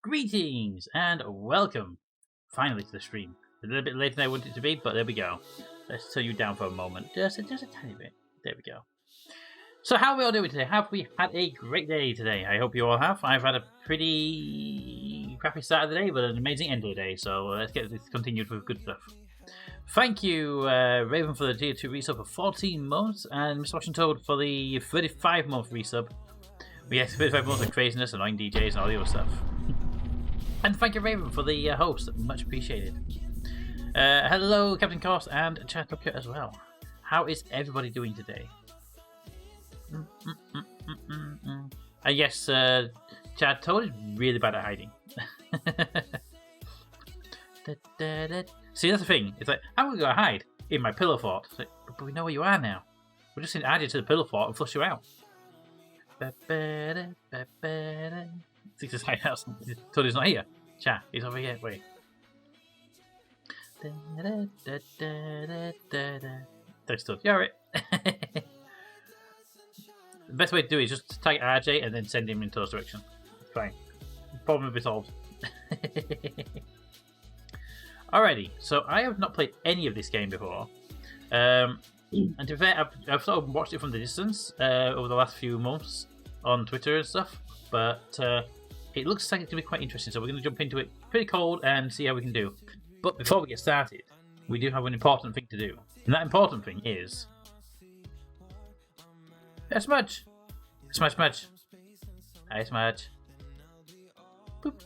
Greetings and welcome, finally, to the stream. A little bit later than I wanted it to be, but there we go. Let's turn you down for a moment, just a tiny bit. There we go. So how are we all doing today? Have we had a great day today? I hope you all have. I've had a pretty crappy start of the day, but an amazing end of the day, so let's get this continued with good stuff. Thank you, Raven, for the Tier 2 resub for 14 months, and Mr. Washington Toad for the 35-month resub. Yes, 35 months of craziness, annoying DJs, and all the other stuff. And thank you, Raven, for the host. Much appreciated. Hello, Captain Cost and Chad Tucker as well. How is everybody doing today? And yes, Chad Toad is really bad at hiding. See, that's the thing. It's like, I'm going to go hide in my pillow fort. It's like, but we know where you are now. We're just going to add you to the pillow fort and flush you out. Six is hiding out. Toad is not here. Chat, he's over here. Wait. Thanks, Toad. You're right. The best way to do it is just tag RJ and then send him in Toad's direction. It's fine. Problem resolved. Alrighty, so I have not played any of this game before. And to be fair, I've sort of watched it from the distance over the last few months on Twitter and stuff, but it looks like it's going to be quite interesting, so we're going to jump into it pretty cold and see how we can do. But before we get started, we do have an important thing to do. And that important thing is... Hey, Smudge! Smudge. Hi, Smudge. Boop.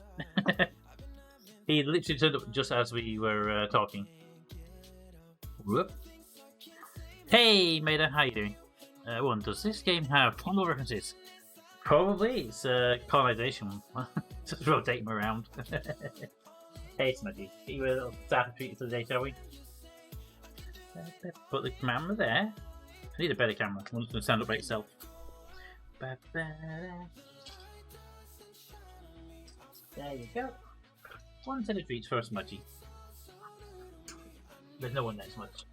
He literally turned up just as we were talking. Whoop. Hey, Maida, how you doing? Does this game have tonal references? Probably. It's colonization. Just rotate him around. Hey, Smudgy. Get you a little starter treat for the day, shall we? Put the camera there. I need a better camera. One's going to stand up by itself. There you go. One set of treats for a Smudgy. There's no one there, Smudge.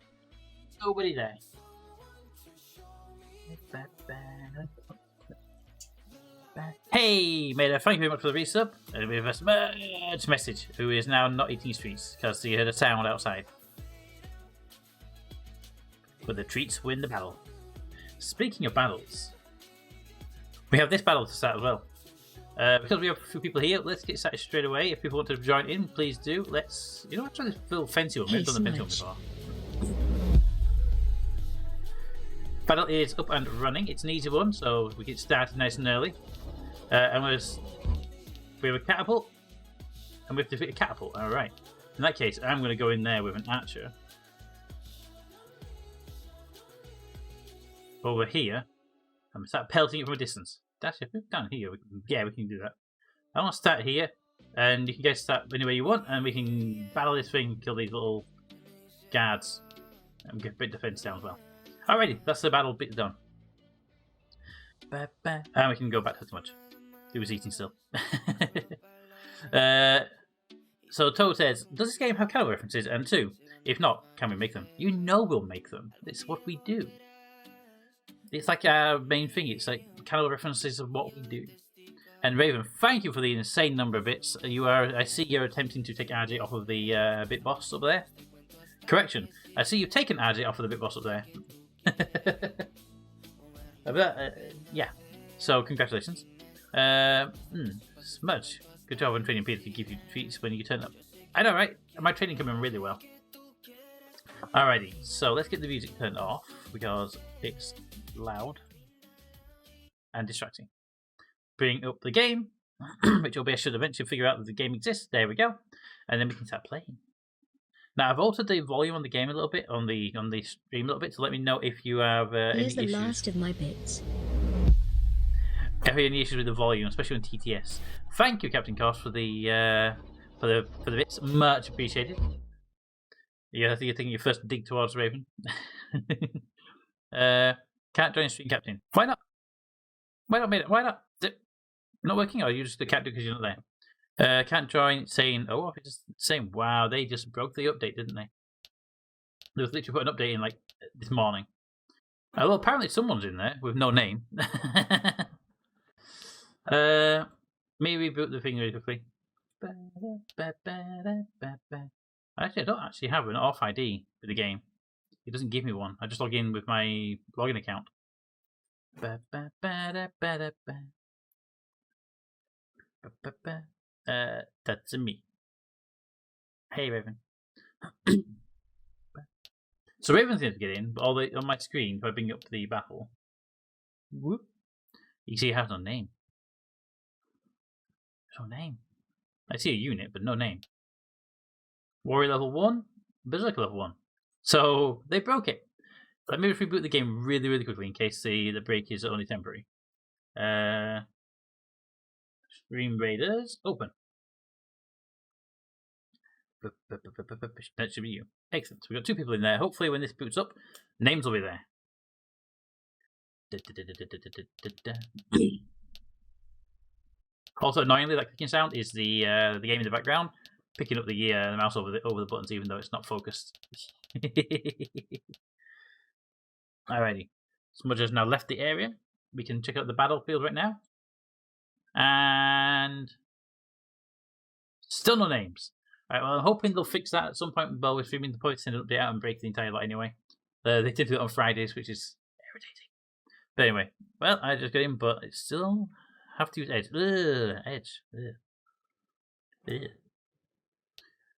Nobody there. Hey, Maida, thank you very much for the resub. We have a Smudge message, who is now not eating his treats because he heard a sound outside. But the treats win the battle. Speaking of battles, we have this battle to start as well. Because we have a few people here, let's get started straight away. If people want to join in, please do. Let's, let's try this little fancy one. We've done the fancy one before. Battle is up and running. It's an easy one, so we get started nice and early. And we have a catapult, and we have to defeat a catapult. All right. In that case, I'm going to go in there with an archer. Over here, I'm going to start pelting it from a distance. That's it. Down here. We can do that. I want to start here, and you can guys start anywhere you want, and we can battle this thing, kill these little guards, and get a bit of defense down as well. Alrighty, that's the battle bit done. And we can go back to Smudge. He was eating still. So Toad says, does this game have cannibal references? And 2, if not, can we make them? You know we'll make them. It's what we do. It's like our main thing. It's like cannibal references of what we do. And Raven, thank you for the insane number of bits. I see you're attempting to take RJ off of the bit boss up there. Correction, I see you've taken RJ off of the bit boss up there. Yeah, so congratulations. Smudge, good job on training Peter to give you treats when you turn up. I know, right? My training coming really well. Alrighty, so let's get the music turned off because it's loud and distracting. Bring up the game, which I should eventually figure out that the game exists. There we go, and then we can start playing. Now I've altered the volume on the game a little bit, on the stream a little bit, to let me know if you have any issues. Here's the last of my bits. If you have any issues with the volume, especially on TTS. Thank you, Captain Cost, for the bits. Much appreciated. Yeah, I think you're taking your first dig towards Raven. Can't join stream, Captain. Why not? Why not, mate? Why not? Is it not working, or you just can't do because you're not there? Can't join, saying, oh, it's just saying, wow, they just broke the update, didn't they? They was literally put an update in like this morning. Well, apparently someone's in there with no name. Maybe reboot the thing really quickly. Actually, I don't actually have an off ID for the game. It doesn't give me one. I just log in with my login account. That's me. Hey, Raven. So Raven's going to get in, but on my screen, if I bring up the battle, whoop, you can see it has no name. No name. I see a unit, but no name. Warrior level 1, Berserker level 1. So they broke it. Let me reboot the game really, really quickly in case the break is only temporary. Stream Raiders, open. That should be you. Excellent. So we've got 2 people in there. Hopefully when this boots up, names will be there. Also, annoyingly, that clicking sound is the game in the background picking up the mouse over the buttons, even though it's not focused. Alrighty, Smudge has now left the area. We can check out the battlefield right now, and still no names. Alright, well, I'm hoping they'll fix that at some point while we're streaming. The point send an update out and break the entire lot anyway. They did do it on Fridays, which is irritating. But anyway, well, I just got in, but it's still have to use Edge. Edge.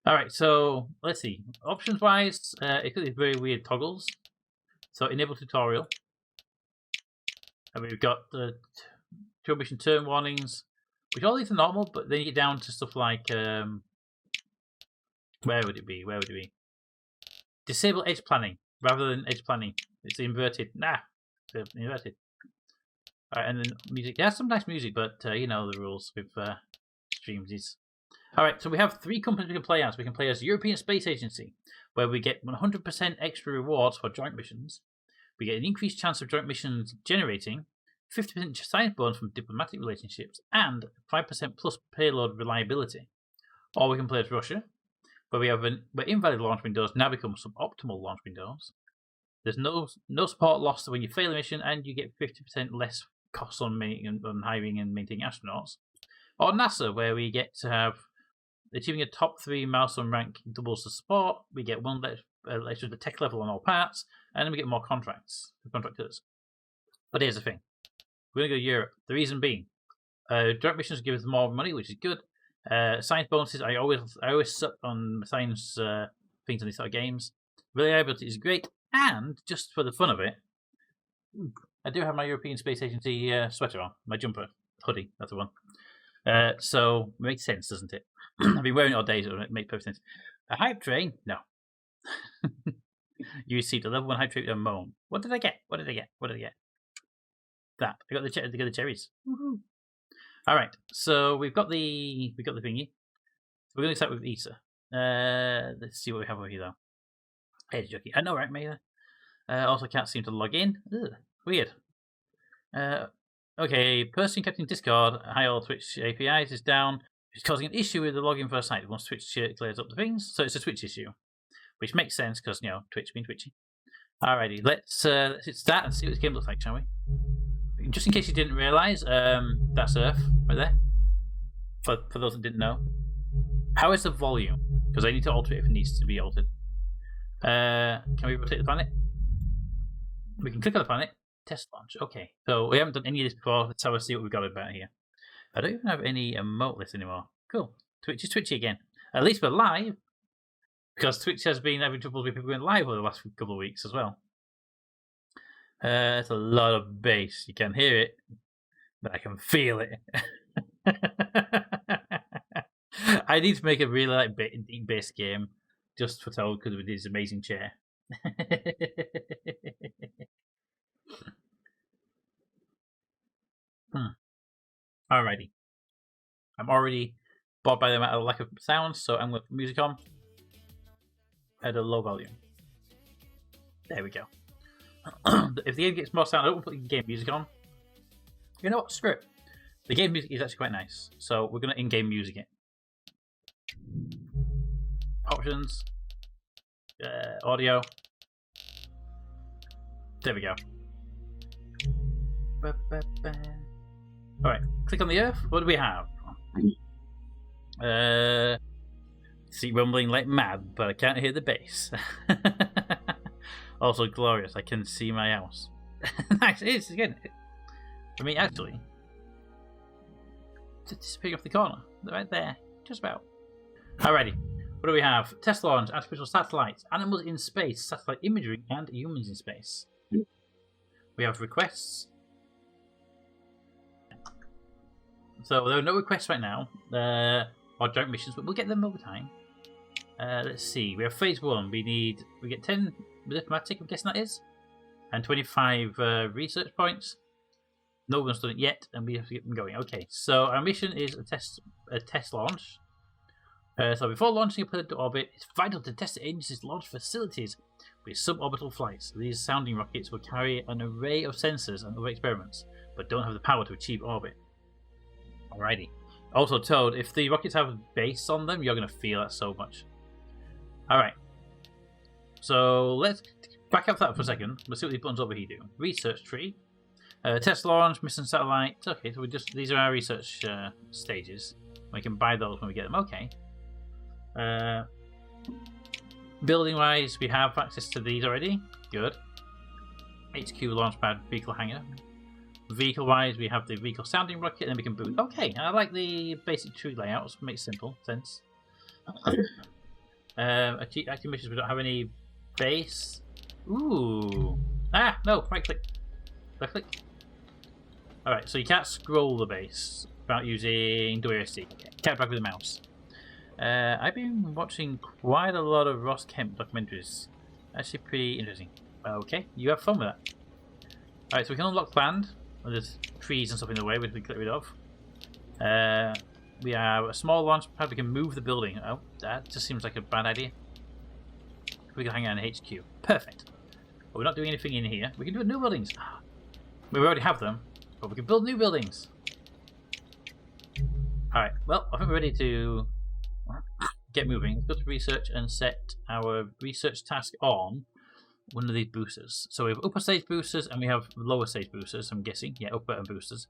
Alright, so let's see. Options wise, it's got these very weird toggles. So enable tutorial. And we've got the mission turn warnings, which all these are normal, but then you get down to stuff like where would it be? Disable edge planning rather than edge planning. It's inverted. It's inverted. Alright, and then music. Yeah, some nice music, but you know the rules with streams is. Alright, so we have 3 companies we can play as. We can play as European Space Agency, where we get 100% extra rewards for joint missions. We get an increased chance of joint missions generating, 50% science bonus from diplomatic relationships, and 5% plus payload reliability. Or we can play as Russia, where we have where invalid launch windows now become suboptimal launch windows. There's no support lost when you fail a mission, and you get 50% less costs on hiring and maintaining astronauts. Or NASA, where we get to have achieving a top 3 milestone rank doubles the support. We get 1 extra tech level on all parts, and then we get more contractors. But here's the thing: we're going to go to Europe. The reason being, joint missions give us more money, which is good. Science bonuses, I always suck on science things on these sort of games. Reliability is great, and just for the fun of it, I do have my European Space Agency sweater on, my jumper, hoodie, that's the one. So it makes sense, doesn't it? I've been wearing it all day, so it makes perfect sense. A hype train? No. You received a level 1 hype train with a moan. What did I get? That. I got the cherries. Woohoo! Alright, so we've got the thingy. We're going to start with Issa. Let's see what we have over here though. Edge jockey. I know, right, Maya? Also can't seem to log in. Ugh, weird. Okay, person kept in Discord, hi all Twitch APIs is down. It's causing an issue with the login for a site. Once Twitch clears up the things, so it's a Twitch issue, which makes sense because Twitch being twitchy. Alrighty, let's start and see what this game looks like, shall we? Just in case you didn't realise, that's Earth right there. For those that didn't know, how is the volume? Because I need to alter it if it needs to be altered. Can we rotate the planet? We can click on the planet. Test launch. Okay, so we haven't done any of this before. Let's have a see what we've got about here. I don't even have any emote list anymore. Cool. Twitch is twitchy again. At least we're live, because Twitch has been having trouble with people going live over the last couple of weeks as well. It's a lot of bass. You can hear it, but I can feel it. I need to make a really deep bass game just for Toad because of his amazing chair. Alrighty. I'm already bored by the amount of lack of sound, so I'm going to put music on at a low volume. There we go. If the game gets more sound, I don't put the game music on. You know what? Screw it. The game music is actually quite nice, so we're going to in-game music it. Options. Audio. There we go. Alright, click on the Earth. What do we have? See rumbling like mad, but I can't hear the bass. Also glorious, I can see my house. Nice, it is again. I mean, actually, it's disappearing off the corner, right there, just about. Alrighty, what do we have? Test launch, artificial satellites, animals in space, satellite imagery, and humans in space. We have requests. So there are no requests right now, or joint missions, but we'll get them over time. Let's see. We have phase 1. We get 10 diplomatic, I'm guessing that is, and 25 research points. No one's done it yet, and we have to get them going. Okay, so our mission is a test launch. So before launching a planet to orbit, it's vital to test the agency's launch facilities with suborbital flights. These sounding rockets will carry an array of sensors and other experiments, but don't have the power to achieve orbit. Alrighty. Also told, if the rockets have base on them, you're going to feel that so much. Alright. So let's back up that for a second. Let's see what these buttons over here do. Research tree. Test launch, mission satellite. Okay, so these are our research stages. We can buy those when we get them. Okay. Building wise, we have access to these already. Good. HQ launchpad, vehicle hangar. Vehicle wise, we have the vehicle sounding rocket, and then we can boot. Okay, I like the basic tree layouts. Makes simple sense. Active missions, we don't have any base. Ooh. Ah, no, right click. Left click. Alright, so you can't scroll the base without using WSD. Can't drag with the mouse. I've been watching quite a lot of Ross Kemp documentaries. Actually pretty interesting. Okay, you have fun with that. Alright, so we can unlock land. There's trees and stuff in the way we can get rid of. We have a small launch pad. We can move the building. Oh, that just seems like a bad idea. We can hang out in HQ. Perfect. But we're not doing anything in here. We can do new buildings. We already have them, but we can build new buildings. Alright, well, I think we're ready to get moving. Let's go to research and set our research task on one of these boosters. So we have upper stage boosters and we have lower stage boosters, I'm guessing. Yeah, upper and boosters.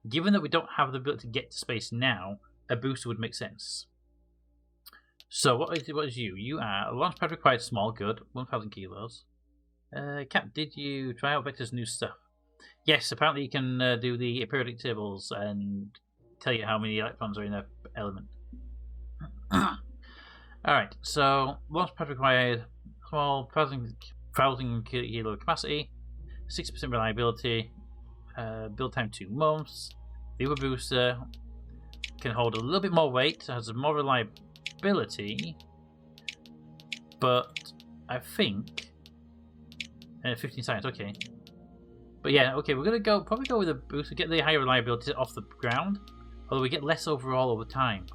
Given that we don't have the ability to get to space now, a booster would make sense. So what is you? You are a launch pad required small, good, 1,000 kilos. Cap, did you try out Vector's new stuff? Yes, apparently you can do the periodic tables and tell you how many electrons are in an element. Alright, so launch pad required small, 1,000 kilo capacity, 60% reliability, build time 2 months. The other booster can hold a little bit more weight, has more reliability, but I think 15 science, okay. But yeah, okay, we're gonna probably go with a booster, get the higher reliability off the ground, although we get less overall over time.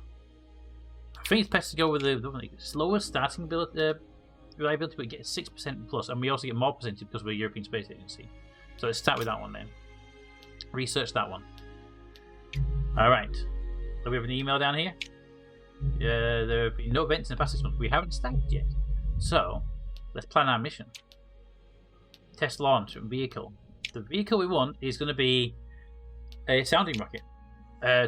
I think it's best to go with the slower starting reliability, but get 6% plus, and we also get more percentage because we're a European Space Agency. So let's start with that one then. Research that one. Alright. So we have an email down here. There have been no events in the past 6 months. We haven't started yet. So, let's plan our mission. Test launch vehicle. The vehicle we want is going to be a sounding rocket.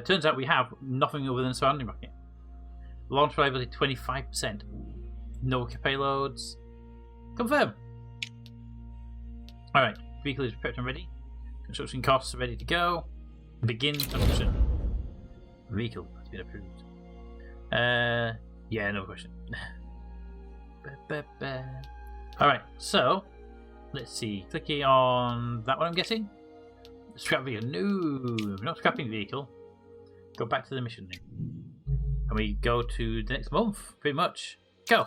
Turns out we have nothing other than a sounding rocket. Launch reliability 25%. No payloads. Confirm. Alright, vehicle is prepped and ready. Construction costs are ready to go. Begin construction. Vehicle has been approved. Yeah, no question. Alright, so let's see. Clicking on that one, I'm guessing. Scrap vehicle. No, not scrapping vehicle. Go back to the mission then. And we go to the next month, pretty much. Go!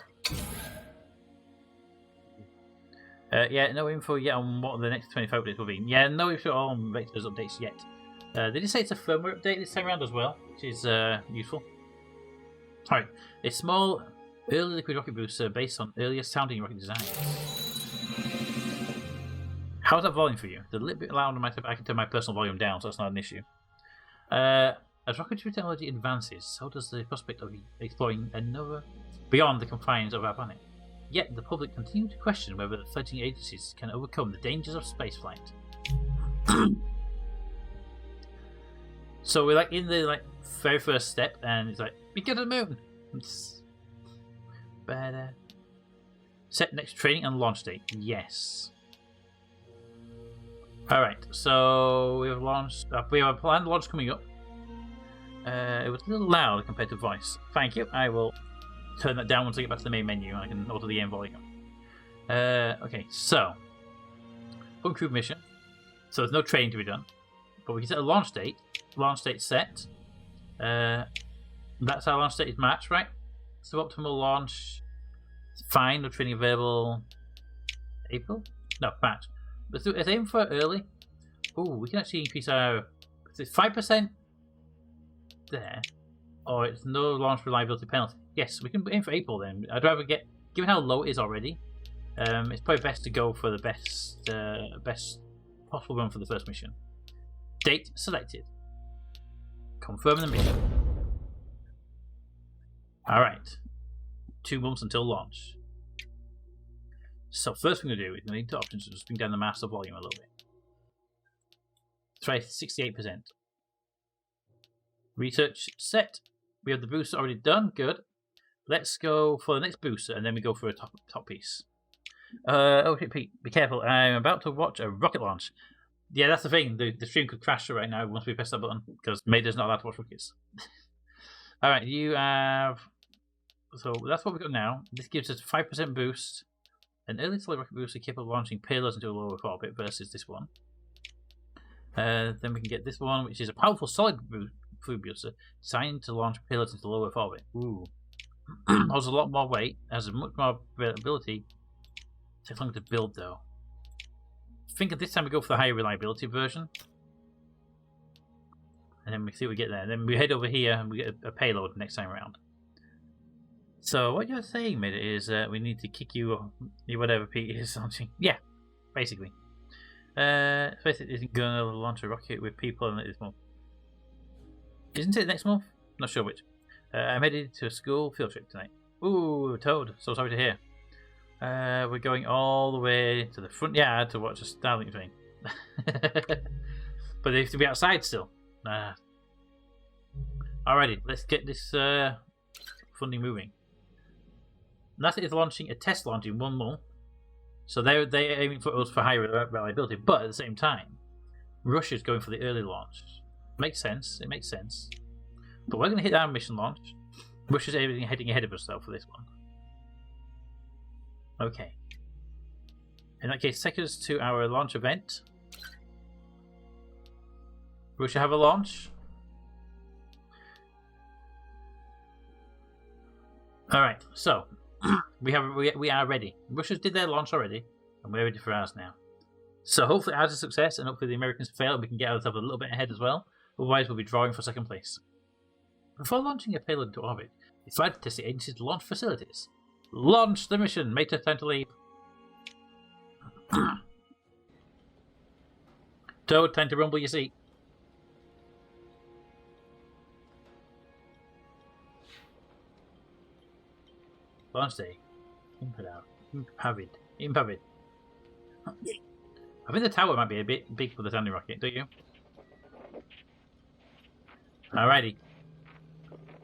Yeah, no info yet on what the next 25 updates will be. Yeah, no info on Vector's updates yet. They did say it's a firmware update this time around as well, which is useful. Alright, a small early liquid rocket booster based on earlier sounding rocket designs. How's that volume for you? It's a little bit loud on my I can turn my personal volume down, so that's not an issue. As rocketry technology advances, so does the prospect of exploring another beyond the confines of our planet. Yet the public continue to question whether the fledgling agencies can overcome the dangers of spaceflight. So we're like in the like very first step, and it's like we go to the moon. It's better. Set next training and launch date. Yes. All right. So we have launched. We have a planned launch coming up. It was a little loud compared to voice. Thank you. I will turn that down once I get back to the main menu. I can alter the game volume. Okay. So uncrewed mission. So there's no training to be done, but we can set a launch date. Launch date set. That's our launch date is March, right? So optimal launch. Fine. No training available. April? No, March. Let's aim for early. Oh, we can actually increase our. Is it 5% there? Or it's no launch reliability penalty. Yes, we can aim for April then. I'd rather get, given how low it is already, it's probably best to go for the best possible run for the first mission. Date selected. Confirming the mission. Alright. 2 months until launch. So first thing we're going to do is we need to options to just bring down the master volume a little bit. Try 68%. Research set. We have the booster already done. Good. Let's go for the next booster, and then we go for a top piece. Okay, Pete, be careful. I'm about to watch a rocket launch. Yeah, that's the thing. The stream could crash right now once we press that button, because Maida's not allowed to watch rockets. Alright, you have... So that's what we've got now. This gives us a 5% boost. An early solid rocket booster capable of launching payloads into a low Earth orbit versus this one. Then we can get this one, which is a powerful solid food booster designed to launch payloads into low Earth orbit. Ooh. Has a lot more weight, has a much more availability. Takes longer to build though. I think at this time we go for the higher reliability version. And then we see what we get there. Then we head over here and we get a payload next time around. So what you're saying, mate, is we need to kick you whatever Pete is launching. Yeah, basically. Space isn't going to launch a rocket with people in it this month. Isn't it next month? Not sure which. I'm headed to a school field trip tonight. Ooh, Toad. So sorry to hear. We're going all the way to the front yard to watch a Starlink train. But they have to be outside still. Alrighty, let's get this funding moving. NASA is launching a test launch in 1 month. So they're aiming for us for high reliability, but at the same time, Russia's going for the early launch. Makes sense, it makes sense. But we're going to hit our mission launch. Russia's heading ahead of us though for this one. Okay. In that case, take us to our launch event. Russia have a launch. Alright, so we are ready. Russia's did their launch already, and we're ready for ours now. So hopefully ours is a success, and hopefully the Americans fail, and we can get ourselves a little bit ahead as well. Otherwise, we'll be drawing for second place. Before launching a payload into orbit, it's right to test the agency's launch facilities. Launch the mission. Mate, time to leave. Toad, time to rumble your seat. Launch day. Impavid. I think the tower might be a bit big for the landing rocket, don't you? Alrighty.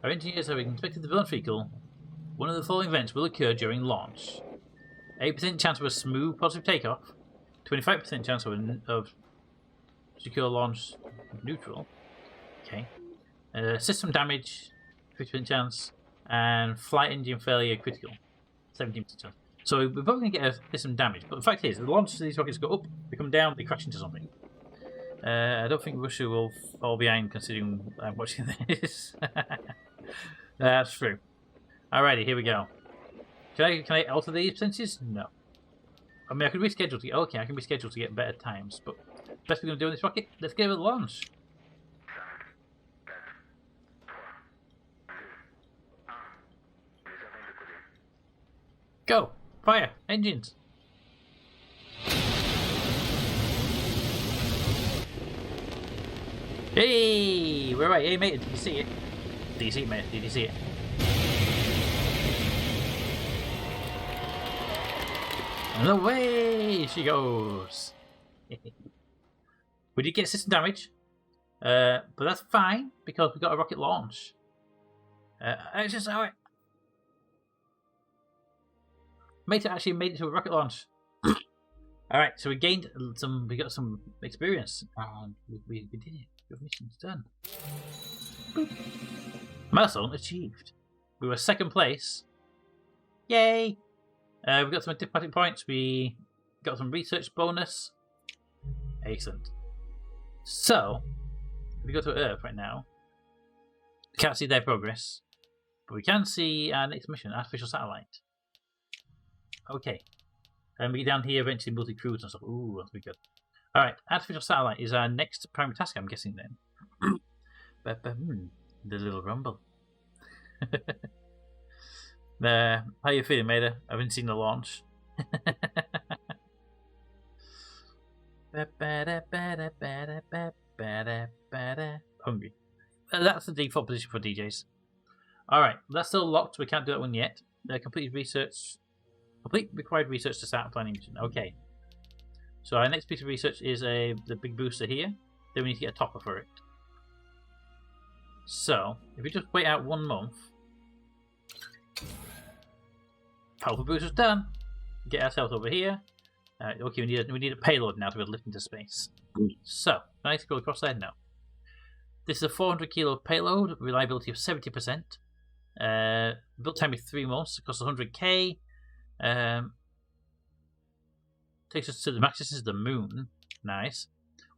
Our engineers have inspected the launch vehicle. One of the following events will occur during launch. 8% chance of a smooth positive takeoff. 25% chance of secure launch neutral. Okay. System damage. 50% chance. And flight engine failure critical. 17% chance. So we're probably going to get system damage. But the fact is, the launch of these rockets go up, they come down, they crash into something. I don't think Russia will fall behind considering I'm watching this. That's true. Alrighty, here we go. Can I alter these percentages? No. I mean, I could reschedule to get... Okay, I can reschedule to get better times, but best we're going to do on this rocket, let's give it a launch. Go! Fire! Engines! Hey! We're right. Hey, mate, did you see it? Did you see it, mate? Did you see it? And away she goes! We did get system damage. But that's fine because we got a rocket launch. It's just how it made it to a rocket launch. All right, so we got some experience, and we did it. We got missions done. Boop. Milestone achieved. We were second place. Yay! We got some diplomatic points. We got some research bonus. Excellent. So, if we go to Earth right now, we can't see their progress, but we can see our next mission, artificial satellite. Okay. And we get down here eventually multi-cruise and stuff. Ooh, that's pretty good. Alright, artificial satellite is our next primary task, I'm guessing then. The little rumble. How you feeling, Maida? I haven't seen the launch. Hungry. That's the default position for DJs. Alright, that's still locked, so we can't do that one yet. Complete required research to start planning mission. Okay. So our next piece of research is the big booster here. Then we need to get a topper for it. So, if we just wait out 1 month. Powerful booster's done. Get ourselves over here. Okay, we need a payload now to be able to lift into space. So, nice to go across there now. This is a 400 kilo payload, reliability of 70%. Build time is 3 months, it costs 100k. Takes us to the max distance of the moon. Nice.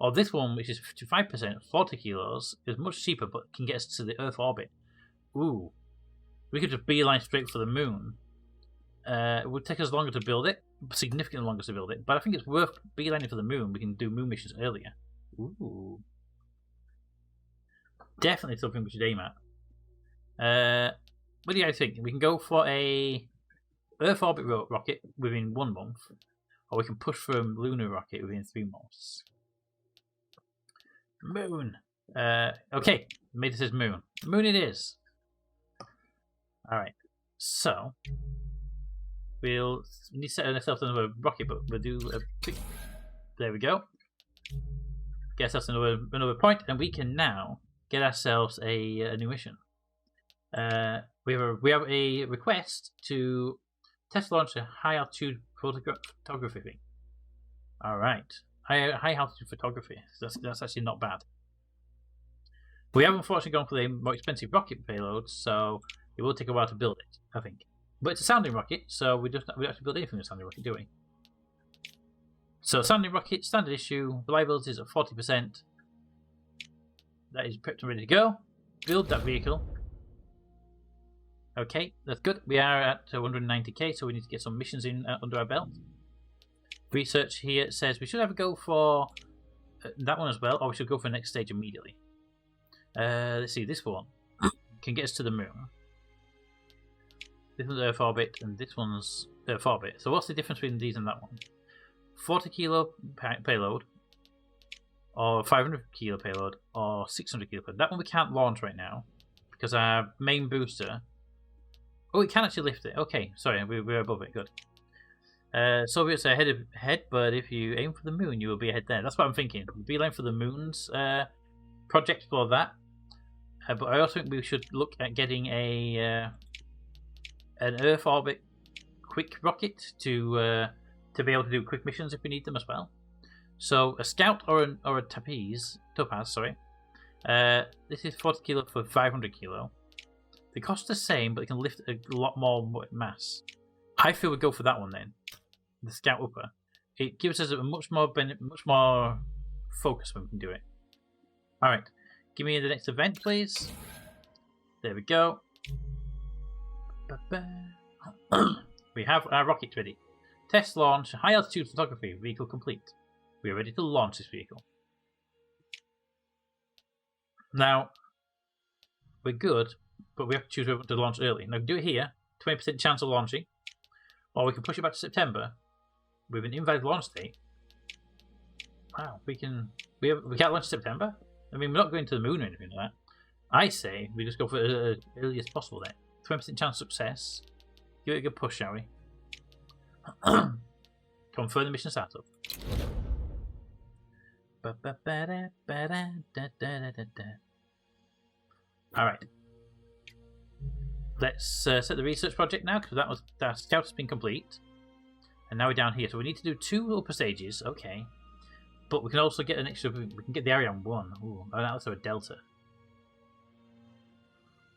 Or this one, which is 55%, 40 kilos, is much cheaper but can get us to the Earth orbit. Ooh. We could just beeline straight for the moon. It would take us longer to build it, significantly longer to build it, but I think it's worth beelining for the moon. We can do moon missions earlier. Ooh. Definitely something we should aim at. What do you guys think? We can go for a Earth orbit rocket within 1 month, or we can push for a lunar rocket within 3 months. Moon. Okay, made it says moon. Moon it is. Alright, so we need to set ourselves another rocket, but we'll do a quick. There we go. Get ourselves another point, and we can now get ourselves a new mission. We have a request to test launch a high altitude photography thing. All right, high altitude photography. That's actually not bad. We have unfortunately gone for the more expensive rocket payload, so it will take a while to build it, I think. But it's a sounding rocket, so we don't have to build anything with a sounding rocket, do we? So sounding rocket, standard issue, reliability is at 40%. That is prepped and ready to go. Build that vehicle. Okay, that's good. We are at 190k, so we need to get some missions in under our belt. Research here says we should have a go for that one as well, or we should go for the next stage immediately. Let's see, this one can get us to the moon. This one's Earth orbit, and this one's Earth orbit. So what's the difference between these and that one? 40 kilo payload, or 500 kilo payload, or 600 kilo payload. That one we can't launch right now, because our main booster... Oh, we can actually lift it. Okay, sorry, we're above it. Good. Soviets are ahead, but if you aim for the moon, you will be ahead there. That's what I'm thinking. Beeline for the moon's project for that. But I also think we should look at getting an Earth orbit quick rocket to be able to do quick missions if we need them as well. So a Scout or a Topaz, sorry. This is 40 kilo for 500 kilo. They cost the same, but they can lift a lot more mass. I feel we'd go for that one then, the Scout Upper. It gives us a much more focus when we can do it. All right, give me the next event, please. There we go. We have our rockets ready. Test launch, high altitude photography, vehicle complete. We are ready to launch this vehicle. Now, we're good, but we have to choose whether to launch early. Now, we can do it here, 20% chance of launching, or we can push it back to September with an invalid launch date. Wow, we can't launch in September? I mean, we're not going to the moon or anything like that. I say we just go for as early as possible then. 20% chance of success. Give it a good push, shall we? Confirm the mission startup. Alright. Let's set the research project now, because that scout has been complete. And now we're down here, so we need to do 2 upper stages, okay. But we can also get an extra, we can get the area on 1. Ooh, and also a delta.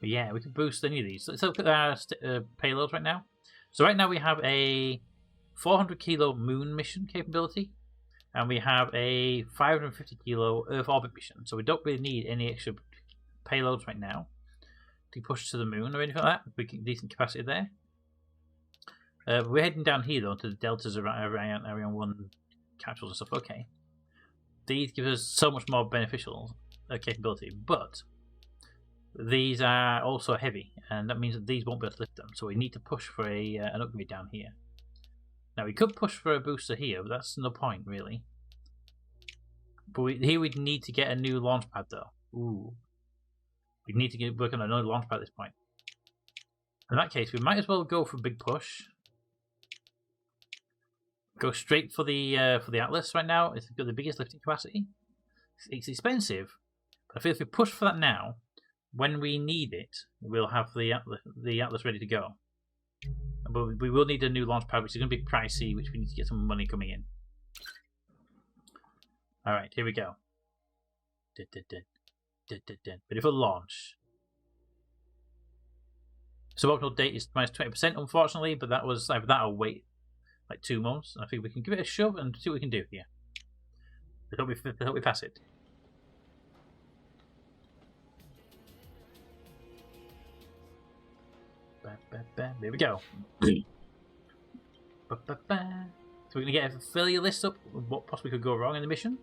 But yeah, we can boost any of these. Let's look at our payloads right now. So right now we have a 400 kilo moon mission capability. And we have a 550 kilo Earth orbit mission. So we don't really need any extra payloads right now to push to the moon or anything like that. We get decent capacity there. We're heading down here though to the deltas around Area 1 capsules and stuff. Okay. These give us so much more beneficial capability, but these are also heavy, and that means that these won't be able to lift them. So we need to push for an upgrade down here. Now we could push for a booster here, but that's no point really. But here we'd need to get a new launch pad though. Ooh, we need to work on another launch pad at this point. In that case, we might as well go for a big push. Go straight for the Atlas right now. It's got the biggest lifting capacity. It's expensive, but I feel if we push for that now, when we need it, we'll have the Atlas ready to go. But we will need a new launch pad, which is going to be pricey, which we need to get some money coming in. Alright, here we go. Ready for launch. Suboptimal date is minus 20%, unfortunately, but that'll wait like 2 months. I think we can give it a shove and see what we can do here. I hope we pass it. There we go. So we're going to get a failure list up of what possibly could go wrong in the mission,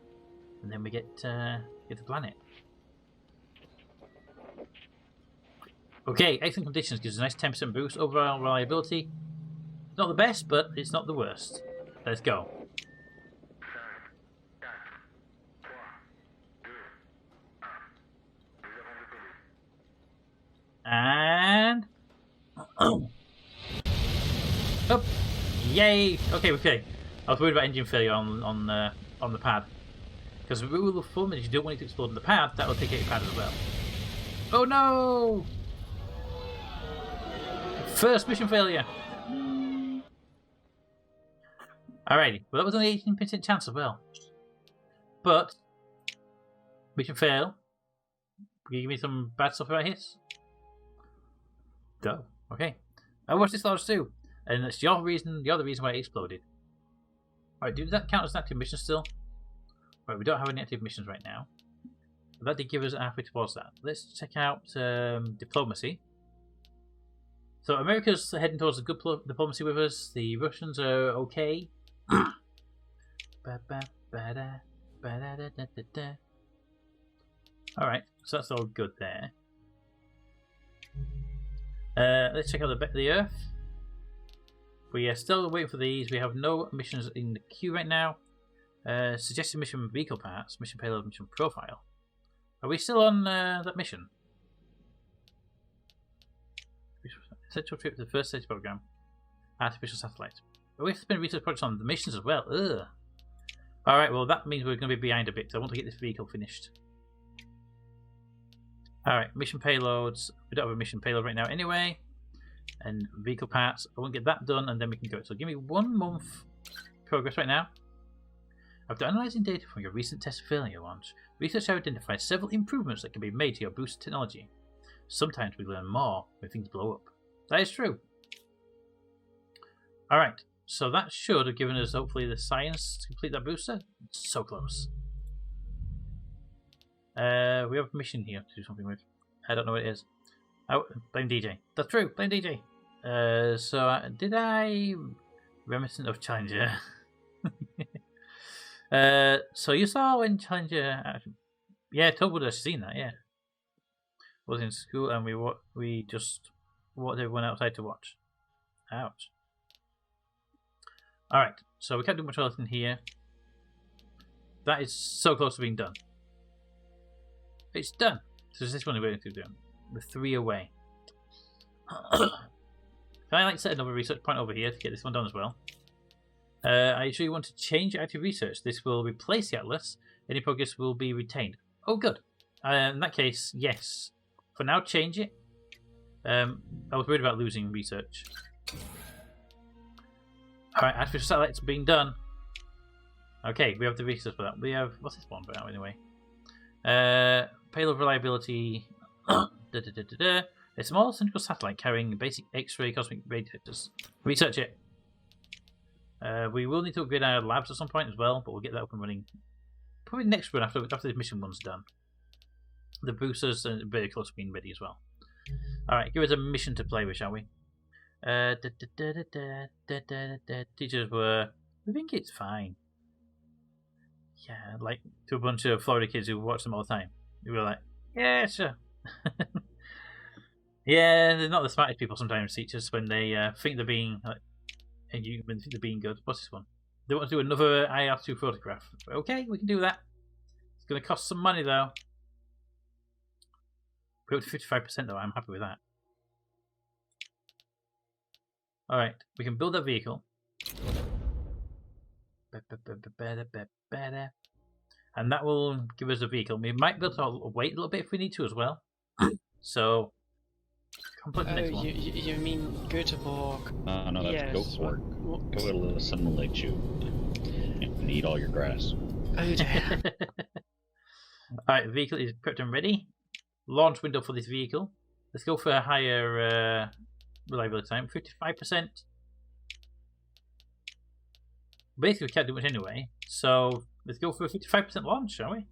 and then we get the planet. Okay, excellent conditions gives a nice 10% boost. Overall reliability, not the best, but it's not the worst. Let's go. And oh, yay! Okay. I was worried about engine failure on the pad, because the rule of thumb is you don't want it to explode on the pad. That will take out your pad as well. Oh no! First mission failure. Alrighty, well that was only 18% chance as well. But mission fail. Can you give me some bad stuff about hits? Go. Okay. I watched this large too, and that's the other reason why it exploded. Alright, does that count as an active mission still? Right, we don't have any active missions right now. But that did give us halfway towards that. Let's check out diplomacy. So America's heading towards a good diplomacy with us. The Russians are okay. Alright, so that's all good there. Let's check out the Earth. We are still waiting for these. We have no missions in the queue right now. Suggested mission vehicle parts, mission payload, mission profile. Are we still on that mission? Essential trip to the first stage program. Artificial satellite. But we have to spend research projects on the missions as well. Ugh. Alright, well that means we're going to be behind a bit. So I want to get this vehicle finished. Alright, mission payloads. We don't have a mission payload right now anyway. And vehicle parts. I want to get that done and then we can go. So give me 1 month progress right now. After analysing data from your recent test failure launch, research has identified several improvements that can be made to your booster technology. Sometimes we learn more when things blow up. That is true. Alright, so that should have given us hopefully the science to complete that booster. So close. We have a mission here to do something with. I don't know what it is. Oh, blame DJ. That's true, blame DJ. Did I... Reminiscent of Challenger. So you saw when Challenger... Yeah, Tobo has seen that, yeah. Was in school and we just walked everyone outside to watch. Ouch. Alright, so we can't do much else in here. That is so close to being done. It's done. So is this one we're going to do? We're 3 away. I like to set another research point over here to get this one done as well. I actually want to change active research. This will replace the Atlas Any progress will be retained. Oh, good. In that case, yes. For now, change it. I was worried about losing research. Alright, artificial satellites being done. Okay, we have the research for that. We have... What's this one for now, anyway? Payload reliability... A small cylindrical satellite carrying basic X-ray cosmic ray detectors. Research it. We will need to upgrade our labs at some point as well, but we'll get that up and running probably next run after this mission one's done. The boosters are very close to being ready as well. Alright, give us a mission to play with, shall we? Teachers were... I think it's fine. Yeah, like to a bunch of Florida kids who watch them all the time. We were like, yeah, sure. Yeah, they're not the smartest people sometimes, teachers, when they think they're being like, when they think they're being good. What's this one? They want to do another IR2 photograph. Okay, we can do that. It's going to cost some money though. We're up to 55% though. I'm happy with that. Alright, we can build that vehicle. And that will give us a vehicle. We might be able to wait a little bit if we need to as well. So, complete the next one. You mean Göteborg? No, that's Yes. goat pork. Go listen to let you and eat all your grass. Oh dear. Alright, the vehicle is prepped and ready. Launch window for this vehicle. Let's go for a higher reliability time. 55%. Basically, we can't do much anyway. So, let's go for a 55% launch, shall we?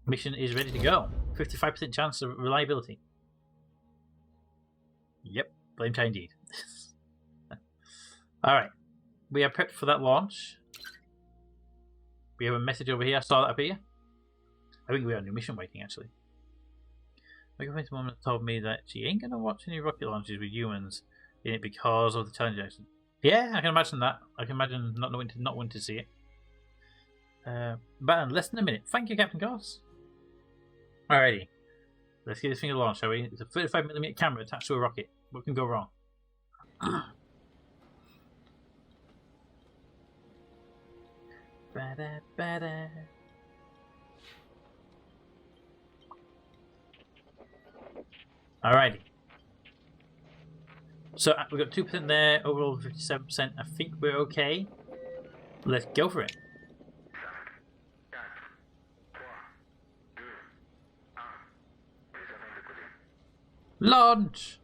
Mission is ready to go. 55% chance of reliability. Yep, blame time indeed. Alright, we are prepped for that launch. We have a message over here. I saw that up here. I think we have a new mission waiting, actually. My girlfriend's mom told me that she ain't going to watch any rocket launches with humans in it because of the challenge action. Yeah, I can imagine that. I can imagine not wanting to see it. But in less than a minute. Thank you, Captain Goss. Alrighty. Let's get this thing to launch, shall we? It's a 35mm camera attached to a rocket. What can go wrong? Alrighty. So we've got 2% there, overall 57%. I think we're okay. Let's go for it. Launch!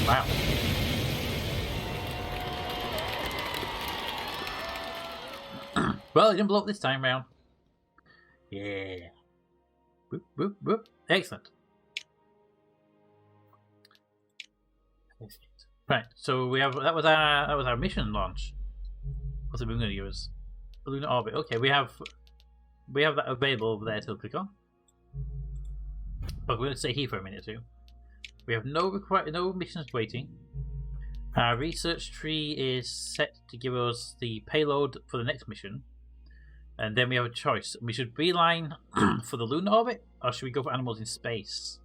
Wow. Well, it didn't blow up this time round. Yeah. Whoop, whoop, whoop. Excellent. Right, so we have that was our mission launch. What's the moon going to give us? A lunar orbit. Okay, we have that available over there to click on. But we're going to stay here for a minute or two. We have no missions waiting. Our research tree is set to give us the payload for the next mission. And then we have a choice. We should beeline for the lunar orbit, or should we go for animals in space?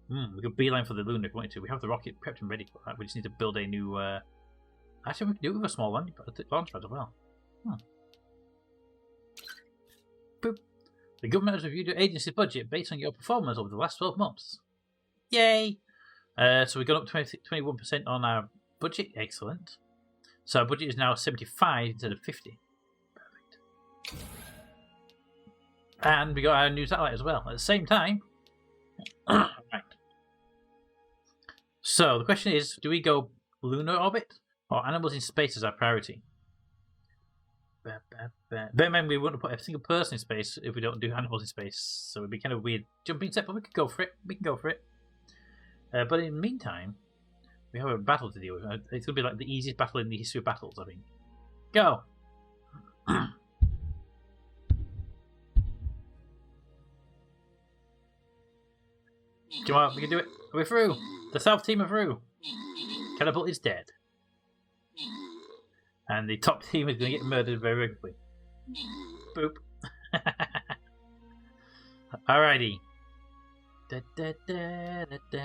We could beeline for the lunar if we wanted to. We have the rocket prepped and ready for that. We just need to build a new... Actually, we can do it with a small launch pad as well. Boop. The government has reviewed your agency's budget based on your performance over the last 12 months. Yay! So we've gone up 21% on our budget. Excellent. So our budget is now 75 instead of 50. Perfect. And we got our new satellite as well at the same time. Right. So the question is, do we go lunar orbit or animals in space as our priority? Bear in mind, we wouldn't put a single person in space if we don't do animals in space, so it'd be kind of weird jumping step, but we could go for it. We can go for it. But in the meantime, we have a battle to deal with. It's going to be like the easiest battle in the history of battles, I think. Go! Come on, we can do it. We're through. The South team are through. Catapult is dead. And the top team is going to get murdered very quickly. Boop. Alrighty. Da, da, da, da, da.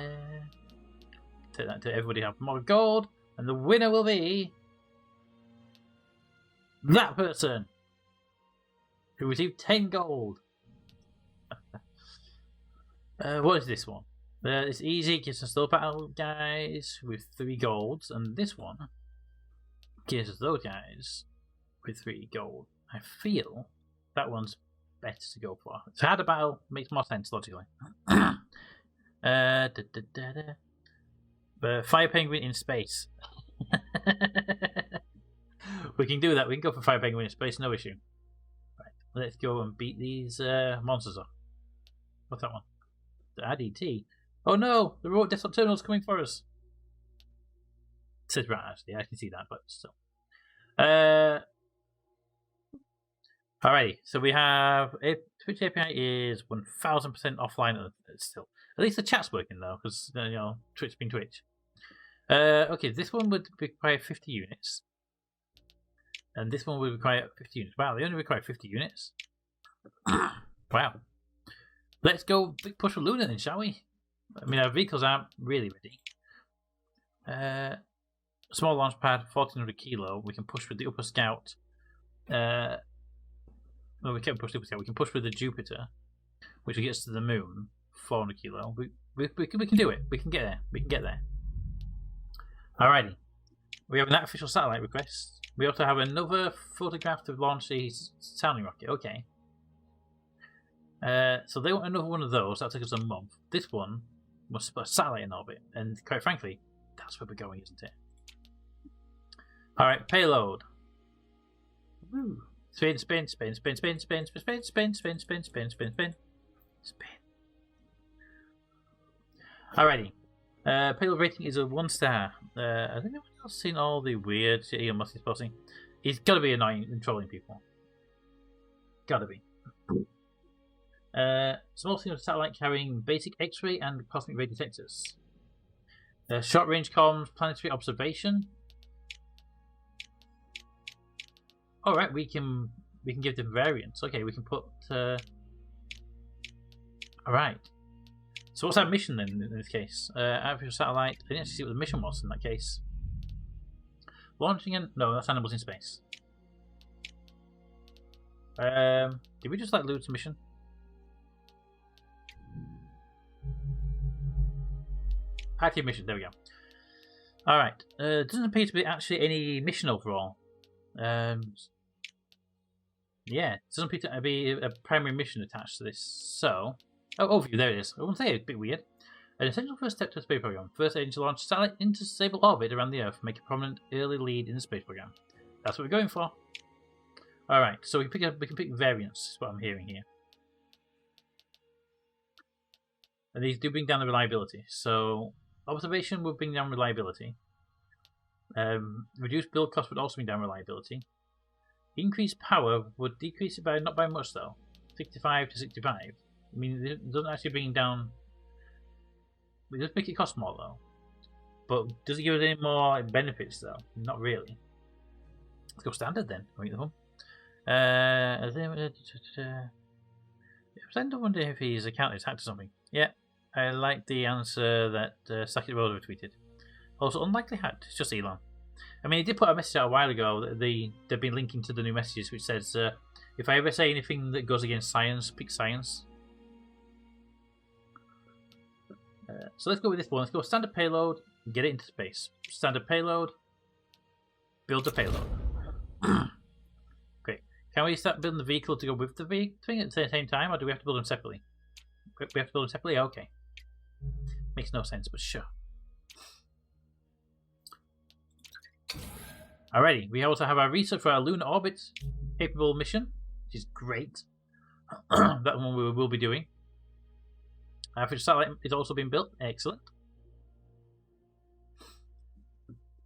Take that to everybody have more gold, and the winner will be that person who received 10 gold. What is this one? It's easy, gives us those battle guys with 3 golds, and this one gives us those guys with 3 gold. I feel that one's better to go for. So how the battle makes more sense logically. Fire penguin in space. We can do that. We can go for fire penguin in space, no issue. Right, let's go and beat these monsters up. What's that one? The ADT. Oh no! The remote desktop terminal's coming for us. It says right, actually. I can see that, but still. Alrighty, so we have Twitch API is 1000% offline still. At least the chat's working though, because you know Twitch being Twitch. Okay, this one would require 50 units, and this one would require 50 units. Wow, they only require 50 units. Wow. Let's go big push for Luna then, shall we? I mean, our vehicles aren't really ready. Small launch pad, 1400 kilo. We can push with the Upper Scout. Well, we can't push the Upper Scout. We can push with the Jupiter, which gets to the moon, 400 kilo. We can do it. We can get there. We can get there. Alrighty. We have an official satellite request. We also have another photograph to launch the sounding rocket. Okay. So they want another one of those. That'll take us a month. This one must put a satellite in orbit, and quite frankly, that's where we're going, isn't it? Alright, payload. Woo. Spin, spin, spin, spin, spin, spin, spin, spin, spin, spin, spin, spin, spin, spin, spin. Alrighty. Payload rating is a 1-star. I think I've seen all the weird shit Elon Musk is posting. He's gotta be annoying and trolling people. Gotta be. Small single satellite carrying basic X-ray and cosmic ray detectors. Short range comms, planetary observation. Alright, we can give them variants. Okay, we can put alright. So what's our mission then in this case? Artificial satellite. I didn't actually see what the mission was in that case. Launching and no, that's animals in space. Did we just like lose the mission? Active mission, there we go. Alright. Doesn't appear to be actually any mission overall. Yeah, it doesn't appear to be a primary mission attached to this. So, overview, there it is. I wouldn't say it's a bit weird. An essential first step to the space program. First aim to launch satellite into stable orbit around the Earth, make a prominent early lead in the space program. That's what we're going for. Alright, so we can pick variants, is what I'm hearing here. And these do bring down the reliability. So, observation would bring down reliability. Reduced build cost would also bring down reliability. Increased power would decrease it by not by much though. 65 to 65. I mean, it doesn't actually bring down. It does make it cost more though. But does it give us any more benefits though? Not really. Let's go standard then. I wonder if his account is hacked or something. Yeah, I like the answer that Sakit Roller tweeted. Also, unlikely hacked. It's just Elon. I mean, he did put a message out a while ago that they've been linking to the new messages, which says, if I ever say anything that goes against science, pick science. So let's go with this one. Let's go standard payload, get it into space. Standard payload, build the payload. Great. Can we start building the vehicle to go with the thing at the same time, or do we have to build them separately? We have to build them separately? Okay. Makes no sense, but sure. Alrighty, we also have our research for our lunar orbit capable mission, which is great. That one we will be doing. Our future satellite is also being built. Excellent.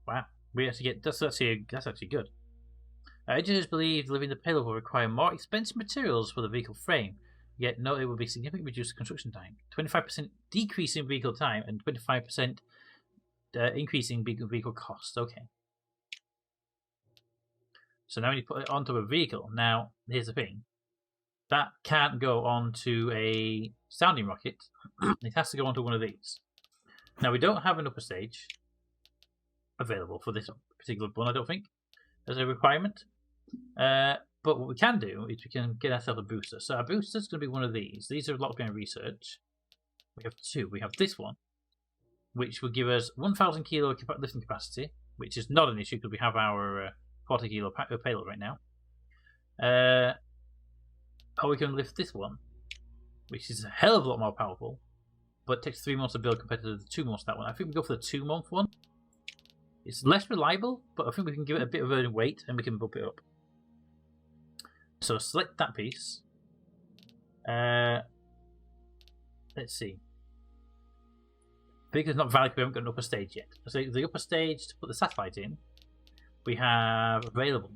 Wow, we actually get that's actually good. Engineers believe delivering the payload will require more expensive materials for the vehicle frame. Yet, no, it will be significantly reduced construction time. 25% decrease in vehicle time and 25% increase in vehicle cost. Okay. So now we put it onto a vehicle. Now, here's the thing. that can't go onto a sounding rocket. It has to go onto one of these. Now, we don't have an upper stage available for this particular one, I don't think, as a requirement. But what we can do is we can get ourselves a booster. So our booster is going to be one of these. These are locked in research. We have two. We have this one, which will give us 1,000 kilo lifting capacity, which is not an issue because we have our 40 kilo payload right now. Or we can lift this one, which is a hell of a lot more powerful, but takes 3 months to build compared to the 2 months that one. I think we go for the 2-month one. It's less reliable, but I think we can give it a bit of a weight and we can bump it up. So select that piece. Let's see. Because not valid, we haven't got an upper stage yet. So the upper stage to put the satellite in, we have available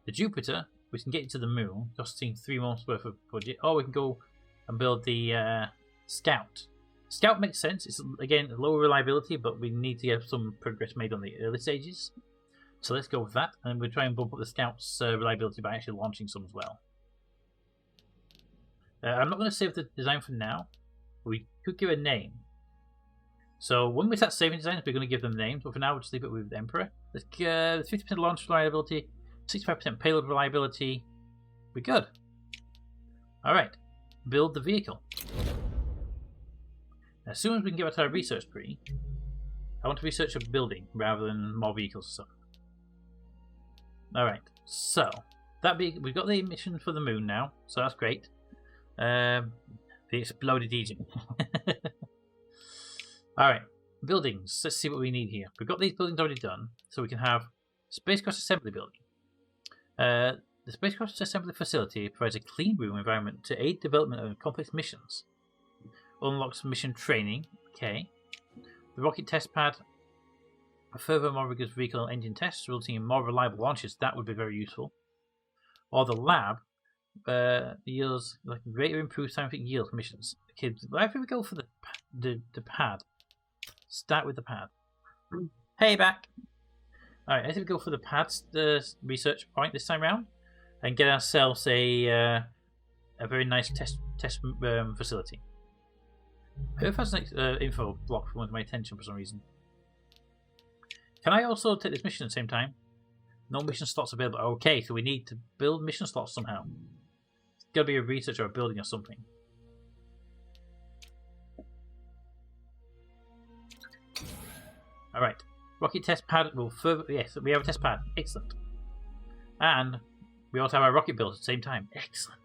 the Jupiter, which can get you to the moon, costing 3 months worth of budget. Or we can go and build the Scout. Scout makes sense. It's again lower reliability, but we need to get some progress made on the early stages. So let's go with that, and we'll try and bump up the Scout's reliability by actually launching some as well. I'm not going to save the design for now. We could give a name. So when we start saving designs, we're going to give them names, but for now we'll just leave it with the Emperor. Let's get 50% launch reliability, 65% payload reliability. We're good. Alright, build the vehicle. As soon as we can get back to our research tree, I want to research a building rather than more vehicles or stuff. Alright, so we've got the mission for the moon now, so that's great. The exploded Egypt. Alright, buildings. Let's see what we need here. We've got these buildings already done, so we can have spacecraft assembly building. The spacecraft assembly facility provides a clean room environment to aid development of complex missions. Unlocks mission training. Okay. The rocket test pad. A further more rigorous vehicle and engine tests, resulting in more reliable launches. That would be very useful. Or the lab yields like greater improved scientific yield for missions. Okay, why don't we go for the pad? Start with the pad. Hey, back. Alright, I think we go for the pads, the research point this time round, and get ourselves a very nice test facility. Earth has an info block for my attention for some reason. Can I also take this mission at the same time? No mission slots available. Okay, so we need to build mission slots somehow. It's got to be a research or a building or something. Alright. Rocket test pad will further... Yes, we have a test pad. Excellent. And we also have our rocket build at the same time. Excellent.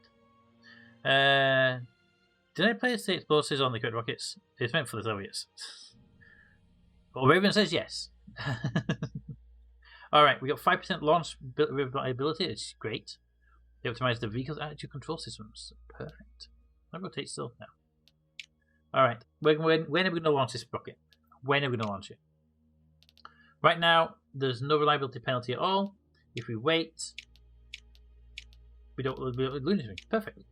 Did I place the explosives on the correct rockets? It's meant for the Soviets. Well, Raven says yes. Alright, we got 5% launch reliability, which is great. They optimize the vehicle's attitude control systems. Perfect. I'll rotate still now. Alright, when are we going to launch this rocket? When are we going to launch it? Right now, there's no reliability penalty at all. If we wait, we don't lose anything. Perfect.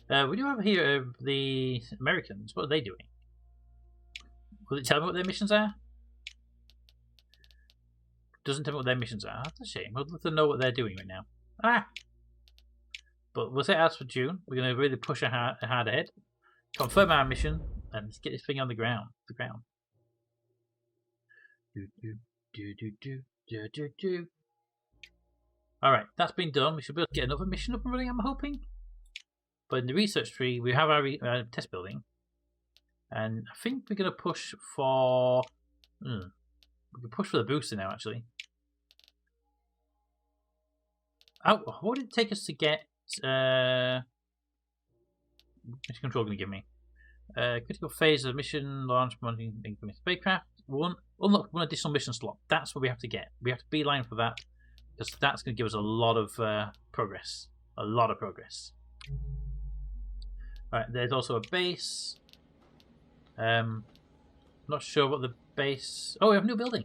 We do have here the Americans. What are they doing? Will it tell me what their missions are? Doesn't tell me what their missions are. That's a shame. I'd love to know what they're doing right now. Ah! But we'll say as for June, we're going to really push hard ahead. Confirm our mission and let's get this thing on the ground. Alright, that's been done. We should be able to get another mission up and running, I'm hoping. But in the research tree, we have our test building. And I think we're going to push for... We can push for the booster now, actually. Oh, what did it take us to get... Mission control going to give me? Critical phase of mission launch monitoring incoming spacecraft. Unlock one additional mission slot. That's what we have to get. We have to beeline for that because that's going to give us a lot of progress. A lot of progress. Alright, there's also a base. Not sure what the base... Oh, we have a new building.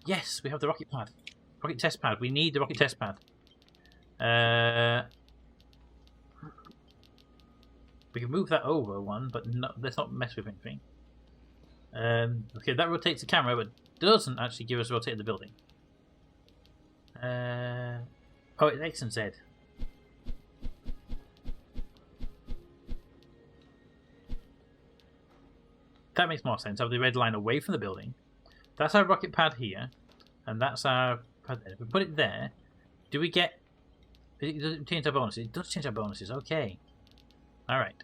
Yes, we have the rocket pad. Rocket test pad. We need the rocket test pad. We can move that over one, but let's not mess with anything. Okay, that rotates the camera, but doesn't actually give us rotate the building. Oh, it's X and Z. That makes more sense. Have the red line away from the building. That's our rocket pad here, and that's our pad there. If we put it there, do we get... It doesn't change our bonuses. It does change our bonuses. Okay. Alright.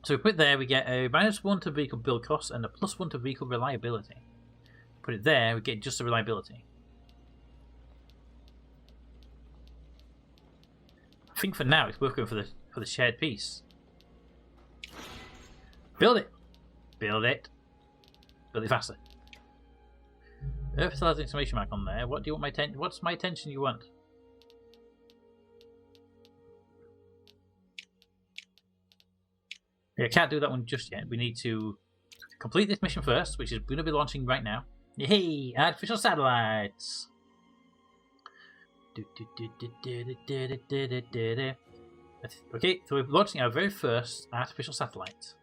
So we put it there, we get a -1 to vehicle build cost and a +1 to vehicle reliability. Put it there, we get just the reliability. I think for now it's worth going for the shared piece. Build it! Build it! Build it faster. Earth has an exclamation mark on there. What do you want my attention? What's my attention you want? Yeah, I can't do that one just yet. We need to complete this mission first, which is going to be launching right now. Yay! Artificial satellites! Okay, so we're launching our very first artificial satellite.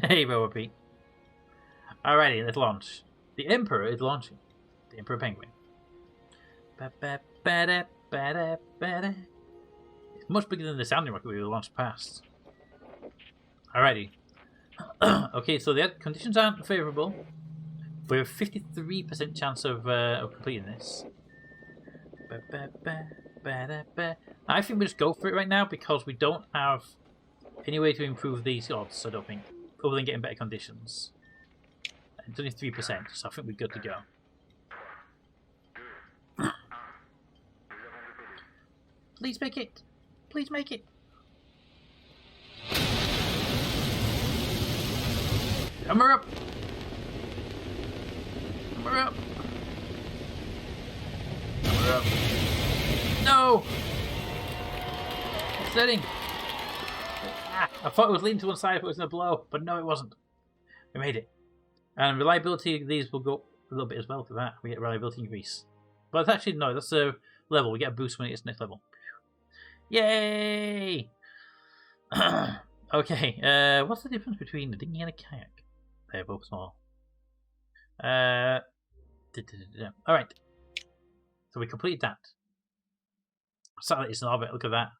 Hey, Robot Pete. Alrighty, let's launch. The Emperor is launching. The Emperor Penguin. It's much bigger than the sounding rocket we launched past. Alrighty. Okay, so the conditions aren't favourable. We have a 53% chance of completing this. I think we'll just go for it right now because we don't have any way to improve these odds, I don't think, other than getting better conditions. It's only 3%, so I think we're good to go. Please make it! Please make it! Hammer up! Hammer up! Hammer up! No! It's setting! Ah, I thought it was leaning to one side if it was going to blow, but no, it wasn't. We made it. And reliability, these will go a little bit as well for that. We get reliability increase. But it's actually, no, that's a level. We get a boost when it's next level. Yay! Okay, what's the difference between a dinghy and a kayak? They're both small. Alright. So we completed that. Satellite is in orbit, look at that.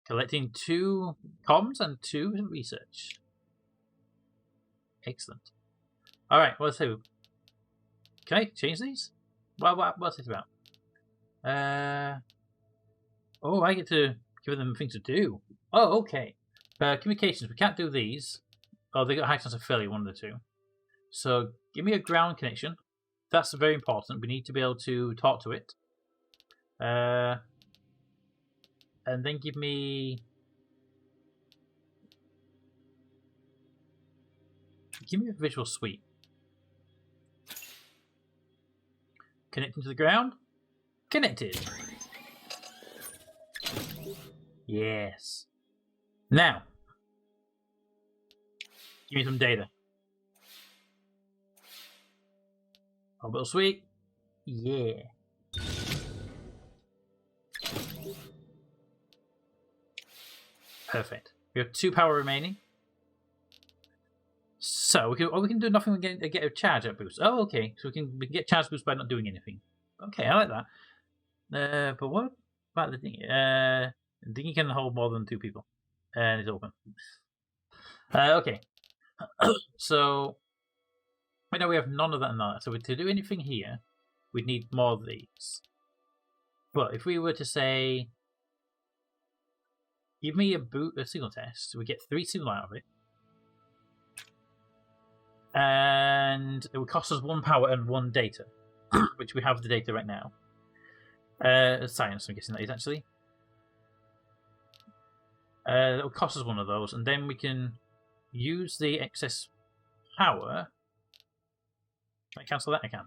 Collecting 2 comms and 2 research. Excellent. Alright, what's who? Can I change these? What's this about? Oh, I get to give them things to do. Oh, okay. Communications, we can't do these. Oh, they got high chance of failure, one of the two. So, give me a ground connection. That's very important. We need to be able to talk to it. And then give me a visual sweep. Connecting to the ground. Connected. Yes. Now, give me some data. Orbital sweep. Yeah. Perfect. We have 2 power remaining. So we can do nothing. We get a charge up boost. Oh, okay. So we can get charge boost by not doing anything. Okay, I like that. But what about the dinghy? The dinghy can hold more than 2 people, and it's open. Okay. So right now we have none of that and that. So to do anything here, we'd need more of these. But if we were to say, give me a signal test, we get 3 signal out of it. And it would cost us 1 power and 1 data, which we have the data right now. Science, I'm guessing that is actually. It will cost us 1 of those, and then we can use the excess power. Can I cancel that? I can.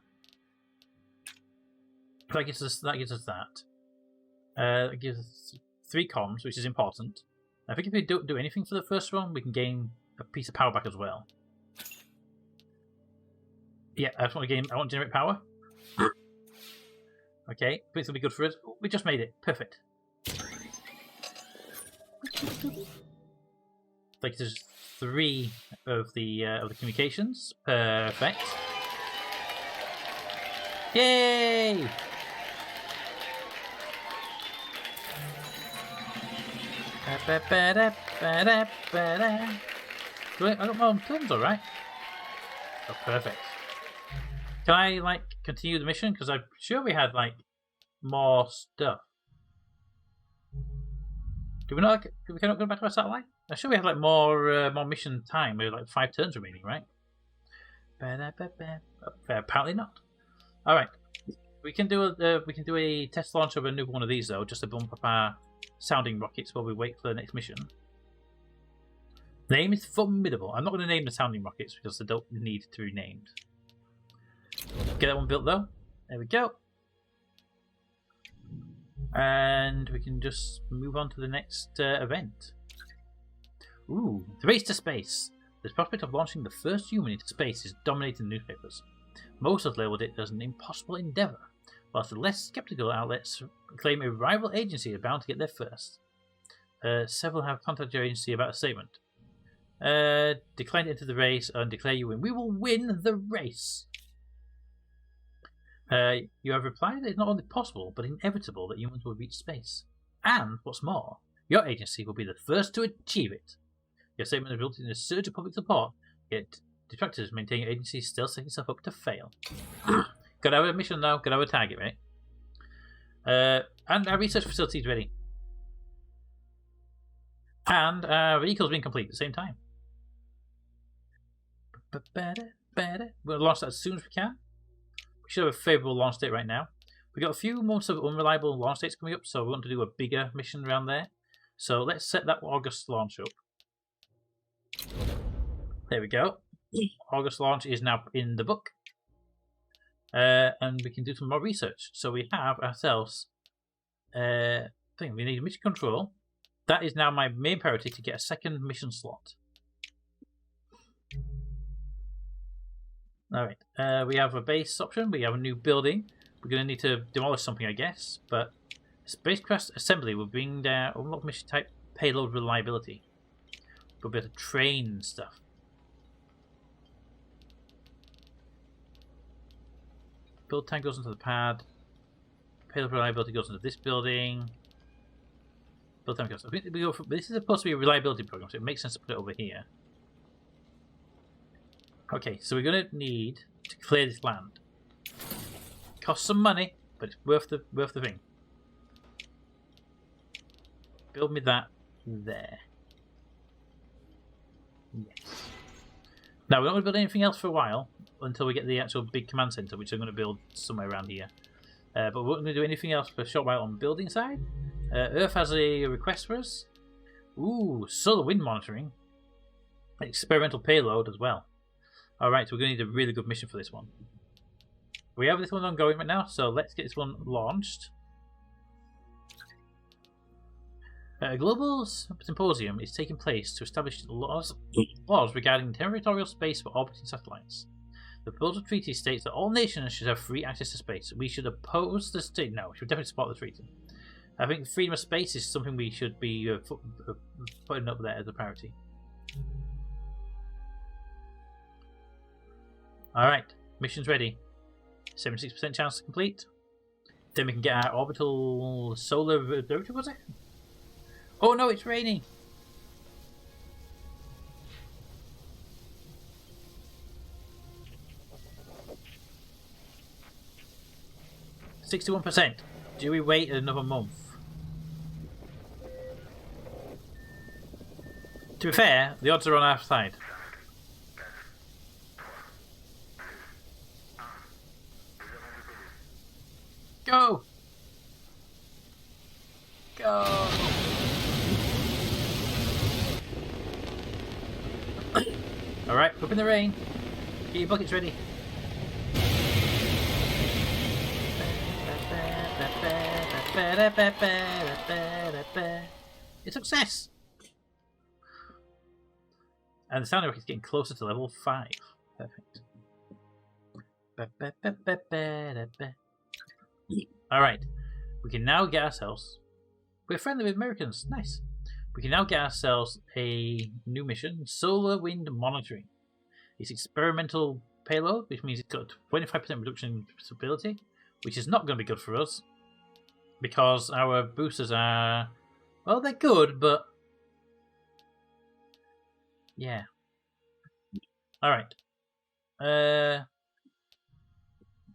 That gives us that. It gives us 3 comms, which is important. I think if we don't do anything for the first one, we can gain a piece of power back as well. Yeah, I want to generate power. Okay, this will be good for us. Oh, we just made it. Perfect. Like there's 3 of the communications. Perfect. Yay! Wait, I got my own films, alright. Oh, perfect. Can I, like, continue the mission? Because I'm sure we had, like, more stuff. Do we not, like, we cannot go back to our satellite? I'm sure we had, like, more mission time. We had, like, 5 turns remaining, right? Apparently not. Alright. We can do a test launch of a new one of these, though, just to bump up our sounding rockets while we wait for the next mission. Name is formidable. I'm not going to name the sounding rockets because they don't need to be named. Get that one built though. There we go. And we can just move on to the next event. Ooh, the race to space. The prospect of launching the first human into space is dominating the newspapers. Most have labelled it as an impossible endeavour, whilst the less sceptical outlets claim a rival agency is bound to get there first. Several have contacted your agency about a statement. Decline to enter the race and declare you win. We will win the race. You have replied that it's not only possible, but inevitable that humans will reach space. And, what's more, your agency will be the first to achieve it. Your statement has resulted in a surge of public support, yet detractors maintain your agency still setting itself up to fail. Got our mission now, got our target, right? And our research facility is ready. And our vehicle's been complete at the same time. We'll launch that as soon as we can. We should have a favourable launch date right now. We've got a few months of unreliable launch dates coming up, so we want to do a bigger mission around there. So let's set that August launch up. There we go. August launch is now in the book. And we can do some more research. So we have ourselves we need mission control. That is now my main priority, to get a second mission slot. Alright, we have a base option, we have a new building. We're going to need to demolish something, I guess, but spacecraft assembly will bring down unlock mission type payload reliability. We'll be able to train stuff. Build tank goes into the pad. Payload reliability goes into this building. Build tank goes. This is supposed to be a reliability program, so it makes sense to put it over here. Okay, so we're going to need to clear this land. Costs some money, but it's worth the thing. Build me that there. Yes. Now we're not going to build anything else for a while until we get the actual big command center, which I'm going to build somewhere around here. But we're not going to do anything else for a short while on the building side. Earth has a request for us. Ooh, solar wind monitoring. Experimental payload as well. Alright, so we're going to need a really good mission for this one. We have this one ongoing right now, so let's get this one launched. A global symposium is taking place to establish laws regarding territorial space for orbiting satellites. The proposal treaty states that all nations should have free access to space. We should oppose the state. No, we should definitely support the treaty. I think freedom of space is something we should be putting up there as a priority. Alright, mission's ready. 76% chance to complete. Then we can get our orbital solar rotor, was it? Oh no, it's raining! %61%. Do we wait another month? To be fair, the odds are on our side. Go! Go! Alright, up in the rain. Get your buckets ready. It's a success! And the sound effect is getting closer to level 5. Perfect. Alright, we can now get ourselves... We're friendly with Americans, nice. We can now get ourselves a new mission, Solar Wind Monitoring. It's experimental payload, which means it's got 25% reduction in stability, which is not going to be good for us because our boosters are, well, they're good, but yeah. All right.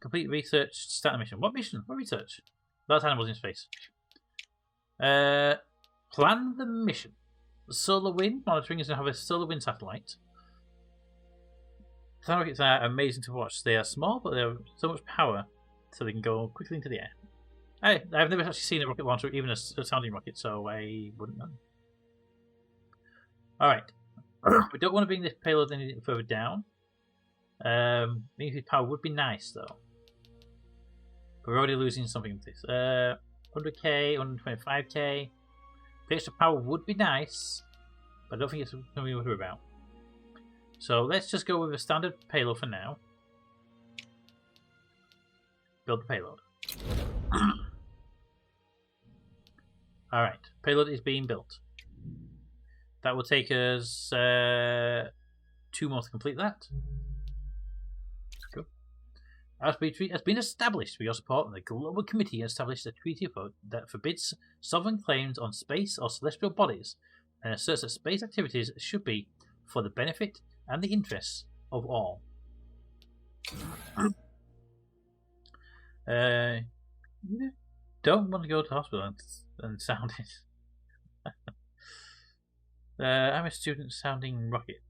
Complete research. Start a mission. What mission? What research? That's animals in space. Plan the mission. Solar wind monitoring is going to have a solar wind satellite. Sound rockets are amazing to watch. They are small, but they have so much power, so they can go quickly into the air. I've never actually seen a rocket launcher, even a sounding rocket, so I wouldn't know. All right. We don't want to bring this payload any further down. Maybe power would be nice, though. We're already losing something with this. 100k, 125k. The extra power would be nice, but I don't think it's something we worry about. So let's just go with a standard payload for now. Build the payload. Alright, payload is being built. That will take us 2 more to complete that. Cool. As been established with your support, and the Global Committee established a treaty that forbids sovereign claims on space or celestial bodies, and asserts that space activities should be for the benefit and the interests of all. You don't want to go to hospital and sound it. I'm a student sounding rocket.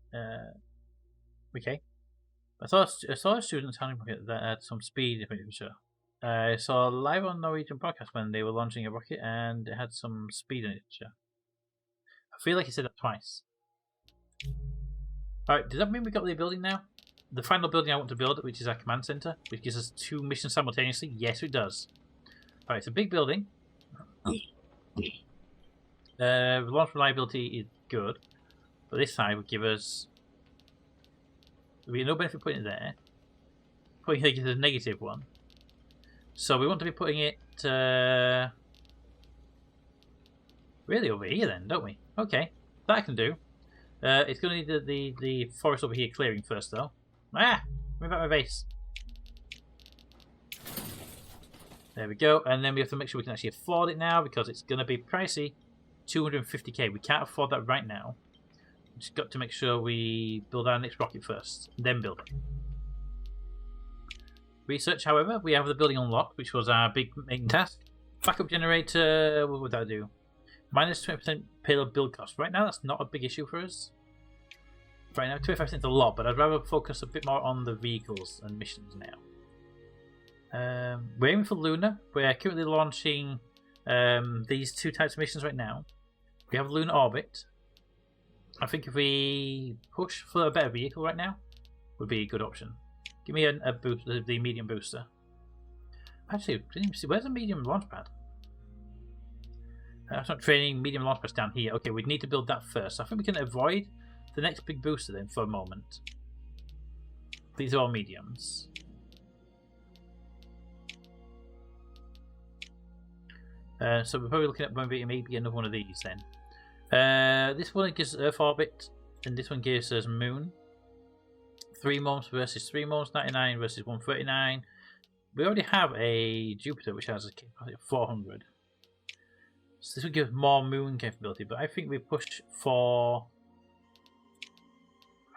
Okay. I saw a student sounding rocket that had some speed, if I'm sure. I saw live on Norwegian broadcast when they were launching a rocket and it had some speed in it. Sure. I feel like he said that twice. Alright, does that mean we got the building now? The final building I want to build, which is our command center, which gives us 2 missions simultaneously? Yes, it does. Alright, it's a big building. Launch reliability is good, but this side would give us... There'd be no benefit putting it there. Putting it is a negative one. So we want to be putting it really over here then, don't we? Okay, that I can do. It's going to need the forest over here clearing first, though. Ah! Move out my base. There we go. And then we have to make sure we can actually afford it now because it's going to be pricey. 250k. We can't afford that right now. We've just got to make sure we build our next rocket first, then build it. Research, however, we have the building unlocked, which was our big main task. Backup generator, what would that do? Minus 20% payload build cost. Right now, that's not a big issue for us. Right now, 25% is a lot, but I'd rather focus a bit more on the vehicles and missions now. We're aiming for Lunar. We're currently launching these 2 types of missions right now. We have Lunar Orbit. I think if we push for a better vehicle right now, would be a good option. Give me a boost, the medium booster. Actually, where's the medium launch pad? That's not training, medium launch pad's down here. Okay, we'd need to build that first. So I think we can avoid the next big booster then for a moment. These are all mediums. So we're probably looking at maybe another one of these then. This one gives us Earth orbit, and this one gives us Moon. 3 months versus 3 months, 99 versus 139. We already have a Jupiter which has a capacity of 400. So this would give more Moon capability, but I think we push for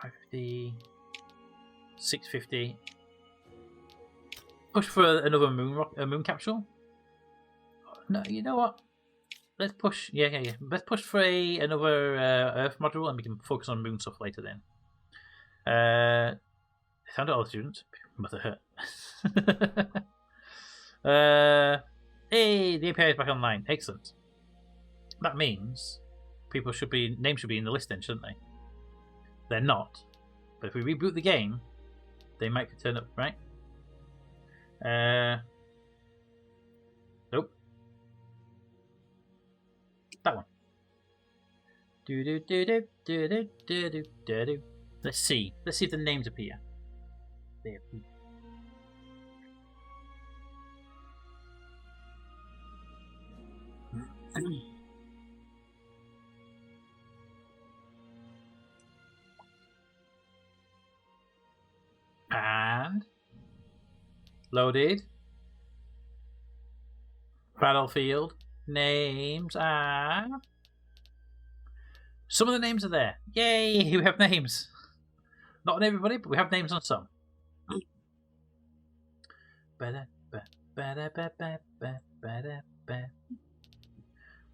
550, 650. Push for another moon capsule. No, you know what? Let's push. Yeah. Let's push for another Earth module, and we can focus on moon stuff later. Then. Sound all the students. Must have hurt. Hey, the API is back online. Excellent. That means names should be in the list then, shouldn't they? They're not. But if we reboot the game, they might turn up, right? Nope. That one. Let's see. Let's see if the names appear. There. Loaded. Battlefield. Names are... Some of the names are there. Yay! We have names. Not on everybody, but we have names on some.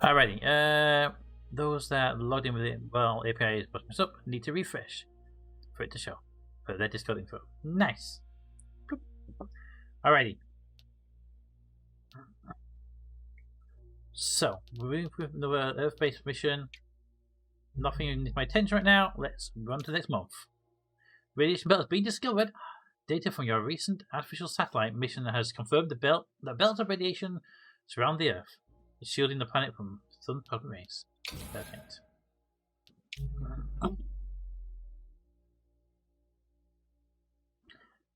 Alrighty. Those that logged in with it, well, API is button up, need to refresh for it to show. For their Discord info. Nice. Alrighty. So, we're with the Earth-based mission. Nothing needs my attention right now. Let's run to next month. Radiation belt has been discovered. Data from your recent artificial satellite mission has confirmed that belts of radiation surround the Earth, shielding the planet from sun cosmic rays. Perfect.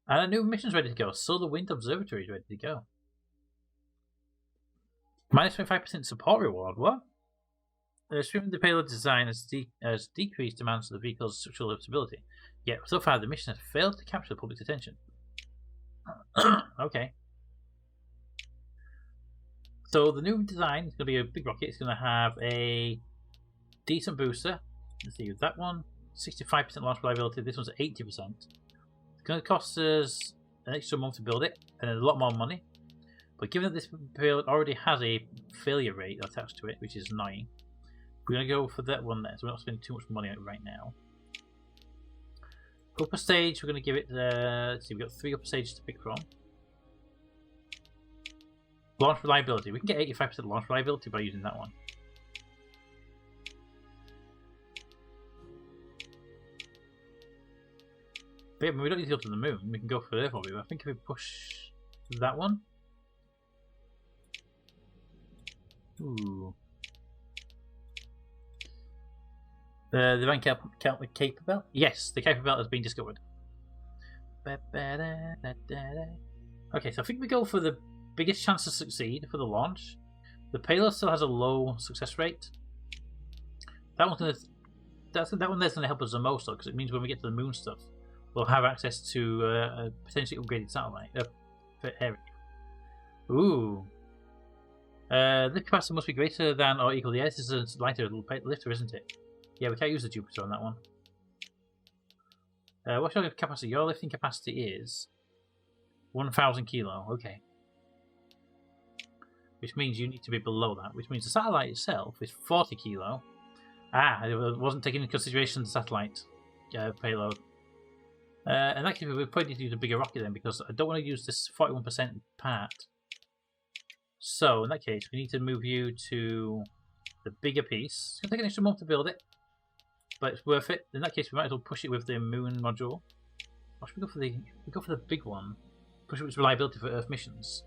And a new mission's ready to go. Solar Wind Observatory is ready to go. Minus 25% support reward. What? Assuming the payload design has decreased demands of the vehicle's structural stability. Yet, so far, the mission has failed to capture the public's attention. Okay. So, the new design is going to be a big rocket. It's going to have a decent booster. Let's see, that one, 65% launch reliability. This one's 80%. It's going to cost us an extra month to build it, and a lot more money. But given that this payload already has a failure rate attached to it, which is annoying, we're going to go for that one there, so we're not spending too much money on it right now. Upper stage, we're going to give it, let's see, we've got 3 upper stages to pick from. Launch reliability, we can get 85% launch reliability by using that one. But yeah, we don't need to go to the moon, we can go for Earth orbit. I think if we push that one. Ooh. The Van Kuiper belt? Yes, the Kuiper belt has been discovered. Okay, so I think we go for the biggest chance to succeed for the launch. The payload still has a low success rate. That one's gonna, that one there's going to help us the most, though, because it means when we get to the moon stuff, we'll have access to a potentially upgraded satellite area. Ooh. The capacity must be greater than or equal to the Earth. This is a lighter lifter, isn't it? Yeah, we can't use the Jupiter on that one. What's your capacity? Your lifting capacity is 1,000 kilo. Okay. Which means you need to be below that. Which means the satellite itself is 40 kilo. Ah, it wasn't taking into consideration the satellite payload. In that case, we probably need to use a bigger rocket then, because I don't want to use this 41% part. So, in that case, we need to move you to the bigger piece. It's going to take an extra month to build it, but it's worth it. In that case, we might as well push it with the moon module. Or should we go for the... We go for the big one. Push it with reliability for Earth missions.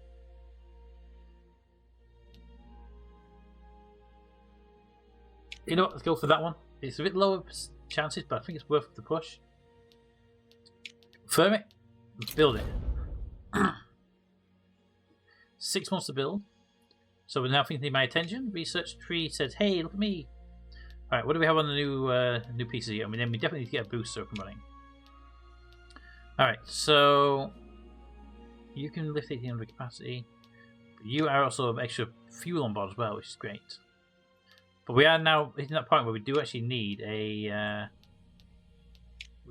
You know what? Let's go for that one. It's a bit lower chances, but I think it's worth the push. Confirm it. Let's build it. 6 months to build. So we're now thinking my attention. Research tree says, "Hey, look at me." All right, what do we have on the new PC? I mean, then we definitely need to get a booster up and running. All right, so you can lift 1800 capacity. But you are also have extra fuel on board as well, which is great. But we are now hitting that point where we do actually need a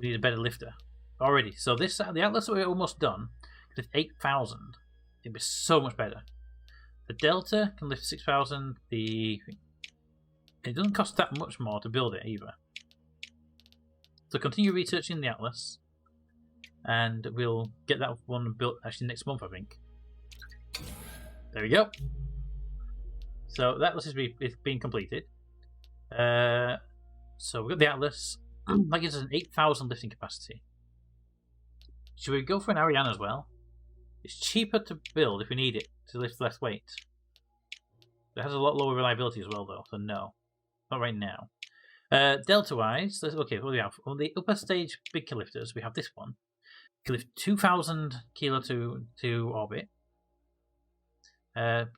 better lifter already. So this the Atlas that we're almost done can lift 8,000. It'd be so much better. The Delta can lift 6,000. It doesn't cost that much more to build it either. So continue researching the Atlas, and we'll get that one built actually next month, I think. There we go. So that Atlas is being completed. So we've got the Atlas. That gives us an 8,000 lifting capacity. Should we go for an Ariane as well? It's cheaper to build if we need it to lift less weight. It has a lot lower reliability as well, though, so no. Not right now. Delta-wise, okay, what do we have? On the upper stage big lifters, we have this one. It can lift 2,000 kilo to orbit.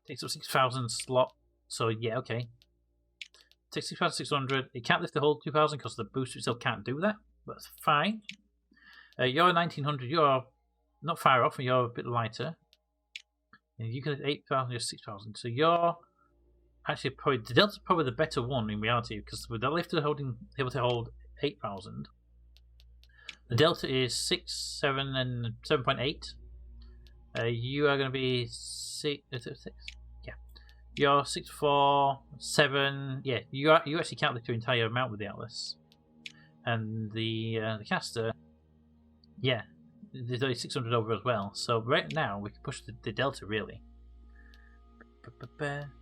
Takes up 6,000 slot, so yeah, okay. Takes 6,600. It can't lift the whole 2,000 because the booster itself can't do that, but that's fine. You're 1,900, you're not far off, and you're a bit lighter. And you get 8,000, you're 6,000. So you're actually probably the Delta's probably the better one in reality, because with the lifter able to hold 8,000, the Delta is 6, 7, and 7.8. You are going to be 6. Is it 6? Yeah, you're 6, 4, 7. Yeah, you actually calculate your entire amount with the Atlas, and the caster. Yeah, there's only 600 over as well. So right now we can push the Delta really.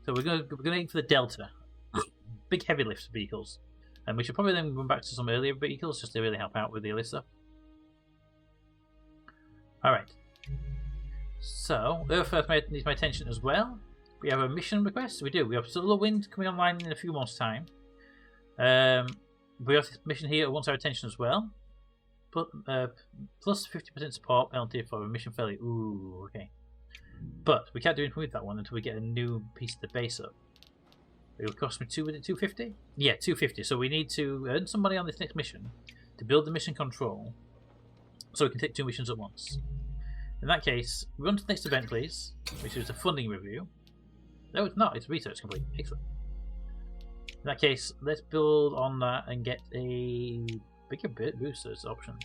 So we're gonna aim for the Delta, big heavy lift vehicles, and we should probably then run back to some earlier vehicles just to really help out with the early stuff. All right. So Earth needs my attention as well. We have a mission request. We do. We have solar wind coming online in a few months' time. We have this mission here that wants our attention as well. But plus 50% support penalty for a mission failure. Ooh, okay. But we can't do anything with that one until we get a new piece of the base up. It will cost me 250? Yeah, 250. So we need to earn some money on this next mission to build the mission control, so we can take 2 missions at once. In that case, run to the next event, please, which is a funding review. No, it's not. It's research complete. Excellent. In that case, let's build on that and get a bigger boosters option.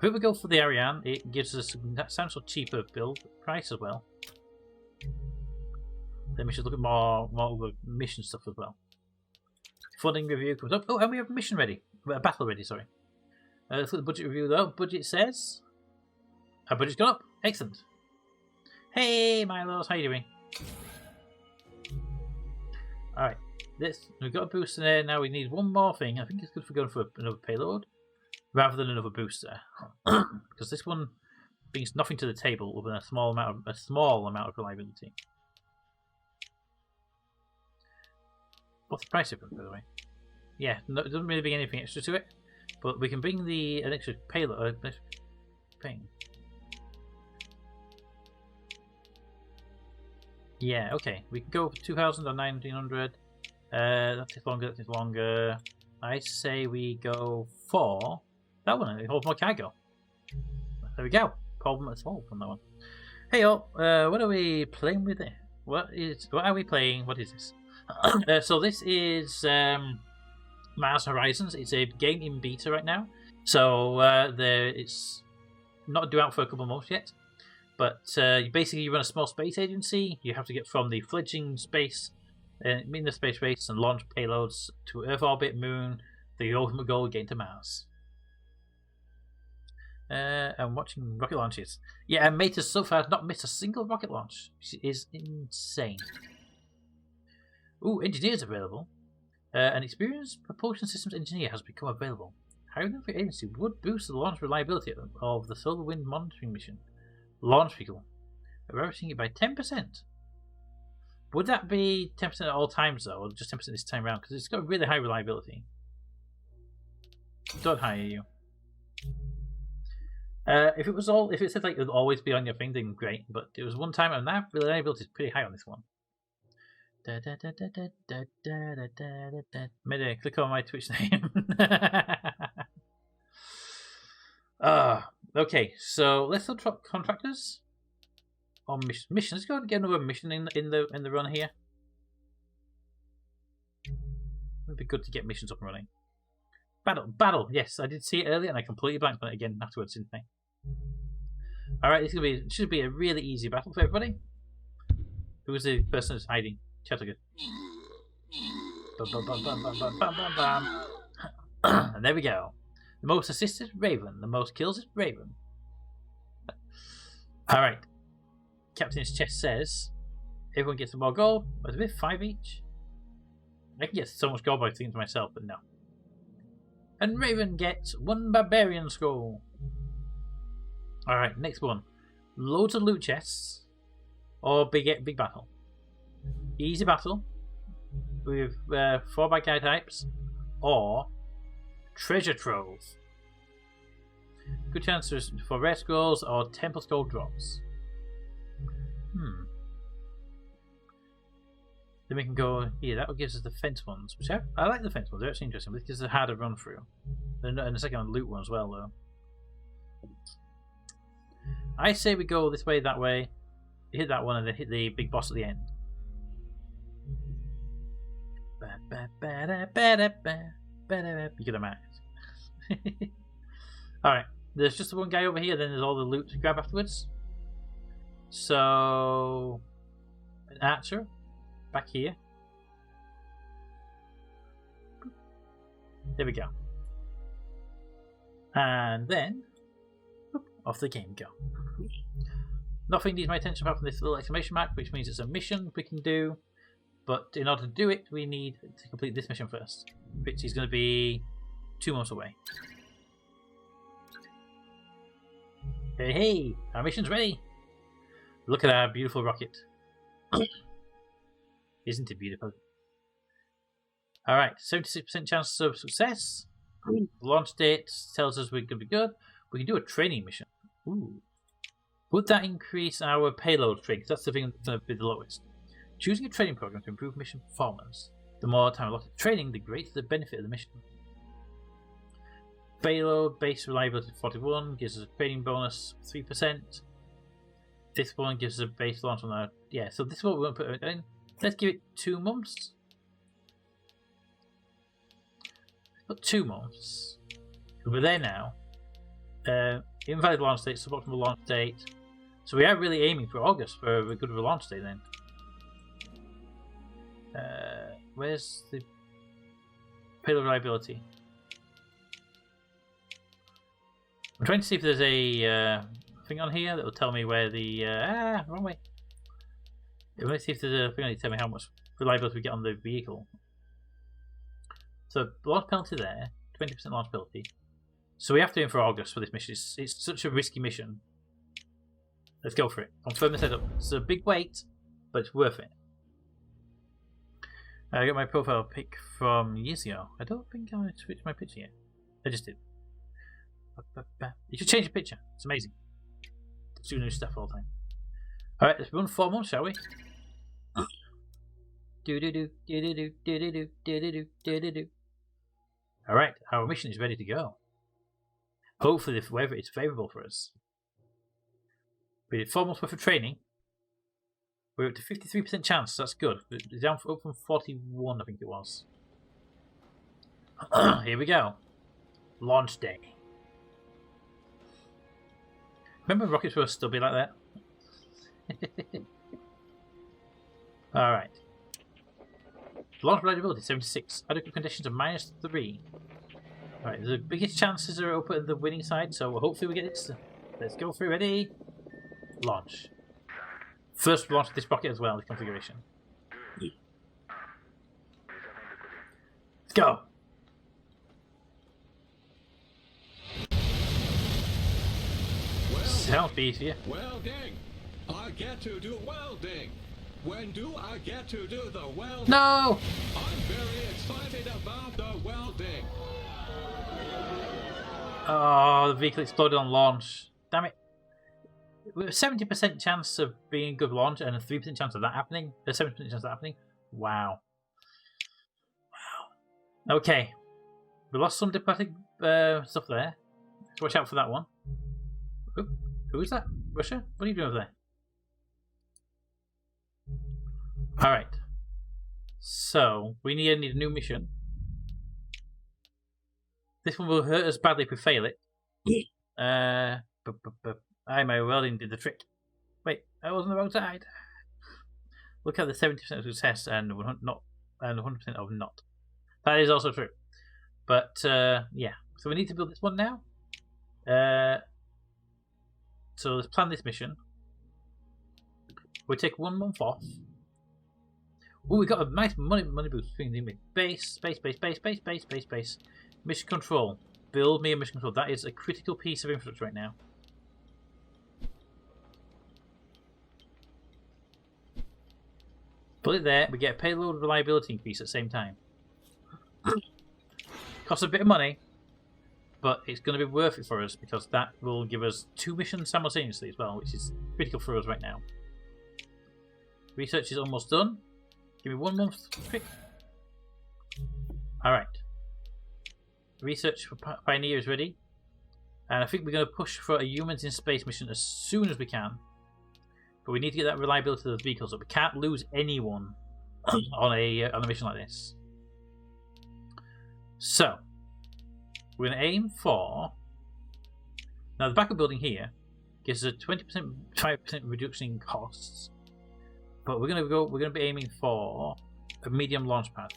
If we go for the Ariane, it gives us a substantial cheaper build price as well. Then we should look at more of the mission stuff as well. Funding review comes up. Oh, and we have a mission ready. A battle ready, sorry. Let's look at the budget review though. Budget says our budget's gone up. Excellent. Hey, Milos, how you doing? Alright, we've got a booster there. Now we need one more thing. I think it's good for going for another payload rather than another booster, because this one brings nothing to the table other than a small amount of reliability. What's the price difference, by the way? Yeah, no, it doesn't really bring anything extra to it, but we can bring an extra payload thing. Yeah, okay. We can go for 2,000 or 1,900. That takes longer. That takes longer. I say we go for that one. It holds more cargo. There we go. Problem solved on that one. Hey, all. What are we playing with? What are we playing? What is this? So this is Mars Horizons. It's a game in beta right now. So it's not due out for a couple of months yet. But basically, you run a small space agency. You have to get from the fledgling space, in the space race, and launch payloads to Earth orbit, Moon. The ultimate goal: getting to Mars. And watching rocket launches. Yeah, and Mate has so far not missed a single rocket launch. Which is insane. Ooh, engineers available. An experienced propulsion systems engineer has become available. Hiring for agency would boost the launch reliability of the solar wind monitoring mission. Launch vehicle. We're rating it by 10%. Would that be 10% at all times though, or just 10% this time around? Because it's got really high reliability. Don't hire you. If it said like it would always be on your thing, then great. But it was one time, and that reliability is pretty high on this one. Mayday, click on my Twitch name. Okay, so let's look at contractors on missions. Let's go and get another mission in the run here. It'd be good to get missions up and running. Battle. Yes, I did see it earlier, and I completely blanked on it again afterwards, didn't I? All right, should be a really easy battle for everybody. Who's the person that's hiding? Chattergood. And there we go. The most assists is Raven. The most kills is Raven. Alright. Captain's chest says everyone gets some more gold. What's it, 5 each? I can get so much gold by thinking to myself, but no. And Raven gets 1 barbarian scroll. Alright, next one. Loads of loot chests. Or big battle. Easy battle. With 4 bad guy types. Or treasure trove. Good chances for rare scrolls or temple scroll drops. Then we can go here. That gives us the fence ones, which I like the fence ones. They're actually interesting. But this gives us a harder run through. And the second one, loot one as well, though. I say we go this way, that way, hit that one, and then hit the big boss at the end. You get a max. Alright, there's just the one guy over here, then there's all the loot to grab afterwards. So, an archer back here. There we go. And then, off the game go. Nothing needs my attention apart from this little exclamation mark, which means it's a mission we can do. But in order to do it, we need to complete this mission first, which is going to be 2 months away. Hey, hey, our mission's ready. Look at our beautiful rocket. Isn't it beautiful? Alright, 76% chance of success. Launch date tells us we're going to be good. We can do a training mission. Ooh. Would that increase our payload trade? Because that's the thing that's going to be the lowest. Choosing a training program to improve mission performance. The more time allotted to training, the greater the benefit of the mission. Payload base reliability 41 gives us a training bonus 3%. This one gives us a base launch on our. Yeah, so this is what we want to put in. Let's give it 2 months. Put 2 months. We're there now. Invalid launch date, suboptimal launch date. So we are really aiming for August for a good launch date then. Where's the payload reliability? I'm trying to see if there's a thing on here that will tell me where the wrong way. Let's see if there's a thing on here to tell me how much reliability we get on the vehicle. So launch penalty there, 20% launch penalty. So we have to aim for August for this mission. It's such a risky mission. Let's go for it. Confirm the setup. It's a big wait, but it's worth it. I got my profile pic from years ago. I don't think I switched my picture yet. I just did. You should change your picture. It's amazing. Do new stuff all the time. Alright, let's run 4 months, shall we? Alright, our mission is ready to go. Hopefully the weather is favourable for us. We did 4 months worth of training. We're up to 53% chance, that's good. It's down up from 41, I think it was. Here we go. Launch day. Remember rockets were still be like that? Alright. Launch reliability 76. Adequate conditions of -3. Alright, the biggest chances are up at the winning side, so hopefully we get it. Let's go through. Ready? Launch. First launch this rocket as well, the configuration. Let's go! Sounds easier. Welding! I get to do welding! When do I get to do the welding? No! I'm very excited about the welding! Oh, the vehicle exploded on launch. Damn it. With a 70% chance of being a good launch and a 3% chance of that happening. A 7% chance of that happening. Wow. Wow. Okay. We lost some diplomatic stuff there. Let's watch out for that one. Oop. Who is that? Russia? What are you doing over there? Alright. So, we need a new mission. This one will hurt us badly if we fail it. My welding did the trick. Wait, I was on the wrong side. Look at the 70% of success and 100% of not. That is also true. But yeah, so we need to build this one now. So let's plan this mission. We take 1 month off. Oh, we got a nice money boost. Base. Mission control. Build me a mission control. That is a critical piece of infrastructure right now. Put it there. We get a payload reliability increase at the same time. Costs a bit of money, but it's going to be worth it for us because that will give us 2 missions simultaneously as well, which is critical for us right now. Research is almost done. Give me 1 month quick. Alright. Research for Pioneer is ready. And I think we're going to push for a humans in space mission as soon as we can. But we need to get that reliability of those vehicles up. We can't lose anyone on a mission like this. So we're going to aim for. Now the backup building here gives us a 20%, 5% reduction in costs. But we're going to be aiming for a medium launch pad.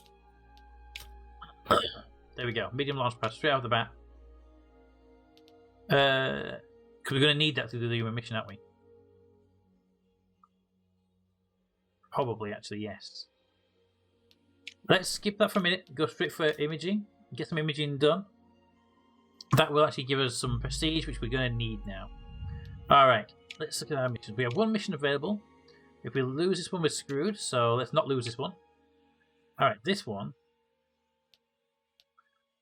There we go, medium launch pad straight out of the bat. Because we're going to need that to do the human mission, aren't we? Probably, actually, yes. Let's skip that for a minute. Go straight for imaging. Get some imaging done. That will actually give us some prestige, which we're going to need now. Alright, let's look at our missions. We have one mission available. If we lose this one, we're screwed. So let's not lose this one. Alright, this one.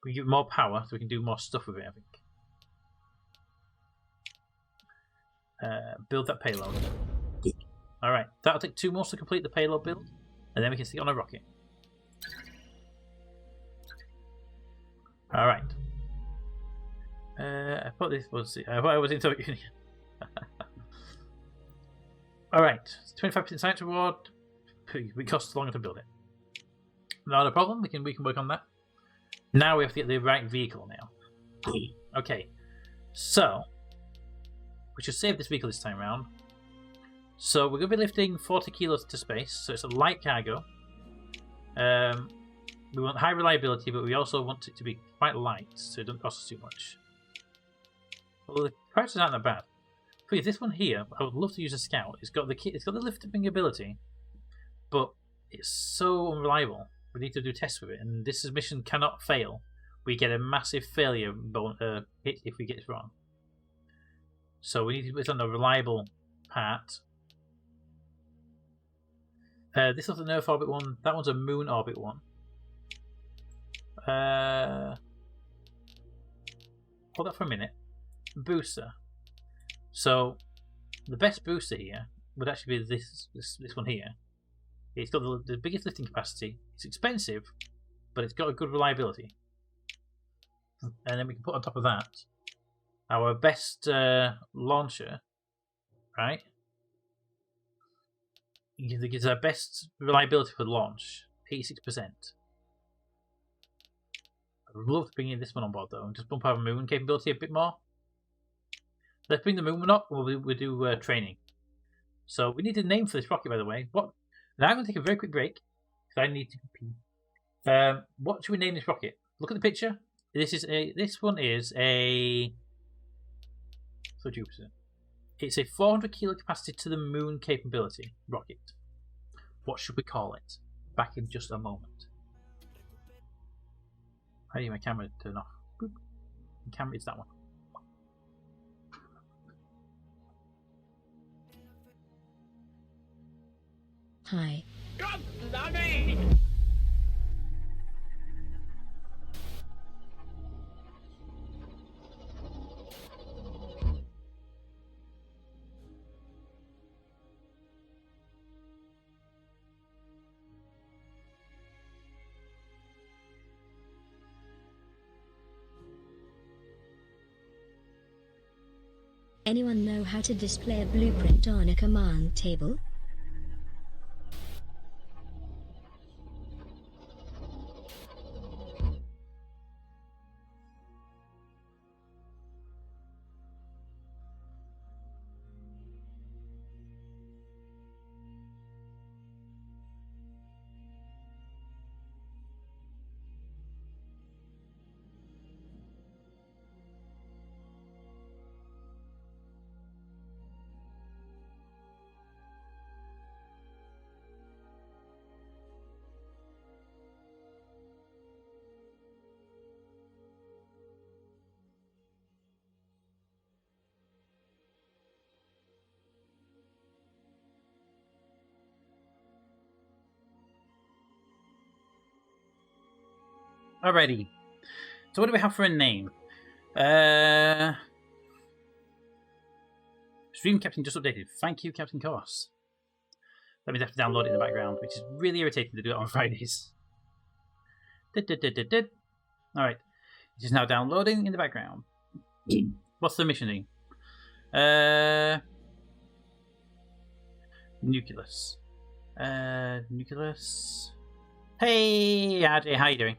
We give it more power, so we can do more stuff with it, I think. Build that payload. Alright, that'll take 2 months to complete the payload build, and then we can stick on a rocket. Alright. I thought this was. I was into it. Alright, 25% science reward. It costs longer to build it. Not a problem, we can work on that. Now we have to get the right vehicle now. Okay, so we should save this vehicle this time around. So we're going to be lifting 40 kilos to space, so it's a light cargo. We want high reliability, but we also want it to be quite light, so it doesn't cost us too much. Well, the prices aren't that bad. For this one here, I would love to use a scout. It's got the lifting ability, but it's so unreliable. We need to do tests with it, and this mission cannot fail. We get a massive failure hit if we get it wrong. So we need to put it on a reliable part. This one's an Earth orbit one. That one's a Moon orbit one. Hold that for a minute. Booster. So the best booster here would actually be this one here. It's got the biggest lifting capacity. It's expensive, but it's got a good reliability. And then we can put on top of that our best launcher, right? It gives our best reliability for launch, 86%. I would love to bring in this one on board though, and just bump our moon capability a bit more. Let's bring the moon one up, we'll do training. So we need a name for this rocket, by the way. Now I'm going to take a very quick break, because I need to pee. What should we name this rocket? Look at the picture. This one is a... So Jupiter. It's a 400 kilo capacity to the moon capability rocket. What should we call it? Back in just a moment. I need my camera to turn off. Boop. The camera is that one. Hi. God bloody! Anyone know how to display a blueprint on a command table? Alrighty. So what do we have for a name? Stream Captain just updated. Thank you, Captain Course. That means I have to download it in the background, which is really irritating to do it on Fridays. Alright. It is now downloading in the background. What's the mission name? Nucleus. Nucleus. Hey, RJ, how you doing?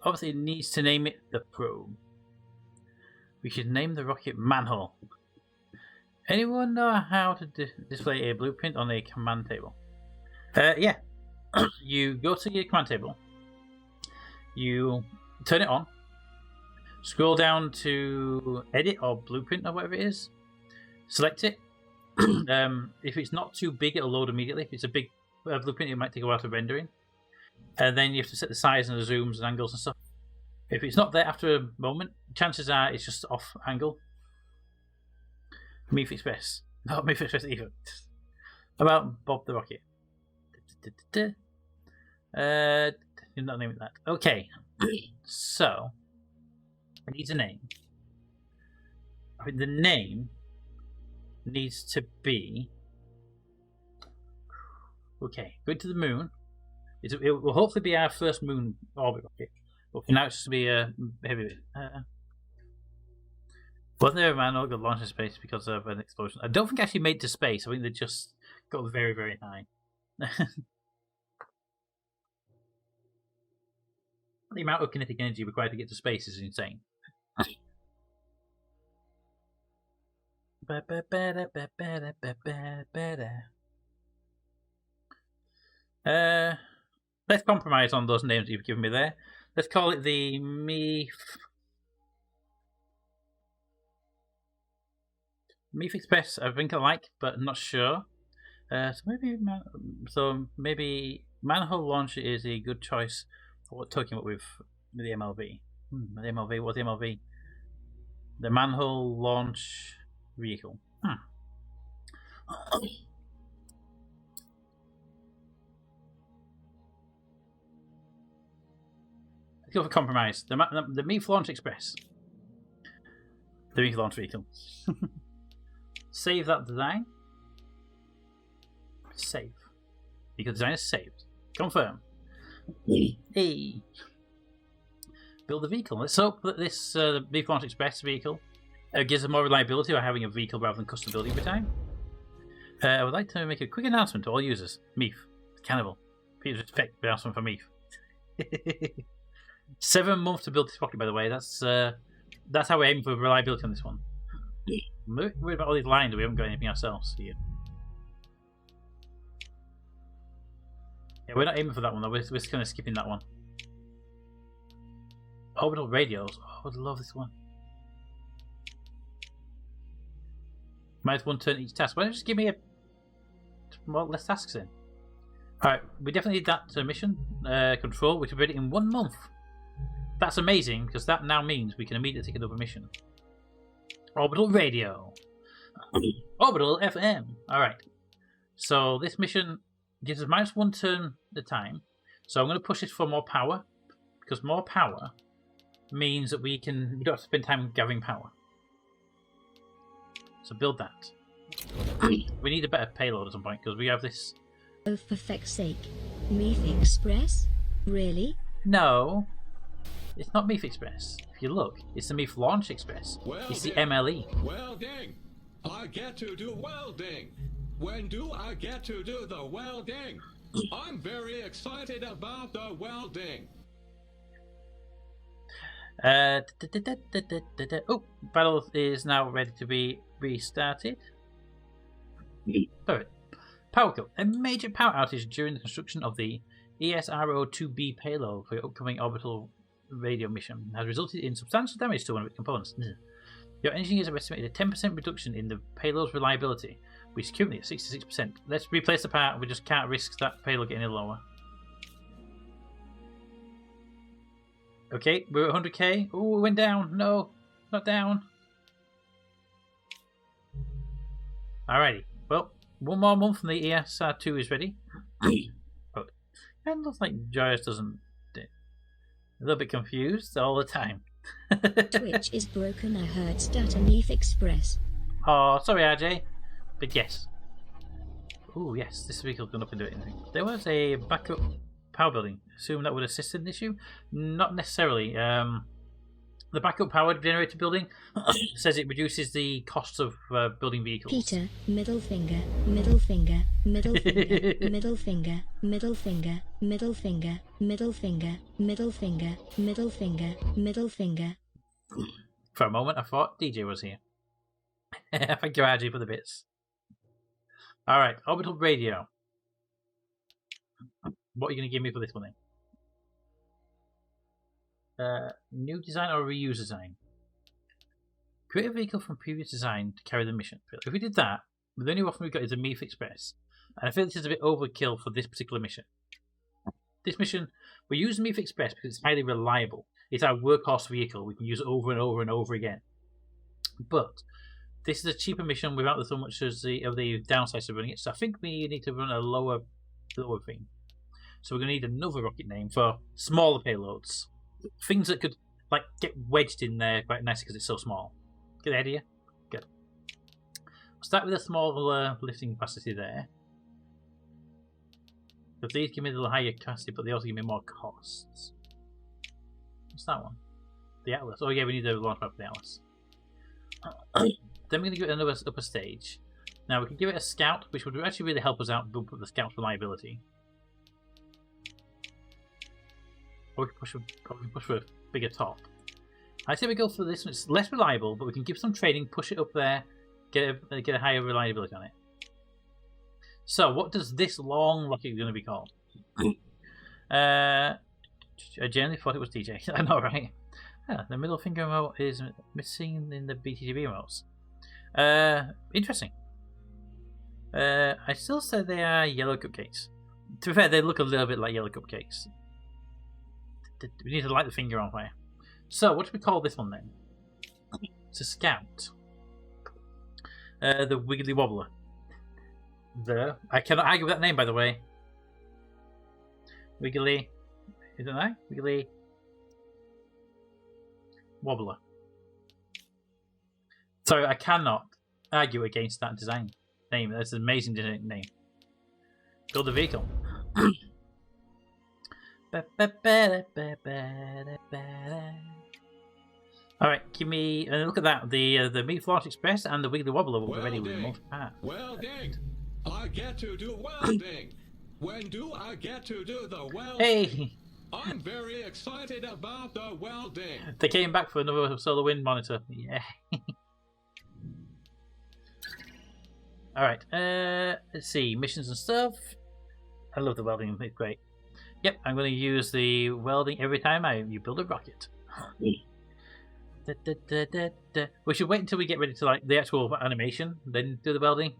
Obviously, it needs to name it the probe. We should name the rocket Manhole. Anyone know how to display a blueprint on a command table? Yeah. You go to your command table. You turn it on. Scroll down to Edit or Blueprint or whatever it is. Select it. If it's not too big, it'll load immediately. If it's a big blueprint, it might take a while to render in. And then you have to set the size and the zooms and angles and stuff. If it's not there after a moment, chances are it's just off angle. Meef Express. Not Meef Express either. About Bob the Rocket. You're not naming that. Okay. So, it needs a name. I think the name needs to be... Okay, going to the moon. It will hopefully be our first moon orbit rocket. But for now, it's just to be a heavy bit. Wasn't there a man who got launched in space because of an explosion? I don't think it actually made it to space. I think they just got very, very high. The amount of kinetic energy required to get to space is insane. Let's compromise on those names you've given me there. Let's call it the Meef Express. I think I like, but I'm not sure. So maybe Manhole Launcher is a good choice for talking about with the MLV. The MLV. What's the MLV? The Manhole Launch Vehicle. Let's go for compromise. The Meef Launch Express. The Meef Launch Vehicle. Save that design. Save. Because design is saved. Confirm. Hey. Build the vehicle. Let's hope that this Meef Launch Express vehicle gives us more reliability by having a vehicle rather than custom building every time. I would like to make a quick announcement to all users. Meef. Cannibal. Please respect the announcement for Meef. 7 months to build this rocket, by the way. That's how we're aiming for reliability on this one. We're worried about all these lines, we haven't got anything ourselves here. Yeah, we're not aiming for that one though, we're just kind of skipping that one. Orbital radios. Oh, I would love this one. Minus 1 turn each task. Why don't you just give me less tasks in? Alright, we definitely need that mission control, which we did it in 1 month. That's amazing, because that now means we can immediately take another mission. Orbital radio. Orbital FM. Alright. So this mission gives us minus 1 turn at a time. So I'm going to push this for more power, because more power means that we don't have to spend time gathering power. So build that. We need a better payload at some point, because we have this... Oh, for feck's sake. Meef Express? Really? No. It's not Meef Express. If you look, it's the Meef Launch Express. It's the MLE. Welding! I get to do welding! When do I get to do the welding? I'm very excited about the welding! Oh, battle is now ready to be restarted. Perfect. Power cut. A major power outage during the construction of the ESRO-2B payload for your upcoming orbital radio mission has resulted in substantial damage to one of its components. Your engineers have estimated a 10% reduction in the payload's reliability, which is currently at 66%. Let's replace the part. We just can't risk that payload getting any lower. Okay, we're at 100k. Oh, we went down. No, not down. Alrighty. Well, 1 more month and the ESR2 is ready. But it looks like Joyous doesn't... A little bit confused all the time. Twitch is broken, I heard. Start a Meef Express. Oh, sorry RJ. But yes. Oh yes, this vehicle's gone up and do it. There was a backup power building. Assume that would assist in the issue? Not necessarily. The backup power generator building says it reduces the cost of building vehicles. Peter, middle finger, middle finger, middle finger, middle finger, middle finger, middle finger, middle finger, middle finger, middle finger, middle finger. For a moment, I thought DJ was here. Thank you, RG, for the bits. Alright, orbital radio. What are you going to give me for this one then? New design or reuse design? Create a vehicle from previous design to carry the mission. If we did that, the only option we've got is a MEF Express. And I feel this is a bit overkill for this particular mission. This mission, we use MEF Express because it's highly reliable. It's our workhorse vehicle. We can use it over and over and over again. But this is a cheaper mission without so much as the downsides of running it. So I think we need to run a lower thing. So we're going to need another rocket name for smaller payloads. Things that could like get wedged in there quite nicely because it's so small. Good idea? Good. We'll start with a smaller lifting capacity there. But these give me a little higher capacity, but they also give me more costs. What's that one? The Atlas. Oh yeah, we need the launch pad for the Atlas. Then we're going to give it another upper stage. Now we can give it a scout, which would actually really help us out with the scout's reliability. Or we can push for a bigger top. I say we go for this one. It's less reliable, but we can give some training, push it up there, get a higher reliability on it. So, what does this long rocket going to be called? I generally thought it was DJ. I know, right? Yeah, the middle finger remote is missing in the BTGB remotes. Interesting. I still say they are yellow cupcakes. To be fair, they look a little bit like yellow cupcakes. We need to light the finger on fire. So, what do we call this one then? It's a scout. The Wiggly Wobbler. I cannot argue with that name, by the way. Wiggly. Isn't that? Wiggly Wobbler. Sorry, I cannot argue against that design name. That's an amazing design name. Build the vehicle. Alright, give me look at that. The Meat Launch Express and the Wiggly Wobbler will be ready with most parts. Welding! I get to do welding! When do I get to do the welding? Hey! I'm very excited about the welding! They came back for another solar wind monitor. Yeah. Alright, let's see. Missions and stuff. I love the welding, it's great. Yep, I'm going to use the welding every time you build a rocket. We should wait until we get ready to like the actual animation, then do the welding.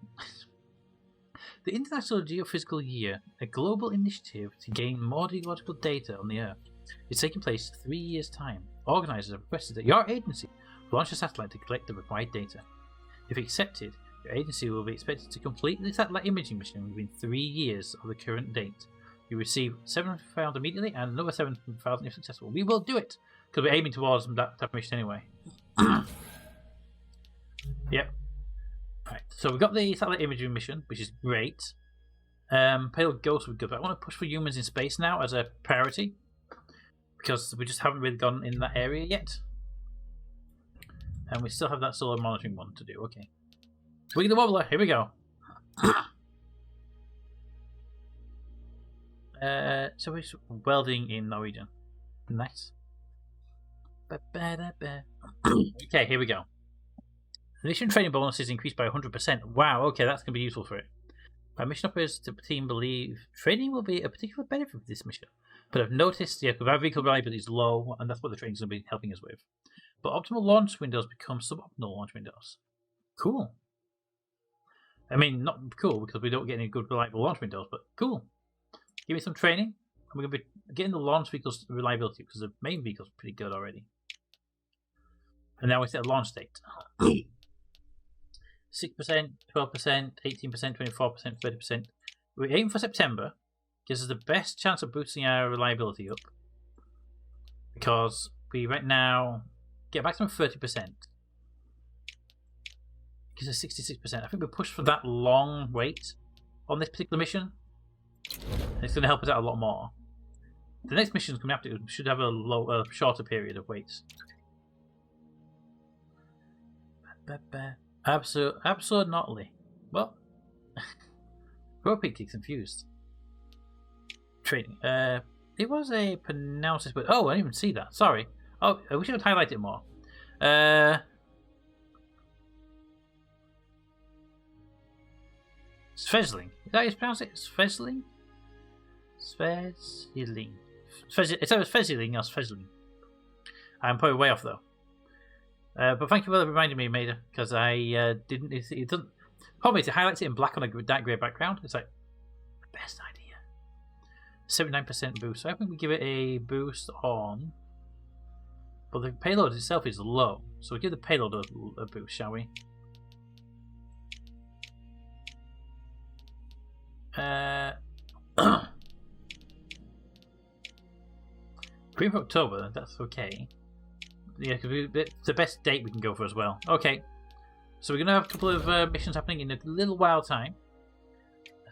The International Geophysical Year, a global initiative to gain more geological data on the Earth, is taking place in 3 years' time. Organisers have requested that your agency launch a satellite to collect the required data. If accepted, your agency will be expected to complete the satellite imaging mission within 3 years of the current date. You receive 7,000 immediately and another 7,000 if successful. We will do it because we're aiming towards that type of mission anyway. Yep. Right. So we've got the satellite imaging mission, which is great. Pale Ghost would be good, but I want to push for humans in space now as a priority because we just haven't really gone in that area yet, and we still have that solar monitoring one to do. Okay. Wiggly Wobbler. Here we go. So we're welding in Norwegian. Nice. Okay, here we go. The mission training bonus is increased by 100%. Wow, okay, that's going to be useful for it. My mission operators team believe training will be a particular benefit for this mission. But I've noticed, yeah, our vehicle reliability is low, and that's what the training is going to be helping us with. But optimal launch windows become suboptimal launch windows. Cool. I mean, not cool because we don't get any good reliable launch windows, but cool. Give me some training. We're going to be getting the launch vehicle's reliability because the main vehicle's pretty good already. And now we set a launch date. 6%, 12%, 18%, 24%, 30%. We're aiming for September. Gives us the best chance of boosting our reliability up. Because we right now get back to 30%. Gives us 66%. I think we push for that long wait on this particular mission. It's going to help us out a lot more. The next mission's coming after it should have a shorter period of waits. Absolutely. What? Ropic is confused. Training. It was a pronounced word. Oh, I didn't even see that. Sorry. Oh, I wish I would highlight it more. Svezling. Is that how you pronounce it? Svezling? Svezling. It's either Svezling or Svezling. I'm probably way off though. But thank you for reminding me, Maida, because I didn't. It doesn't. Probably it highlights it in black on a dark grey background. It's like the best idea. 79% boost. So I think we give it a boost on. But the payload itself is low, so we give the payload a boost, shall we? Green for October. That's okay. Yeah, because it's the best date we can go for as well. Okay, so we're gonna have a couple of missions happening in a little while time.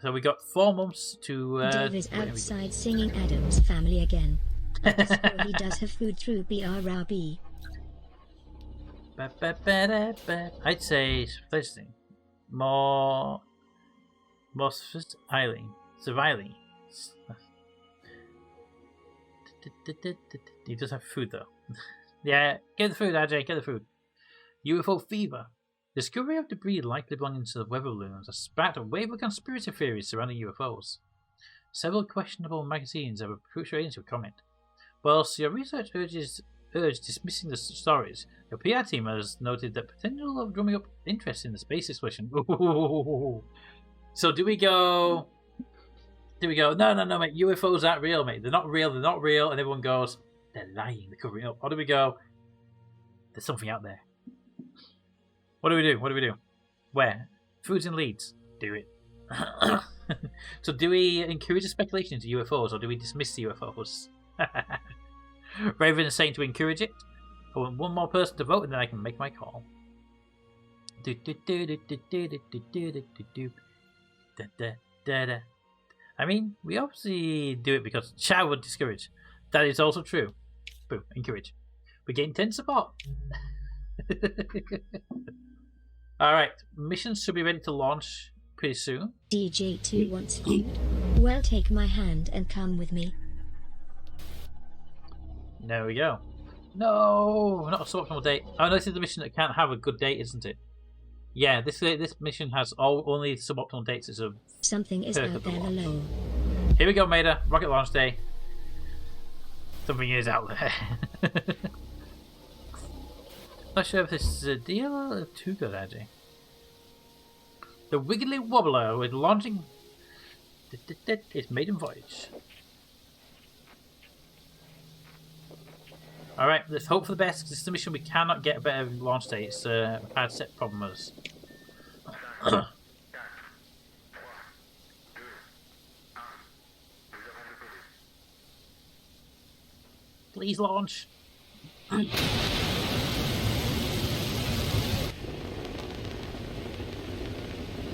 So we got 4 months to. Dave is outside singing Adam's Family again. So he does have food through BRRB. I'd say this thing more surviving. He does have food though. Yeah, get the food, RJ. Get the food. UFO fever. Discovery of debris likely belonging to the weather balloons has sparked a wave of conspiracy theories surrounding UFOs. Several questionable magazines have approached your agency with comment. Whilst your research urged dismissing the stories, your PR team has noted the potential of drumming up interest in the space exploration. So do we go? No, mate. UFOs aren't real, mate. They're not real. And everyone goes, they're lying. They're covering it up. Or do we go? There's something out there. What do we do? Where? Foods in Leeds. Do it. So do we encourage the speculation into UFOs, or do we dismiss the UFOs? Rather than saying to encourage it, I want one more person to vote, and then I can make my call. I mean, we obviously do it because Chow would discourage. That is also true. Boom, encourage. We're getting 10 support. Alright, missions should be ready to launch pretty soon. DJ2 wants food. Well, take my hand and come with me. There we go. No, not a suboptimal date. Oh, no, this is the mission that can't have a good date, isn't it? Yeah, this mission has only suboptimal dates. It's a something is out there below. Here we go, Maida. Rocket launch day. Something is out there. Not sure if this is a deal or too good, actually. The Wiggly Wobbler with launching its maiden voyage. Alright, let's hope for the best, because this is a mission we cannot get a better launch date. It's a hard set problem with us. Please launch.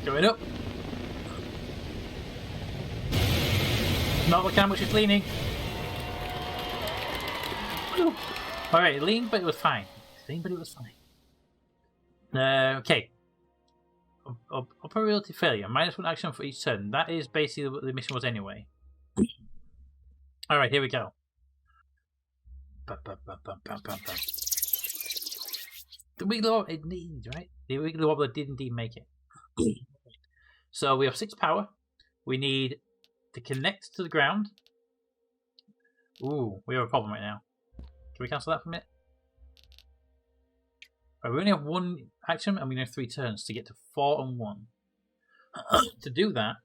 Going up. Not looking how much it's leaning. Alright, it leaned, but it was fine. Okay. Probability failure. -1 action for each turn. That is basically what the mission was anyway. Alright, here we go. The Wiggly Wobbler, it needs, right? The Wiggly Wobbler did indeed make it. So we have 6 power. We need to connect to the ground. Ooh, we have a problem right now. Can we cancel that for a minute? Right, we only have 1 action and we have 3 turns to get to 4 and 1. To do that,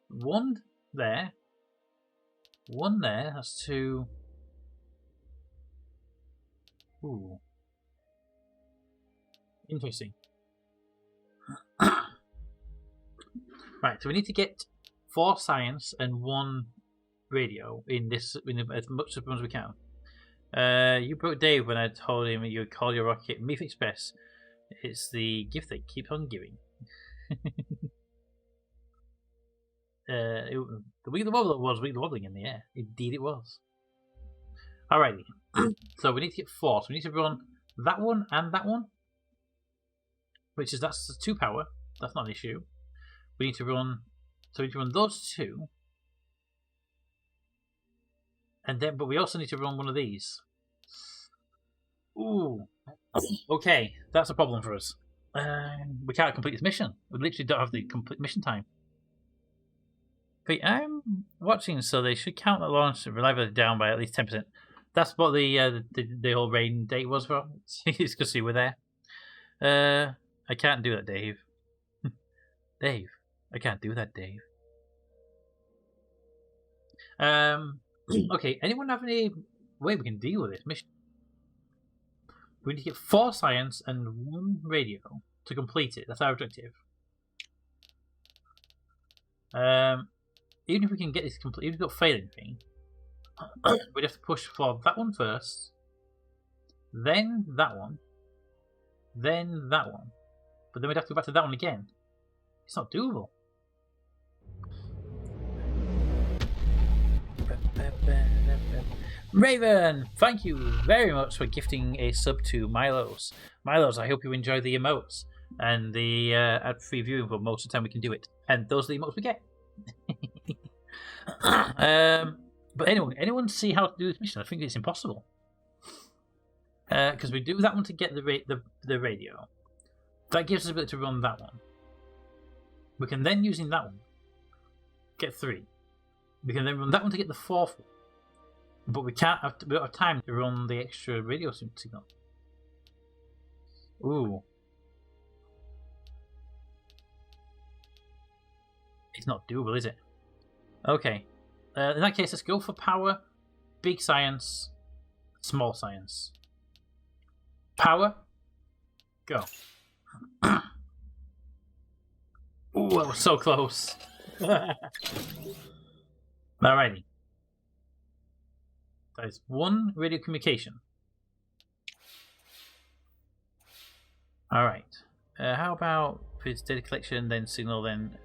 1 there, 1 there, that's 2. Ooh. Interesting. Right, so we need to get 4 science and 1 radio in this as much as we can. You broke Dave when I told him you would call your rocket Meat Express. It's the gift that keeps on giving. The Wiggly Wobbler was Wiggly Wobbling in the air. Indeed it was. Alrighty. So we need to get 4. So we need to run that one and that one. That's 2 power. That's not an issue. We need to run those 2. And then, but we also need to run one of these. Ooh. Okay, that's a problem for us. We can't complete this mission. We literally don't have the complete mission time. Okay, I'm watching, so they should count the launch reliability down by at least 10%. That's what the whole rain date was for. It's because you were there. I can't do that, Dave. Dave, I can't do that, Dave. Okay, anyone have any way we can deal with this mission? We need to get 4 science and 1 radio to complete it. That's our objective. Even if we can get this complete, even if we don't fail anything, we'd have to push for that one first, then that one, then that one. But then we'd have to go back to that one again. It's not doable. Raven, thank you very much for gifting a sub to Milos. Milos, I hope you enjoy the emotes and the ad-free viewing for most of the time we can do it. And those are the emotes we get. But anyone see how to do this mission? I think it's impossible. Because we do that one to get the radio. That gives us the ability to run that one. We can then, using that one, get 3. We can then run that one to get the 4th one. But we don't have time to run the extra radio signal. Ooh. It's not doable, is it? Okay. In that case, let's go for power, big science, small science. Power. Go. Ooh, that was so close. Alrighty. That is 1 radio communication. Alright. How about if it's data collection, then signal, then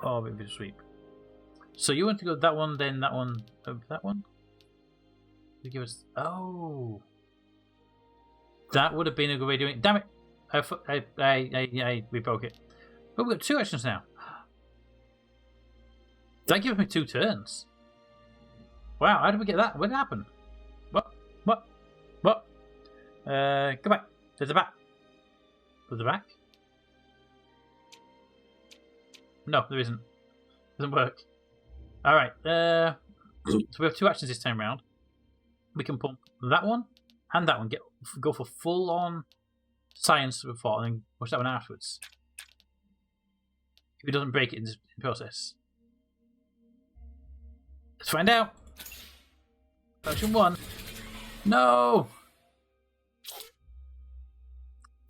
orbit visual sweep? So you want to go that one, then that one, that one? You give us. Oh, that would have been a good way of doing it. Damn it! We broke it. But we've got 2 actions now. That gives me 2 turns. Wow, how did we get that? What happened? What? Go back. To the back. To the back? No, there isn't. Doesn't work. Alright, so we have 2 actions this time round. We can pump that one and that one. Go for full on science before and then push that one afterwards. If it doesn't break it in this process. Let's find out. Action 1. No!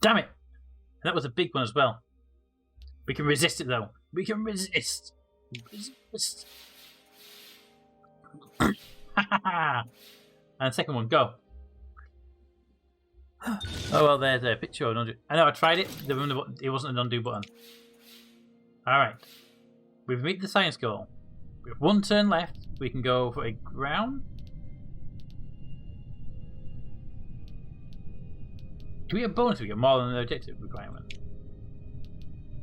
Damn it! That was a big one as well. We can resist it though. We can resist. Resist. And the second one, go. Oh well, there's a picture of an undo. I know, I tried it. It wasn't an undo button. Alright. We've met the science goal. We have 1 turn left. We can go for a ground. Do we get bonus if we get more than the objective requirement?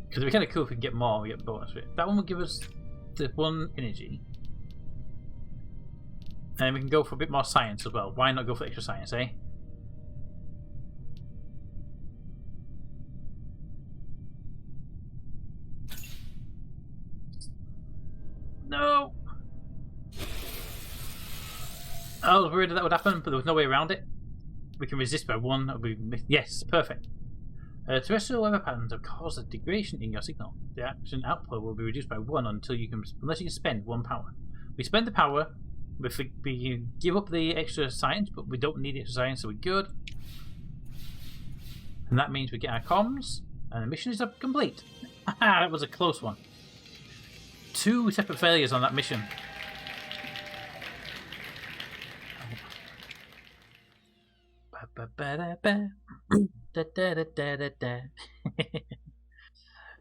Because it'd be kind of cool if we can get more, we get bonus for it. That one will give us the 1 energy. And we can go for a bit more science as well. Why not go for extra science, eh? No! I was worried that would happen, but there was no way around it. We can resist by 1. Yes, perfect. Terrestrial weather patterns have caused a degradation in your signal. The action output will be reduced by 1 unless you can spend 1 power. We spend the power. We give up the extra science, but we don't need extra science, so we're good. And that means we get our comms, and the mission is complete. That was a close one. 2 separate failures on that mission.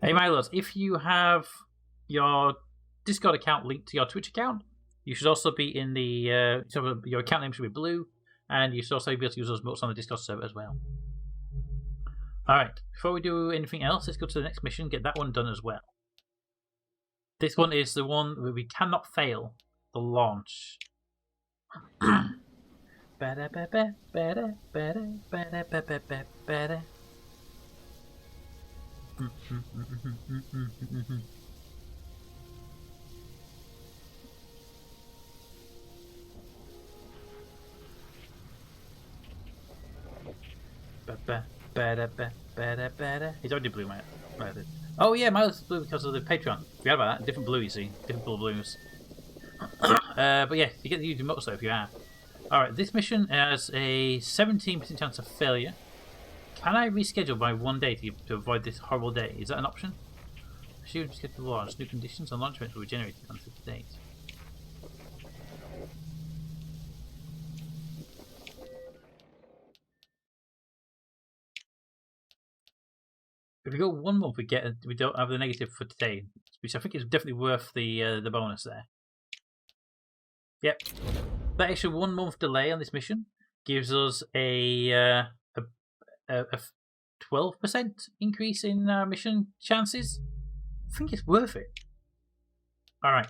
Hey Milos, if you have your Discord account linked to your Twitch account, You should also be in the so your account name should be blue, and you should also be able to use those emotes on the Discord server as well. Alright, before we do anything else, let's go to the next mission, get that one done as well. This one is the one where we cannot fail the launch. He's already blue, mate. Oh yeah, Miles blue because of the Patreon. Forget about that. Different blue, you see. Different blue blues. But yeah, you get to use emotes though if you have. Alright, this mission has a 17% chance of failure. Can I reschedule by 1 day to avoid this horrible day? Is that an option? Assume schedule launch. New conditions on launch events will be generated on the date. If we go 1 month, we don't have the negative for today, which I think is definitely worth the bonus there. Yep, that extra 1 month delay on this mission gives us a 12% increase in our mission chances. I think it's worth it. All right.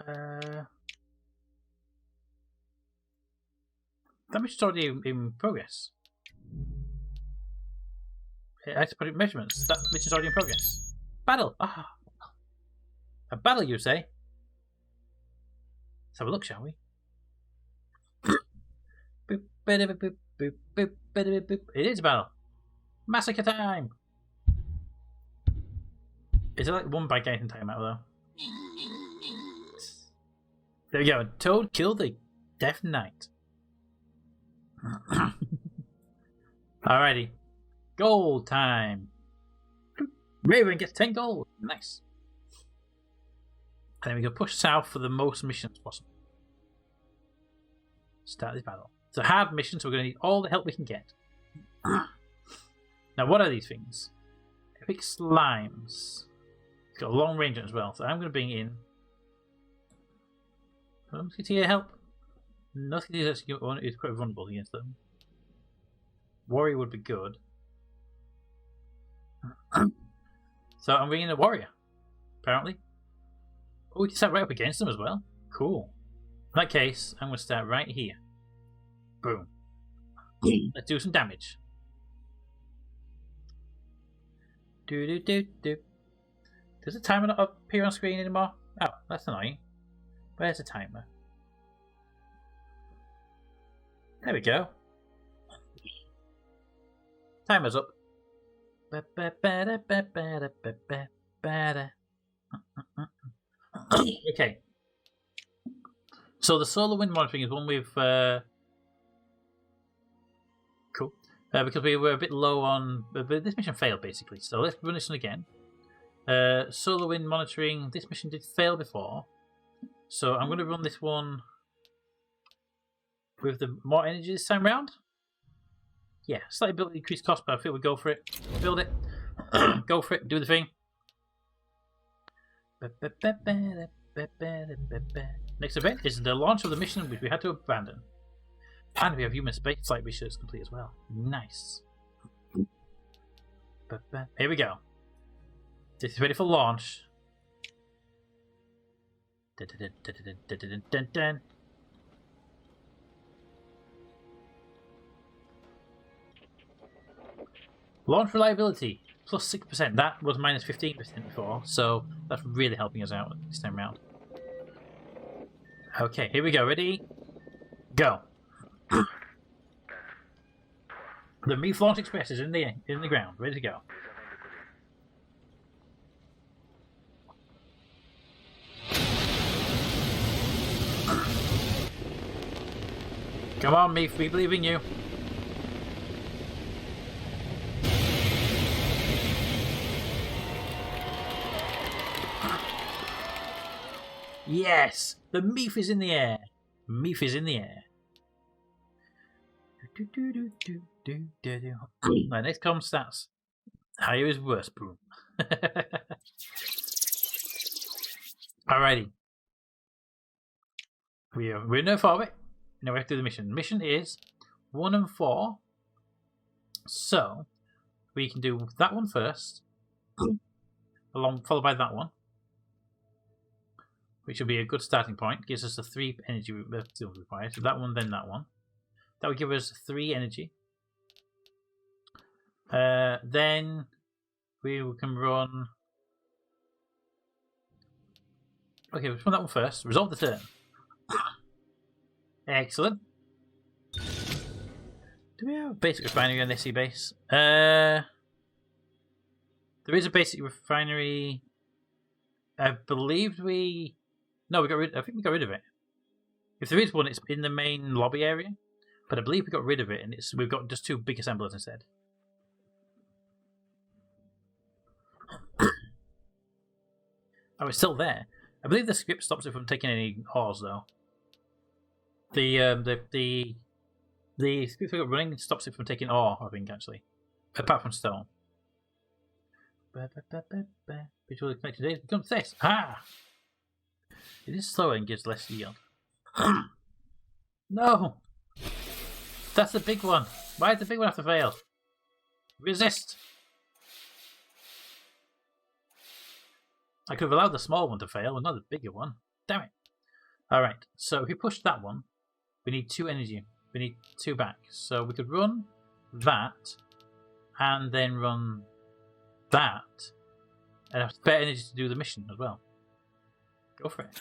That mission's already in progress. I have to put in measurements. That mission's already in progress. Battle! Ah! A battle, you say? Let's have a look, shall we? It is a battle. Massacre time! Is it like one by getting time out, though? There we go. Toad killed the Death Knight. Alrighty. Gold time. Raven gets 10 gold. Nice. And then we can push south for the most missions possible. Start this battle. It's a hard mission, so we're going to need all the help we can get. Now, what are these things? Epic slimes. It's got a long range as well, so I'm going to bring in Musketeer help. Musketeer is quite vulnerable against them. Warrior would be good. So I'm bringing a warrior, apparently. Oh, we can start right up against them as well. Cool. In that case, I'm going to start right here. Boom. Let's do some damage. Does the timer not appear on screen anymore? Oh, that's annoying. Where's the timer? There we go. Timer's up. Okay. So the solar wind monitoring is one we've cool. Because we were a bit low on this mission failed basically. So let's run this one again. Solar wind monitoring. This mission did fail before, so I'm going to run this one with the more energy this time round. Yeah, slightly build increased cost, but I feel we go for it. Build it. Go for it. Do the thing. Next event is the launch of the mission which we had to abandon. And we have human space flight research complete as well. Nice. Here we go. This is ready for launch. Launch reliability plus 6%. That was minus 15% before, so that's really helping us out this time around. Okay, here we go. Ready? Go. The Meef Launch Express is in the ground, ready to go. Come on, Meef, we believe in you. Yes! The Meef is in the air. Meef is in the air. My next com stats. Higher is worse. Boom. Alrighty. We're in no orbit. Now we have to do the mission. Mission is 1 and 4. So we can do that one first, followed by that one, which will be a good starting point. Gives us the 3 energy required. So that one, then that one. That would give us 3 energy. Then we can run. Okay, let's run that one first. Resolve the turn. Excellent. Do we have a basic refinery on the SE base? There is a basic refinery. I believe we. No, we got rid. I think we got rid of it. If there is one, it's in the main lobby area. But I believe we got rid of it, and we've got just 2 big assemblers instead. Oh, it's still there. I believe the script stops it from taking any ores, though. The script we got running stops it from taking ore, I think, actually. Apart from stone. Visually connected data becomes this. Ah! It is slower and gives less yield. No! That's the big one. Why does the big one have to fail? Resist! I could have allowed the small one to fail, but not the bigger one. Damn it. Alright, so if we push that one, we need 2 energy. We need 2 back. So we could run that, and then run that, and have spare energy to do the mission as well. Go for it.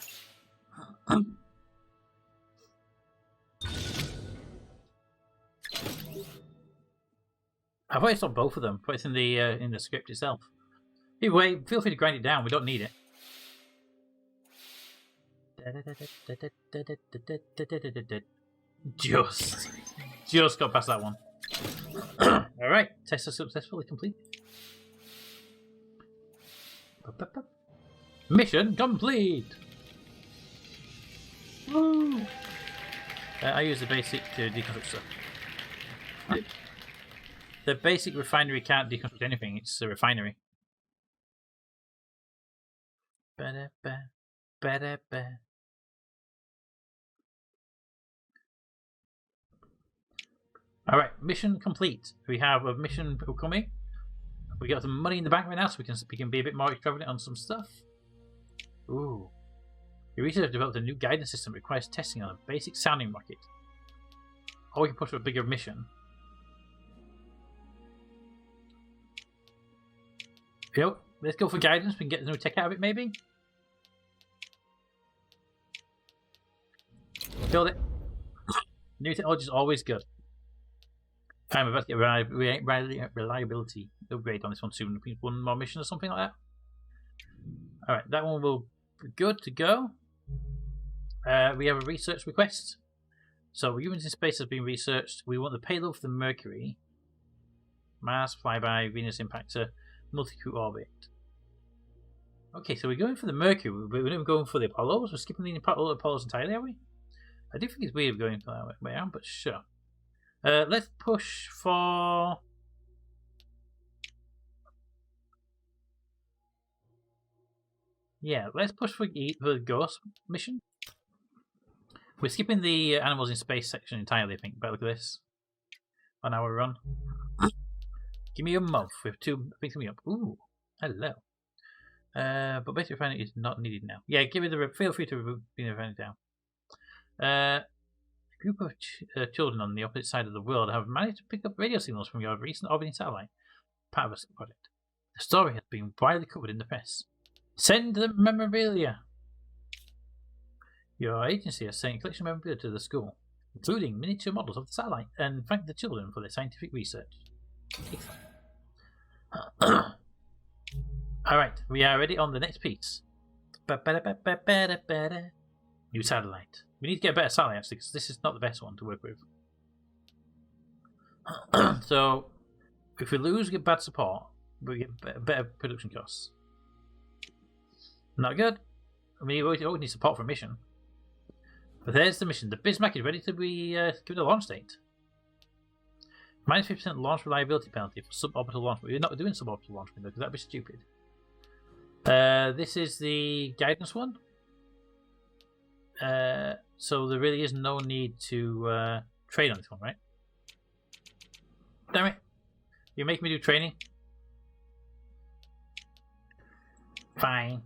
I've always stopped both of them, but it's in the script itself. Either way, feel free to grind it down. We don't need it. Just got past that one. Alright, test is successfully complete. Mission complete! Woo! I use the basic deconstructor. The basic refinery can't deconstruct anything, it's a refinery. Alright, mission complete. We have a mission coming. We got some money in the bank right now, so we can be a bit more extravagant on some stuff. Ooh. Your research have developed a new guidance system that requires testing on a basic sounding rocket. Or we can push for a bigger mission. Yep, let's go for guidance. We can get the new tech out of it, maybe. Build it. New technology is always good. I'm about to get reliability upgrade on this one soon. One more mission or something like that. Alright, that one will be good to go. We have a research request. So humans in space has been researched. We want the payload for the Mercury, Mars, flyby, Venus impactor, multi-crew orbit. Okay, so we're going for the Mercury. We're not going for the Apollos. We're skipping the Apollos entirely, are we? I do think it's weird going for that way around, but sure. Let's push for... Yeah, let's push for the Ghost mission. We're skipping the Animals in Space section entirely, I think. Better look at this. On our run. Give me a month with 2 things coming up. Ooh, hello. But basically refining is not needed now. Yeah, feel free to bring the refining down. A group of children on the opposite side of the world have managed to pick up radio signals from your recent orbiting satellite, part of a project. The story has been widely covered in the press. Send them memorabilia. Your agency has sent a collection of memorabilia to the school, including miniature models of the satellite, and thank the children for their scientific research. Alright, we are ready on the next piece. New satellite. We need to get a better satellite, actually, because this is not the best one to work with. So, if we lose, we get bad support, but we get better production costs. Not good. I mean, we always need support for a mission. But there's the mission. The Bismarck is ready to be given a launch date. Minus 50% launch reliability penalty for suborbital launch, but we're not doing suborbital launch window because that'd be stupid. This is the guidance one. So there really is no need to train on this one, right? Damn it! You make me do training. Fine.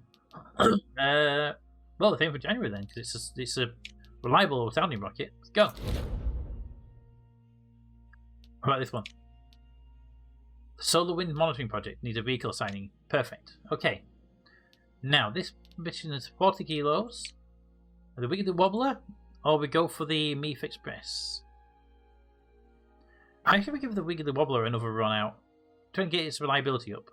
Well, the thing for January then, because it's a reliable sounding rocket. Let's go. How about this one? The Solar Wind Monitoring Project needs a vehicle assigning. Perfect. Okay. Now, this mission is 40 kilos. The Wiggly Wobbler, or we go for the Meath Express. I think we give the Wiggly Wobbler another run out. Try and get its reliability up.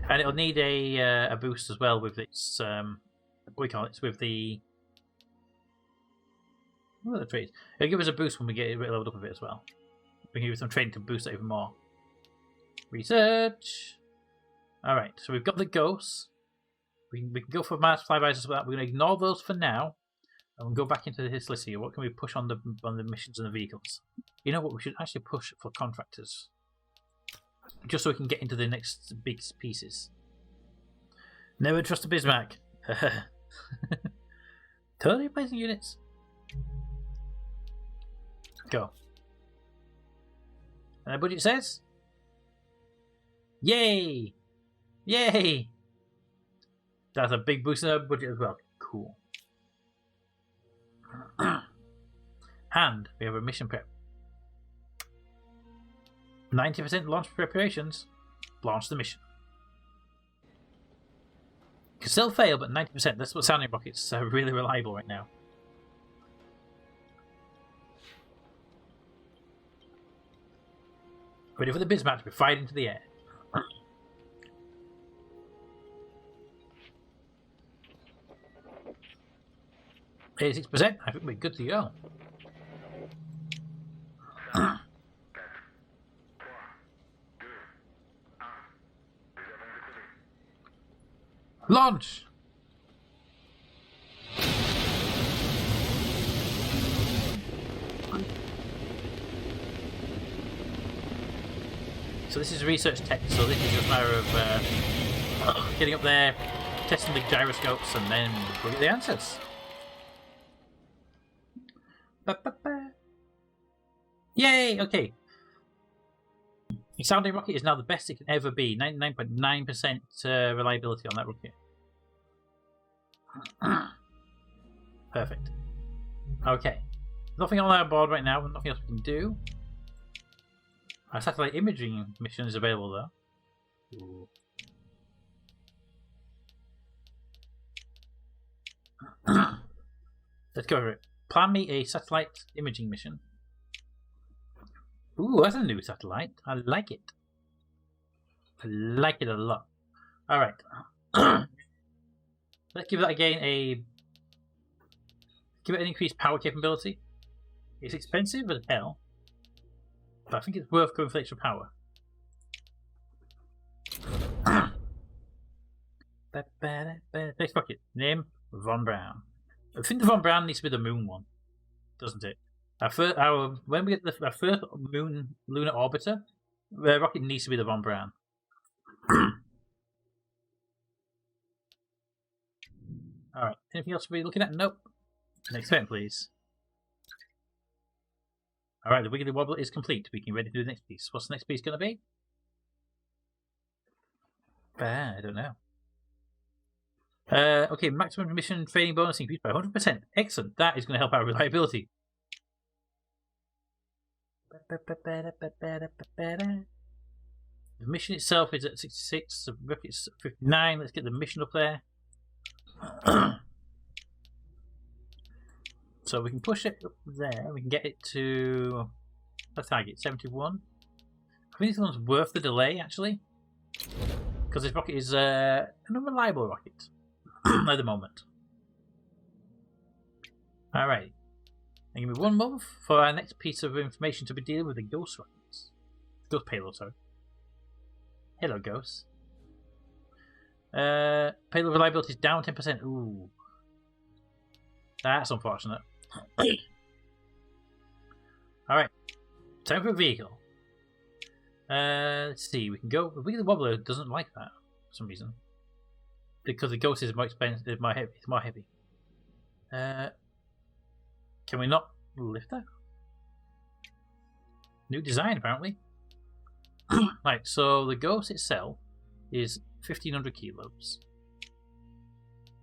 And it'll need a boost as well with its what do we call it? It's with the what are the traits? It'll give us a boost when we get it leveled up a bit as well. We can give it some training to boost it even more. Research. Alright, so we've got the ghosts. We can go for Mars flybys as well. We're going to ignore those for now. And we'll go back into this list here. What can we push on the missions and the vehicles? You know what? We should actually push for contractors. Just so we can get into the next big pieces. Never trust a Bismarck. Totally replacing units. Go. And the budget says? Yay! Yay! That's a big boost in our budget as well. Cool. And we have a mission prep. 90% launch preparations. Launch the mission. Can still fail, but 90%. That's what sounding rockets are really reliable right now. Ready for the Bismarck to be fired into the air. 86%. I think we're good to go. Launch! So this is research tech, so this is just a matter of getting up there, testing the gyroscopes, and then we'll get the answers. Ba-ba-ba. Yay! Okay. The sounding rocket is now the best it can ever be. 99.9% reliability on that rocket. Perfect. Okay. Nothing on our board right now. Nothing else we can do. Our satellite imaging mission is available though. Ooh. Let's go over it. Plan me a satellite imaging mission. Ooh, that's a new satellite. I like it. I like it a lot. Alright. Let's give that again a... Give it an increased power capability. It's expensive as hell. But I think it's worth going for extra power. Next rocket. Name Von Braun. I think the Von Braun needs to be the moon one. Doesn't it? When we get our first lunar orbiter, the rocket needs to be the Von Braun. Alright, anything else we're looking at? Nope. Next event, please. Alright, the Wiggly Wobbler is complete. We can ready to do the next piece. What's the next piece going to be? I don't know. Okay, maximum mission training bonus increased by 100%. Excellent. That is going to help our reliability. The mission itself is at 66, the rocket's at 59. Let's get the mission up there. So we can push it up there. We can get it to the target, 71. I think this one's worth the delay, actually. Because this rocket is an unreliable rocket at the moment. Alright. Give me 1 month for our next piece of information to be dealing with the ghost rockets. Ghost payload, sorry. Hello, ghosts. Payload reliability is down 10%. Ooh. That's unfortunate. Alright. Time for a vehicle. Let's see. We can go. The Wiggly Wobbler doesn't like that. some reason. Because the Ghost is more expensive, it's more heavy. Can we not lift that? New design, apparently. Right, so the Ghost itself is 1500 kilos.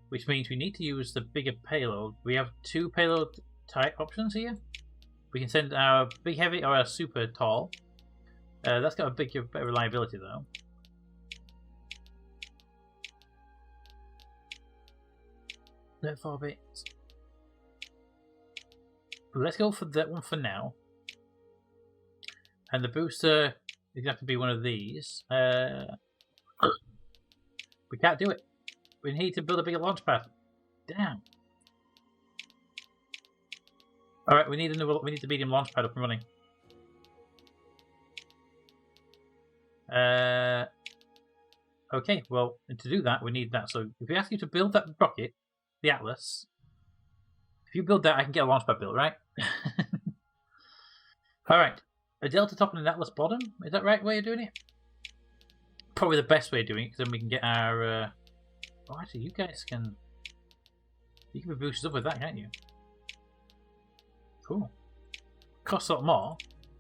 Which means we need to use the bigger payload. We have 2 payload type options here. We can send our big heavy or our super tall. That's got a better reliability though. Let 4 bits. Let's go for that one for now. And the booster is going to have to be one of these. We can't do it. We need to build a bigger launch pad. Damn. All right, we need the medium launch pad up and running. Okay, well, to do that, we need that. So if we ask you to build that rocket, the Atlas, if you build that, I can get a launch pad built, right? All right, a delta top and an Atlas bottom. Is that the right way of doing it? Probably the best way of doing it, because then we can get our. Oh, actually, you guys can. You can be boosted up with that, can't you? Cool. Costs a lot more.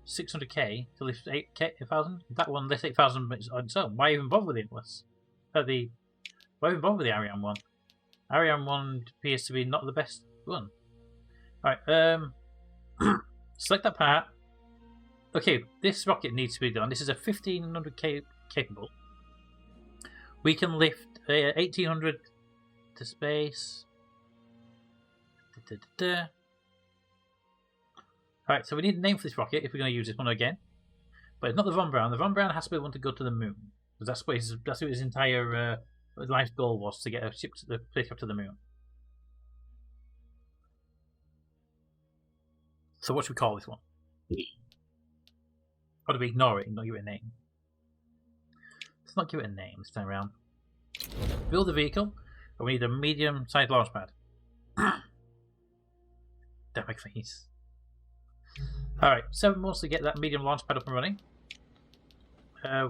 600k to lift 8,000. That one lifts 8,000 on its own. Why even bother with the Atlas? Why even bother with the Ariane one? Ariane one appears to be not the best one. Alright, select that part. Okay, this rocket needs to be done. This is a 1500k capable. We can lift 1800 to space. Alright, so we need a name for this rocket if we're going to use this one again. But it's not the Von Braun. The Von Braun has to be the one to go to the moon. Because that's what his entire life's goal was, to get a ship to the place up to the moon. So what should we call this one? Or do we ignore it and not give it a name? Let's not give it a name this time around. Build the vehicle, and we need a medium-sized launch pad. Damn my face. Alright, 7 months to get that medium launch pad up and running.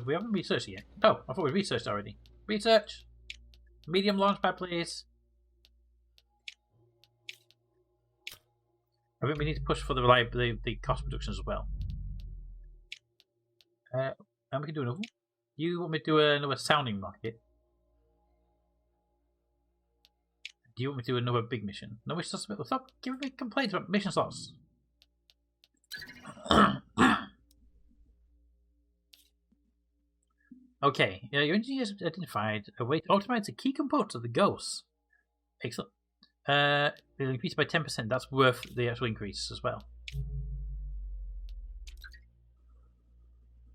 We haven't researched it yet. Oh, I thought we researched already. Research! Medium launch pad, please. I think we need to push for the cost reduction as well. And we can do another one. You want me to do another sounding rocket? Do you want me to do another big mission? No, stop giving me complaints about mission slots. Okay, your engineers identified a way to optimize the key components of the Ghost. Excellent. It'll increase by 10%. That's worth the actual increase as well.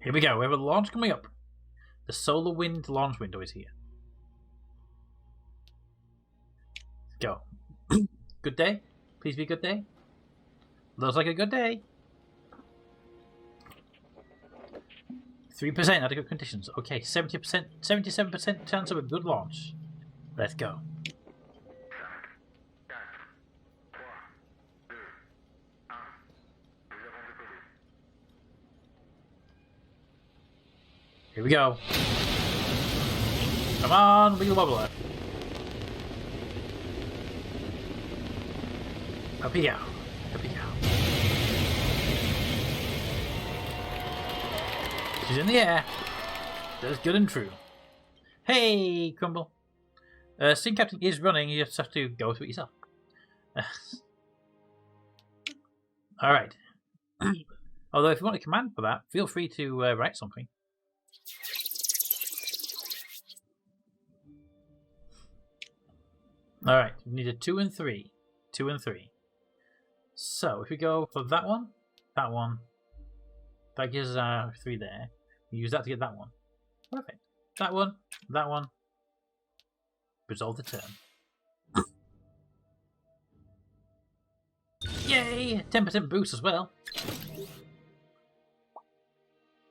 Here we go. We have a launch coming up. The solar wind launch window is here. Go. Good day. Please be a good day. Looks like a good day. 3% adequate conditions. Okay, 70%, 77% chance of a good launch. Let's go. Here we go. Come on, wiggle wobbler. Up we go. Up we go. She's in the air. That's good and true. Hey, Crumble. Sting Captain is running. You just have to go through it yourself. Alright. Although, if you want a command for that, feel free to write something. Alright, we need a 2 and 3. 2 and 3. So, if we go for that one, that gives us 3 there. We use that to get that one. Perfect. That one. Resolve the turn. Yay! 10% boost as well.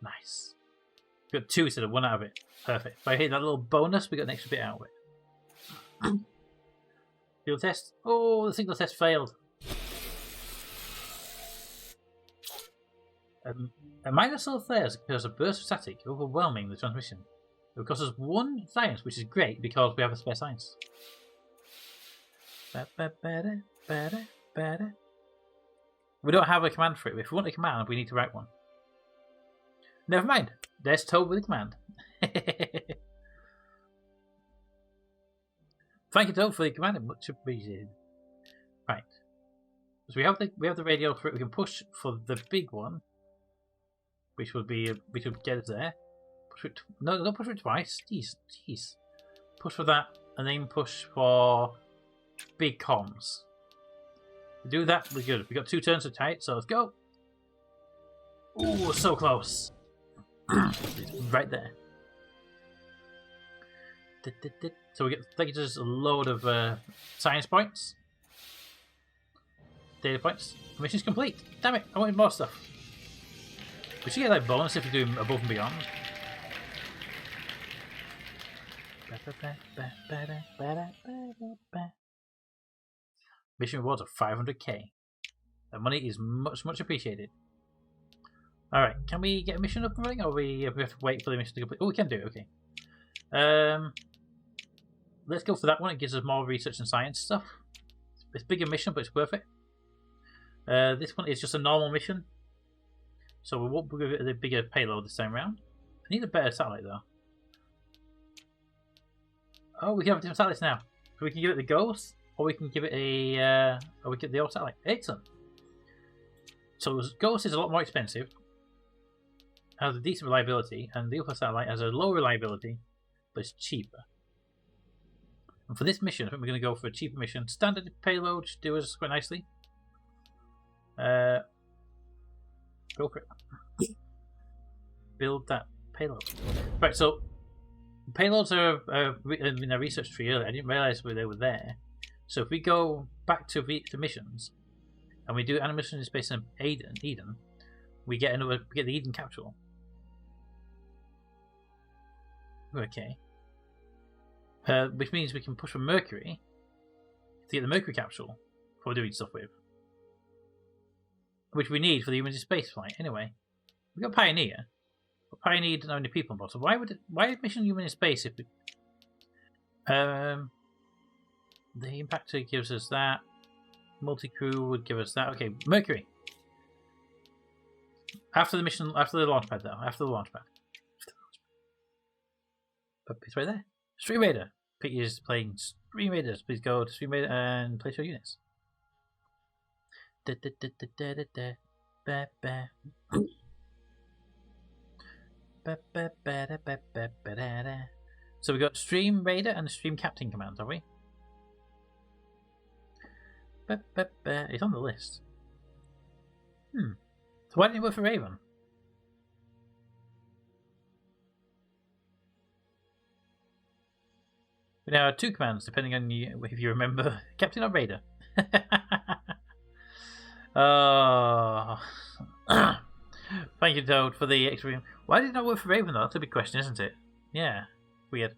Nice. We got 2 instead of 1 out of it. Perfect. If I hit that little bonus, we got an extra bit out of it. Field test. Oh, the signal test failed. A minor solar flare because a burst of static overwhelming the transmission. It will cost us 1 science, which is great because we have a spare science. We don't have a command for it. If we want a command, we need to write one. Never mind. There's Toad with a command. Thank you, Toad, for the command. Much appreciated. Right. So we have the radio for it. We can push for the big one, which would get us there. Push it. No, don't push for it twice. Jeez. Push for that, and then push for big comms. We do that. We're good. We got 2 turns to tight, so let's go. Ooh, so close. It's right there. So we get just a load of science points, data points. Mission's complete. Damn it! I wanted more stuff. We should get like bonus if we do above and beyond. Mission rewards of 500k. That money is much appreciated. Alright, can we get a mission up and running, or we have to wait for the mission to complete? Oh, we can do it, okay. Let's go for that one. It gives us more research and science stuff. It's a bigger mission, but it's worth it. This one is just a normal mission, so we won't give it a bigger payload this time around. I need a better satellite though. Oh, we can have different satellites now. So we can give it the Ghost, or we can give it a, or we get the old satellite. Excellent. So Ghost is a lot more expensive, has a decent reliability, and the other satellite has a low reliability, but it's cheaper. And for this mission, I think we're going to go for a cheaper mission. Standard payload should do us quite nicely. Go for it. Build that payload. Right, so payloads are in a research tree earlier. I didn't realize they were there. So if we go back to missions, and we do animation in space in Eden, we get the Eden capsule. Okay. Which means we can push for Mercury to get the Mercury capsule for doing stuff with. Which we need for the human space flight anyway. We got Pioneer. But Pioneer doesn't have any people on board. So why mission human in space if we the impactor gives us that. Multi-crew would give us that. Okay, Mercury. After the mission, after the launch pad though. After the launch pad. But it's right there. Stream Raider. Piggy is playing Stream Raiders. Please go to Stream Raider and place your units. So we got Stream Raider and the Stream Captain commands, have we? It's on the list. So why didn't it work for Raven? We now have 2 commands, depending on you, if you remember. Captain or Raider? Oh. Thank you, Toad, for the extra. Why did it not work for Raven, though? That's a big question, isn't it? Yeah. Weird.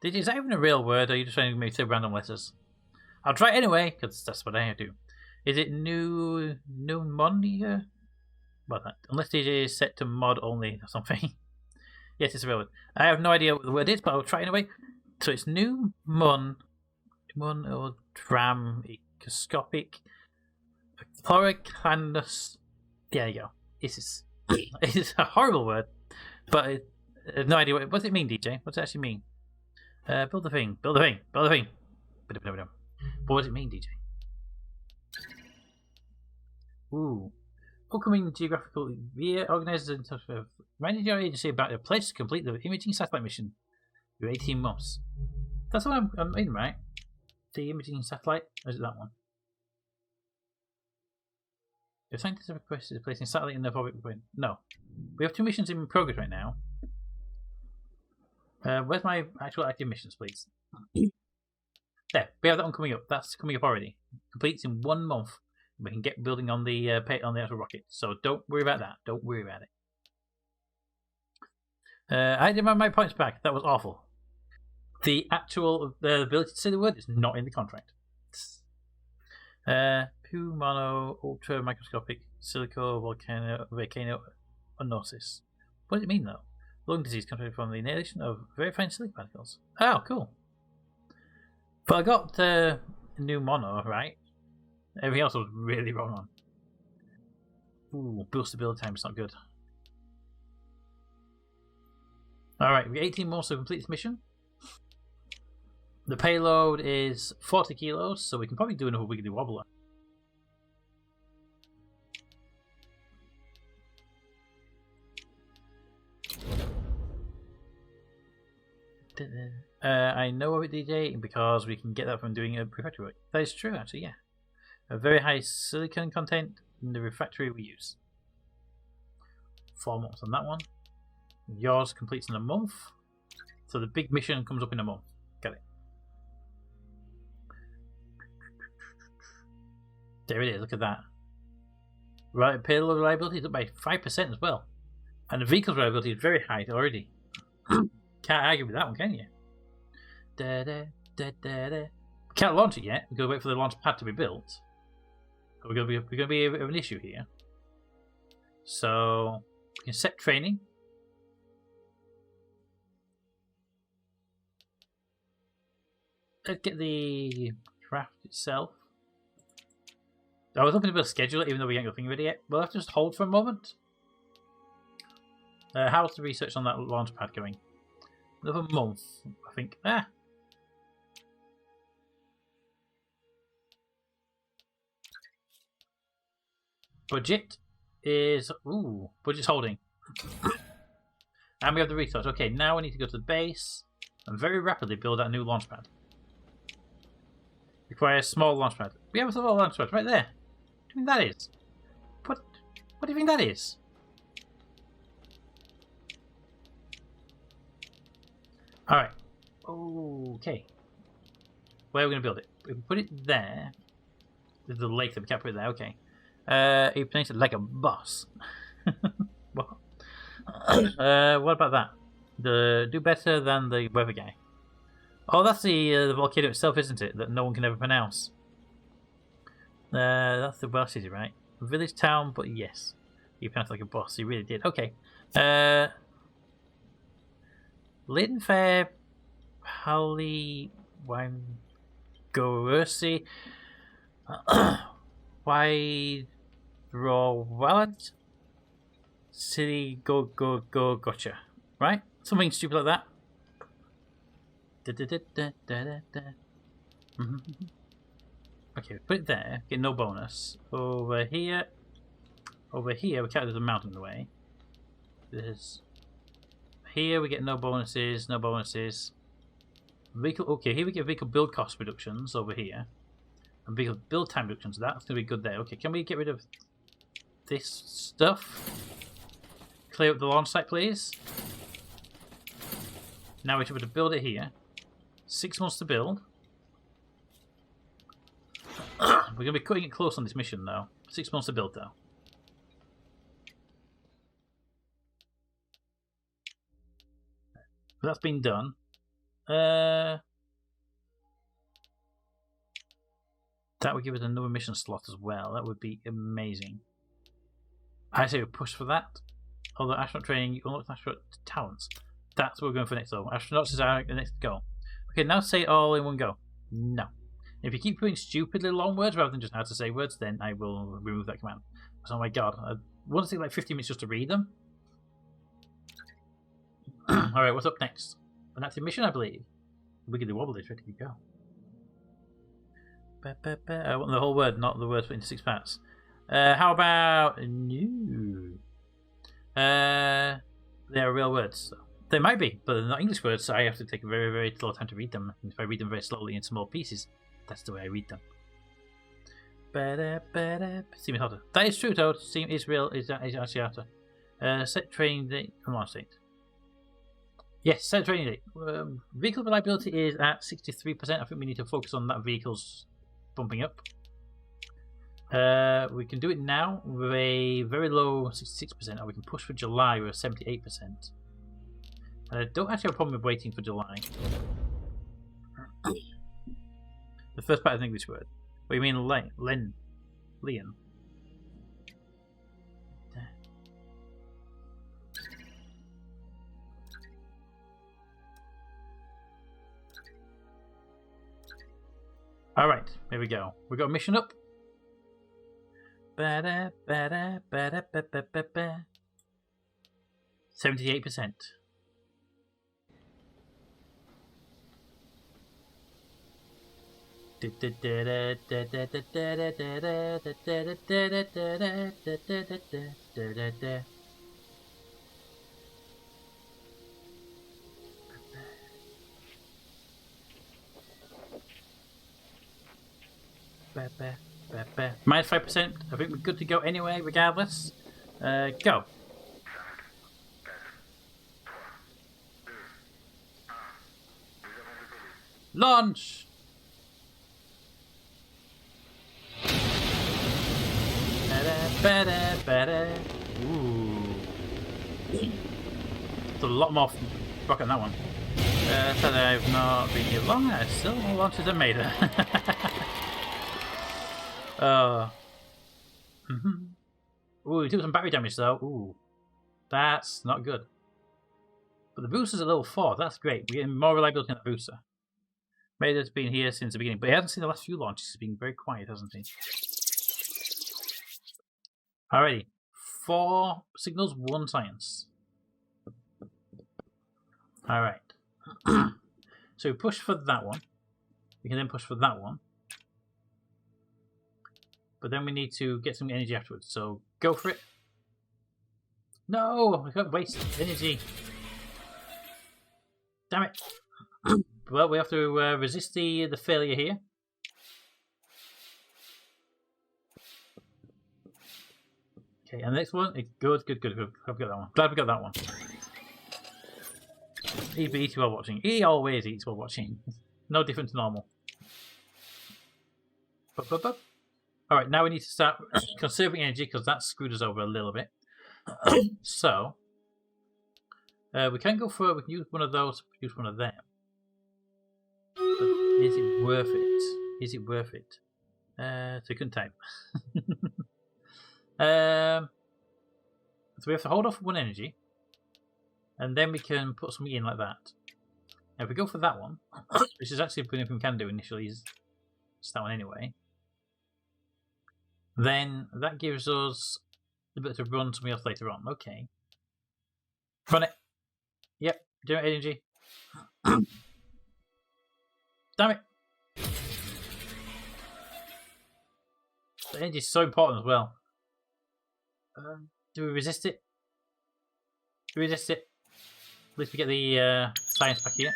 Is that even a real word, or are you just trying to make say random letters? I'll try it anyway, because that's what I do. Is it pneumonia? Well, unless it is set to mod only or something. Yes, it's a real word. I have no idea what the word is, but I'll try it anyway. So it's or dramicoscopic chlorocandus. There you go. It's a horrible word, but I have no idea what does it mean, DJ? What does it actually mean? Build the thing. But what does it mean, DJ? Ooh. Upcoming geographical year organizers in touch with reminded your agency about their pledge to complete the imaging satellite mission for 18 months. That's what I'm reading, right? The imaging satellite? Or is it that one? The scientists have requested placing a satellite in their orbit. No. We have 2 missions in progress right now. Where's my actual active missions, please? There, we have that one coming up. That's coming up already. Completes in 1 month. We can get building on the actual rocket. So don't worry about that. Don't worry about it. I did my points back. That was awful. The actual ability to say the word is not in the contract. Pulmono, ultra microscopic, silico, volcano. zoonosis. What does it mean though? Lung disease comes from the inhalation of very fine silica particles. Oh, cool. But I got the new mono, right? Everything else was really wrong on. Ooh, boosted build time is not good. Alright, we got 18 more to complete this mission. The payload is 40 kilos, so we can probably do another wiggly wobbler. I know of it, DJ, because we can get that from doing a refractory work. That is true, actually, yeah. A very high silicon content in the refractory we use. 4 months on that one. Yours completes in a month. So the big mission comes up in a month. Got it. There it is, look at that. Right, payload reliability is up by 5% as well. And the vehicle's reliability is very high already. Can't argue with that one, can you? We can't launch it yet. We've got to wait for the launch pad to be built. We're going to be an issue here. So we can set training. Let's get the craft itself. I was hoping to be able to schedule it, even though we ain't got the thing ready yet. We'll have to just hold for a moment. How's the research on that launch pad going? Another month, I think. Budget is... Ooh, budget's holding. And we have the research. Okay, now we need to go to the base and very rapidly build that new launch pad. Requires a small launch pad. We have a small launch pad right there. What do you think that is? What do you think that is? Alright. Okay. Where are we going to build it? If we put it there. There's the lake that we can't put it there. Okay. He plays it like a boss. What? What about that? Do better than the weather guy. Oh, that's the volcano itself, isn't it? That no one can ever pronounce. That's the Welsh city, right? Village town, but yes. He pronounced like a boss. He really did. Okay. Leighton Fair, Pally, Wangorsi, Wallet, City, gotcha. Right? Something stupid like that. Okay, put it there. Get no bonus. Over here, we can't. There's a mountain in the way. There's here we get no bonuses. No bonuses. Vehicle. Okay, here we get vehicle build cost reductions over here, and vehicle build time reductions. That's gonna be good there. Okay, can we get rid of this stuff? Clear up the launch site, please. Now we should be able to build it here. 6 months to build. We're going to be cutting it close on this mission, though. 6 months to build, though. That's been done. That would give us another mission slot as well. That would be amazing. I say we push for that. Although astronaut training, you unlock astronaut talents. That's what we're going for next, though. Astronauts is our next goal. Okay, now say it all in one go. No. If you keep putting stupidly long words rather than just how to say words, then I will remove that command. Oh my god, I want to take like 15 minutes just to read them. Alright, what's up next? An active mission, I believe. Wiggly wobbly is ready to go. I want the whole word, not the words put into 6 parts. How about new? They are real words. So. They might be, but they're not English words, so I have to take a very, very slow time to read them. And if I read them very slowly in small pieces, that's the way I read them. Seems harder. That is true, though. Seem is real. Is actually harder. Set training date. Launch date. Yes, set training date. Vehicle reliability is at 63%. I think we need to focus on that vehicle's bumping up. We can do it now with a very low 66%, or we can push for July with a 78%. I don't actually have a problem with waiting for July. The first part is an English word. What do you mean, Leon? Alright, here we go. We got a mission up. 78%. Minus 5%. I think we're good to go anyway, regardless. Go. Launch! Ooh. It's a lot more rocket than that one. Said I've not been here long, I still launched a mater. Ooh, we took some battery damage though. Ooh. That's not good. But the booster's at level 4, that's great. We're getting more reliability on the booster. Mater's been here since the beginning, but he hasn't seen the last few launches. He's been very quiet, hasn't he? Alrighty. 4 signals, 1 science. Alright. So we push for that one. We can then push for that one. But then we need to get some energy afterwards. So go for it. No! I can't waste energy. Damn it. Well, we have to resist the failure here. Okay, and the next one, good. I've got that one. Glad we got that one. He'd be eating while watching. He always eats while watching. No different to normal. Alright, now we need to start conserving energy because that screwed us over a little bit. So, we can go for, we can use one of those, use one of them. But is it worth it? Is it worth it? So we couldn't type. So we have to hold off one energy, and then we can put something in like that. Now if we go for that one, which is actually something we can do initially, is that one anyway, then that gives us a bit to run something else later on. Okay. Run it. Yep, generate energy. Damn it! The energy is so important as well. Do we resist it? Do we resist it? At least we get the science back here.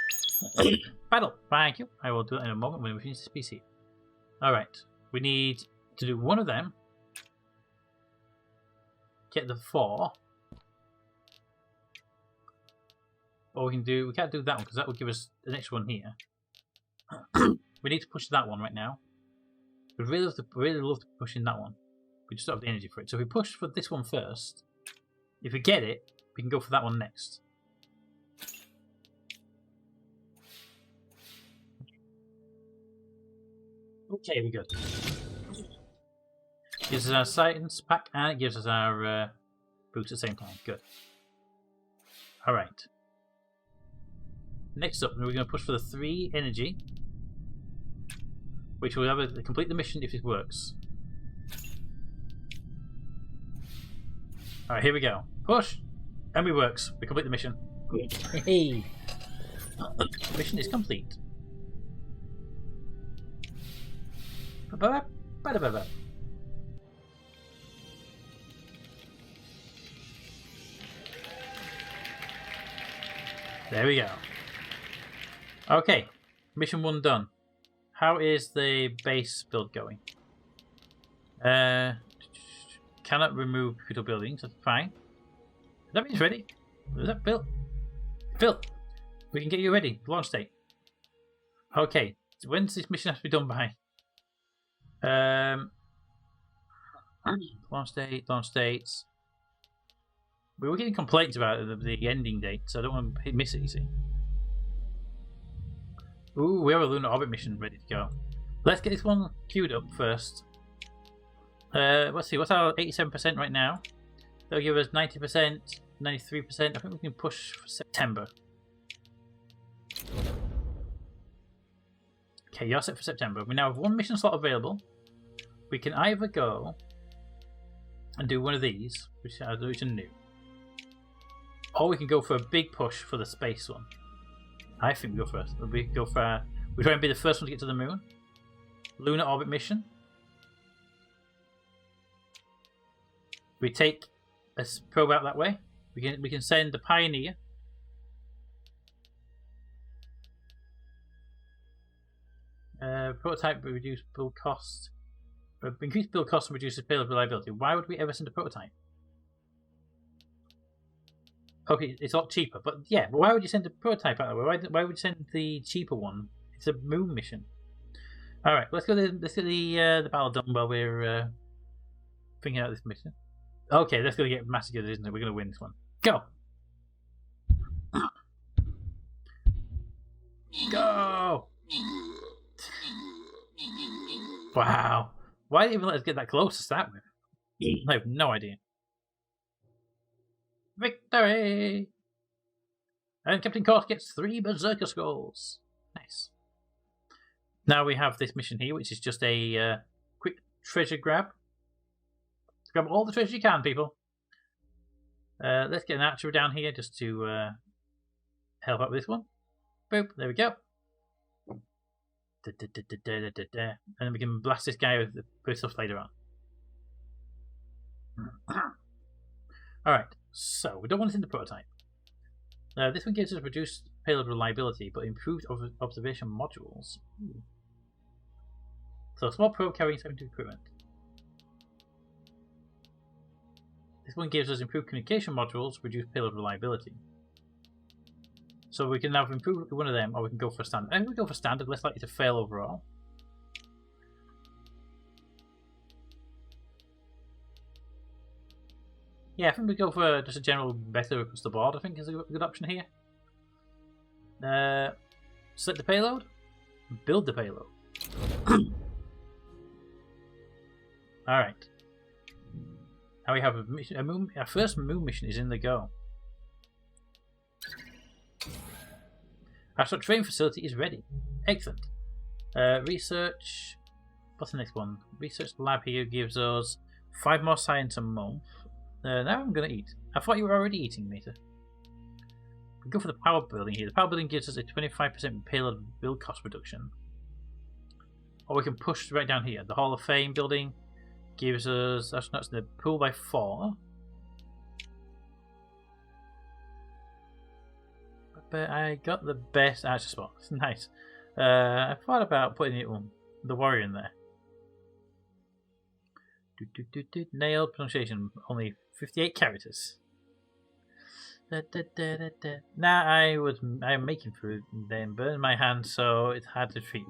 Battle! Thank you. I will do it in a moment when we finish this PC. Alright. We need to do one of them. Get the 4. Or we can't do that one because that will give us the next one here. We need to push that one right now. We'd really love to push in that one. We just don't have the energy for it. So if we push for this one first, if we get it, we can go for that one next. Okay, we're good. Gives us our science pack and it gives us our boost at the same time. Good. Alright. Next up, we're going to push for the 3 energy, which will have to complete the mission if it works. Alright, here we go. Push! And it works. We complete the mission. Hey! Mission is complete. There we go. Okay, mission 1 done. How is the base build going? Cannot remove feudal buildings, that's fine. That means ready. Is that Phil? Phil! We can get you ready. Launch date. Okay, so when's this mission have to be done by? Launch dates. We were getting complaints about the ending date, so I don't want to miss it, you see. Ooh, we have a lunar orbit mission ready to go. Let's get this one queued up first. Let's see, what's our 87% right now? That'll give us 90%, 93%. I think we can push for September. Okay, you're set for September. We now have one mission slot available. We can either go and do one of these, which are new, or we can go for a big push for the space one. I think we go first. We try and be the first one to get to the moon. Lunar orbit mission. We take a probe out that way. We can send the Pioneer. Prototype will reduce build cost. Increase build cost and reduces payload reliability. Why would we ever send a prototype? Okay, it's a lot cheaper, but yeah, but why would you send a prototype out there? Why would you send the cheaper one? It's a moon mission. All right, let's get the battle done while we're figuring out this mission. Okay, that's gonna get massacred, isn't it? We're gonna win this one. Go. Go. Wow. Why didn't even let us get that close to start with? I have no idea. Victory! And Captain Cork gets 3 Berserker Skulls. Nice. Now we have this mission here, which is just a quick treasure grab. Grab all the treasure you can, people. Let's get an archer down here just to help out with this one. Boop, there we go. And then we can blast this guy with stuff later on. Alright, so we don't want to send the prototype. This one gives us reduced payload reliability, but improved observation modules. Ooh. So a small probe carrying 72 equipment. This one gives us improved communication modules, reduced payload reliability. So we can now improve one of them, or we can go for standard. I think we go for standard, less likely to fail overall. Yeah, I think we go for just a general better across the board. I think is a good option here. Select the payload, build the payload. All right. Now we have a mission. Our first moon mission is in the go. Astronaut training facility is ready. Excellent. Research. What's the next one? Research lab here gives us 5 more science a month. Now I'm going to eat. I thought you were already eating, Meta. We go for the power building here. The power building gives us a 25% payload build cost reduction. Or we can push right down here. The Hall of Fame building gives us astronauts in the pool by 4. But I got the best archer spot. It's nice. I thought about putting the warrior in there. Nailed pronunciation. Only 58 characters. Nah, I'm making food, then burn my hand, so it's hard to feed.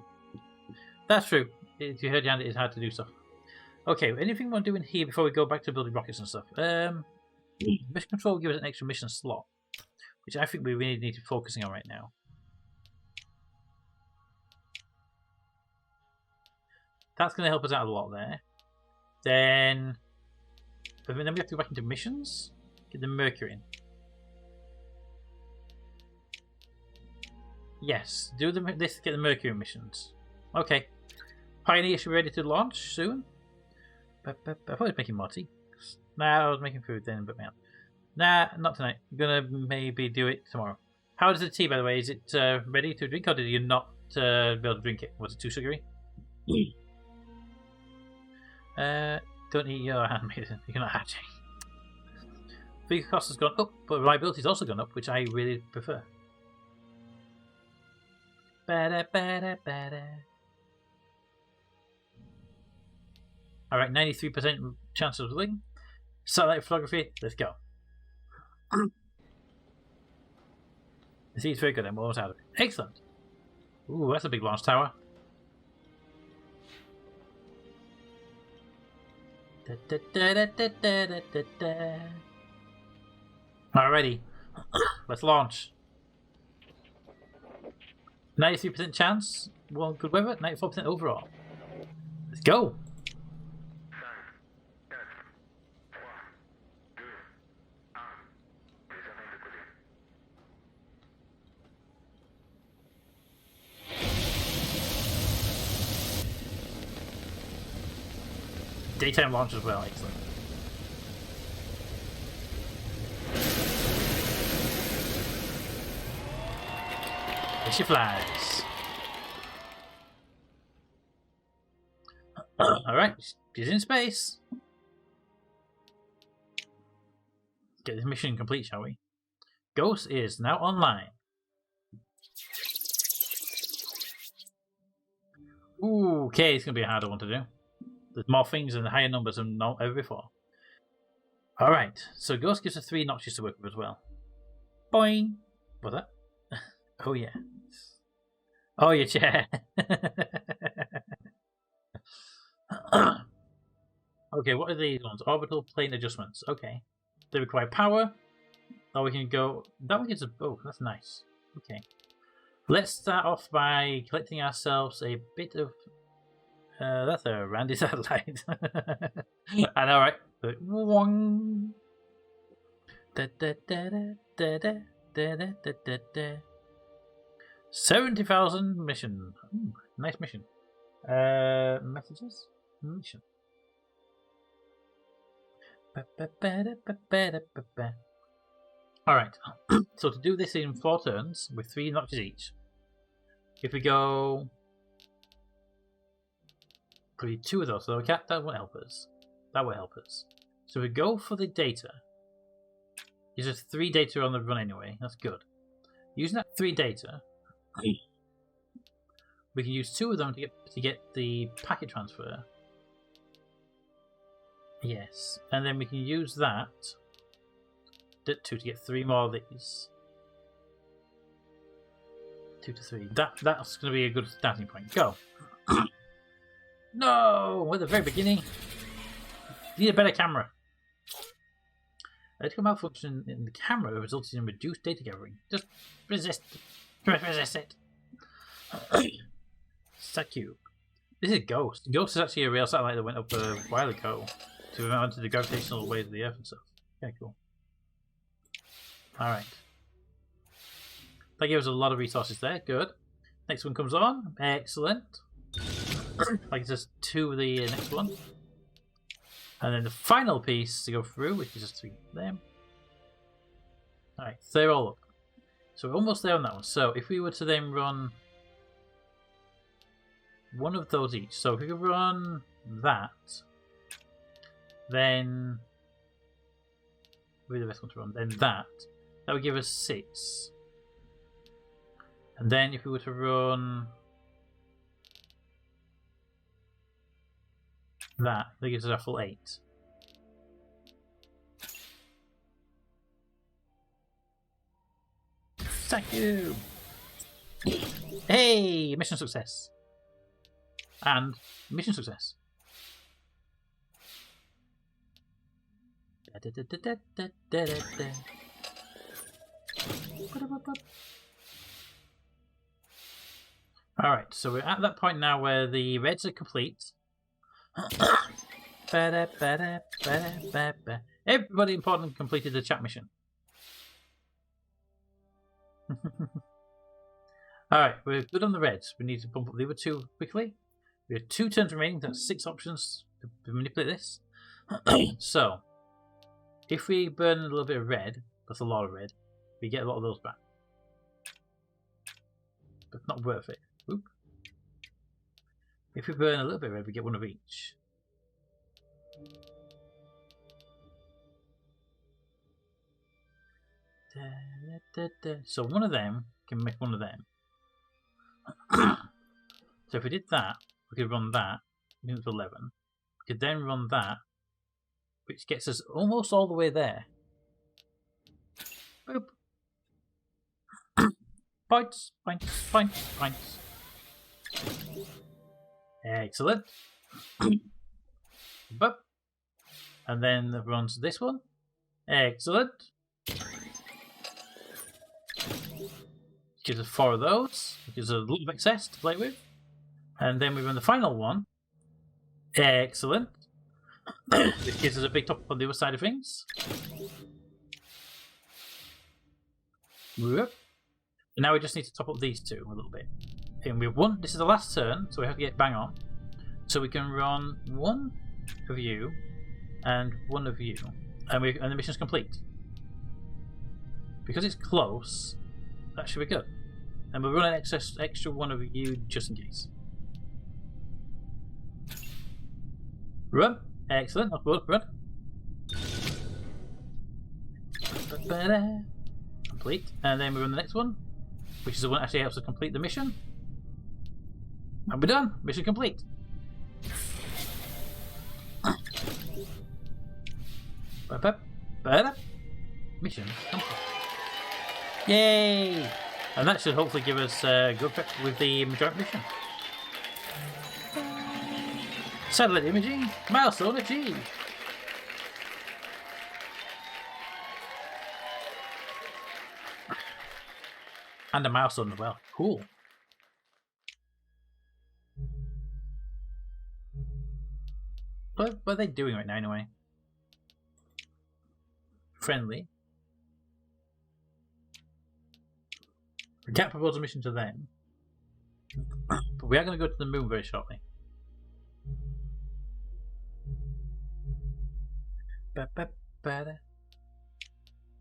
That's true. If you heard your hand, it's hard to do stuff. Okay, anything we want to do in here before we go back to building rockets and stuff? Mission control will give us an extra mission slot, which I think we really need to be focusing on right now. That's going to help us out a lot there. Then we have to go back into missions. Get the Mercury in. Yes, do this to get the Mercury missions. Okay. Pioneer should be ready to launch soon. I thought I was making more tea. Nah, I was making food then, but man. Nah, not tonight. I'm gonna maybe do it tomorrow. How is the tea, by the way? Is it ready to drink, or did you not be able to drink it? Was it too sugary? Don't eat your handmaiden. You're not hatching. Vehicle cost has gone up, but reliability's also gone up, which I really prefer. Alright, 93% chance of winning. Satellite photography, let's go. The seat's very good, I'm almost out of it. Excellent. Ooh, that's a big launch tower. Alrighty, let's launch. 93% chance, well, good weather, 94% overall. Let's go. daytime launch as well. Excellent. There she flies. Alright, she's in space. Get this mission complete, shall we? Ghost is now online. Ooh, okay, it's going to be a harder one to do. There's more things and higher numbers than ever before. Alright, so Ghost gives us 3 notches to work with as well. Boing! What's that? Oh yeah. Oh, your chair. Okay, what are these ones? Orbital plane adjustments. Okay. They require power. Or we can go... That one gives us both. That's nice. Okay. Let's start off by collecting ourselves a bit of... that's a Randy satellite. I know, right? 70,000 mission. Ooh, nice mission. Messages? Mission. Alright, so to do this in 4 turns with 3 notches each, if we go... Probably 2 of those, so that won't help us. That will help us. So we go for the data. There's just 3 data on the run anyway, that's good. Using that 3 data, we can use 2 of them to get the packet transfer. Yes, and then we can use that to get 3 more of these. 2 to 3. That's going to be a good starting point. Go. No, we're at the very beginning. You need a better camera. Electrical malfunction in the camera resulted in reduced data gathering. Just resist it. Satcube. This is Ghost. Ghost is actually a real satellite that went up a while ago to monitor the gravitational waves of the Earth and stuff. Okay, cool. Alright. That gives us a lot of resources there. Good. Next one comes on. Excellent. That gives us 2 of the next one. And then the final piece to go through, which is just 3 of them. Alright, so they're all up. So we're almost there on that one. So if we were to then run 1 of those each. So if we could run that, then... Where's the best one to run? Then that would give us 6. And then if we were to run that gives us a full 8. Thank you! Hey! Mission success! And mission success. Alright, so we're at that point now where the reds are complete. Everybody important completed the chat mission. Alright, we're good on the reds. We need to bump up the other 2 quickly. We have 2 turns remaining, that's 6 options to manipulate this. So, if we burn a little bit of red, that's a lot of red, we get a lot of those back. But not worth it. Oop. If we burn a little bit of red, we get 1 of each. So 1 of them can make 1 of them. So if we did that, we could run that, move it to 11. We could then run that, which gets us almost all the way there. Boop. Points, points, points, points. Excellent. Boop. And then it runs this one. Excellent. Gives us 4 of those, which is a little bit excess to play with. And then we run the final one. Excellent. Which gives us a big top up on the other side of things. Whoop. And now we just need to top up these 2 a little bit. And we have 1. This is the last turn, so we have to get bang on. So we can run 1, of you and one of you, and the mission's complete. Because it's close, that should be good. And we'll run an extra one of you just in case. Run! Excellent, run. Complete. And then we run the next one, which is the one that actually helps us complete the mission. And we're done! Mission complete. Mission complete. Yay! And that should hopefully give us a good prep with the joint mission. Satellite imaging, milestone achieved! And a milestone as well. Cool. What are they doing right now anyway? Friendly. We can't propose a mission to them. But we are going to go to the moon very shortly.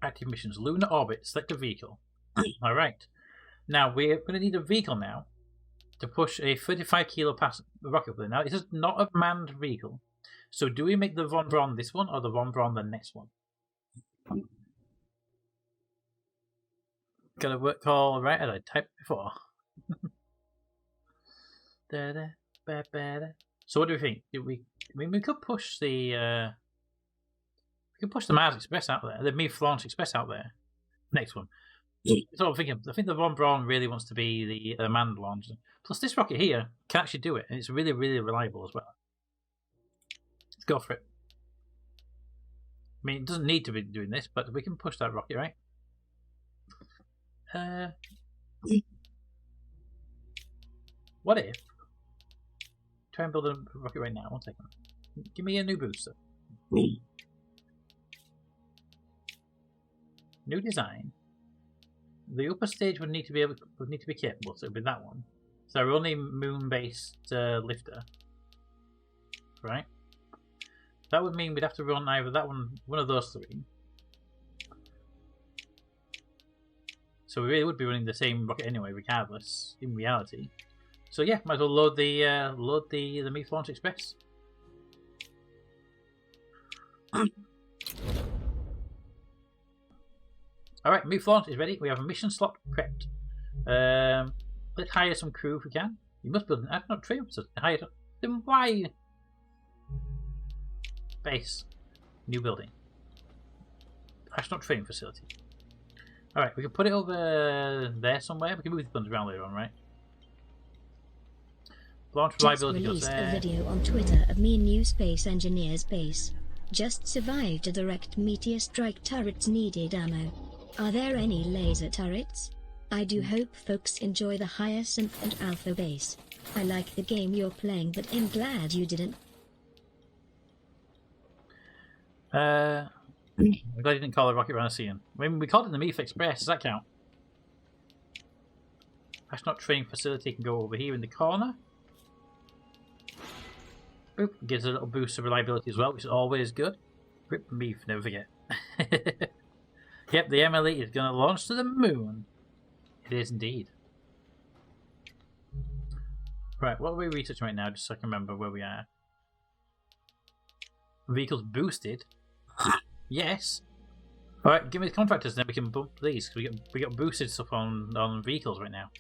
Active missions. Lunar orbit. Select a vehicle. Alright. Now, we're going to need a vehicle now to push a 35 kilo rocket up. Now, this is not a manned vehicle. So, do we make the Von Braun this one or the Von Braun the next one? Got a work call right as I typed before. So what do we think? We could push the Mars Express out there, the Mif Launch Express out there. Next one. So I'm thinking, I think the Von Braun really wants to be the manned launcher. Plus, this rocket here can actually do it, and it's really, really reliable as well. Let's go for it. I mean, it doesn't need to be doing this, but we can push that rocket, right? What if? Try and build a rocket right now. 1 second. Give me a new booster. New design. The upper stage would need to be capable, so it would be that one. So our only moon-based lifter, right? That would mean we'd have to run either that one of those three. So we really would be running the same rocket anyway, regardless, in reality. So yeah, might as well load the Mif Launch Express. Alright, Mif Launch is ready. We have a mission slot prepped. Let's hire some crew if we can. You must build an astronaut train so hire them. Why? Base. New building. Astronaut training facility. Alright, we can put it over there somewhere. We can move the guns around later on, right? Launch reliability goes there. Released a video on Twitter of me new space engineers base. Just survived a direct meteor strike. Turrets needed ammo. Are there any laser turrets? I do hope folks enjoy the Hyacinth and Alpha base. I like the game you're playing, but I'm glad you didn't. I'm glad you didn't call it Rocket Renaissance. I mean, we called it the Mif Express. Does that count? Astronaut training facility can go over here in the corner. Boop. Gives a little boost of reliability as well, which is always good. Rip Mif, never forget. Yep, the MLE is going to launch to the moon. It is indeed. Right, what are we researching right now, just so I can remember where we are? Vehicles boosted. Yes. Alright, give me the contractors, then we can bump these, because we got boosted stuff on vehicles right now.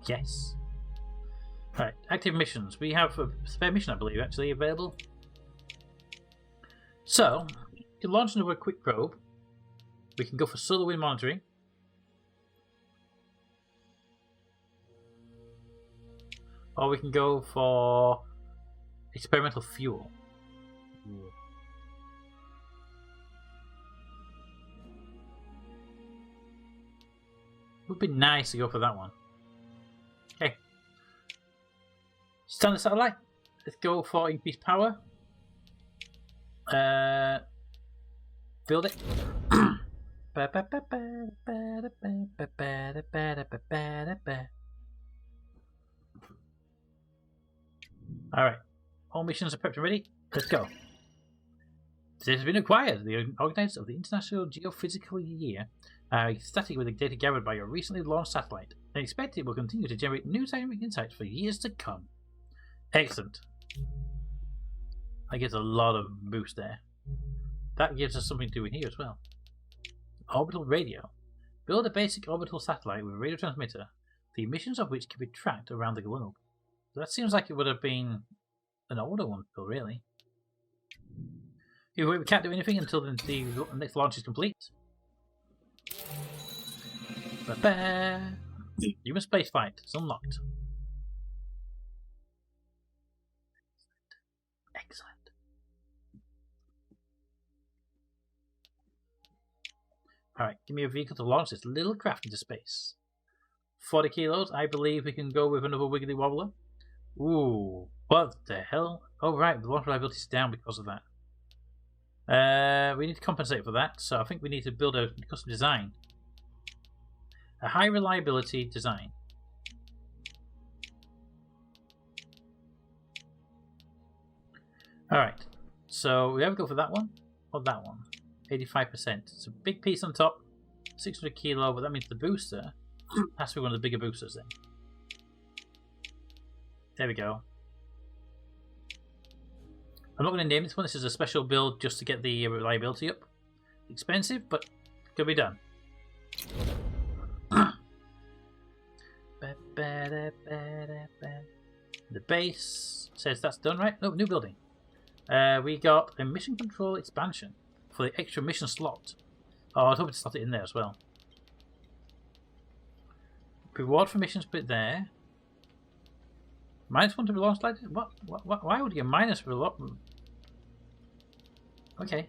Yes. Right, active missions. We have a spare mission, I believe, actually available. So, we can launch another quick probe. We can go for solar wind monitoring. Or we can go for experimental fuel. Would be nice to go for that one. Okay. Standard satellite. Let's go for increased power. Build it. Alright. All missions are prepped and ready. Let's go. This has been acquired. The organizers of the International Geophysical Year are ecstatic with the data gathered by your recently launched satellite and expect it will continue to generate new scientific insights for years to come. Excellent. That gives a lot of boost there. That gives us something to do in here as well. Orbital radio. Build a basic orbital satellite with a radio transmitter, the emissions of which can be tracked around the globe. So that seems like it would have been an older one, still, really. We can't do anything until the next launch is complete. Human spaceflight is unlocked. Excellent. Alright, give me a vehicle to launch this little craft into space. 40 kilos, I believe we can go with another wiggly wobbler. Ooh, what the hell? Oh right, the launch reliability is down because of that. We need to compensate for that, so I think we need to build a custom design. A high reliability design. Alright, so we ever go for that one or that one? 85%. It's a big piece on top, 600 kilo, but that means the booster has to be one of the bigger boosters then. There we go. I'm not going to name this one. This is a special build just to get the reliability up. Expensive, but could be done. The base says that's done, right? No, new building. We got a mission control expansion for the extra mission slot. Oh, I was hoping to slot it in there as well. Reward for missions, put it there. -1 to be launched like this? What? Why would you get minus for a lot? Okay.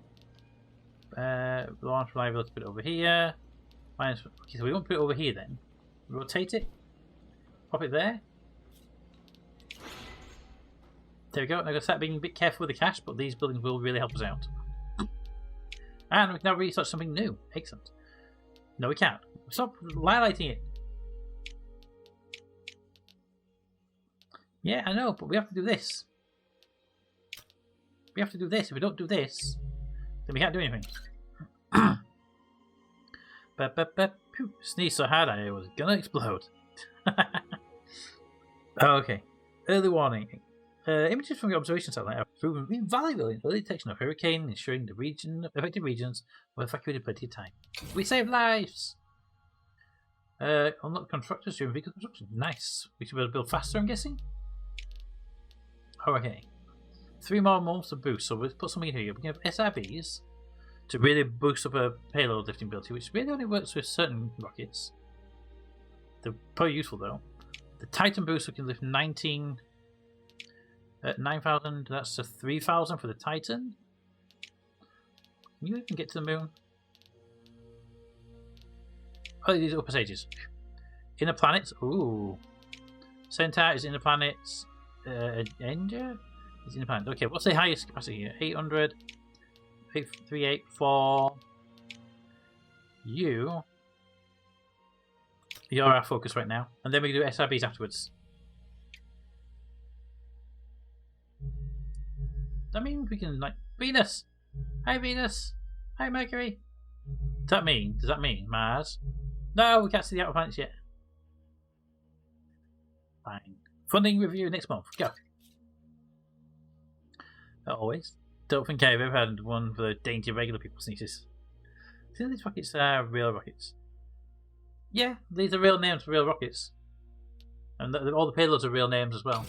Launch reliability, put it over here. Minus. Okay, so we won't put it over here then. Rotate it. Pop it there. There we go. Now, I'm going to start being a bit careful with the cash, but these buildings will really help us out. And we can now research something new. Excellent. No, we can't. Stop highlighting it. Yeah, I know, but we have to do this. We have to do this. If we don't do this, then we can't do anything. Sneeze so hard I was gonna explode. Okay. Early warning. Images from the observation satellite have proven invaluable in early detection of hurricane, ensuring the affected regions were evacuated plenty of time. We save lives! Unlock constructors during vehicle construction. Nice. We should be able to build faster, I'm guessing? Oh, okay. 3 more months of boost, so let's put something in here. We can have SRBs to really boost up a payload lifting ability, which really only works with certain rockets. They're probably useful though. The Titan booster can lift 9,000. That's a 3,000 for the Titan. Can you even get to the moon? Oh, these are upper stages. Inner planets. Ooh. Centaur is inner planets. Ender is inner planet. Okay, what's the highest capacity here? 800. 384. You're our focus right now, and then we can do SRBs afterwards. Does that mean we can, like, Venus? Hi Venus! Hi Mercury! Does that mean Mars? No, we can't see the outer planets yet. Fine. Funding review next month. Go. Always. Don't think I've ever had one for the dainty regular people sneezes. See, these rockets are real rockets. Yeah, these are real names for real rockets. And all the payloads are real names as well.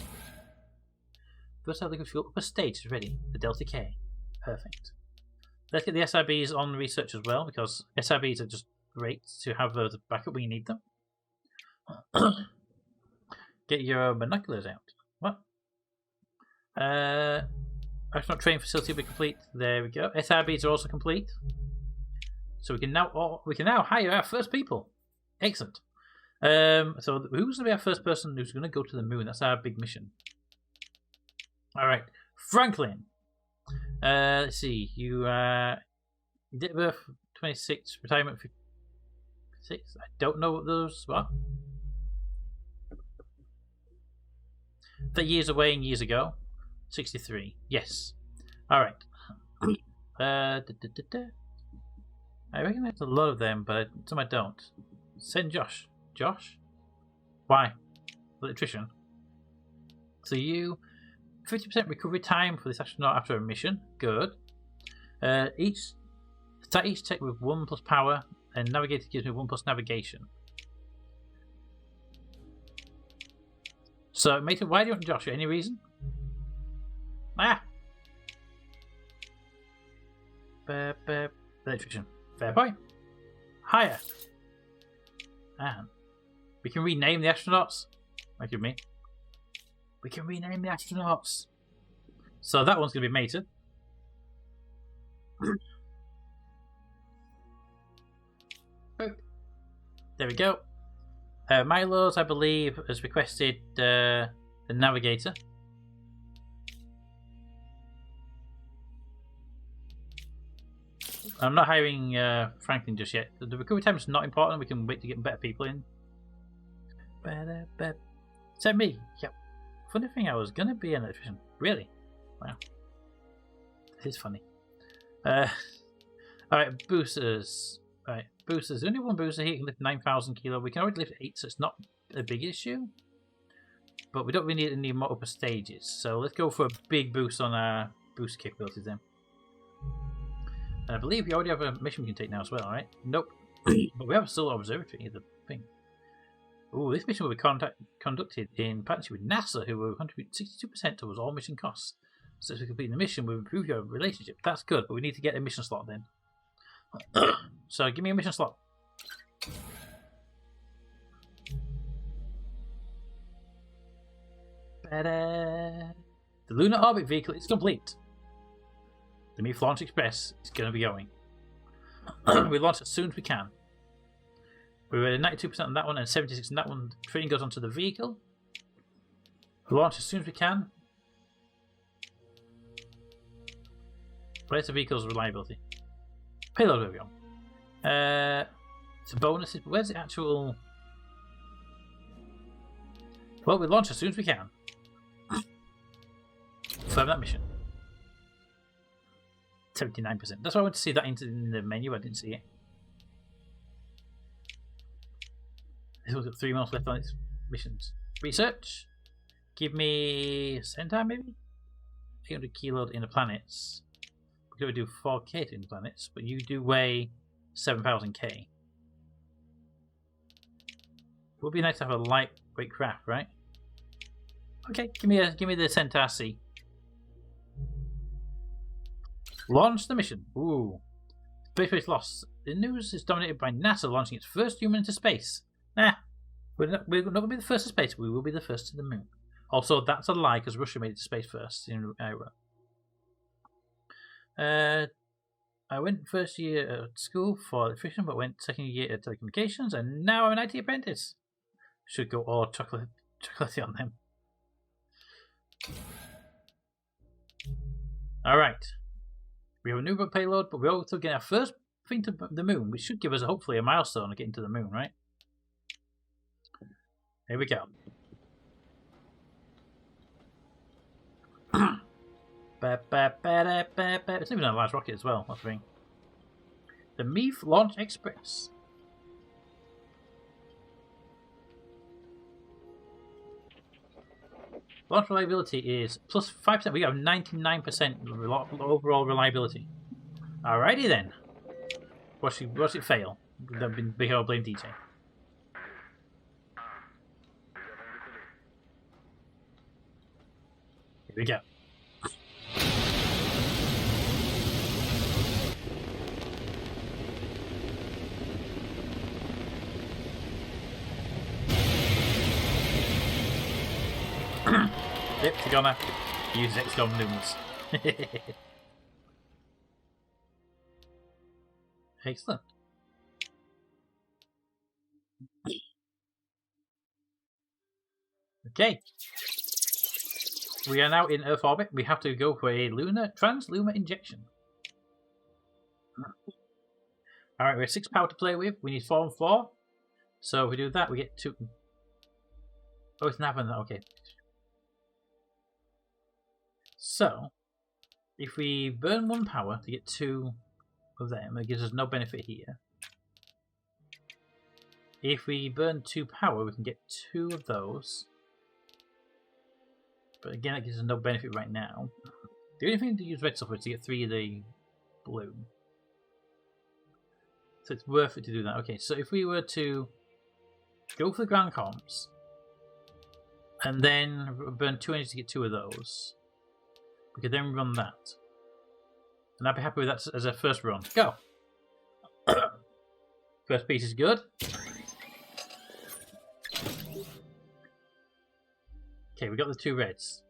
First, liquid fuel upper stage is ready. The Delta K. Perfect. Let's get the SRBs on research as well, because SRBs are just great to have the backup when you need them. Get your binoculars out. What? Astronaut training facility will be complete. There we go. SRBs are also complete. So we can now hire our first people. Excellent. So who's going to be our first person who's going to go to the moon? That's our big mission. All right, Franklin. Let's see. You date of birth 26, retirement 56. I don't know what those were. The years away and years ago. 63. Yes. Alright. I recognize a lot of them, but some I don't. Send Josh. Josh? Why? Electrician. So you 50% recovery time for this astronaut after a mission. Good. Start each tech with 1+ power, and navigator gives me 1+ navigation. So, mate, why do you want Josh? Any reason? Ah! Electrician. Fair point. Higher. And we can rename the astronauts. Like you mean. We can rename the astronauts. So that one's going to be mated. There we go. Milo's, I believe, has requested the navigator. I'm not hiring Franklin just yet. The recovery time is not important. We can wait to get better people in. Is that me? Yep. Funny thing, I was gonna be an electrician. Really? Wow. This is funny. Alright, boosters. Alright, boosters. Only one booster here can lift 9,000 kilo. We can already lift 8, so it's not a big issue. But we don't really need any more upper stages. So let's go for a big boost on our boost capabilities then. And I believe we already have a mission we can take now as well, right? Nope. But we have still observatory, the thing. Ooh, this mission will be conducted in partnership with NASA, who will contribute 62% towards all mission costs. So if we complete the mission, we'll improve your relationship. That's good, but we need to get a mission slot then. So give me a mission slot. The Lunar Orbit Vehicle is complete. The MIF Launch Express is going to be going. We launch as soon as we can. We were at 92% on that one and 76% on that one. The train goes onto the vehicle. We launch as soon as we can. Where's the vehicle's reliability? Payload, there we go. It's a bonus. Where's the actual... Well, we launch as soon as we can. Confirm that mission. 79%. That's why I went to see that in the menu. I didn't see it. This one's got 3 months left on its missions. Research. Give me Centaur maybe? 800 kilos in the planets. We're going to do 4k in the planets, but you do weigh 7,000k. It would be nice to have a lightweight craft, right? Okay, give me the Centaur C. Launch the mission. Ooh. Space lost. The news is dominated by NASA launching its first human into space. Nah. We're not going to be the first to space. We will be the first to the moon. Also, that's a lie because Russia made it to space first in Iraq. I went first year at school for electrician, but went second year at telecommunications, and now I'm an IT apprentice. Should go all chocolatey on them. Alright. We have a new payload, but we're also getting our first thing to the moon, which should give us hopefully a milestone of getting to the moon, right? Here we go. It's even a large rocket as well, that's the thing. The MIF Launch Express. Launch reliability is plus 5%. We have 99% overall reliability. Alrighty then. Watch it fail. That'd been big old blame DJ. Here we go. Yep, we're gonna use XCOM lumens. Excellent. Okay. We are now in Earth orbit. We have to go for a translunar injection. Alright, we have 6 power to play with. We need 4 and 4. So if we do that, we get 2. Oh, it's not happening. Okay. So, If we burn 1 power to get 2 of them, it gives us no benefit here. If we burn 2 power, we can get 2 of those. But again, it gives us no benefit right now. The only thing to use red sulfur is to get 3 of the blue. So it's worth it to do that. Okay, so if we were to go for the ground comps, and then burn 2 energy to get 2 of those, we could then run that. And I'd be happy with that as a first run. Go! First piece is good. Okay, we got the 2 reds.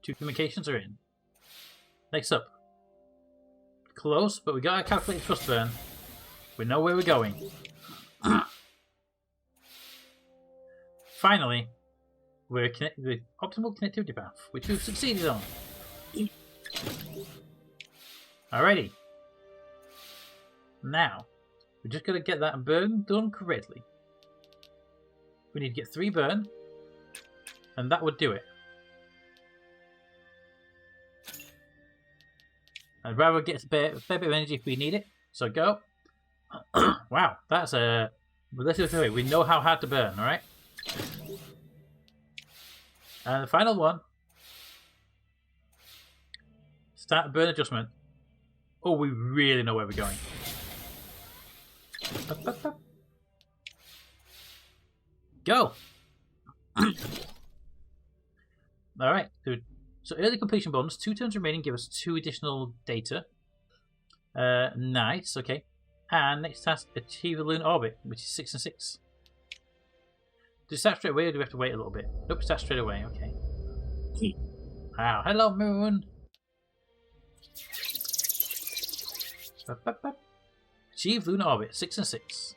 2 communications are in. Next up. Close, but we got a calculated thrust burn. We know where we're going. Finally, we're connected with optimal connectivity path, which we've succeeded on. Alrighty. Now, we just got to get that burn done correctly. We need to get 3 burn, and that would do it. I'd rather get a fair bit of energy if we need it, so go. Wow, that's a... Let's do it this way. We know how hard to burn, alright? And the final one. Start burn adjustment. Oh, we really know where we're going. Go! Alright, so early completion bonus, 2 turns remaining give us 2 additional data. Nice, okay. And next task, achieve a lunar orbit, which is 6 and 6. Do we start straight away or do we have to wait a little bit? Nope, start straight away, okay. Wow, hello moon! Achieve lunar orbit, 6 and 6.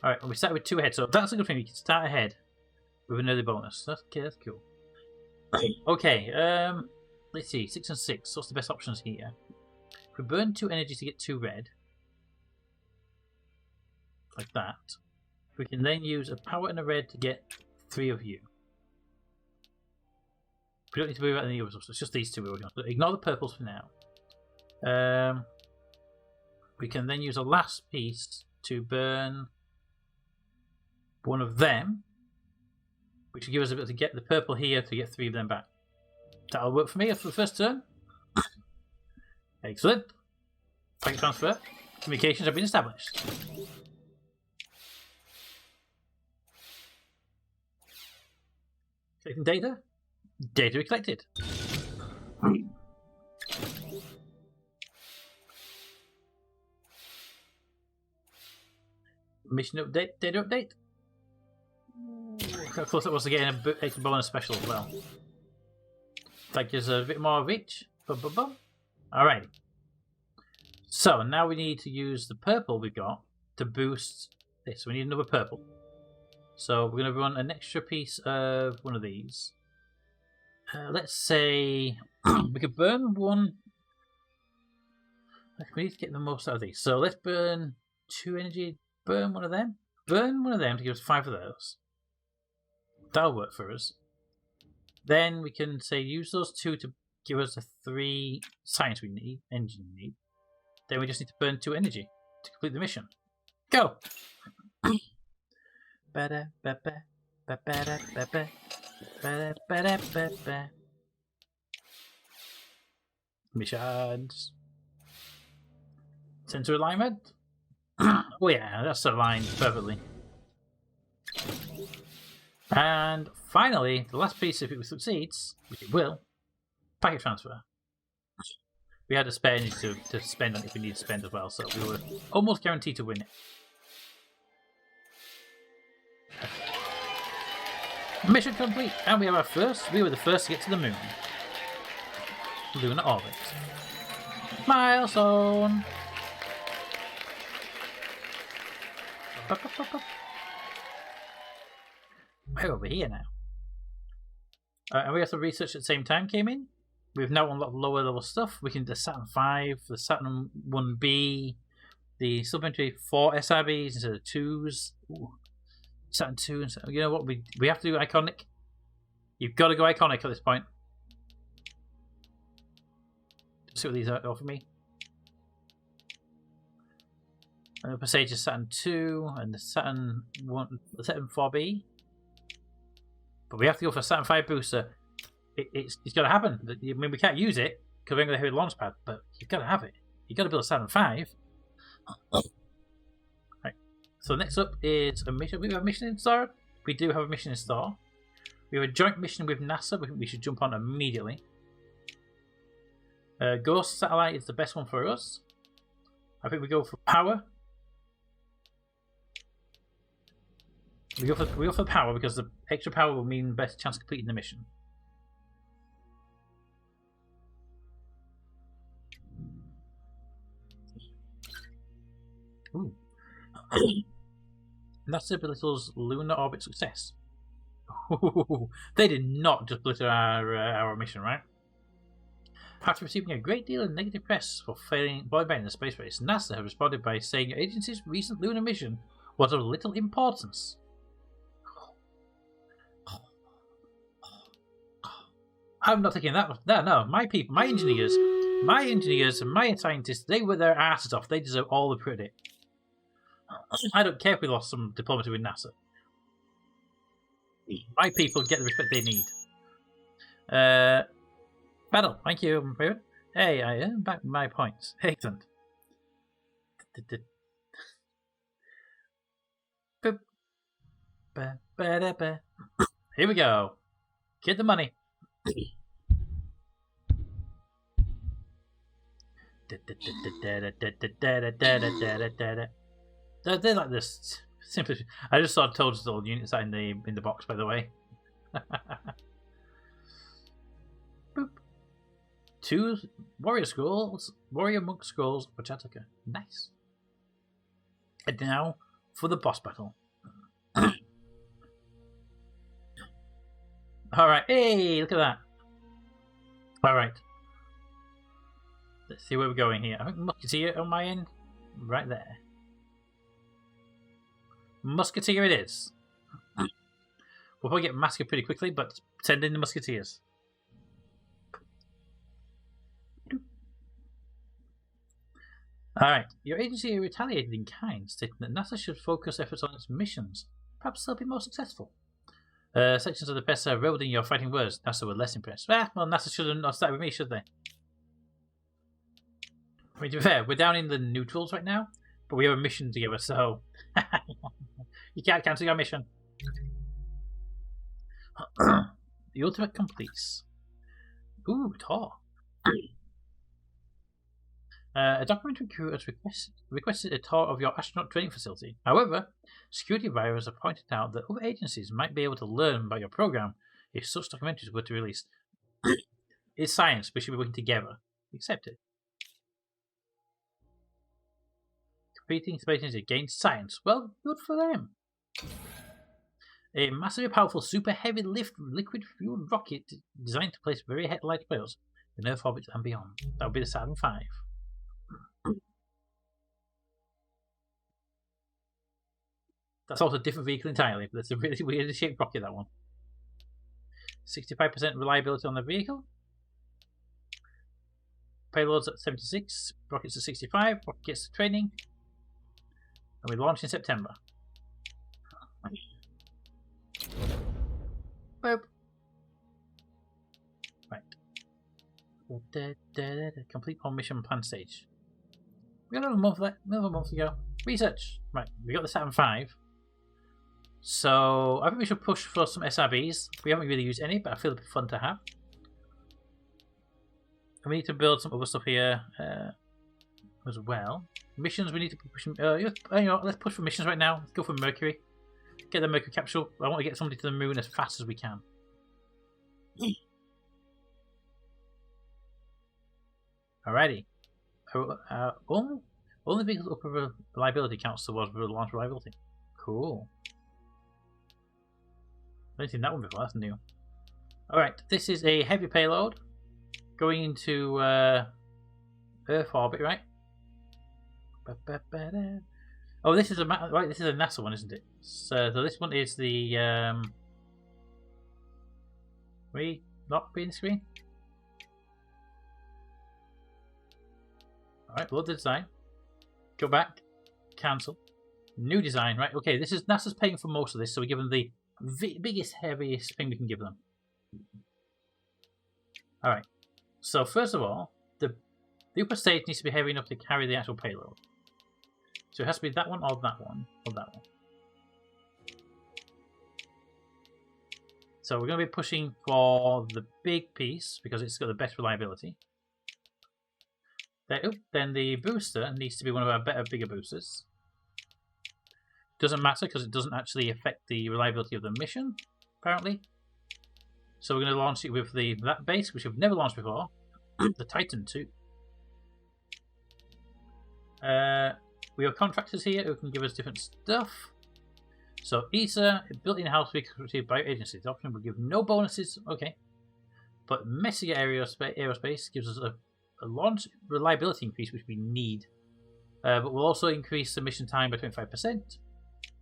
Alright, we start with 2 ahead, so that's a good thing, we can start ahead with an early bonus. That's cool. Okay, let's see, 6 and 6, what's the best options here? If we burn 2 energy to get 2 red, like that, we can then use a power and a red to get 3 of you. We don't need to worry about any others, it's just these 2 we're working on. So ignore the purples for now. We can then use a last piece to burn 1 of them, which will give us a bit to get the purple here to get 3 of them back. That'll work for me for the first turn. Excellent. Packet transfer. Communications have been established. Collecting data. Data collected. Mission update. Data update. Of course, it was getting a extra bonus special as well. That gives us a bit more reach. Bum, bum, bum. Alright. So now we need to use the purple we've got to boost this. We need another purple. So we're going to run an extra piece of one of these. Let's say we could burn 1. We need to get the most out of these. So let's burn 2 energy. Burn 1 of them. Burn 1 of them to give us 5 of those. That'll work for us. Then we can say use those 2 to give us the 3 science we need, energy we need. Then we just need to burn 2 energy to complete the mission. Go! Missions. Center alignment. Oh yeah, that's aligned perfectly. And finally, the last piece, if it succeeds, which it will, packet transfer. We had a spare energy to spend on it if we need to spend as well, so we were almost guaranteed to win it. Mission complete, and we have our first. We were the first to get to the moon. Lunar orbit. Milestone. We're over here now. And we have some research at the same time came in. We've now unlocked lower level stuff. We can do the Saturn 5, the Saturn 1B, the supplementary 4 SRBs instead of 2s. Ooh. Saturn 2 and Saturn. You know what? We have to do iconic. You've got to go iconic at this point. See what these offer me. Passage is Saturn 2 and the Saturn 1, the Saturn 4B. But we have to go for a Saturn 5 booster. It's got to happen. I mean, we can't use it because we're going to have a launch pad, but you've got to have it. You've got to build a Saturn 5. Right. So next up is a mission. We have a mission in store. We do have a mission in store. We have a joint mission with NASA. We should jump on immediately. Ghost satellite is the best one for us. I think we go for power. We go for power because the extra power will mean best chance of completing the mission. Ooh. NASA belittles lunar orbit success. Ooh, they did not just belittle our mission, right? After receiving a great deal of negative press for failing bombardment in the space race, NASA have responded by saying your agency's recent lunar mission was of little importance. I'm not taking that. No, my people, my engineers, and my scientists, they were their asses off. They deserve all the credit. I don't care if we lost some diplomacy with NASA. My people get the respect they need. Battle, thank you, David. Hey, I earned back my points. Excellent. Here we go. Get the money. They're like this. Simply, I just saw Toadstool units in the box, by the way. Boop. 2 warrior scrolls, warrior monk scrolls for Chataka. Nice. And now for the boss battle. Alright, hey, look at that. Alright. Let's see where we're going here. I think Musketeer on my end. Right there. Musketeer it is. We'll probably get massacred pretty quickly, but send in the Musketeers. Alright, your agency retaliated in kind, stating that NASA should focus efforts on its missions. Perhaps they'll be more successful. Sections of the press are reveled in your fighting words. NASA were less impressed. Well, NASA shouldn't have started with me, should they? I mean, to be fair, we're down in the neutrals right now, but we have a mission together, so you can't cancel your mission. The ultimate completes. Ooh, Tor. A documentary crew has requested a tour of your astronaut training facility. However, security advisors have pointed out that other agencies might be able to learn about your program if such documentaries were to be released. It's science, we should be working together. Accept it. Competing space agency against science. Well, good for them. A massively powerful, super heavy lift liquid fueled rocket designed to place very light players in Earth orbit and beyond. That would be the Saturn V. That's also a different vehicle entirely, but it's a really weird shaped rocket, that one. 65% reliability on the vehicle. Payloads at 76, rockets at 65, rocket gets to training. And we launch in September. Boop. Right. Complete all mission plan stage. We got another month to go. Research. Right, we got the Saturn V. So I think we should push for some SRBs. We haven't really used any, but I feel it'd be fun to have. And we need to build some other stuff here as well. Missions, we need to push. Let's push for missions right now. Let's go for Mercury. Get the Mercury capsule. I want to get somebody to the moon as fast as we can. Alrighty. Only vehicles up with reliability counts towards launch reliability. Cool. I haven't seen that one before, that's new. Alright, this is a heavy payload going into Earth orbit, right? Oh, this is a NASA one, isn't it? So this one is the we not being screen. Alright, load the design. Go back. Cancel. New design. Right, okay, this is NASA's paying for most of this, so we give them the biggest, heaviest thing we can give them. Alright, so first of all, the upper stage needs to be heavy enough to carry the actual payload. So it has to be that one or that one or that one. So we're going to be pushing for the big piece because it's got the best reliability. Then the booster needs to be one of our bigger boosters. Doesn't matter because it doesn't actually affect the reliability of the mission, apparently. So we're going to launch it with that base, which we've never launched before, the Titan 2. We have contractors here who can give us different stuff. So ESA, built in-house security by agencies. The option will give no bonuses, okay. But Messier Aerospace gives us a launch reliability increase, which we need. But we'll also increase the mission time by 25%.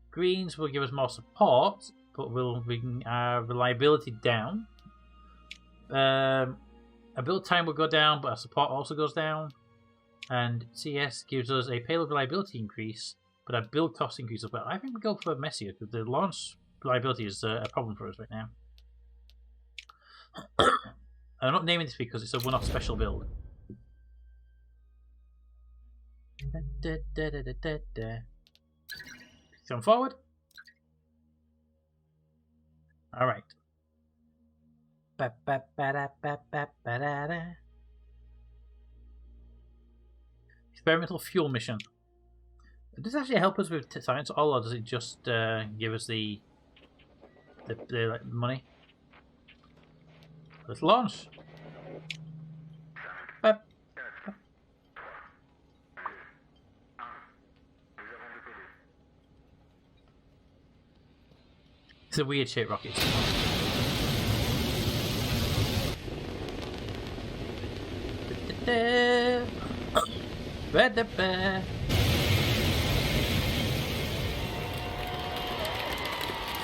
Greens will give us more support, but will bring our reliability down. Our build time will go down, but our support also goes down. And CS gives us a payload reliability increase, but our build cost increase as well. I think we go for Messier because the launch reliability is a problem for us right now. I'm not naming this because it's a one-off special build. Come forward. All right. Experimental fuel mission. Does this actually help us with science at all, or does it just give us the money? Let's launch. It's a weird shaped rocket.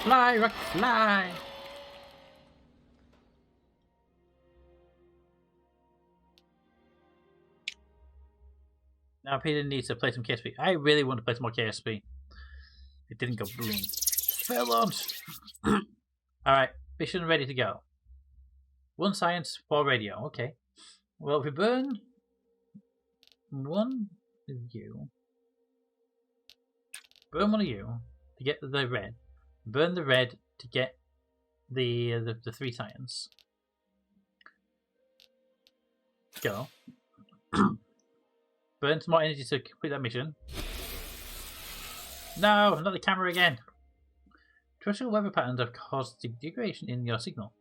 Fly, rocket, fly! Now Peter needs to play some KSP. I really want to play some more KSP. It didn't go boom. Fair launch! Alright, mission ready to go. 1 science, 4 radio. Okay. Well, if we burn 1 of you, burn 1 of you to get the red, burn the red to get the 3 science. Go. Burn some more energy to complete that mission. No, not the camera again. Terrestrial weather patterns have caused degradation in your signal.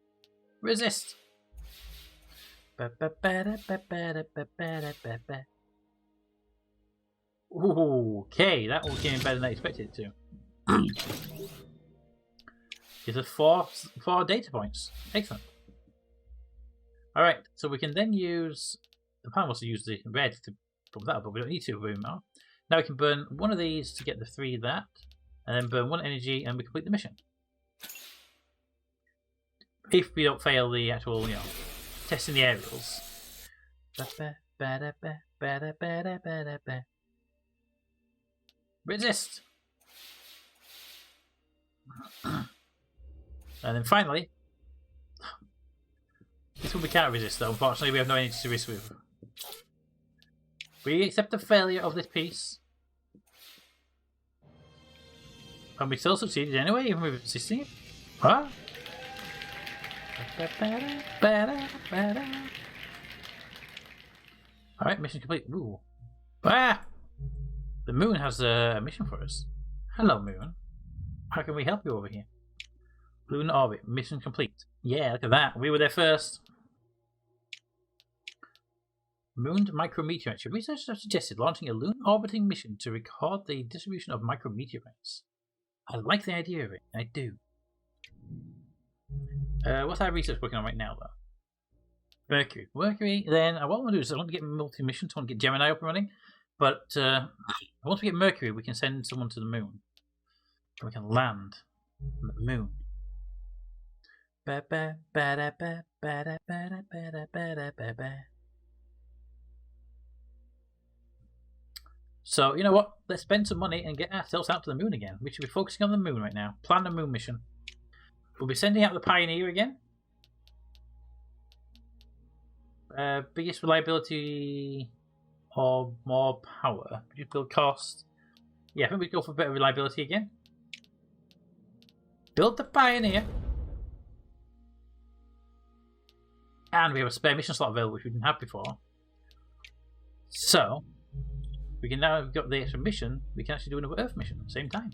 Resist. Okay, that all came better than I expected it to. Gives us 4 data points. Excellent. Alright, so we can then use... The plan was to use the red to pump that up, but we don't need to anymore. Now we can burn 1 of these to get the 3 of that, and then burn 1 energy and we complete the mission. If we don't fail the actual, testing the aerials. Resist! And then finally, this one we can't resist though, unfortunately we have no energy to risk with. We accept the failure of this piece. And we still succeeded anyway, even with resisting it. Huh? Alright, mission complete. Ooh. Ah! The moon has a mission for us. Hello, moon. How can we help you over here? Lunar orbit. Mission complete. Yeah, look at that. We were there first. Moon micrometeorites. Researchers have suggested launching a lunar orbiting mission to record the distribution of micrometeorites. I like the idea of it. I do. What's our research working on right now, though? Mercury. Mercury, then, what I want to do is I want to get multi-missions. I want to get Gemini up and running. But once we get Mercury, we can send someone to the moon. And we can land on the moon. So, you know what? Let's spend some money and get ourselves out to the moon again. We should be focusing on the moon right now. Plan a moon mission. We'll be sending out the Pioneer again. Biggest reliability or more power? Reduce build cost. Yeah, I think we go for better reliability again. Build the Pioneer. And we have a spare mission slot available, which we didn't have before. So, we can now have got the extra mission, we can actually do another Earth mission at the same time.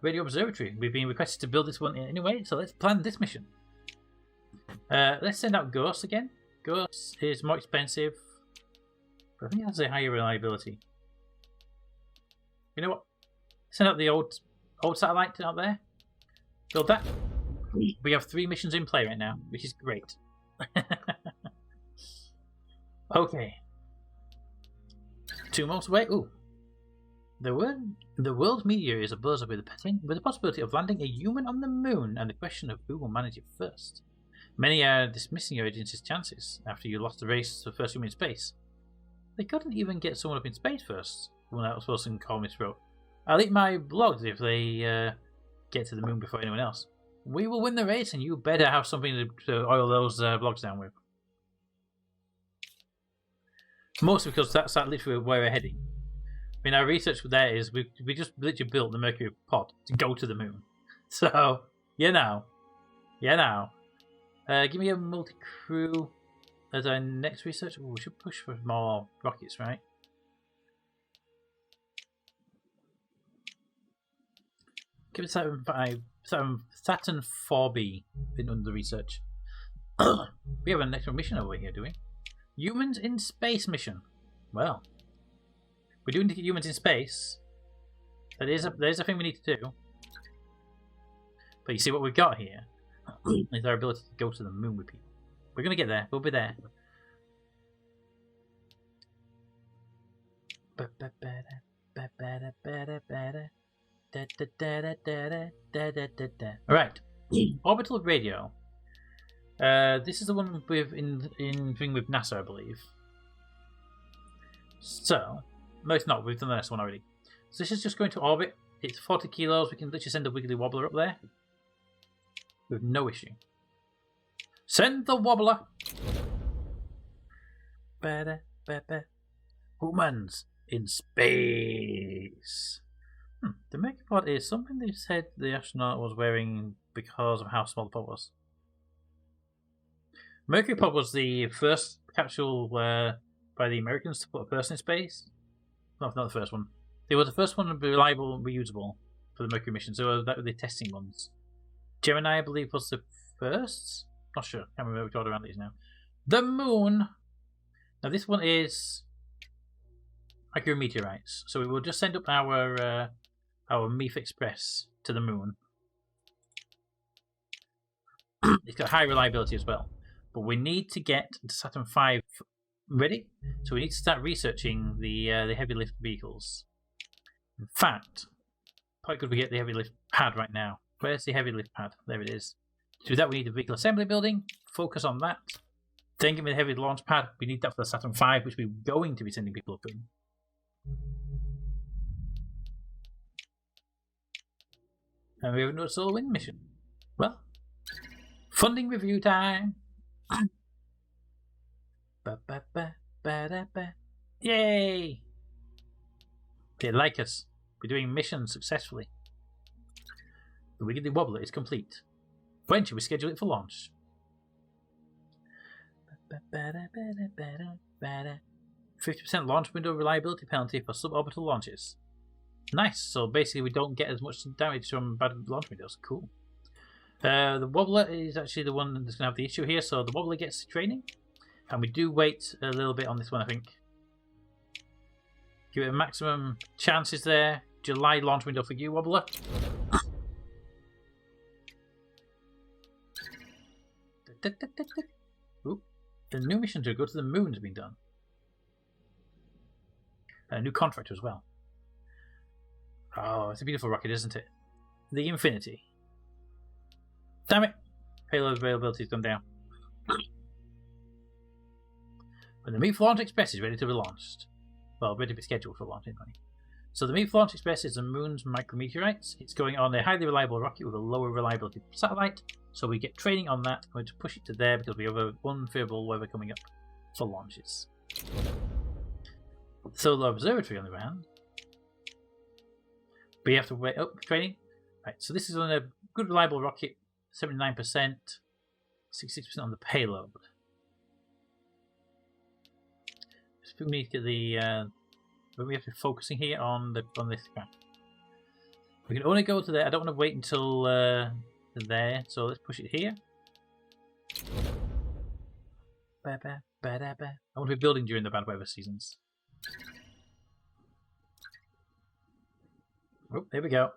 Radio Observatory. We've been requested to build this one anyway, so let's plan this mission. Let's send out Ghost again. Ghost is more expensive, but I think it has a higher reliability. You know what? Send out the old satellite out there. Build that. We have 3 missions in play right now, which is great. Okay. 2 months away. Ooh. The world's media is abuzz with the possibility of landing a human on the moon and the question of who will manage it first. Many are dismissing your agency's chances after you lost the race to the first human in space. They couldn't even get someone up in space first. One outspoken columnist wrote, "I'll eat my blogs if they get to the moon before anyone else. We will win the race, and you better have something to oil those blogs down with." Mostly because that's literally where we're heading. I mean, our research there is we just literally built the Mercury pod to go to the moon. So, you know. Give me a multi-crew as our next research. Ooh, we should push for more rockets, right? Give it Saturn 4B in under research. We have an extra mission over here, do we? Humans in space mission. Well, we do need to get humans in space. There's a thing we need to do. But you see what we've got here is our ability to go to the moon with people. We're gonna get there. We'll be there. Alright. Orbital radio. This is the one with in thing with NASA, I believe. So, no, it's not. We've done this one already. So this is just going to orbit. It's 40 kilos. We can literally send a wiggly wobbler up there with no issue. Send the wobbler. Humans in space. The Mercury pod is something they said the astronaut was wearing because of how small the pod was. Mercury pod was the first capsule by the Americans to put a person in space. No, not the first one. They were the first one to be reliable and reusable for the Mercury missions. So that were the testing ones. Gemini, I believe, was the first. Not sure. Can't remember which order around these now. The moon. Now this one is micrometeorites. So we will just send up our MEF Express to the moon. It's got high reliability as well. But we need to get the Saturn V ready. So we need to start researching the heavy lift vehicles. In fact, quite good we get the heavy lift pad right now. Where's the heavy lift pad? There it is. To do that, we need a vehicle assembly building. Focus on that. Then give me the heavy launch pad. We need that for the Saturn V, which we're going to be sending people up in. And we have another solar wind mission. Well, funding review time. Yay! They like us. We're doing missions successfully. The wiggly wobbler is complete. When should we schedule it for launch? 50% launch window reliability penalty for suborbital launches. Nice. So basically we don't get as much damage from bad launch windows. Cool. The wobbler is actually the one that's going to have the issue here. So the wobbler gets training. And we do wait a little bit on this one, I think. Give it a maximum chances there. July launch window for you, wobbler. Ooh. The new mission to go to the moon has been done. A new contractor as well. Oh, it's a beautiful rocket, isn't it? The Infinity. Damn it! Payload availability has gone down. When the MEF Launch Express is ready to be launched. Well, ready to be scheduled for launch anyway. So the Moon Launch Express is the moon's micrometeorites. It's going on a highly reliable rocket with a lower reliability satellite. So we get training on that. I'm going to push it to there because we have unfavorable weather coming up for launches. Solar Observatory on the other hand. But you have to wait up for training. Right, so this is on a good reliable rocket, 79%, 66% on the payload. Just we need to get the we have to be focusing here on this guy. We can only go to there. I don't want to wait until there, so let's push it here. I want to be building during the bad weather seasons. Oh, there we go.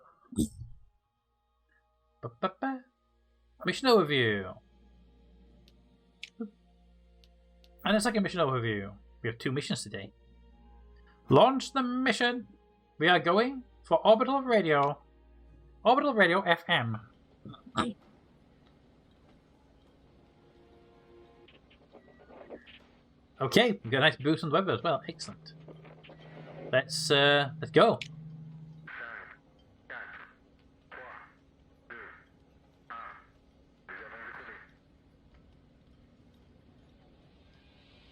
Mission overview. And a second mission overview. We have 2 missions today. Launch the mission. We are going for orbital radio. Orbital radio FM. Okay, we got a nice boost on the weather as well. Excellent. Let's go.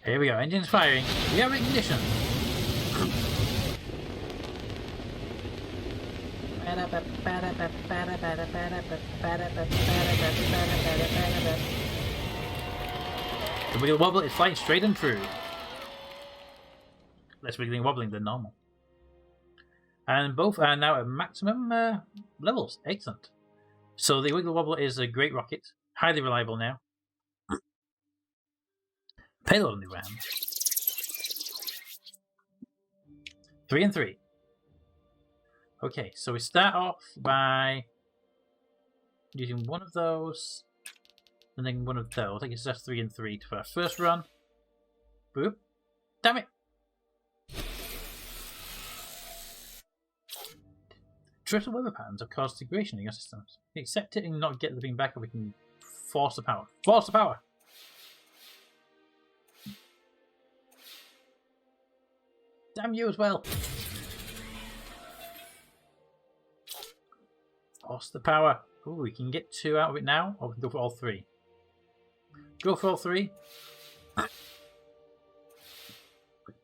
Here we go, engines firing. We have ignition. The wiggle wobble is flying straight and true. Less wiggling wobbling than normal. And both are now at maximum levels. Excellent. So the wiggle wobble is a great rocket. Highly reliable now. Payload on the ground. 3 and 3. Okay, so we start off by using one of those and then one of those. I think it's just 3 and 3 for our first run. Boop. Damn it! Traditional weather patterns have caused degradation in your systems. We accept it and not get the beam back, or we can force the power. Force the power! Damn you as well! Force the power. Ooh, we can get 2 out of it now, or we can go for all 3. Go for all 3. So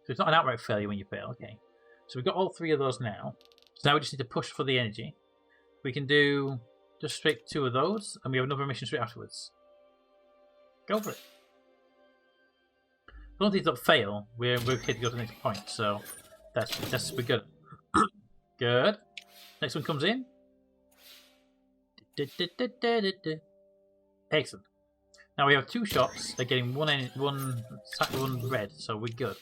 it's not an outright failure when you fail, okay. So we've got all 3 of those now. So now we just need to push for the energy. We can do just straight 2 of those, and we have another mission straight afterwards. Go for it. As long as these don't fail, we're okay to go to the next point, so we're good. Good. Next one comes in. Excellent. Now we have 2 shots. They're getting one red, so we're good.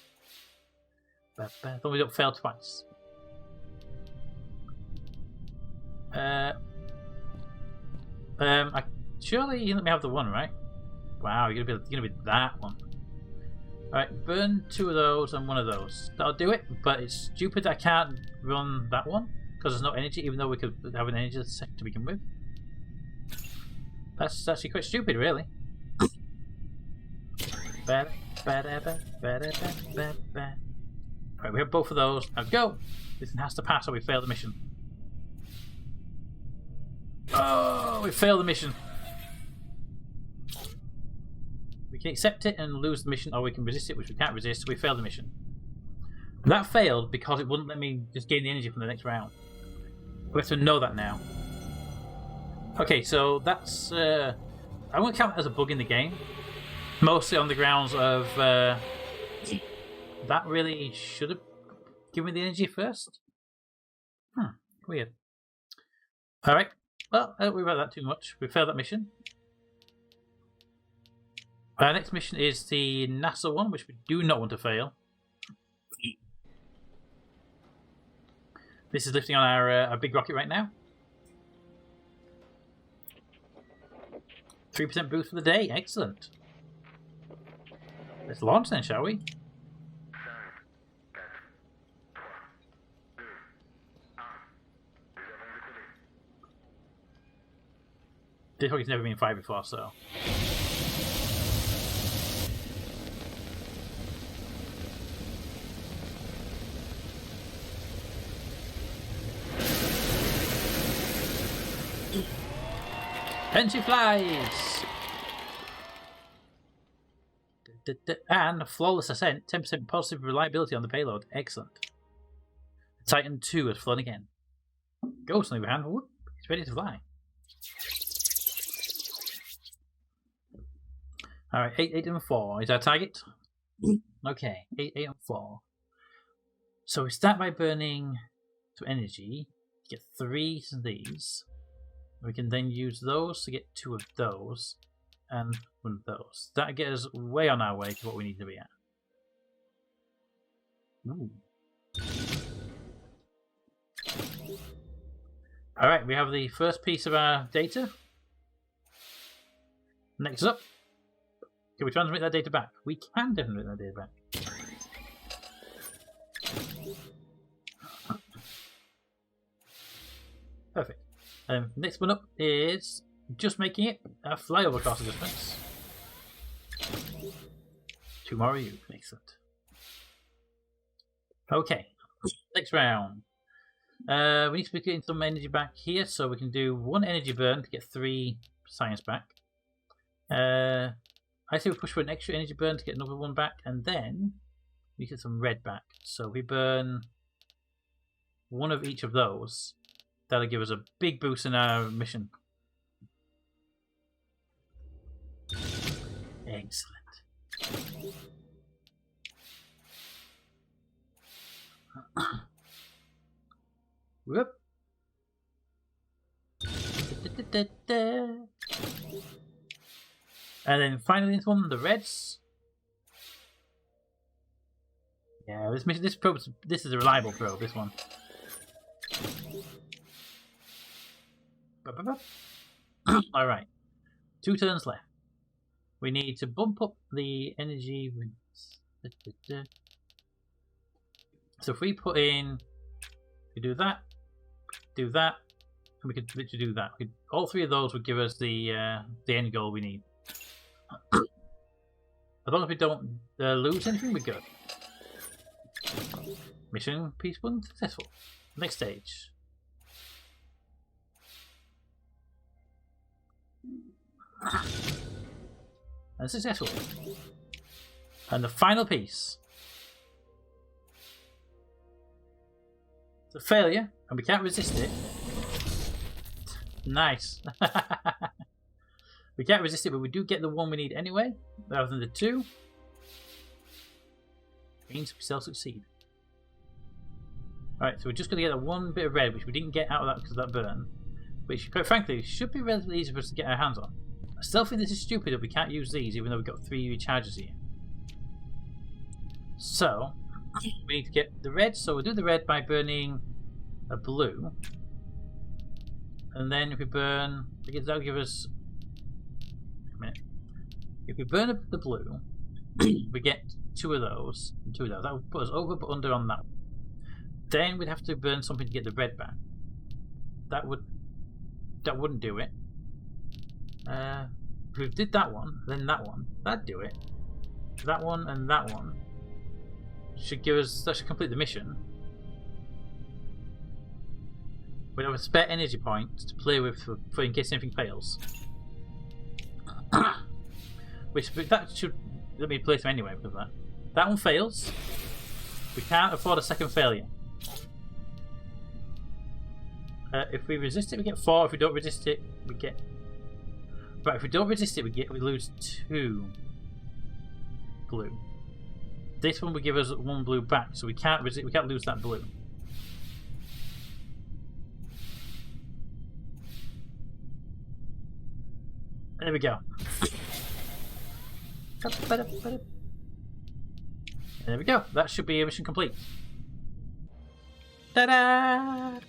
As long as we don't fail twice. Surely you let me have the one, right? Wow, you're gonna be that one. Alright, burn 2 of those and 1 of those. That'll do it, but it's stupid I can't run that one because there's no energy, even though we could have an energy to begin with. That's actually quite stupid, really. Right, we have both of those. Now go! This one has to pass or we fail the mission. Oh, we failed the mission. We can accept it and lose the mission, or we can resist it, which we can't resist, so we failed the mission. And that failed because it wouldn't let me just gain the energy from the next round. We have to know that now. Okay, so that's... I won't count it as a bug in the game. Mostly on the grounds of... that really should have given me the energy first. Weird. Alright, well, I don't worry about that too much. We failed that mission. Our next mission is the NASA one, which we do not want to fail. This is lifting on our big rocket right now. 3% boost for the day. Excellent. Let's launch then, shall we? This rocket's never been fired before, so... Pensy flies! And flawless ascent, 10% positive reliability on the payload. Excellent. Titan 2 has flown again. Ghost, on the other hand, whoop, he's ready to fly. Alright, 8 and 4 is our target. Okay, 8 and 4. So we start by burning some energy to get 3 of these. We can then use those to get 2 of those and 1 of those. That'll get us way on our way to what we need to be at. Ooh. Alright, we have the first piece of our data. Next up, can we transmit that data back? We can definitely transmit that data back. Perfect. Next one up is just making it a flyover cost adjustments. Tomorrow you. Excellent. Okay. Next round. We need to be getting some energy back here, so we can do 1 energy burn to get 3 science back. I say we push for an extra energy burn to get another 1 back, and then we get some red back. So we burn 1 of each of those. That'll give us a big boost in our mission. Excellent. Whoop. And then finally this one, the reds. Yeah, this probe, this is a reliable probe, this one. Alright. 2 turns left. We need to bump up the energy. So if we put in, we do that, and we could literally do that. All 3 of those would give us the end goal we need. As long as we don't lose anything, we're good. Mission piece 1 successful. Next stage. And successful. And the final piece. It's a failure, and we can't resist it. Nice. We can't resist it, but we do get the 1 we need anyway, rather than the 2. Means we still succeed. Alright, so we're just going to get the 1 bit of red, which we didn't get out of that because of that burn. Which, quite frankly, should be relatively easy for us to get our hands on. I still think this is stupid that we can't use these, even though we've got 3 recharges here. So, we need to get the red, so we'll do the red by burning a blue. And then if we burn, that'll give us... a minute. If we burn up the blue, we get 2 of those, and 2 of those. That would put us over but under on that. Then we'd have to burn something to get the red back. That wouldn't do it. If we did that one, then that one, that'd do it. That one and that one should give us, that should complete the mission. We'd have a spare energy point to play with for in case anything fails. Which that should let me place them anyway because of that. That one fails. We can't afford a second failure. If we resist it, we get 4. If we don't resist it, we get. Right. If we don't resist it, we lose 2 blue. This one will give us 1 blue back, so we can't resist. We can't lose that blue. There we go. There we go. That should be a mission complete. Ta-da!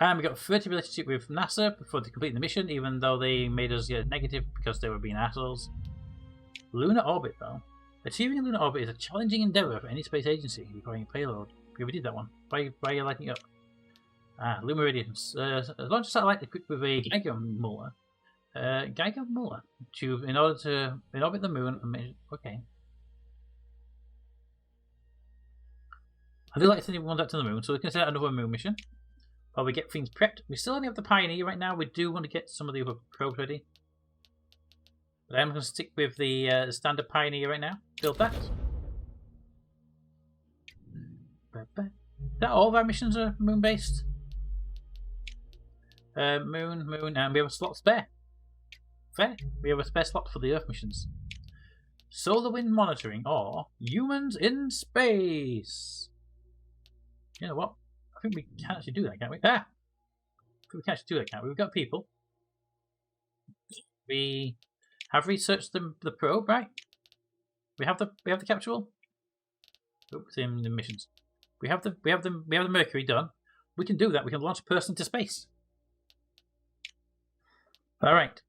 And we got a flirty relationship with NASA before they complete the mission, even though they made us get negative because they were being assholes. Lunar orbit, though. Achieving a lunar orbit is a challenging endeavour for any space agency requiring a payload. We already did that one. Why are you lighting it up? Lunar radiance. Launch a satellite equipped with a Geiger Muller tube in order to orbit the moon and measure. Okay. I do like sending one back to the moon, so we can set another moon mission. While we get things prepped. We still only have the Pioneer right now. We do want to get some of the other probes ready. But I'm going to stick with the standard Pioneer right now. Build that. Is that all of our missions are moon-based? Moon, and we have a slot spare. Fair. We have a spare slot for the Earth missions. Solar wind monitoring, or humans in space. You know what? I think we can actually do that, can't we? Ah! I think we can actually do that, can't we? We've got people. We have researched the probe, right? We have the capsule. Oops, in the missions. We have the Mercury done. We can do that. We can launch a person into space. All right.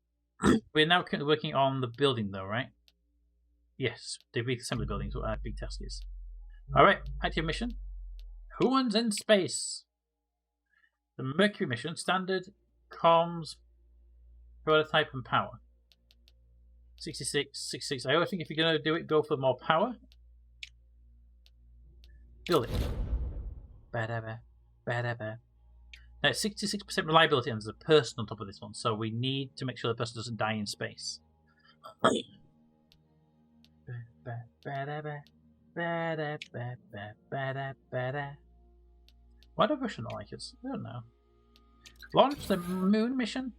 We're now currently working on the building, though, right? Yes, the reassembly building is what our big task is. All right, active mission. Humans in space. The Mercury mission, standard, comms, prototype, and power. 66. I always think if you're going to do it, go for more power. Build it. Now, 66% reliability, and there's a person on top of this one, so we need to make sure the person doesn't die in space. Why do Russia not like us? I don't know. Launch the moon mission.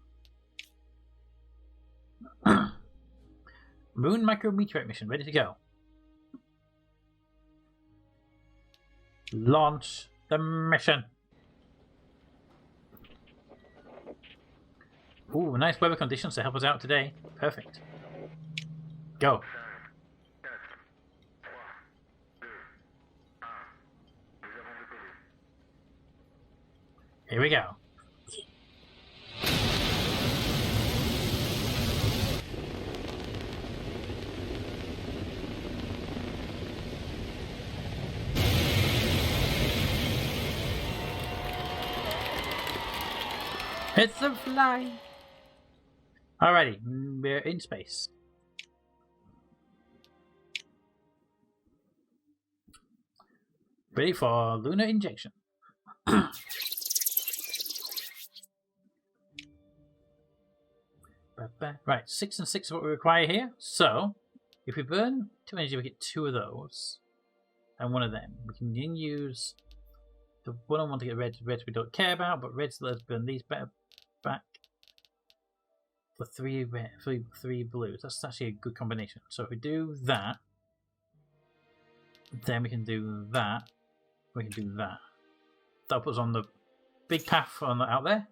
Moon micrometeorite mission, ready to go. Launch the mission. Ooh, nice weather conditions to help us out today. Perfect. Go. Here we go. It's a fly. Alrighty, we're in space. Ready for lunar injection. Right, 6 and 6 is what we require here. So, if we burn 2 energy, we get 2 of those. And 1 of them. We can then use the one I want to get red we don't care about, but reds let us burn these better back. For 3 red, 3 blues. That's actually a good combination. So if we do that, then we can do that. We can do that. That puts us on the big path on out there.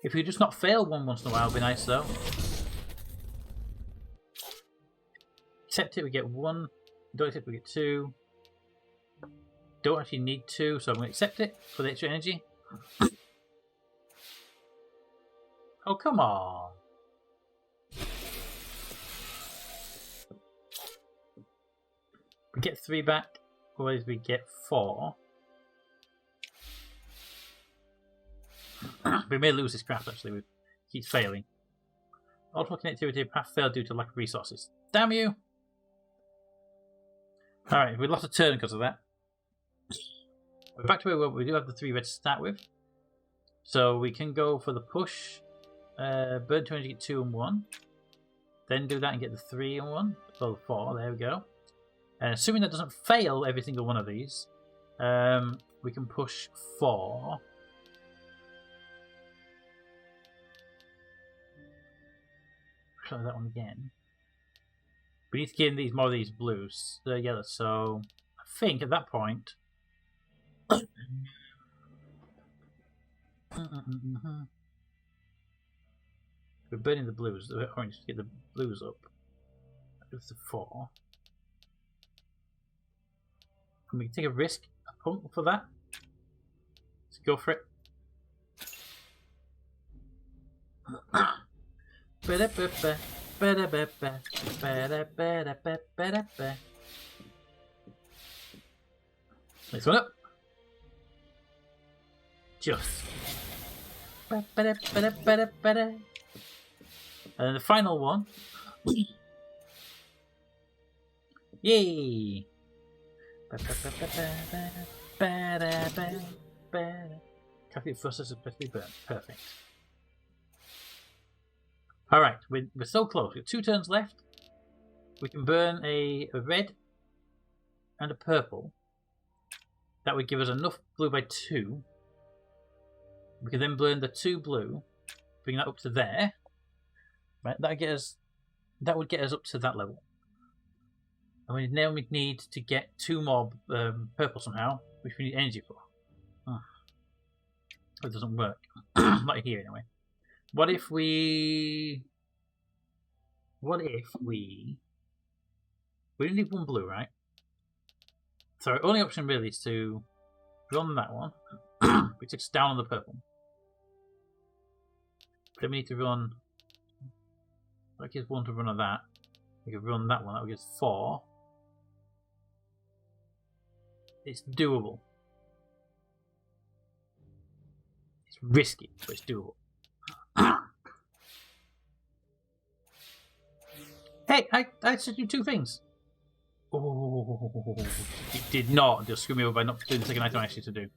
If we just not fail one once in a while, it'd be nice though. Accept it, we get 1. Don't accept it, we get 2. Don't actually need 2, so I'm going to accept it for the extra energy. Oh, come on. We get 3 back, or we get 4. We may lose this craft actually, it keeps failing. Ultimate connectivity path failed due to lack of resources. Damn you! Alright, we lost a turn because of that. We're back to where we do have the 3 reds to start with. So we can go for the push. Burn 2 energy, get 2 and 1. Then do that and get the 3 and 1. Well, 4, there we go. And assuming that doesn't fail every single one of these, we can push 4. Try that one again. We need to get in these more of these blues. They're yellow, so I think at that point. We're burning the blues, the orange to get the blues up. That's the 4. And we can take a risk, a pump for that. Let's go for it. Next one up. Just. And then the final one. Yay! Catholic first is especially burnt. Perfect. Alright, we're so close. We've got 2 turns left. We can burn a red and a purple. That would give us enough blue by 2. We can then burn the 2 blue, bring that up to there. Right, that would get us up to that level. And now we need to get 2 more purple somehow, which we need energy for. Oh. It doesn't work. Not here anyway. What if we only need 1 blue, right? So our only option really is to run that one, which takes down on the purple. Then we need to run. That gives 1 to run on that. We can run that one. That will give us 4. It's doable. It's risky, but it's doable. Hey, I said you 2 things. Oh, it did not just screw me over by not doing the second item I asked you to do.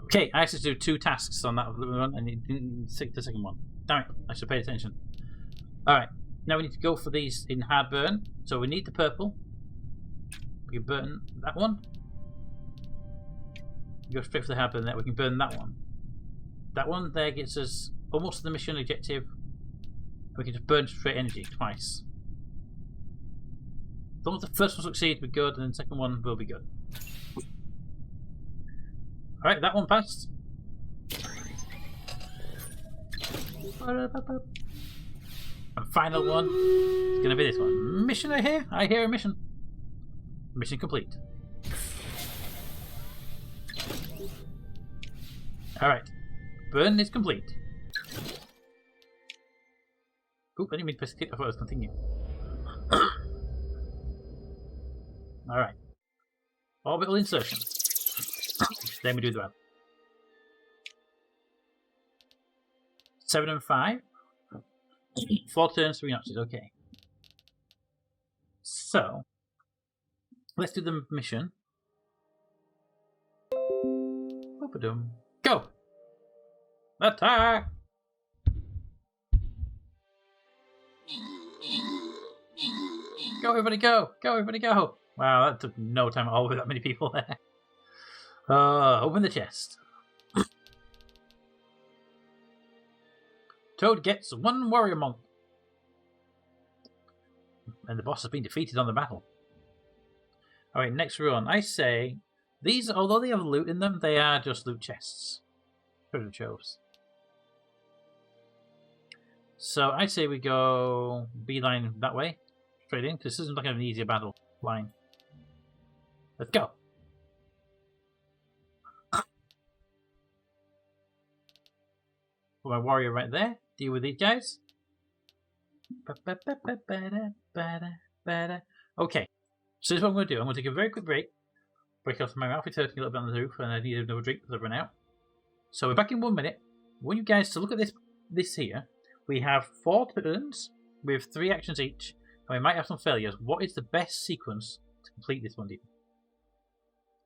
Okay, I asked you to do 2 tasks on that one, and it didn't stick the second one. Damn it, I should pay attention. Alright, now we need to go for these in hard burn. So we need the purple. We can burn that one. We go straight for the hard burn there. We can burn that one. That one there gets us almost to the mission objective. We can just burn straight energy twice. As long as the first one succeeds, we're good, and the second one will be good. Alright, that one passed. And final one is going to be this one. Mission I hear? I hear a mission. Mission complete. Alright. Burn is complete. Oop, I didn't mean to press skip, I thought I was continuing. Alright. Orbital insertion. Then we do the round. 7 and 5. 4 turns, 3 notches, okay. So, let's do the mission. Go! Attack! Go, everybody, go! Go, everybody, go! Wow, that took no time at all with that many people there. Open the chest. Toad gets 1 warrior monk. And the boss has been defeated on the battle. Alright, next run. I say, these, although they have loot in them, they are just loot chests. Treasure troves. So I say we go beeline that way. Straight in, because this isn't like an easier battle line. Let's go. Put my warrior right there. Deal with these guys. Okay. So this is what I'm going to do. I'm going to take a very quick break. Break off my mouth. It's hurting a little bit on the roof, and I need another drink because I've run out. So we're back in 1 minute. I want you guys to look at this here. We have 4 turns with 3 actions each, and we might have some failures. What is the best sequence to complete this one, do you think?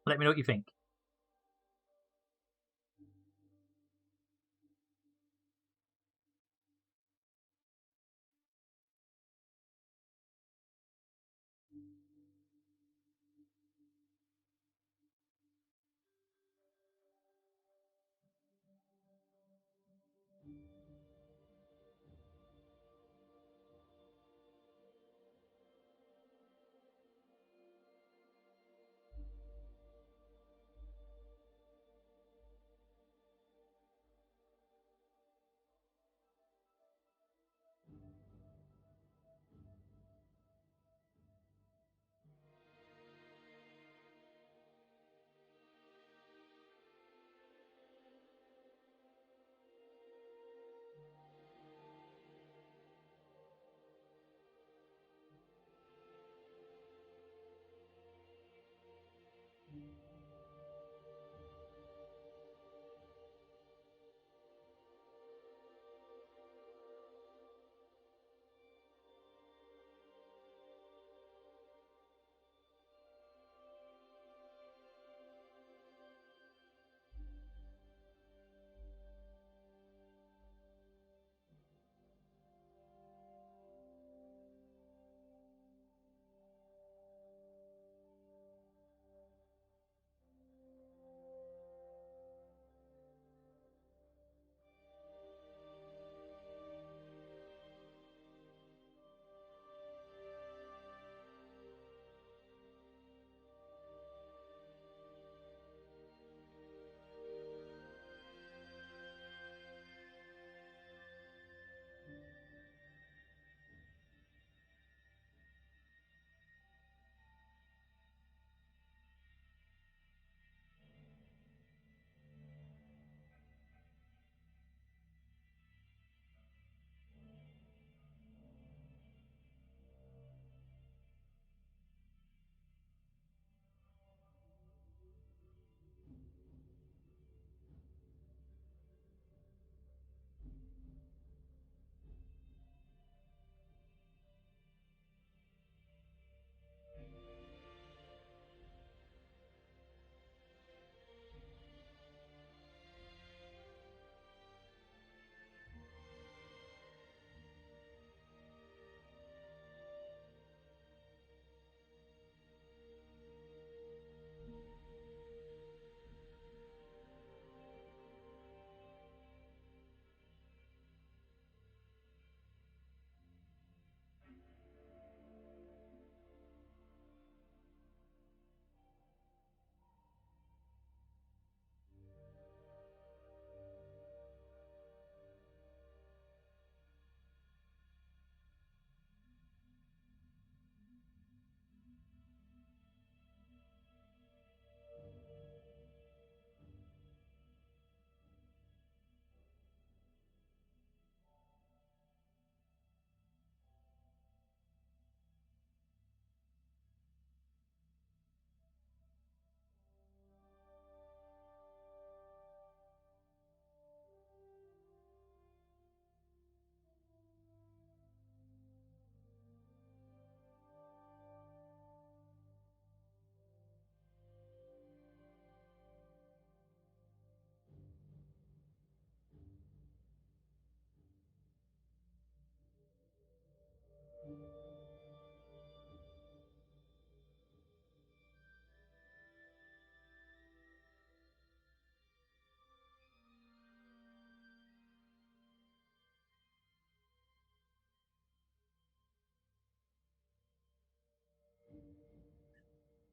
Let me know what you think.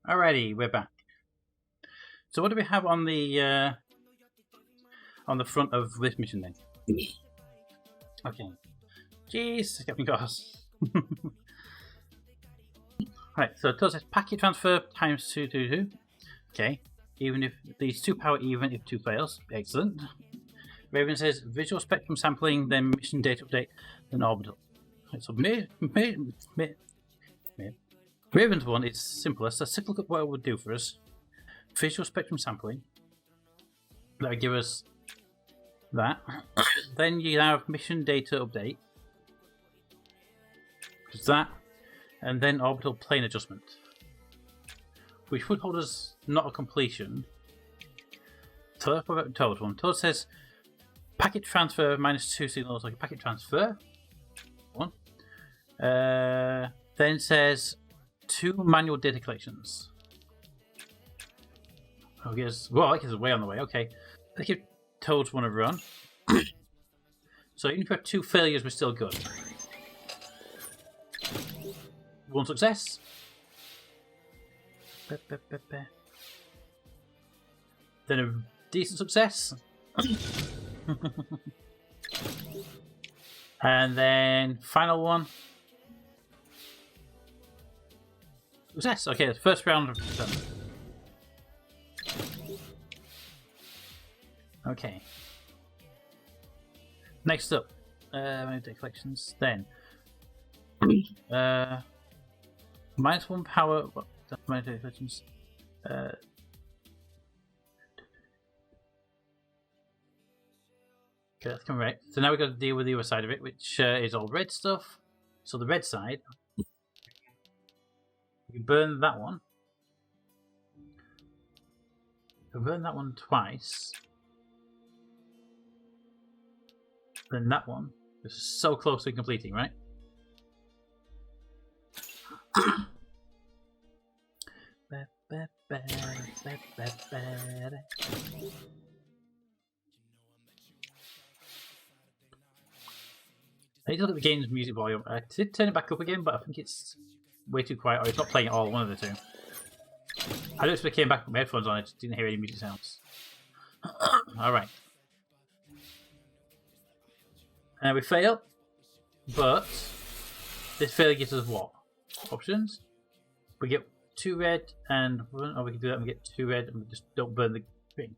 Alrighty, we're back. So what do we have on the front of this mission then? Okay. Jeez, Captain Goss. Right, so it says packet transfer times 222. Okay. Even if these two power even if 2 fails. Excellent. Raven says visual spectrum sampling, then mission data update, then orbital. Right, so Raven's one is simplest. Let's take a look at what it would do for us. Visual spectrum sampling. That would give us that. Then you have mission data update. Which is that. And then orbital plane adjustment. Which would hold us not a completion. So let's put Toad one. Toad says packet transfer -2 signals, like a packet transfer. One. Then says 2 manual data collections. Oh, yes. Well, I guess it's way on the way. Okay. Let's give Toads one a run. So even if we have 2 failures, we're still good. 1 success. Then a decent success. And then final one. Success. Okay, the first round done. Okay. Next up, data collections. Then, -1 power. What? That's my data collections. Okay, that's correct. So now we've got to deal with the other side of it, which is all red stuff. So the red side, you can burn that one. You can burn that one twice. Then that one. This is so close to completing, right? I need to look at the game's music volume. I did turn it back up again, but I think it's way too quiet, or it's not playing at all, one of the two. I noticed when I came back with my headphones on, I just didn't hear any music sounds. Alright. And we fail, but this failure gives us what? Options? We get 2 red and 1, or we can do that and we get 2 red and we just don't burn the green.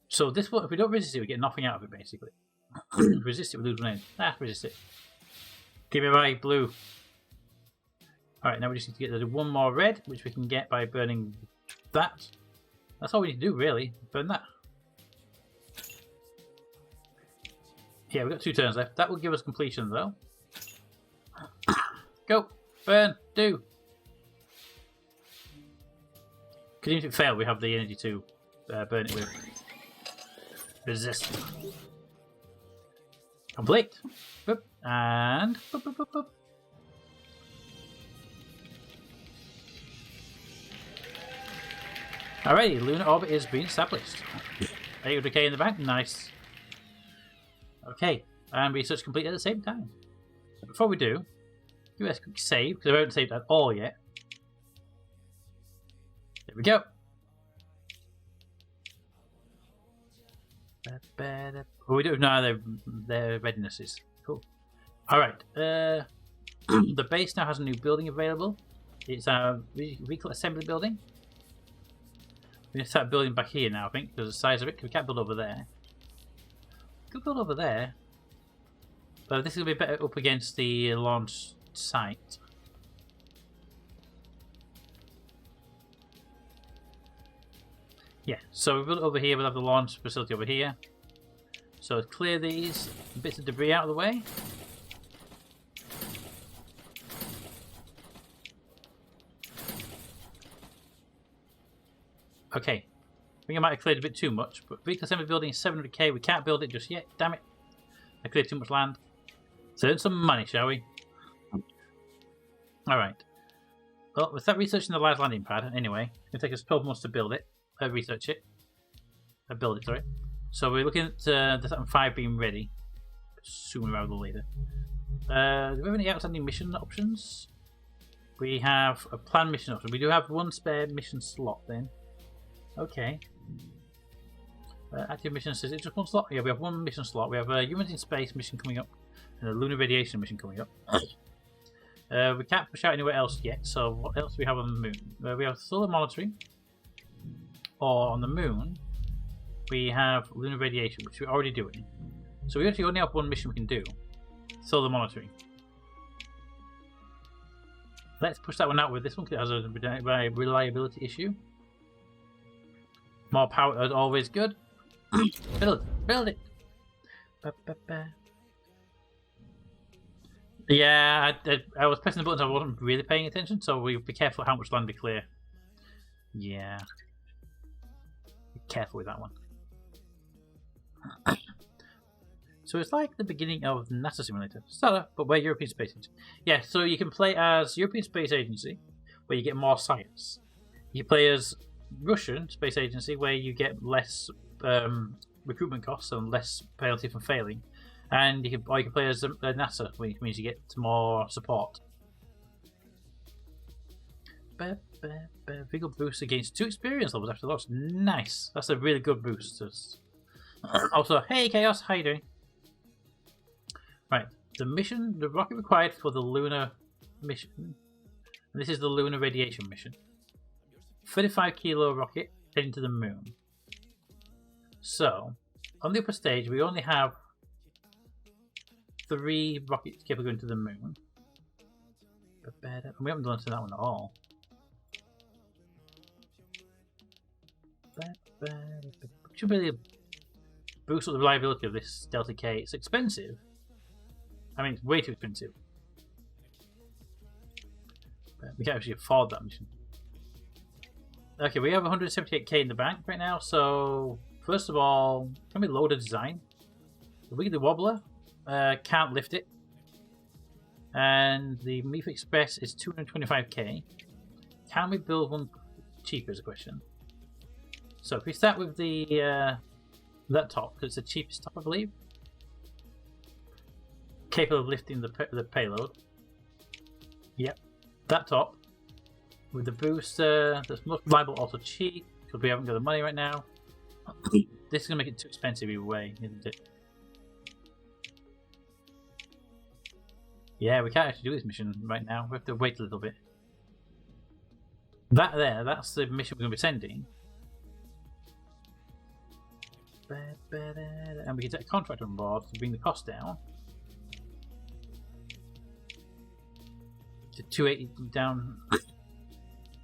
So this one, if we don't resist it, we get nothing out of it basically. Resist it, we lose 1 end. Resist it. Give me my blue. Alright, now we just need to get 1 more red, which we can get by burning that. That's all we need to do really. Burn that. Yeah, we've got 2 turns left. That will give us completion though. Go! Burn! Do! Because even if it failed, we have the energy to burn it with. Resist. Complete! Boop. And... Boop, boop, boop, boop. Alrighty, lunar orbit is being established. 800k in the bank, nice. Okay, and research complete at the same time. Before we do, give us a quick save, because I haven't saved at all yet. There we go. Oh, we don't know their readinesses. Cool. Alright, the base now has a new building available. It's a vehicle assembly building. We're going to start building back here now, I think, because of the size of it, because we can't build over there. Could build over there. But this is going to be better up against the launch site. Yeah, so we build it over here, we'll have the launch facility over here. So clear these bits of debris out of the way. Okay, I think I might have cleared a bit too much, but vehicle assembly building is 700k, we can't build it just yet, damn it. I cleared too much land. Let's earn some money, shall we? Alright. Well, we'll start researching the large landing pad anyway. It's going to take us 12 months to build it. Research it. Build it, sorry. So we're looking at the Saturn 5 being ready. Sooner rather than later. Do we have any outstanding mission options? We have a planned mission option. We do have one spare mission slot then. Okay. Active mission says it's just one slot. Yeah, we have one mission slot. We have a humans in space mission coming up and a lunar radiation mission coming up. We can't push out anywhere else yet. So what else do we have on the moon? We have solar monitoring. Or on the moon, we have lunar radiation, which we're already doing. So we actually only have one mission we can do. Solar monitoring. Let's push that one out with this one because it has a reliability issue. More power is always good. Build it. Ba, ba, ba. Yeah, I was pressing the buttons. I wasn't really paying attention, so we be careful how much land we clear. Yeah, be careful with that one. So it's like the beginning of NASA Simulator, but we're European Space Agency. Yeah, so you can play as European Space Agency, where you get more science. You can play as Russian Space Agency, where you get less recruitment costs and less penalty from failing. And you can play as NASA, which means you get more support. Vehicle boost against 2 experience levels after launch. Nice. That's a really good boost. Also, hey Chaos, how you doing? Right, the rocket required for the lunar mission. And this is the lunar radiation mission. 35 kilo rocket heading to the moon. So, on the upper stage, we only have 3 rockets capable of going to the moon. We haven't done to that one at all. Should really boost up the reliability of this Delta K. It's expensive. I mean, it's way too expensive. But we can't actually afford that mission. Okay, we have 178k in the bank right now, so first of all, can we load a design? The Wiggly Wobbler, can't lift it. And the Meath Express is 225k. Can we build one cheaper is a question. So if we start with the that top, because it's the cheapest top I believe. Capable of lifting the payload. Yep, that top. With the booster, that's most reliable, also cheap, because we haven't got the money right now. This is going to make it too expensive either way, isn't it? Yeah, we can't actually do this mission right now. We have to wait a little bit. That's the mission we're going to be sending. And we can take a contractor on board to bring the cost down. To 280 down.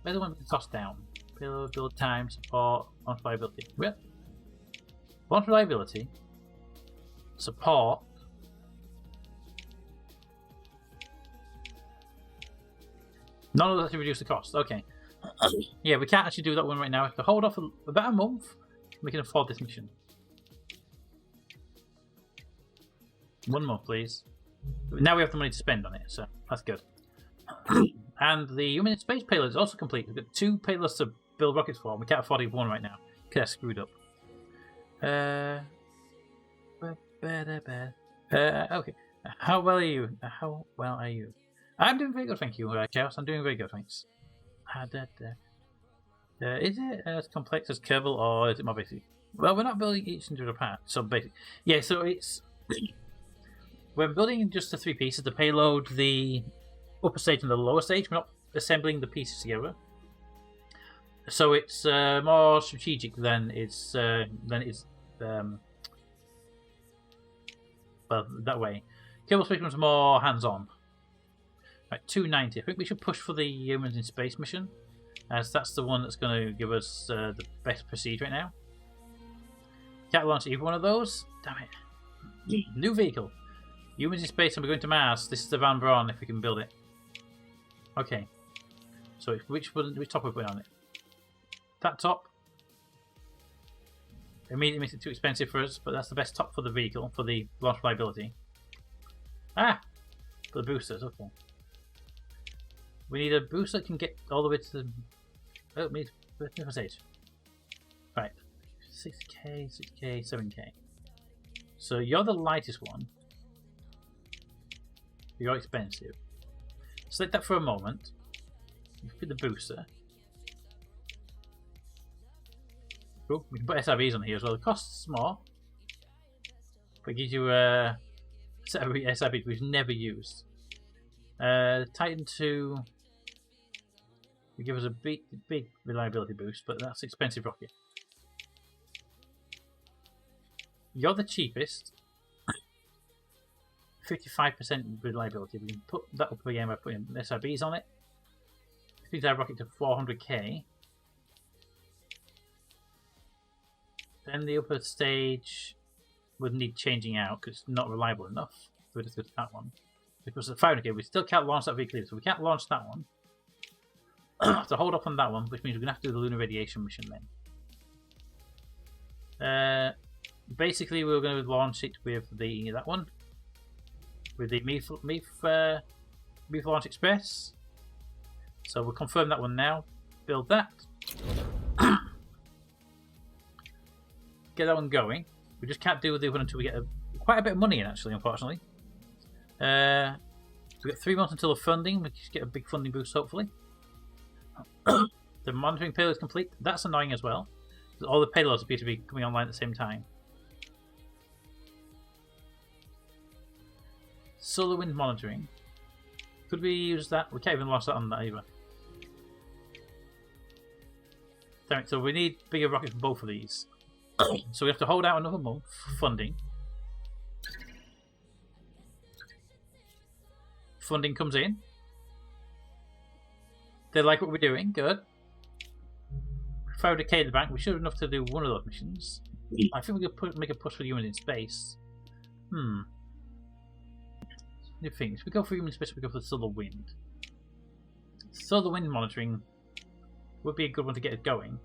Where's the one with the cost down? Payload, build time, support, launch reliability. Well, launch reliability, support. None of that to reduce the cost. Okay. Yeah, we can't actually do that one right now. We have to hold off about a month. We can afford this mission. 1 month, please. Now we have the money to spend on it, so that's good. And the human in space payload is also complete. We've got 2 payloads to build rockets for, and we can't afford even one right now because that's screwed up. Okay. How well are you? How well are you? I'm doing very good, thank you, Chaos. I'm doing very good, thanks. Is it as complex as Kerbal, or is it more basic? Well, we're not building each individual part, so basic. Yeah, so it's we're building just the 3 pieces: the payload, the upper stage, and the lower stage. We're not assembling the pieces together, so it's more strategic than it's well, that way. Kerbal Space one's more hands-on. Right, 290. I think we should push for the humans in space mission, as that's the one that's going to give us the best prestige right now. Can't launch either one of those. Damn it. New vehicle. Humans in space and we're going to Mars. This is the Van Braun if we can build it. Okay. So which top are we putting on it? That top. Immediately makes it too expensive for us, but that's the best top for the vehicle, for the launch reliability. Ah! For the boosters, okay. We need a booster that can get all the way to the... Oh, we need a stage. Right. 6k, 6k, 7k. So you're the lightest one. You're expensive. Select that for a moment. Fit the booster. Cool. We can put SRBs on here as well. It costs more, but it gives you a set of SRBs we've never used. Titan 2 will give us a big reliability boost, but that's expensive rocket. You're the cheapest. 55% reliability. We can put that up again by putting SRBs on it. Increase our rocket to 400k. Then the upper stage would need changing out because it's not reliable enough. So we just go to that one. Because the 500k, we still can't launch that vehicle either, so we can't launch that one. So hold up on that one, which means we're going to have to do the lunar radiation mission then. Basically, we're going to launch it with that one. With the MEF Launch Express. So we'll confirm that one now. Build that. Get that one going. We just can't do the other one until we get quite a bit of money in, actually, unfortunately. We've got 3 months until the funding. We just get a big funding boost, hopefully. The monitoring payload is complete. That's annoying as well. All the payloads appear to be coming online at the same time. Solar wind monitoring. Could we use that? We can't even launch that on that either. Damn it, so we need bigger rockets for both of these. So we have to hold out another month for funding. Funding comes in. They like what we're doing. Good. 500k in the bank. We should have enough to do one of those missions. I think we could make a push for humans in space. New things. If we go for human space, we go for the solar wind. Solar wind monitoring would be a good one to get it going.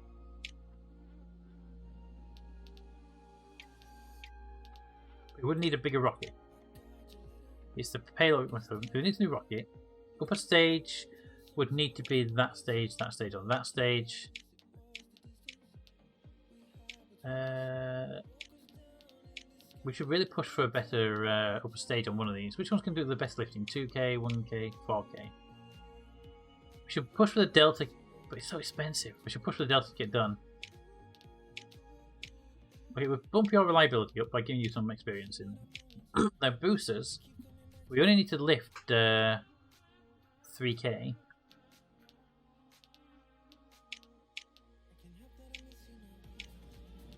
We would need a bigger rocket. It's the payload. We need a new rocket. Upper stage would need to be that stage, or that stage. We should really push for a better upper stage on one of these. Which ones can do the best lifting? 2k, 1k, 4k. We should push for the Delta, but it's so expensive. We should push for the Delta to get done. Okay, we'll bump your reliability up by giving you some experience in them. Now boosters, we only need to lift 3k.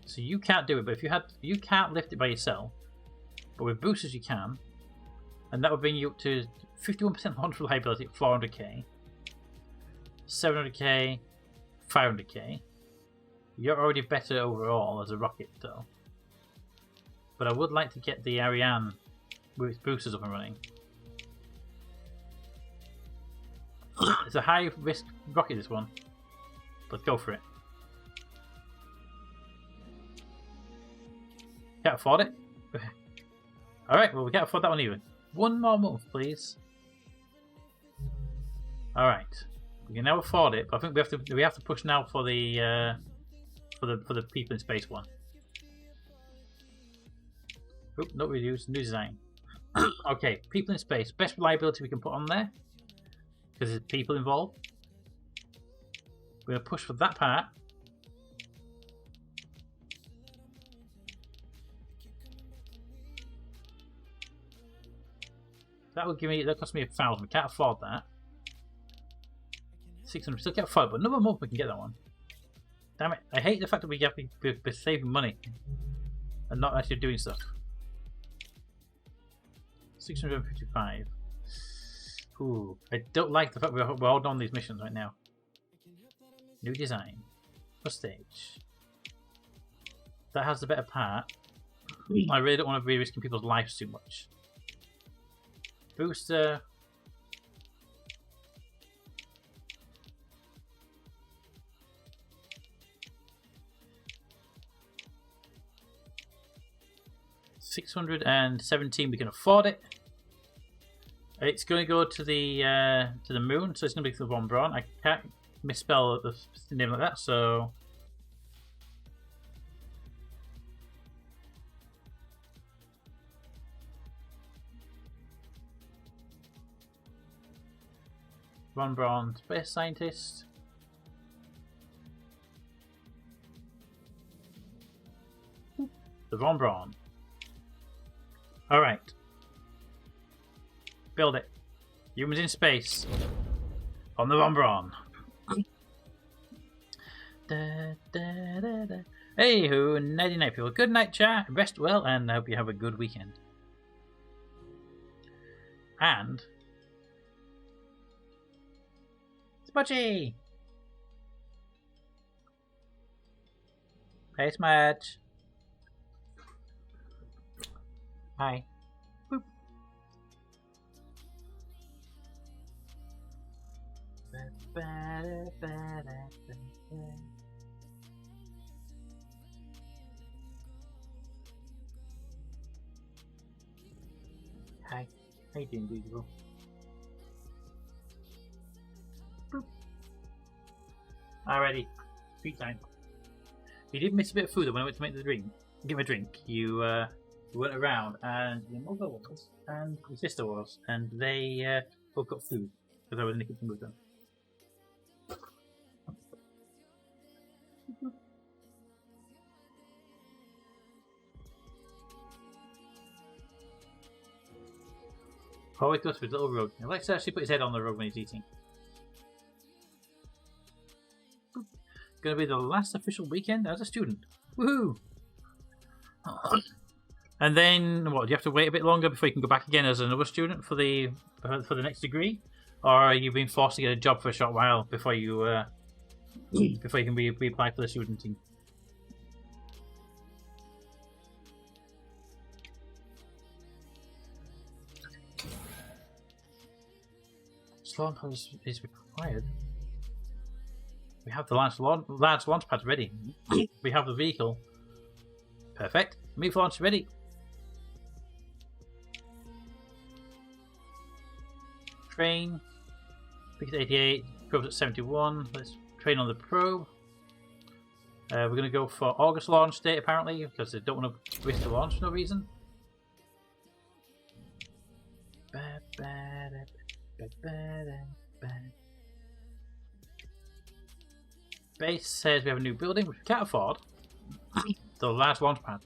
So you can't do it, but if you can't lift it by yourself, but with boosters you can, and that would bring you up to 51% launch reliability at 400k, 700k, 500k. You're already better overall as a rocket, though. But I would like to get the Ariane with its boosters up and running. It's a high risk rocket, this one, but go for it. Can't afford it. Alright, well we can't afford that one either. One more month, please. Alright. We can now afford it, but I think we have to push now for the people in space one. Oop, not reduced, new design. Okay, people in space. Best reliability we can put on there. Because there's people involved. We're gonna push for that part. That would give me. That cost me 1,000. We can't afford that. 600. We still can't afford it, but another month we can get that one. Damn it! I hate the fact that we're saving money and not actually doing stuff. 655. Ooh, I don't like the fact we're holding on these missions right now. New design. First stage. That has the better part. I really don't want to be risking people's lives too much. Booster. $617. We can afford it. It's going to go to the moon, so it's going to be the Von Braun. I can't misspell the name like that, so. Von Braun, space scientist. The Von Braun. Alright. Build it. Humans in space. On the Von Braun. Da, da, da, da. Hey ho, nighty night people. Good night, chat. Rest well, and I hope you have a good weekend. And Smudgy! Hey Smudge. Hi. Boop. Hi. How you doing, beautiful? Boop. Alrighty. Treat time. You did miss a bit of food when I went to make the drink. Give a drink. You went around and your mother was and your sister was, and they both got food because I was in the kitchen with them. Always goes for his little rug. He likes to actually put his head on the rug when he's eating. Gonna be the last official weekend as a student. Woohoo! And then, what? Do you have to wait a bit longer before you can go back again as another student for the next degree, or are you being forced to get a job for a short while before you before you can reapply for the student team? Launch is required. We have the large launch pads ready. We have the vehicle. Perfect. Move launch ready. Train. Pick at 88. Probe's at 71. Let's train on the probe. We're going to go for August launch date apparently because they don't want to risk the launch for no reason. Base says we have a new building which we can't afford. The last launch pad.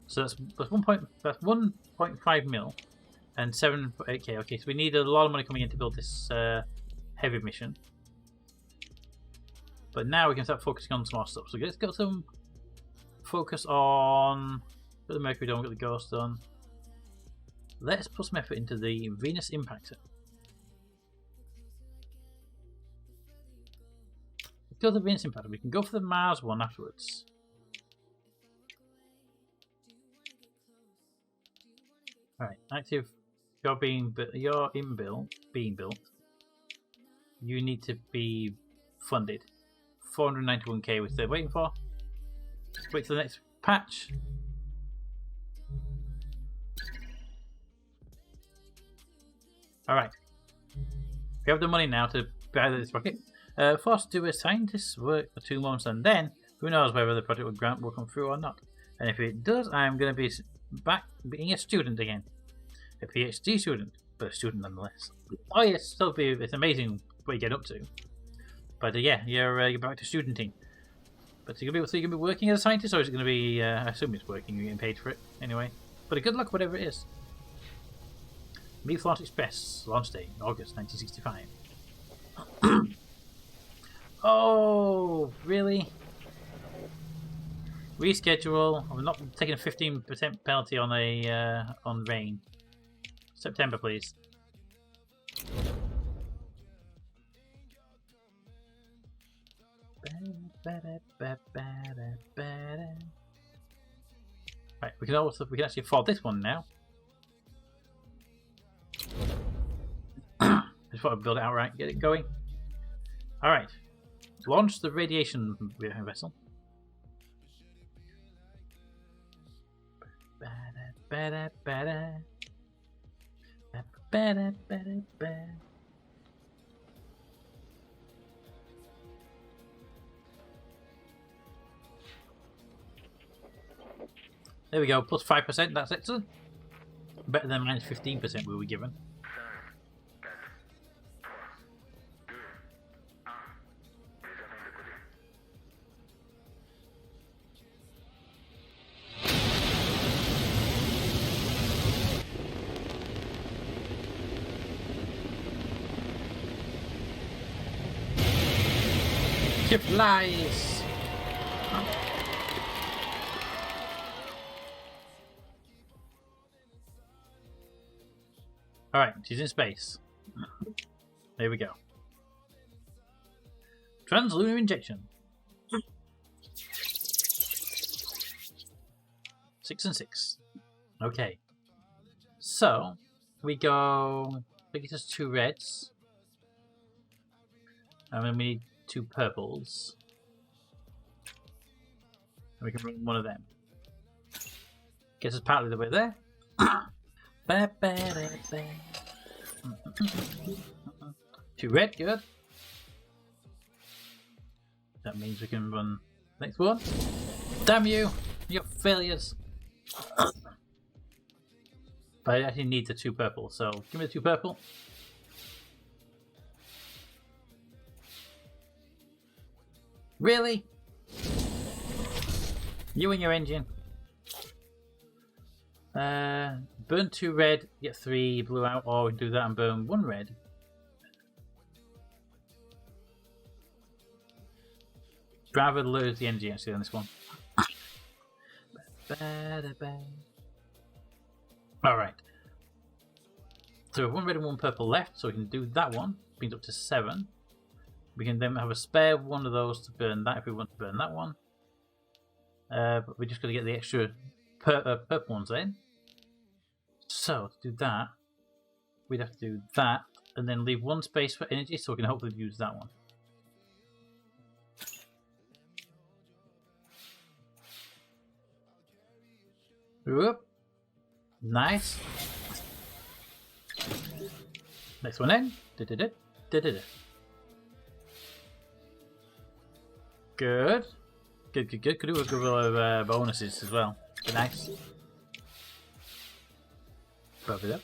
So that's 1.5 mil and 7.8k. Okay, so we need a lot of money coming in to build this heavy mission. But now we can start focusing on some more stuff. So let's get some focus on get the Mercury done, get the Ghost done. Let's put some effort into the Venus Impactor. Go to the Venus Impactor. We can go for the Mars one afterwards. Alright, active. You're being built. You need to be funded. 491k we're still waiting for. Wait till the next patch. Alright. We have the money now to buy this rocket. Forced to do a scientist's work for 2 months, and then who knows whether the project will come through or not. And if it does, I'm going to be back being a student again. A PhD student, but a student nonetheless. Oh yes, still be, it's amazing what you get up to. But yeah, you're back to studenting. But so you're going to be working as a scientist, or is it going to be, I assume it's working, you're getting paid for it anyway. But good luck, whatever it is. Meet Launch Express, launch date, August 1965. Oh, really? Reschedule. I'm not taking a 15% penalty on a on rain. September, please. Right, we can actually afford this one now. Just want to build it outright, get it going. All right. Launch the radiation vessel. There we go, plus 5%, that's excellent. Better than minus 15% we were given. Ship flies! Alright, she's in space. There we go. Translunar injection. 6 and 6. Okay. So, we go... I think it's just 2 reds. And then we need 2 purples. And we can run one of them. Gets us partly the way there. Ba, ba, da, ba. 2 red, good. That means we can run next one. Damn you! You're failures! But I actually need the 2 purple, so give me the 2 purple. Really? You and your engine. Burn 2 red, get 3 blue out, or we can do that and burn 1 red. Rather lose the energy actually on this one. Alright. So we have 1 red and 1 purple left, so we can do that one. Brings up to 7. We can then have a spare one of those to burn that if we want to burn that one. But we're just going to get the extra purple ones in. So to do that, we'd have to do that and then leave 1 space for energy so we can hopefully use that one. Whoop. Nice. Next one in. Good. Good. Could do a couple of bonuses as well. Be nice. Bump it up.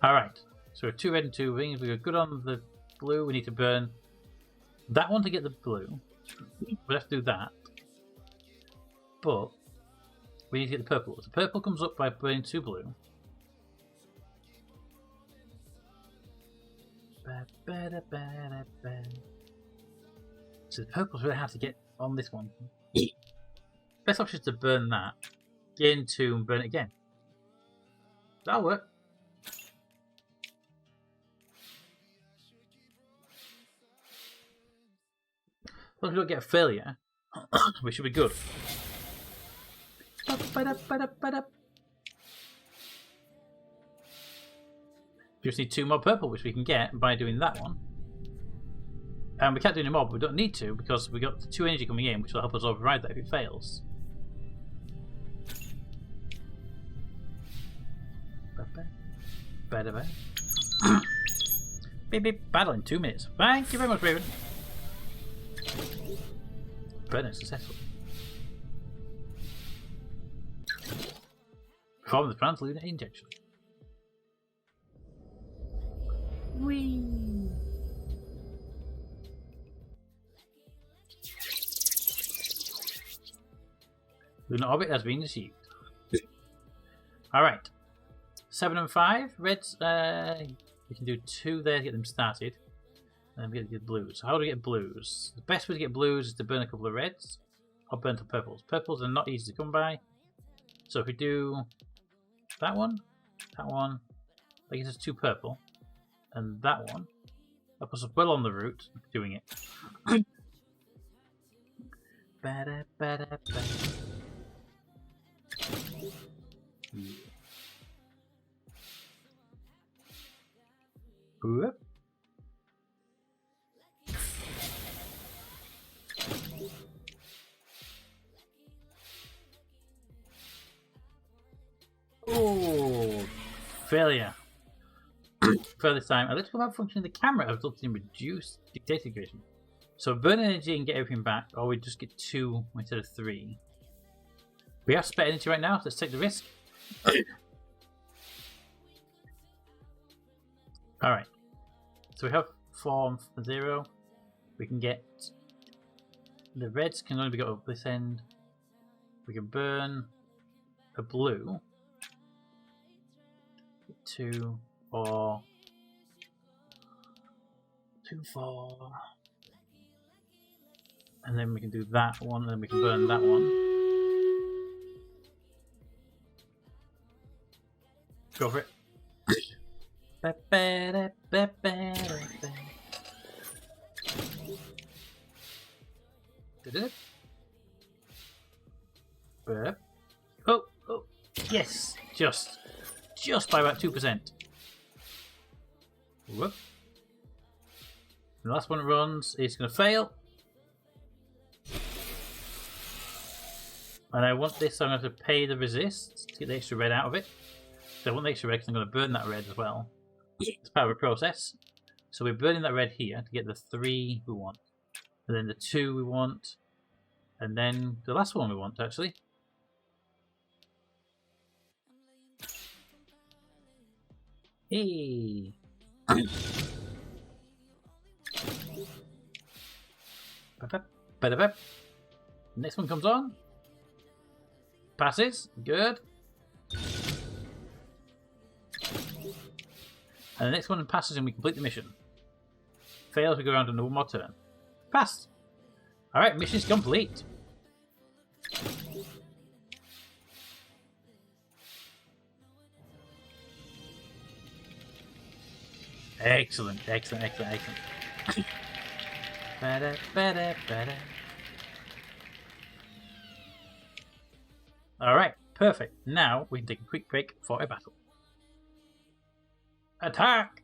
Alright. So we're 2 red and 2 wings. We got good on the blue. We need to burn that one to get the blue. We'll have to do that. But we need to get the purple. The purple comes up by burning 2 blue. So the purple's really hard to get on this one. Best option is to burn that. Get into and burn it again. That'll work. As long as we don't get a failure, we should be good. Just need 2 more purple, which we can get by doing that one. And we can't do any more, but we don't need to because we got 2 energy coming in, which will help us override that if it fails. Beep beep, battle in 2 minutes. Thank you very much, Raven. Burn successful. Perform the translunar injection. Whee! Lunar orbit has been achieved. Alright. 7 and 5. Reds, we can do 2 there to get them started. And then we get blues. So how do we get blues? The best way to get blues is to burn a couple of reds. Or burn some purples. Purples are not easy to come by. So if we do that one, that gives us 2 purple. And that one. That puts us well on the route of doing it. Whoop. Oh, failure. For this time, electrical malfunction in the camera has resulted in reduced dictator duration. So burn energy and get everything back, or we just get 2 instead of 3. We have spare energy right now, so let's take the risk. Alright. So we have 4 and 0. We can get... The reds can only be got up this end. We can burn a blue. 2, 4. 2, 4. And then we can do that one, and then we can burn that one. Go for it. Did it? Burp. Oh, oh, yes, just by about 2%. Whoop. The last one it runs is going to fail. And I want this, so I'm going to pay the resist to get the extra red out of it. So I want the extra red because I'm going to burn that red as well. It's part of a process. So we're burning that red here to get the 3 we want. And then the 2 we want. And then the last one we want, actually. Hey! Next one comes on. Passes. Good. And the next one passes and we complete the mission. Fails, we go around and one more turn. Passed. Alright, mission's complete. Excellent, excellent, excellent, excellent. Alright, perfect. Now we can take a quick break for a battle. Attack!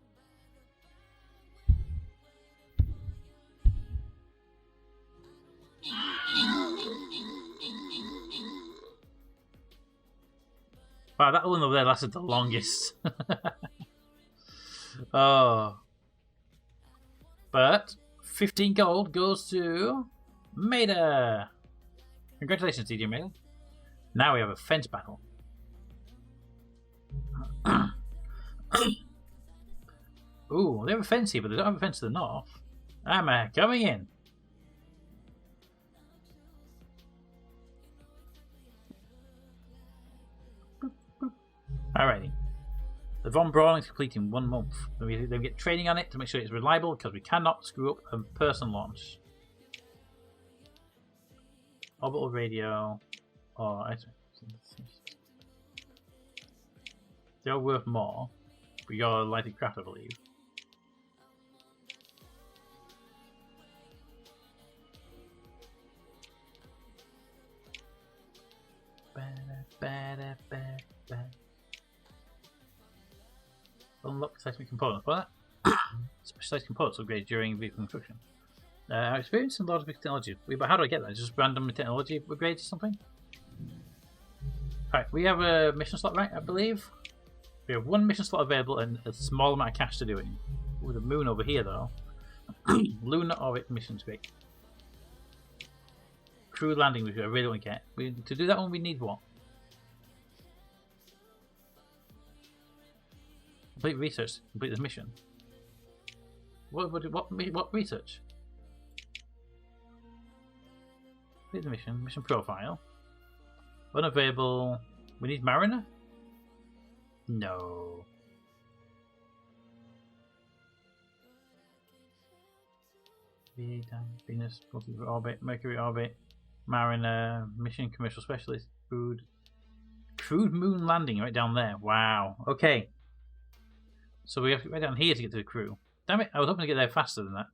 Wow, that one over there lasted the longest. Oh. But 15 gold goes to Maida. Congratulations, DJ Maida. Now we have a fence battle. Ooh, they have a fence here, but they don't have a fence to the north. I'm coming in. Alrighty. The Von Braun is complete in 1 month. Then we get training on it to make sure it's reliable because we cannot screw up a person launch. Orbital radio. Oh, they're worth more. But you're lighted craft, I believe. Unlock seismic components. What? Specialized components upgrade during vehicle construction. Our experience in large technology. But how do I get that? Just random technology upgrades or something? Alright, we have a mission slot, right? I believe. We have 1 mission slot available and a small amount of cash to do it. With the moon over here, though. Lunar orbit missions, great. Crew landing, which I really want to get. To do that one, we need what? Complete research. Complete this mission. What research? Complete the mission. Mission profile. Unavailable. We need Mariner? No. Venus, orbit, Mercury orbit, Mariner, mission commercial specialist, crude moon landing right down there. Wow. Okay. So we have to get right down here to get to the crew. Damn it! I was hoping to get there faster than that.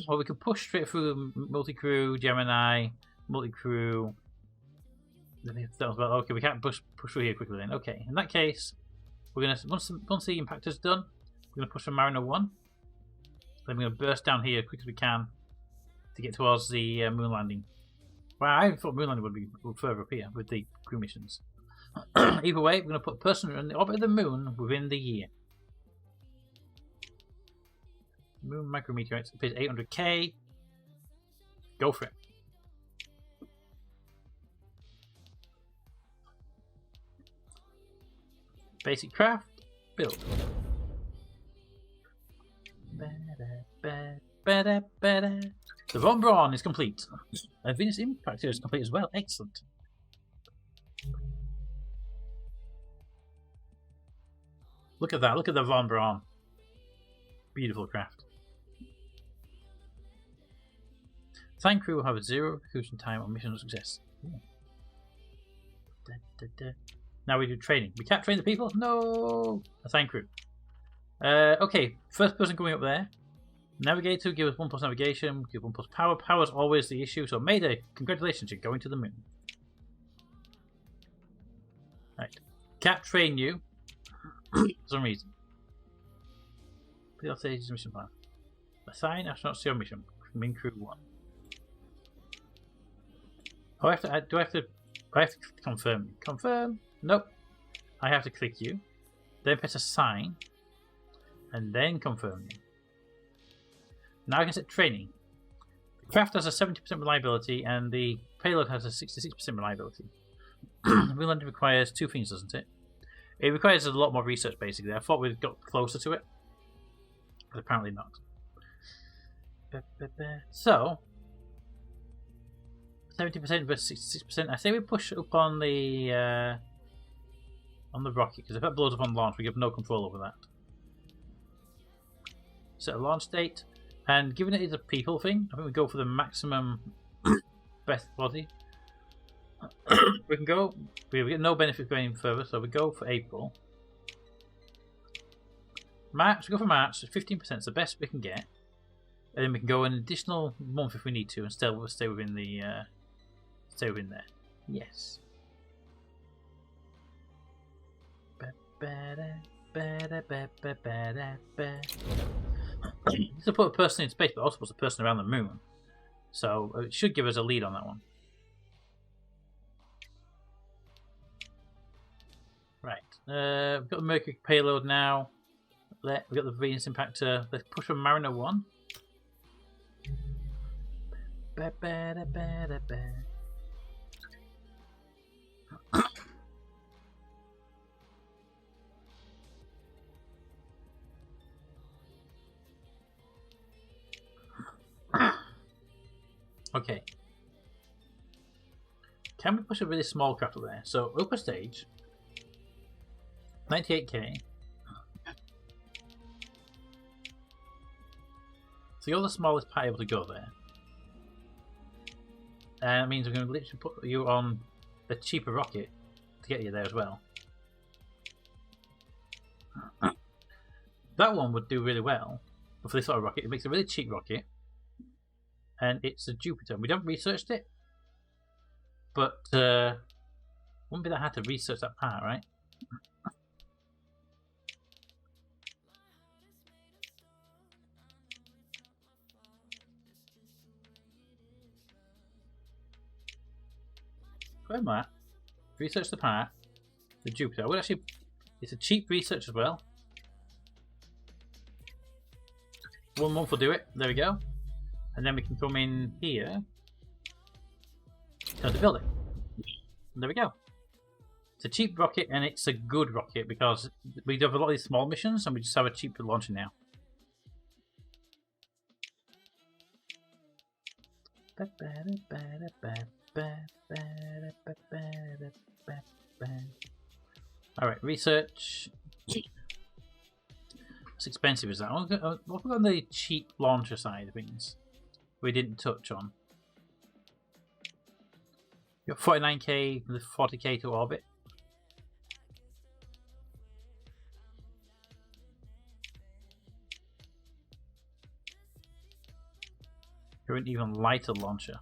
Well, we could push straight through multi-crew, Gemini, multi-crew. Okay, we can't push through here quickly then. Okay, in that case, we're gonna once the impactor's done, we're gonna push from Mariner 1. Then we're gonna burst down here as quick as we can to get towards the moon landing. Wow, I thought moon landing would be further up here with the crew missions. Either way, we're gonna put a person in the orbit of the moon within the year. Moon micrometeorites pays 800k. Go for it. Basic craft, build. The Von Braun is complete. Venus Impactor is complete as well. Excellent. Look at that. Look at the Von Braun. Beautiful craft. Assigned crew will have a 0 execution time on mission success. Now we do training. We can't train the people? No! Assigned crew. Okay, first person going up there. Navigator, give us 1+ navigation, give 1+ power. Power is always the issue, so Mayday, congratulations, you're going to the moon. Right. Can't train you for some reason. Please say mission plan. Assign astronaut to your mission. Min crew 1. Oh, do I have to confirm? Confirm? Nope. I have to click you. Then press assign. And then confirm you. Now I can set training. The craft has a 70% reliability and the payload has a 66% reliability. Moonland requires 2 things, doesn't it? It requires a lot more research, basically. I thought we'd got closer to it, but apparently not. So, 70% versus 66%. I say we push up on the rocket, because if that blows up on launch, we have no control over that. Set a launch date, and given it is a people thing, I think we go for the maximum best body. We can go. We get no benefit going further, so we go for April. March. We go for March. 15% is the best we can get, and then we can go an additional month if we need to, and still stay within the stay within there. Yes. This will put a person in space, but also puts a person around the moon. So it should give us a lead on that one. Right. We've got the Mercury payload now. We've got the Venus impactor. Let's push for Mariner 1. Okay. Can we push a really small craft up there? So upper stage, 98k. So you're the smallest part able to go there. And that means we're going to literally put you on a cheaper rocket to get you there as well. That one would do really well for this sort of rocket. It makes a really cheap rocket. And it's a Jupiter. We haven't researched it. But wouldn't be that hard to research that part, right? Where am I at? Research the part. The Jupiter. Well, actually, it's a cheap research as well. 1 month will do it. There we go. And then we can come in here to build it. And there we go. It's a cheap rocket and it's a good rocket because we do have a lot of these small missions and we just have a cheap launcher now. Alright, research. It's expensive, is that? What about the cheap launcher side of things we didn't touch on? You got 49k with 40k to orbit. You're an even lighter launcher.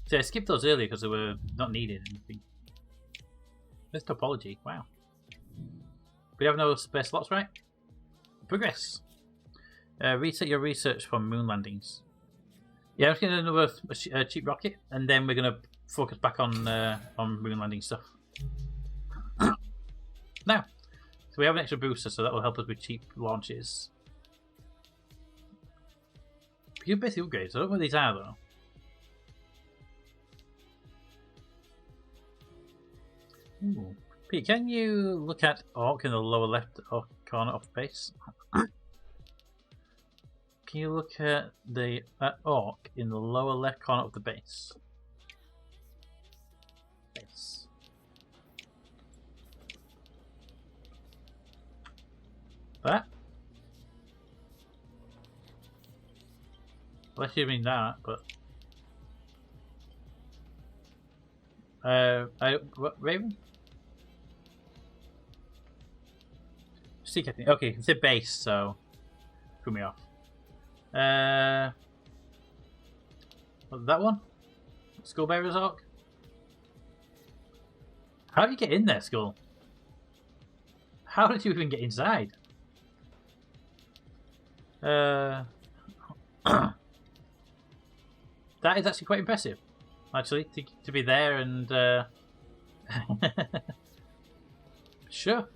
So I skipped those earlier because they were not needed. There's topology. Wow. We have no spare slots, right? Progress. Reset your research for moon landings. Yeah, I'm just getting another cheap rocket, and then we're gonna focus back on moon landing stuff. Now, so we have an extra booster, so that will help us with cheap launches. You basically upgrades. I don't know what these are though. Ooh. Pete, can you look at Orc in the lower left corner of the base? Can you look at the Orc in the lower left corner of the base? Base. That? Unless you mean that, but what, Raven? Seek, I think. Okay, it's a base, so threw me off. What, that one? Skullbearer's Arc? How did you get in there, Skull? How did you even get inside? That is actually quite impressive, actually, to be there and sure.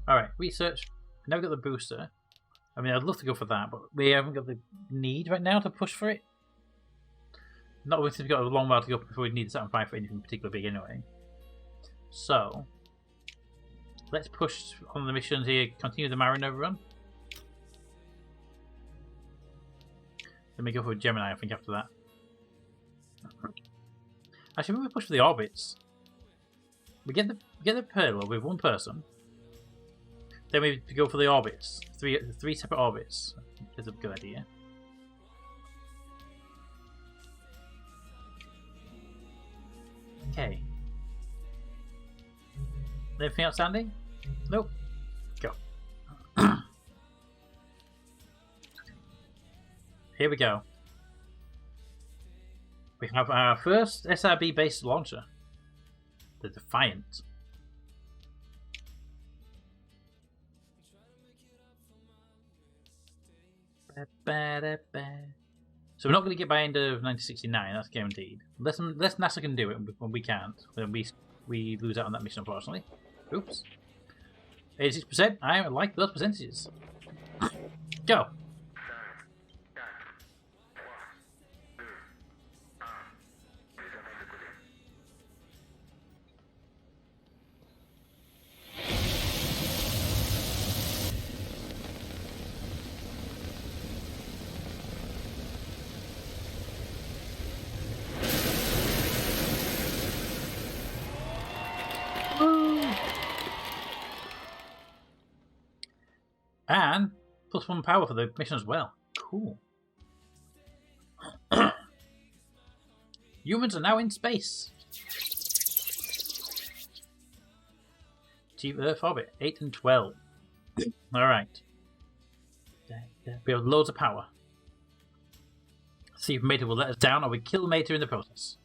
Alright, research. Now we've got the booster. I mean, I'd love to go for that, but we haven't got the need right now to push for it. Not only we've got a long while to go before we need the Saturn V for anything particularly big anyway. So, let's push on the missions here, continue the Mariner run. Then we go for Gemini, I think, after that. Actually, when we push for the orbits, we get the payload with one person. Then we go for the orbits, three separate orbits. That's a good idea. Okay. Anything outstanding? Nope. Go. Here we go. We have our first SRB-based launcher, the Defiant. So we're not going to get by end of 1969, that's guaranteed. Unless NASA can do it when we can't. Then we lose out on that mission, unfortunately. Oops. 86%, I like those percentages. Go! And +1 power for the mission as well. Cool. Humans are now in space. Achieve Earth orbit 8 and 12. Alright. We have loads of power. See if Mater will let us down or we kill Mater in the process.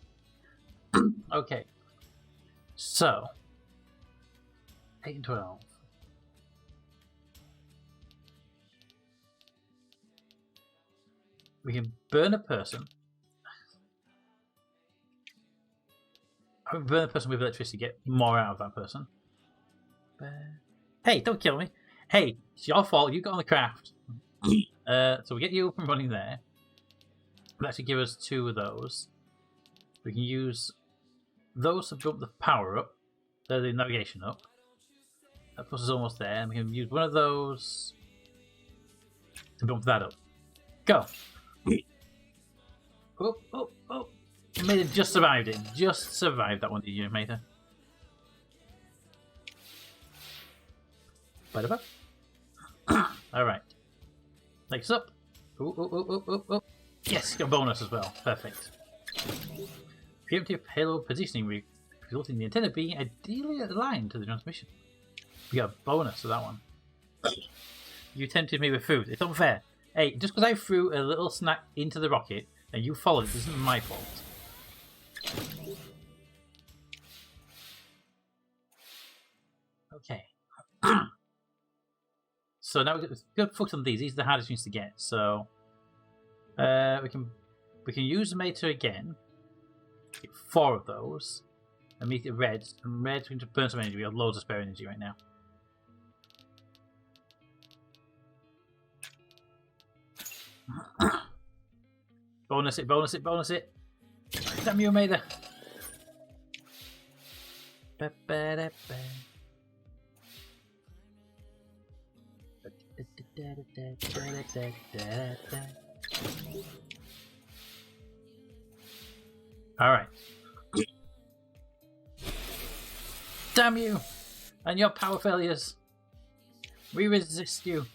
Okay. So 8 and 12. We can burn a person. I would burn a person with electricity, get more out of that person. Hey, don't kill me. Hey, it's your fault, you got on the craft. So we get you up and running there. It'll actually give us 2 of those. We can use those to bump the power up, the navigation up. That puts us almost there, and we can use one of those to bump that up. Go! Oh. Mater just survived it. Just survived that one, did you, Mater? Alright. Next up. Oh. Yes, got a bonus as well. Perfect. Preemptive payload positioning resulting in the antenna being ideally aligned to the transmission. We got a bonus to that one. You tempted me with food. It's unfair. Hey, just because I threw a little snack into the rocket and you followed it isn't my fault. Okay. So now we've got to focus on these. These are the hardest ones to get. So we can use the Mater again. Get 4 of those. And make it red. And red, we can just burn some energy. We have loads of spare energy right now. Bonus it. Damn you, Mater. Alright. Damn you! And your power failures. We resist you.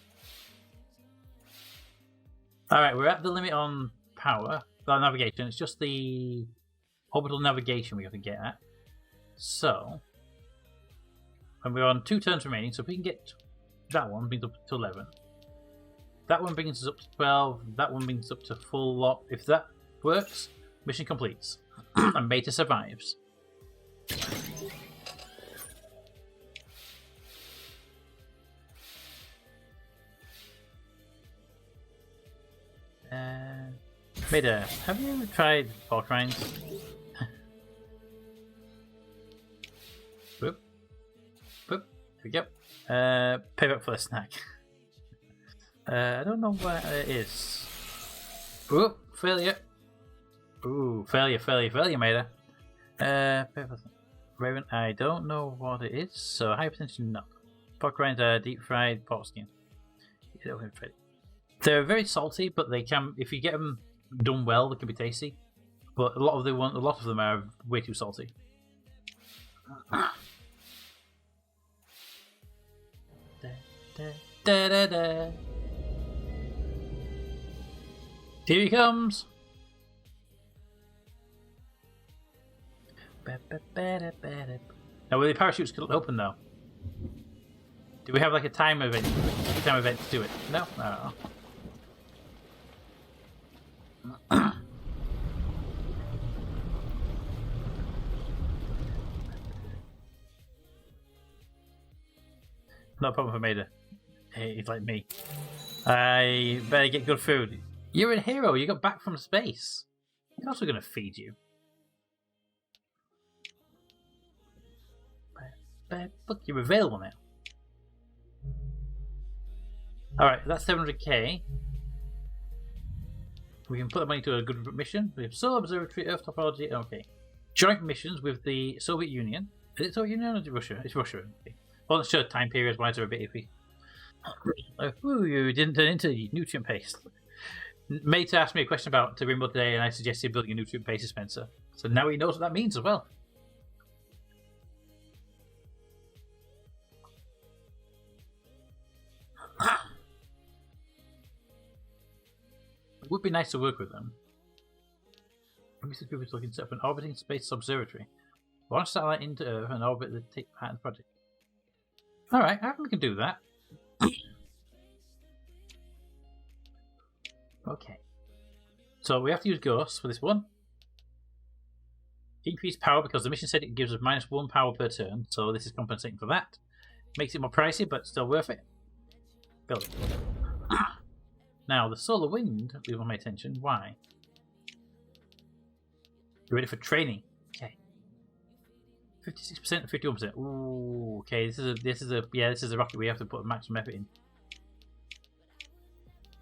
Alright, we're at the limit on power. Well, navigation. It's just the orbital navigation we have to get at. So, and we're on 2 turns remaining, so if we can get that one, brings up to 11. That one brings us up to 12. That one brings us up to full lock. If that works, mission completes. And Meta survives. Meta, have you ever tried pork rinds? Boop. Boop. There we go. Pivot for the snack. I don't know what it is. Ooh, failure. Ooh, failure, Meta. Raven, I don't know what it is, so high potential no. Pork rinds are deep fried pork skin. They're very salty, but they can, if you get them done well, they can be tasty. But a lot of them are way too salty. Here he comes. Now, will the parachutes open though? Do we have like a time event to do it? No. No. No problem for Maida. He's like me. I better get good food. You're a hero. You got back from space. I'm also going to feed you. Look, you're available now. Alright, that's 700k. We can put the money to a good mission. We have Solar Observatory, Earth Topology. Okay. Joint missions with the Soviet Union. Is it Soviet Union or is it Russia? It's Russia. Okay. Well, let's show time periods. Why is there a bit iffy? Ooh, you didn't turn into nutrient paste. Mate asked me a question about the remote today, and I suggested building a nutrient paste dispenser. So now he knows what that means as well. It would be nice to work with them. Research group is looking to set up an orbiting space observatory. Launch satellite into Earth and orbit the take part in the project. Alright, I reckon we can do that. Okay. So we have to use ghosts for this one. Increase power because the mission said it gives us -1 power per turn, so this is compensating for that. Makes it more pricey, but still worth it. Build it. Now, the solar wind will want my attention. Why? You're ready for training. Okay. 56% and 51%. Ooh, okay. This is a rocket we have to put maximum effort in.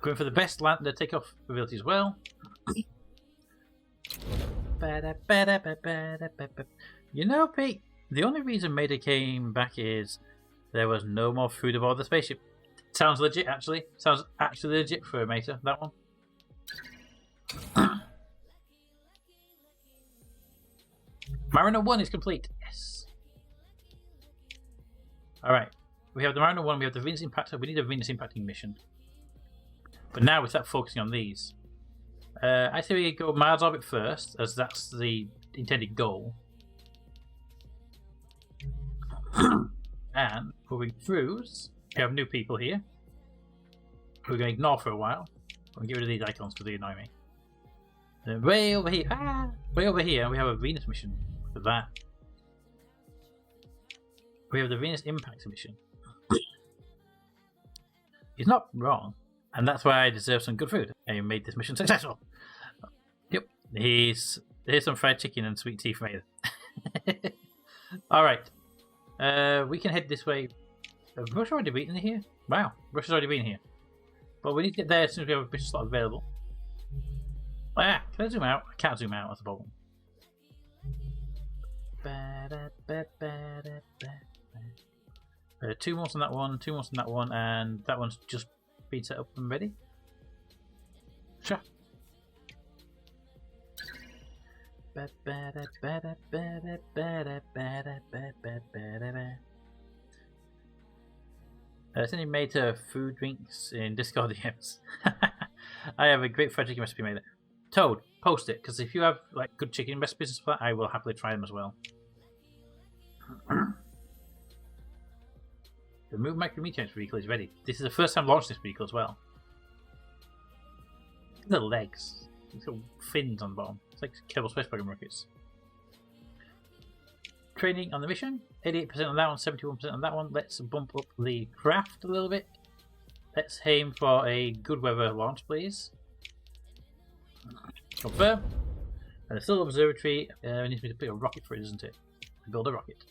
Going for the best lander takeoff ability as well. You know, Pete, the only reason Maida came back is there was no more food aboard the spaceship. Sounds legit, actually. Sounds actually legit for a Maida, that one. Mariner 1 is complete. Yes. Alright. We have the Mariner 1, we have the Venus Impactor. We need a Venus Impacting mission. But now we start focusing on these. I say we go Mars orbit first, as that's the intended goal. And moving through, we have new people here. We're going to ignore for a while. We'll get rid of these icons because they annoy me. And way over here, way over here, we have a Venus mission for that. We have the Venus Impact mission. He's not wrong, and that's why I deserve some good food. I made this mission successful. Yep, here's some fried chicken and sweet tea for me. All right, we can head this way. Has Russia already been here? Wow, Russia's already been here. But we need to get there as soon as we have a mission slot available. Ah, can I zoom out? I can't zoom out, that's a problem. Two more on that one, two more on that one, and that one's just been set up and ready. Sure. It's only made food drinks in Discord DMs. I have a great fried chicken recipe made. Toad, post it, because if you have like good chicken recipes and stuff, I will happily try them as well. The Move Micro Meteorite vehicle is ready. This is the first time I launched this vehicle as well. The legs. It's got fins on the bottom. It's like Kerbal Space Program rockets. Training on the mission. 88% on that one, 71% on that one. Let's bump up the craft a little bit. Let's aim for a good weather launch, please. Confirm. And the Solar Observatory, needs me to put a rocket for it, doesn't it? Build a rocket.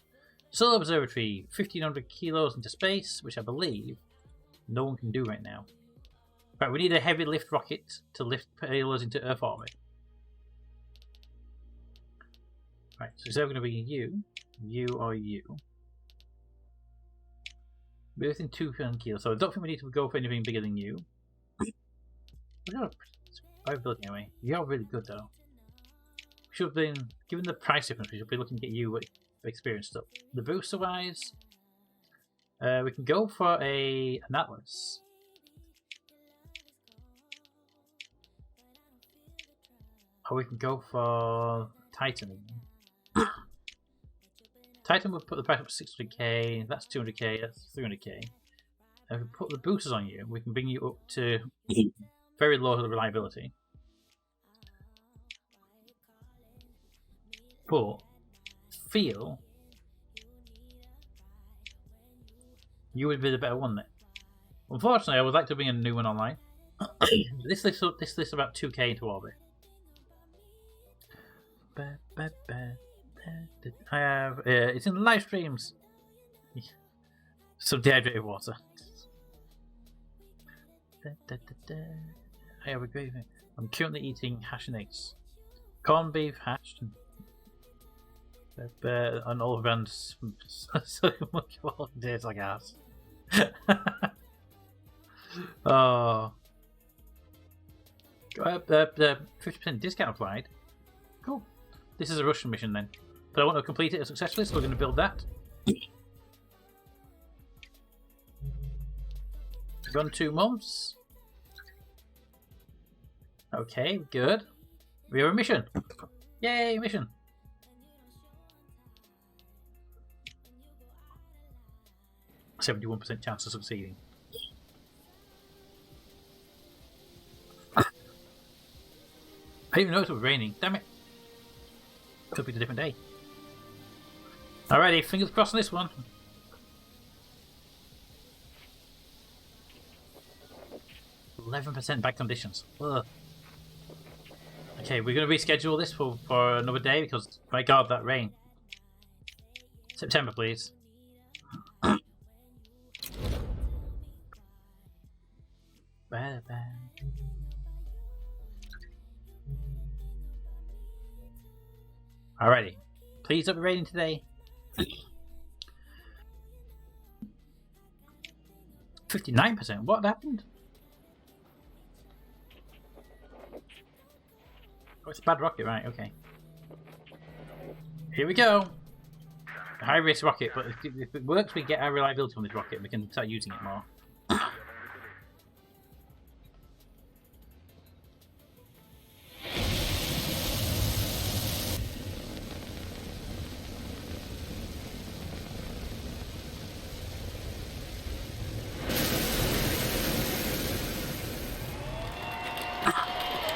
Solar Observatory, 1500 kilos into space, which I believe no one can do right now. Right, we need a heavy lift rocket to lift payloads into Earth orbit. Right, so it's either going to be you, or you. We're within 200 kilos, so I don't think we need to go for anything bigger than you. We got survivability anyway. You are really good though. We should have been, given the price difference, we should be looking at you with experience stuff. The booster wise, we can go for an Atlas. Or we can go for Titan again. Titan would put the price up to 600k, that's 200k, that's 300k. And if we put the boosters on you, we can bring you up to very low reliability. But feel you would be the better one then. Unfortunately, I would like to bring a new one online. This lists about 2k into orbit. I have it's in live streams. Some dehydrated water. I have a great thing. I'm currently eating hash and eggs, corned beef hashed, and all brands. So much more days like ass. Oh, 50% discount applied. Cool. This is a Russian mission then, but I want to complete it successfully, so we're going to build that. Run 2 months. Okay, good. We have a mission. Yay, mission. %71% chance of succeeding. I didn't even know it was raining. Damn it. Could be a different day. Alrighty, fingers crossed on this one. %11 bad conditions. Ugh. Okay, we're going to reschedule this for another day because, my god, that rain. September, please. Alrighty. Please don't be raining today. 59%? What happened? Oh, it's a bad rocket, right, okay. Here we go. A high risk rocket, but if it works, we get our reliability on this rocket and we can start using it more.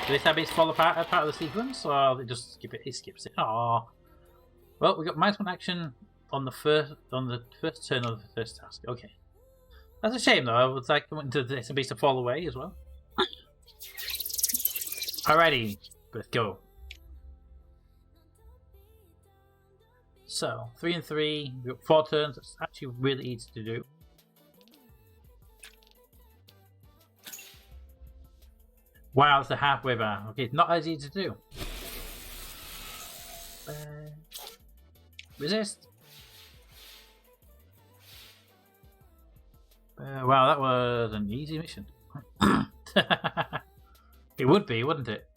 Do this habits fall apart as part of the sequence, or they just skip it? It skips it. Aww. Well, we got -1 action on the first turn of the first task. Okay, that's a shame though. I would like the SMBs to fall away as well. Alrighty, let's go. So 3 and 3. We got 4 turns. It's actually really easy to do. Wow, it's a halfway bar. Okay, it's not as easy to do. Resist. Wow, that was an easy mission. It would be, wouldn't it?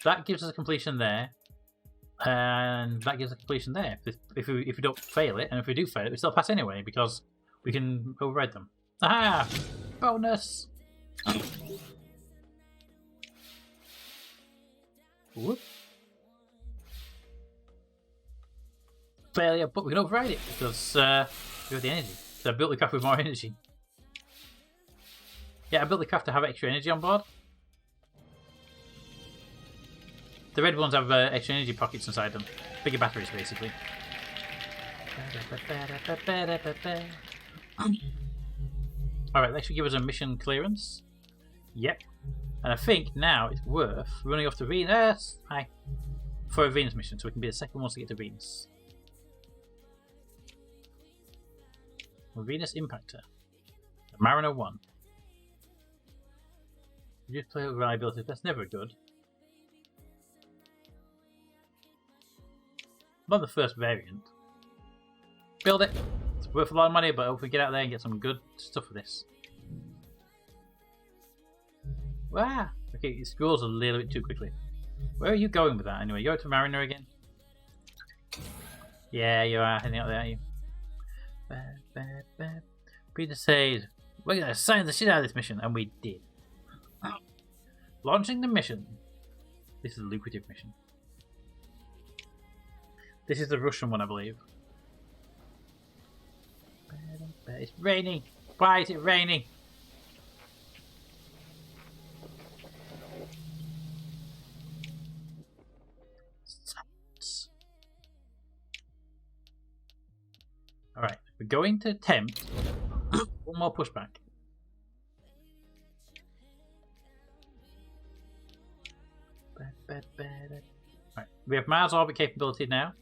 That gives us a completion there, and that gives us a completion there. If we don't fail it, and if we do fail it, we still pass anyway because we can override them. Aha! Bonus! Whoop. Failure, but we can override it because we have the energy. So I built the craft with more energy. Yeah, I built the craft to have extra energy on board. The red ones have extra energy pockets inside them. Bigger batteries, basically. Alright, that should give us a mission clearance. Yep. And I think now it's worth running off to Venus. Hi. For a Venus mission, so we can be the second ones to get to Venus. Venus Impactor. Mariner 1. Reduce player reliability. That's never good. Not the first variant. Build it. It's worth a lot of money, but if we get out there and get some good stuff for this. Wow. Okay, it scrolls a little bit too quickly. Where are you going with that anyway? You're to Mariner again? Yeah, you are heading out there, aren't you? Peter said, we're going to sign the shit out of this mission, and we did. Launching the mission. This is a lucrative mission. This is the Russian one, I believe. It's raining. Why is it raining? Alright, we're going to attempt one more pushback. Right, we have Mars orbit capability now.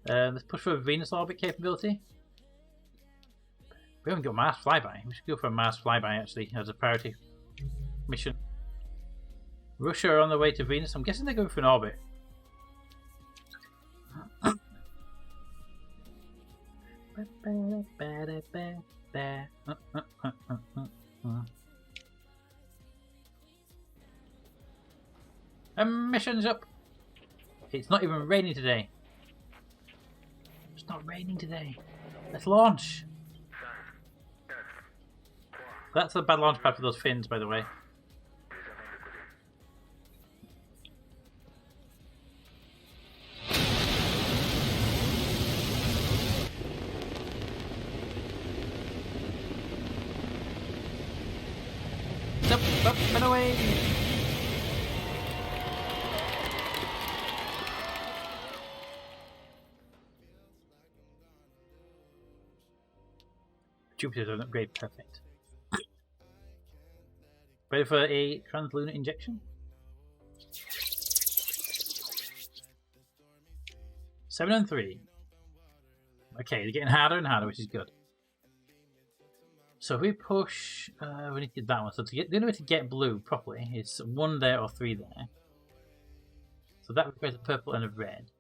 Let's push for a Venus orbit capability. We haven't got Mars flyby. We should go for a Mars flyby actually as a priority mission. Russia are on their way to Venus. I'm guessing they're going for an orbit. Mission's up. It's not even raining today. It's not raining today. Let's launch. That's a bad launch pad for those fins, by the way. Up and away! Jupiter's an upgrade, perfect. Ready for a translunar injection? 7 and 3. Okay, they're getting harder and harder, which is good. So if we push, we need to get that one. So to get the only way to get blue properly is 1 there or 3 there. So that requires a purple and a red.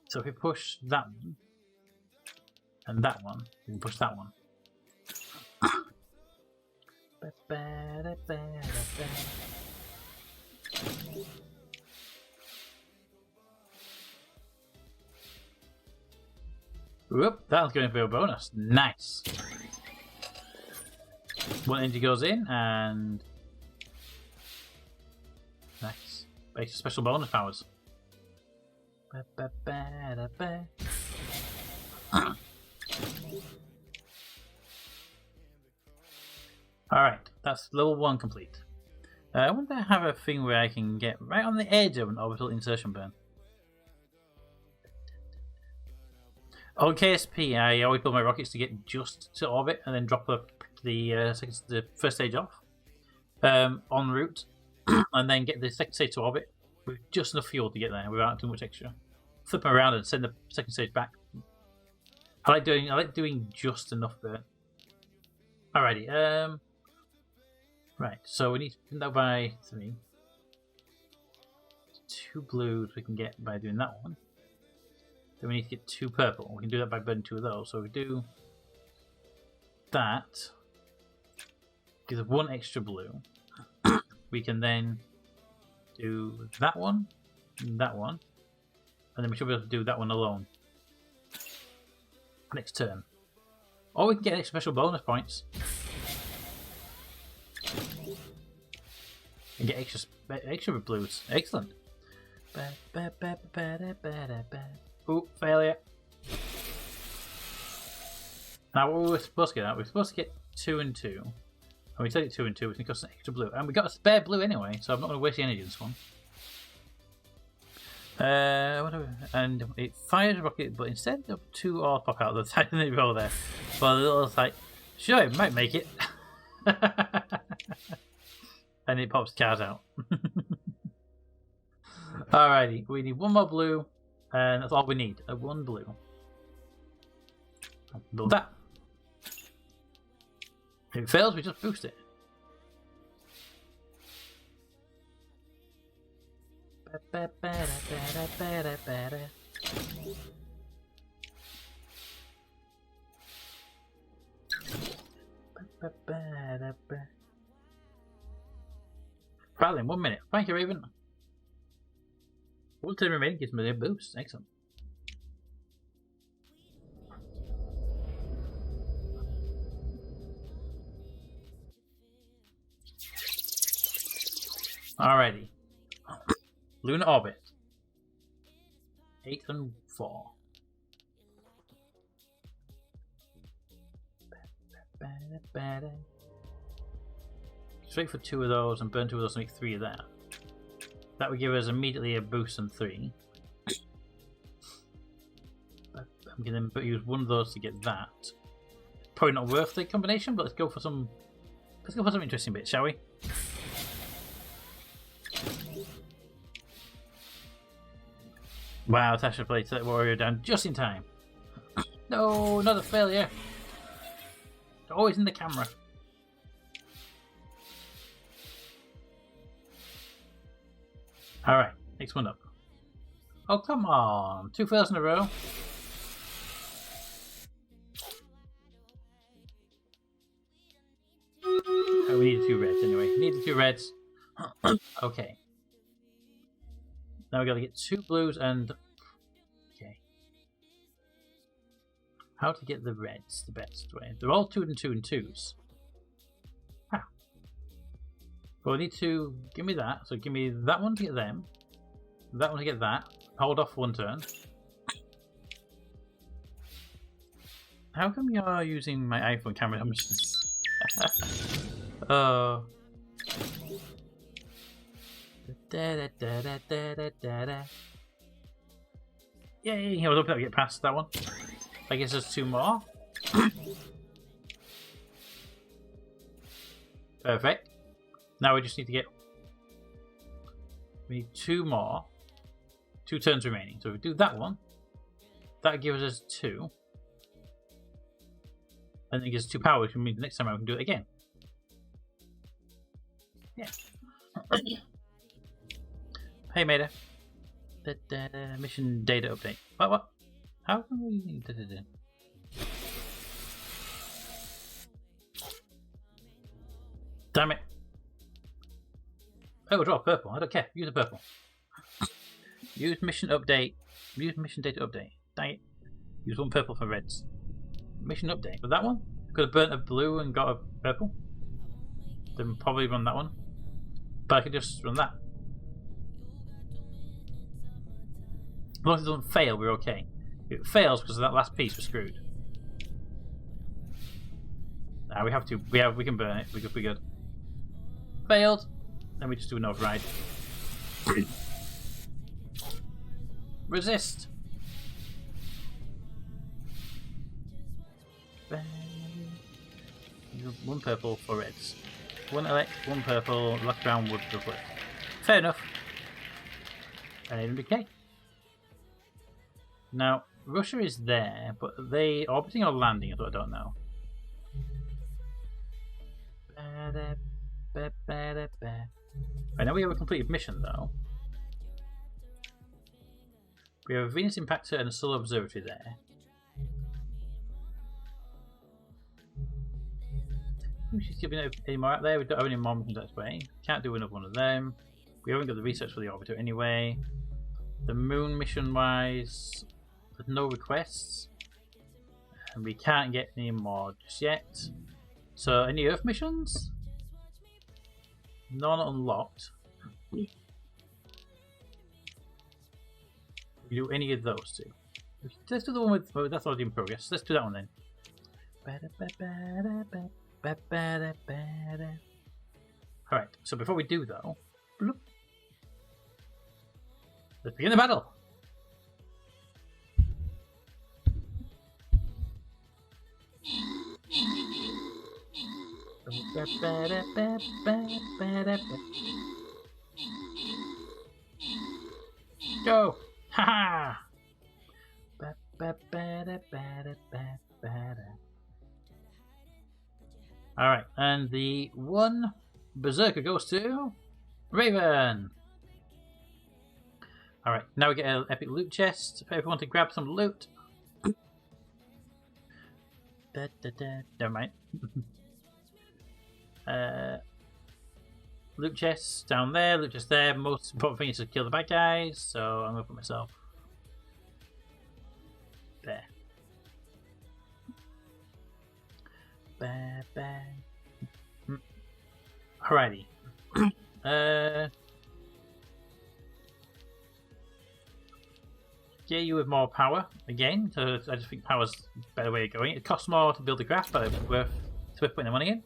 So if we push that one and that one, we can push that one. Whoop, that's going for a bonus. Nice. 1 energy goes in and nice. Base special bonus powers. Alright, that's level 1 complete. I wonder if I have a thing where I can get right on the edge of an orbital insertion burn. On KSP, I always build my rockets to get just to orbit and then drop the first stage off en route, and then get the second stage to orbit with just enough fuel to get there without too much extra. Flip them around and send the second stage back. I like doing just enough burn. Alrighty, right, so we need to pin that by 3. 2 blues we can get by doing that one. Then we need to get 2 purple. We can do that by burning 2 of those. So we do that. Gives us 1 extra blue. We can then do that one, and then we should be able to do that one alone next turn. Or we can get special bonus points. And get extra blues. Excellent. Ooh, failure. Now what we're supposed to get at, we're supposed to get 2 and 2. And we take 2 and 2, which costs an extra blue. And we got a spare blue anyway, so I'm not going to waste the energy in this one. And it fires a rocket, but instead of 2 ores pop out of the side of the roll there. Well, the little like, sure, it might make it. And it pops cars out. Alrighty, we need 1 more blue, and that's all we need. 1 blue. Build that. If it fails, we just boost it. Right then, 1 minute. Thank you, Raven. 1 turn remaining gives me a boost. Excellent. Alrighty. Lunar orbit. 8 and 4. Straight for 2 of those and burn 2 of those to make 3 of that. That would give us immediately a boost on 3. I'm going to use 1 of those to get that. Probably not worth the combination, but let's go for some interesting bits, shall we? Wow, Tasha played that warrior down just in time. No, another failure. Always in the camera. Alright, next one up. Oh, come on. 2 fails in a row. Oh, we needed 2 reds anyway. Needed 2 reds. Okay. Now we gotta get 2 blues and... Okay. How to get the reds the best way. They're all 2 and 2 and 2s. Ah. Well, I need to... Give me that. So give me that one to get them. That one to get that. Hold off 1 turn. How come you're using my iPhone camera numbers? Oh. Yay! I was hoping I would get past that one. I guess there's 2 more. Perfect. Now we just need to get... We need 2 more. 2 turns remaining. So if we do that one, that gives us 2. And then it gives us 2 power, which means the next time I can do it again. Yeah. Hey, Maida. Mission data update. What? How can we... Damn it. Oh, draw purple. I don't care. Use the purple. Use mission update. Use mission data update. Dang it. Use 1 purple for reds. Mission update. For that one? Could have burnt a blue and got a purple. Then probably run that one. But I could just run that. As long as it doesn't fail, we're okay. If it fails because of that last piece, we're screwed. Nah, we have to. We can burn it. We're good. Failed. Then we just do an override. Resist. 1 purple for reds. 1 elect, 1 purple. Last round would go for it. Fair enough. And okay. Now, Russia is there, but are they orbiting or landing? I don't know. Right, now we have a completed mission, though. We have a Venus Impactor and a Solar Observatory there. She's giving any more out there. We don't have any more missions that way. Can't do another one of them. We haven't got the research for the orbiter anyway. The moon mission wise, there's no requests. And we can't get any more just yet. So, any Earth missions? None unlocked. We do any of those two. Let's do the one with. Oh, that's already in progress. Let's do that one then. Alright, so before we do though, bloop, let's begin the battle! Go! Haha! Alright, and the one berserker goes to Raven! Alright, now we get an epic loot chest for everyone to grab some loot. Never mind. Loot chests down there, loot chest there. Most important thing is to kill the bad guys, so I'm gonna put myself there. Alrighty. Get you with more power again. So I just think power's a better way of going. It costs more to build the craft, but it's worth putting the money in.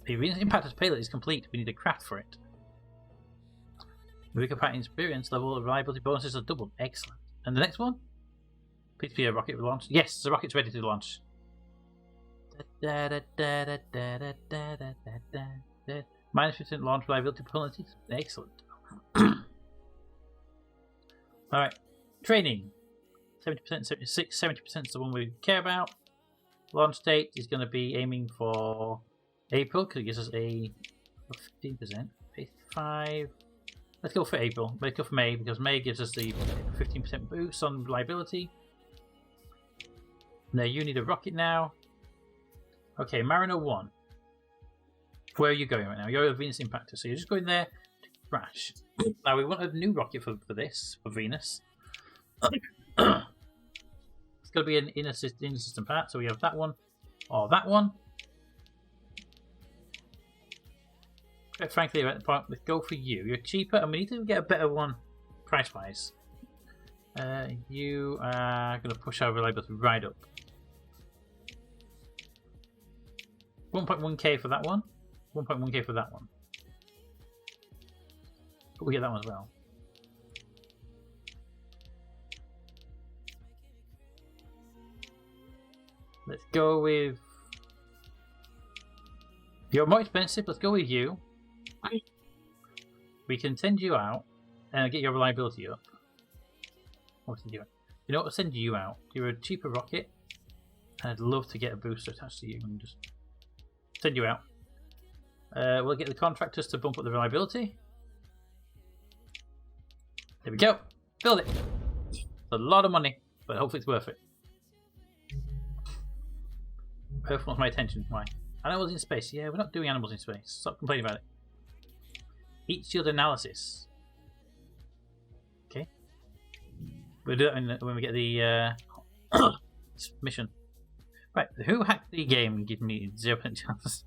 The Venus Impactor's payload is complete. We need a craft for it. Weaker Pattern experience level of reliability bonuses are doubled. Excellent. And the next one? Please be a rocket launch. Yes, the rocket's ready to launch. -15% launch reliability penalties. Excellent. Alright. Training. 70%, 76, 70% is the one we care about. Launch date is going to be aiming for April because it gives us a 15%. 55. Let's go for April. Let's go for May because May gives us the 15% boost on reliability. Now you need a rocket now. Okay, Mariner 1. Where are you going right now? You're a Venus Impactor, so you're just going there to crash. Now we want a new rocket for this, for Venus. It's going to be an inner system part, so we have that one or that one. Quite frankly, at the point, let's go for you. You're cheaper, and we need to get a better one price-wise. You are going to push our reliability right up. 1.1k for that one. 1.1k for that one. But we get that one as well. Let's go with... You're more expensive, let's go with you. We can send you out and get your reliability up. What to do? You know what, we'll send you out. You're a cheaper rocket. And I'd love to get a booster attached to you and just send you out. We'll get the contractors to bump up the reliability. There we go. Build it. It's a lot of money, but hopefully it's worth it. Earth wants my attention. Why? Animals in space. Yeah, we're not doing animals in space. Stop complaining about it. Heat shield analysis. Okay. We'll do that when we get the mission. Right, who hacked the game and gave me 0% chance?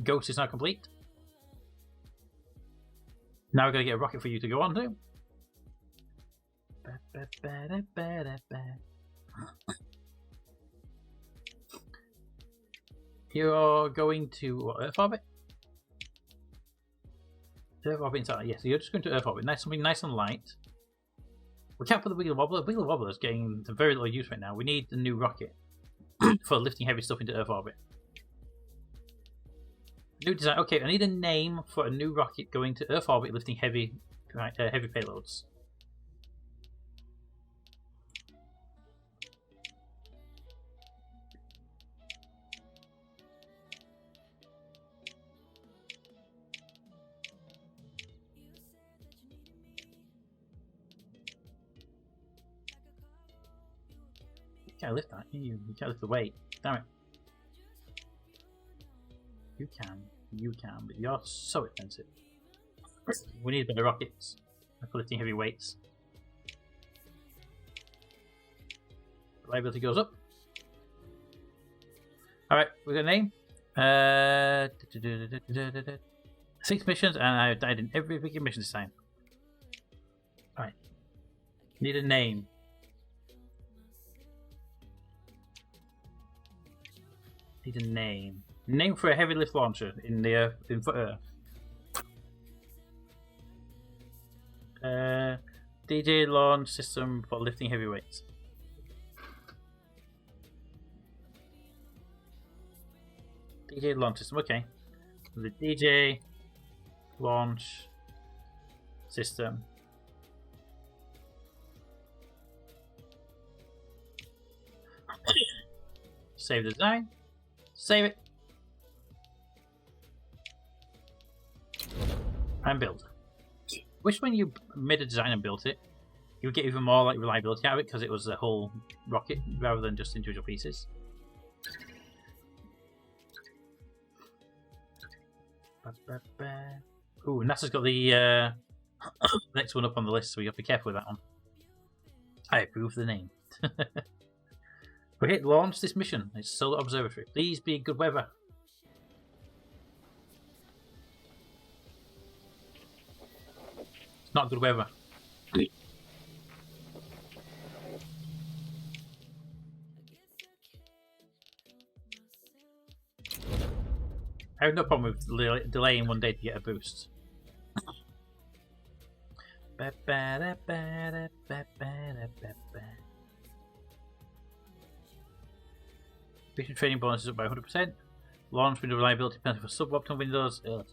Ghost is now complete. Now we're going to get a rocket for you to go on to. You're going to Earth orbit? Earth orbit inside. Yes, you're just going to Earth orbit. Nice, something nice and light. We can't put the Wiggle Wobbler. Wiggle Wobbler is getting very little use right now. We need a new rocket for lifting heavy stuff into Earth orbit. New design. Okay, I need a name for a new rocket going to Earth orbit lifting heavy payloads. can't lift that. You can't lift the weight. Damn it. You can, but you're so expensive. We need better rockets for lifting heavy weights. Reliability goes up. Alright, we got a name. 6 missions, and I died in every freaking mission this time. Alright. Need a name. Need a name. Name for a heavy lift launcher in the Earth, for Earth. DJ launch system for lifting heavy weights. DJ launch system, okay. The DJ launch system. Save the design. Save it. And build. Wish when you made a design and built it, you would get even more like reliability out of it because it was a whole rocket rather than just individual pieces. Ooh, NASA's got the next one up on the list, so we have to be careful with that one. I approve the name. We hit launch this mission. It's Solar Observatory. Please be good weather. It's not good weather. I have no problem with delaying one day to get a boost. Mission training bonus is up by 100%. Launch window reliability penalty for suboptimal windows. Ugh.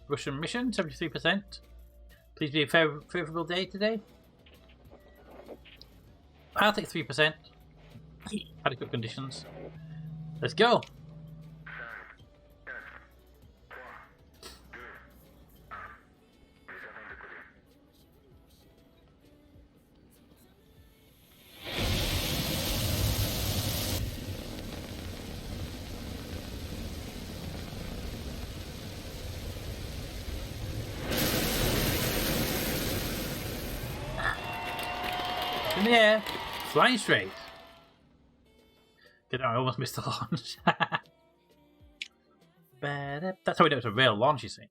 Russian mission, 73%. Please be a favourable day today. I'll take 3%. Adequate conditions. Let's go! In the air, flying straight. Good, I almost missed the launch. That's how we know it's a real launch, you see.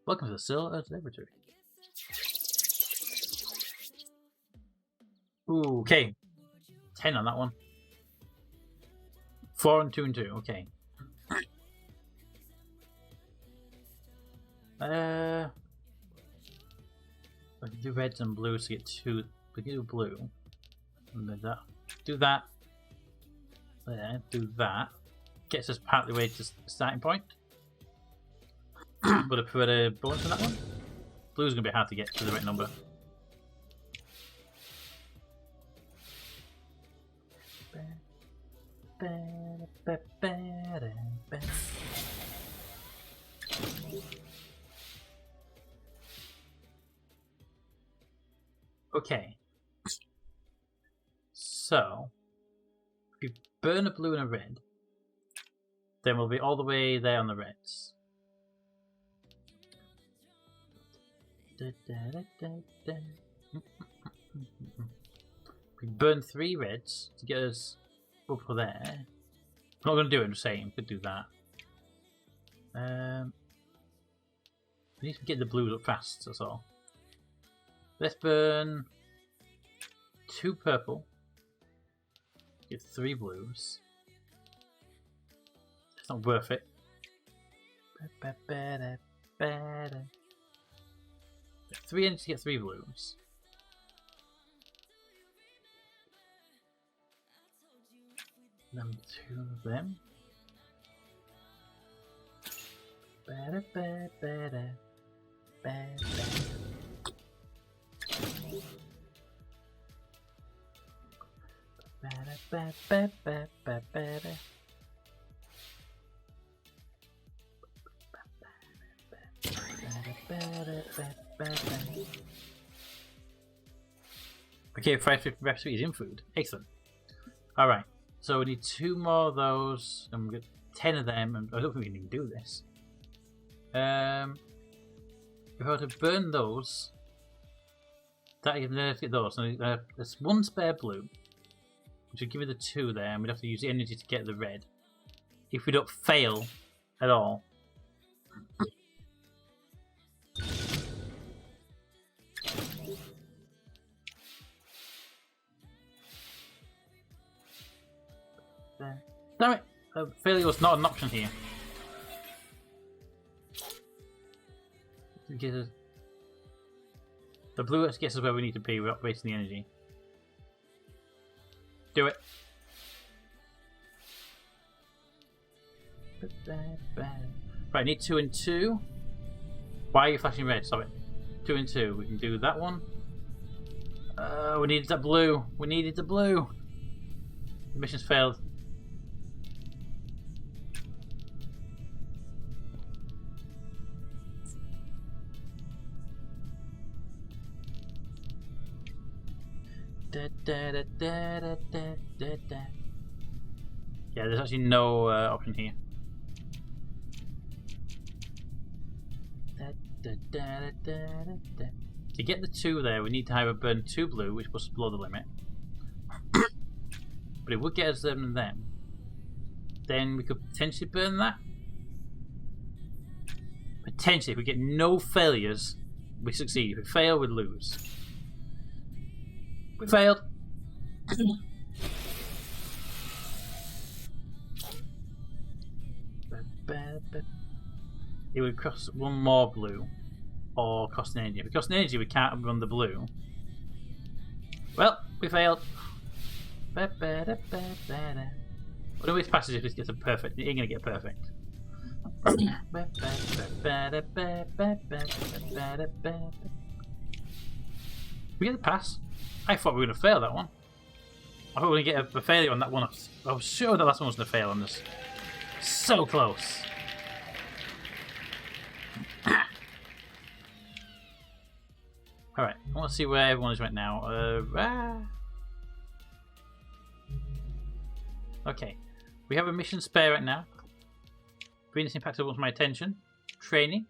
Welcome to the Solar Observatory. Ooh, okay. 10 on that one. 4 and 2 and 2, okay. I can do reds and blues to get 2. We can do blue. And then that. Do that. There, do that. Gets us partly way to the starting point. Would I prefer a bonus on that one? Blue's going to be hard to get to the right number. Okay. So, if you burn a blue and a red, then we'll be all the way there on the reds. We burn 3 reds to get us up there. I'm not going to do it, I'm just saying, we could do that. We need to get the blues up fast, that's all. Let's burn 2 purple. Get 3 blues. It's not worth it. 3 energy to get 3 blues. Number 2 of them. Okay, 550 recipe is in food. Excellent. Alright, so we need 2 more of those, and we get 10 of them, and I don't think we can even do this. If I were to burn those, that even get those. So there's 1 spare blue, which would give me the 2 there, and we'd have to use the energy to get the red. If we don't fail at all. Damn it! Failure was not an option here. The blue gets us where we need to be without wasting the energy. Do it. Right, need 2 and 2. Why are you flashing red? Stop it. 2 and 2. We can do that one. We needed that blue. We needed the blue. The mission's failed. Yeah, there's actually no option here. To get the 2 there, we need to either burn 2 blue, which was below the limit. But it would get us them and them. Then we could potentially burn that. Potentially, if we get no failures, we succeed. If we fail, we lose. We failed. It would cost 1 more blue, or cost an energy. If it costs an energy, we can't run the blue. Well, we failed. What do we pass if this gets a perfect? It ain't gonna get perfect. We get the pass. I thought we were going to fail that one. I thought we were going to get a failure on that one. I was sure the last one was going to fail on this. So close. Alright, I want to see where everyone is right now. Okay, we have a mission spare right now. Venus Impactor wants my attention. Training.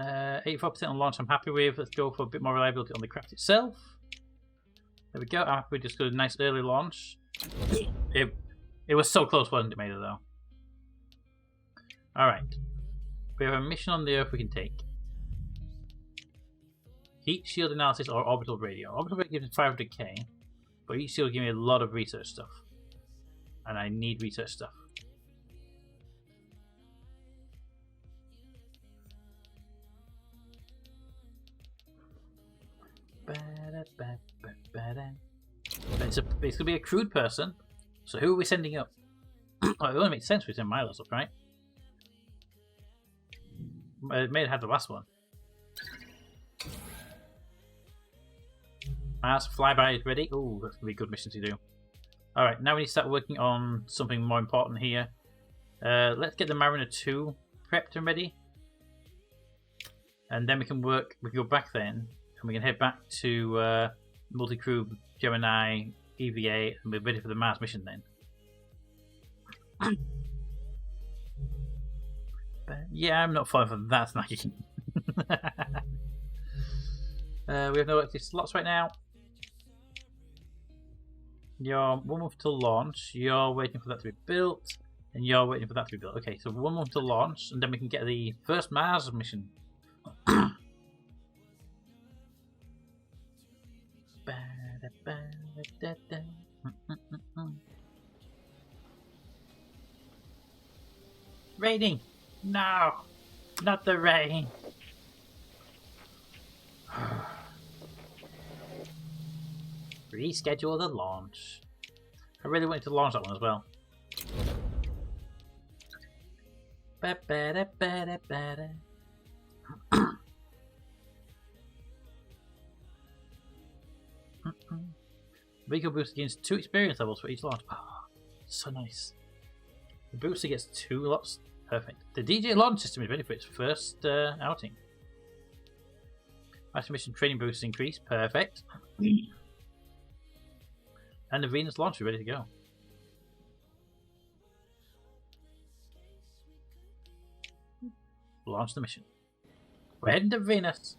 84% on launch I'm happy with. Let's go for a bit more reliability on the craft itself. There we go. I'm happy we just got a nice early launch. It was so close, wasn't it, Maida, though? Alright. We have a mission on the Earth we can take. Heat shield analysis or orbital radio. Orbital radio gives me 500k, but heat shield gives me a lot of research stuff. And I need research stuff. It's going to be a crude person, so who are we sending up? Well, it only makes sense we send Milos up, right? It may have had the last one. Mars flyby is ready. Ooh, that's going to be a good mission to do. Alright, now we need to start working on something more important here. Let's get the Mariner 2 prepped and ready. And then we can go back then, and we can head back to multi-crew Gemini EVA, and we're ready for the Mars mission then. But yeah, I'm not falling for that snacking. We have no active slots right now. You're 1 month to launch, you're waiting for that to be built, and you're waiting for that to be built. Okay, so 1 month to launch, and then we can get the first Mars mission. Raining! No! Not the rain! Reschedule the launch. I really wanted to launch that one as well. Vehicle booster gains 2 experience levels for each launch. Oh, so nice. The booster gets 2 lots Perfect. The DJ launch system is ready for its first outing. Master mission training boosts increase. Perfect. And the Venus launch is ready to go. Launch the mission. We're heading to Venus.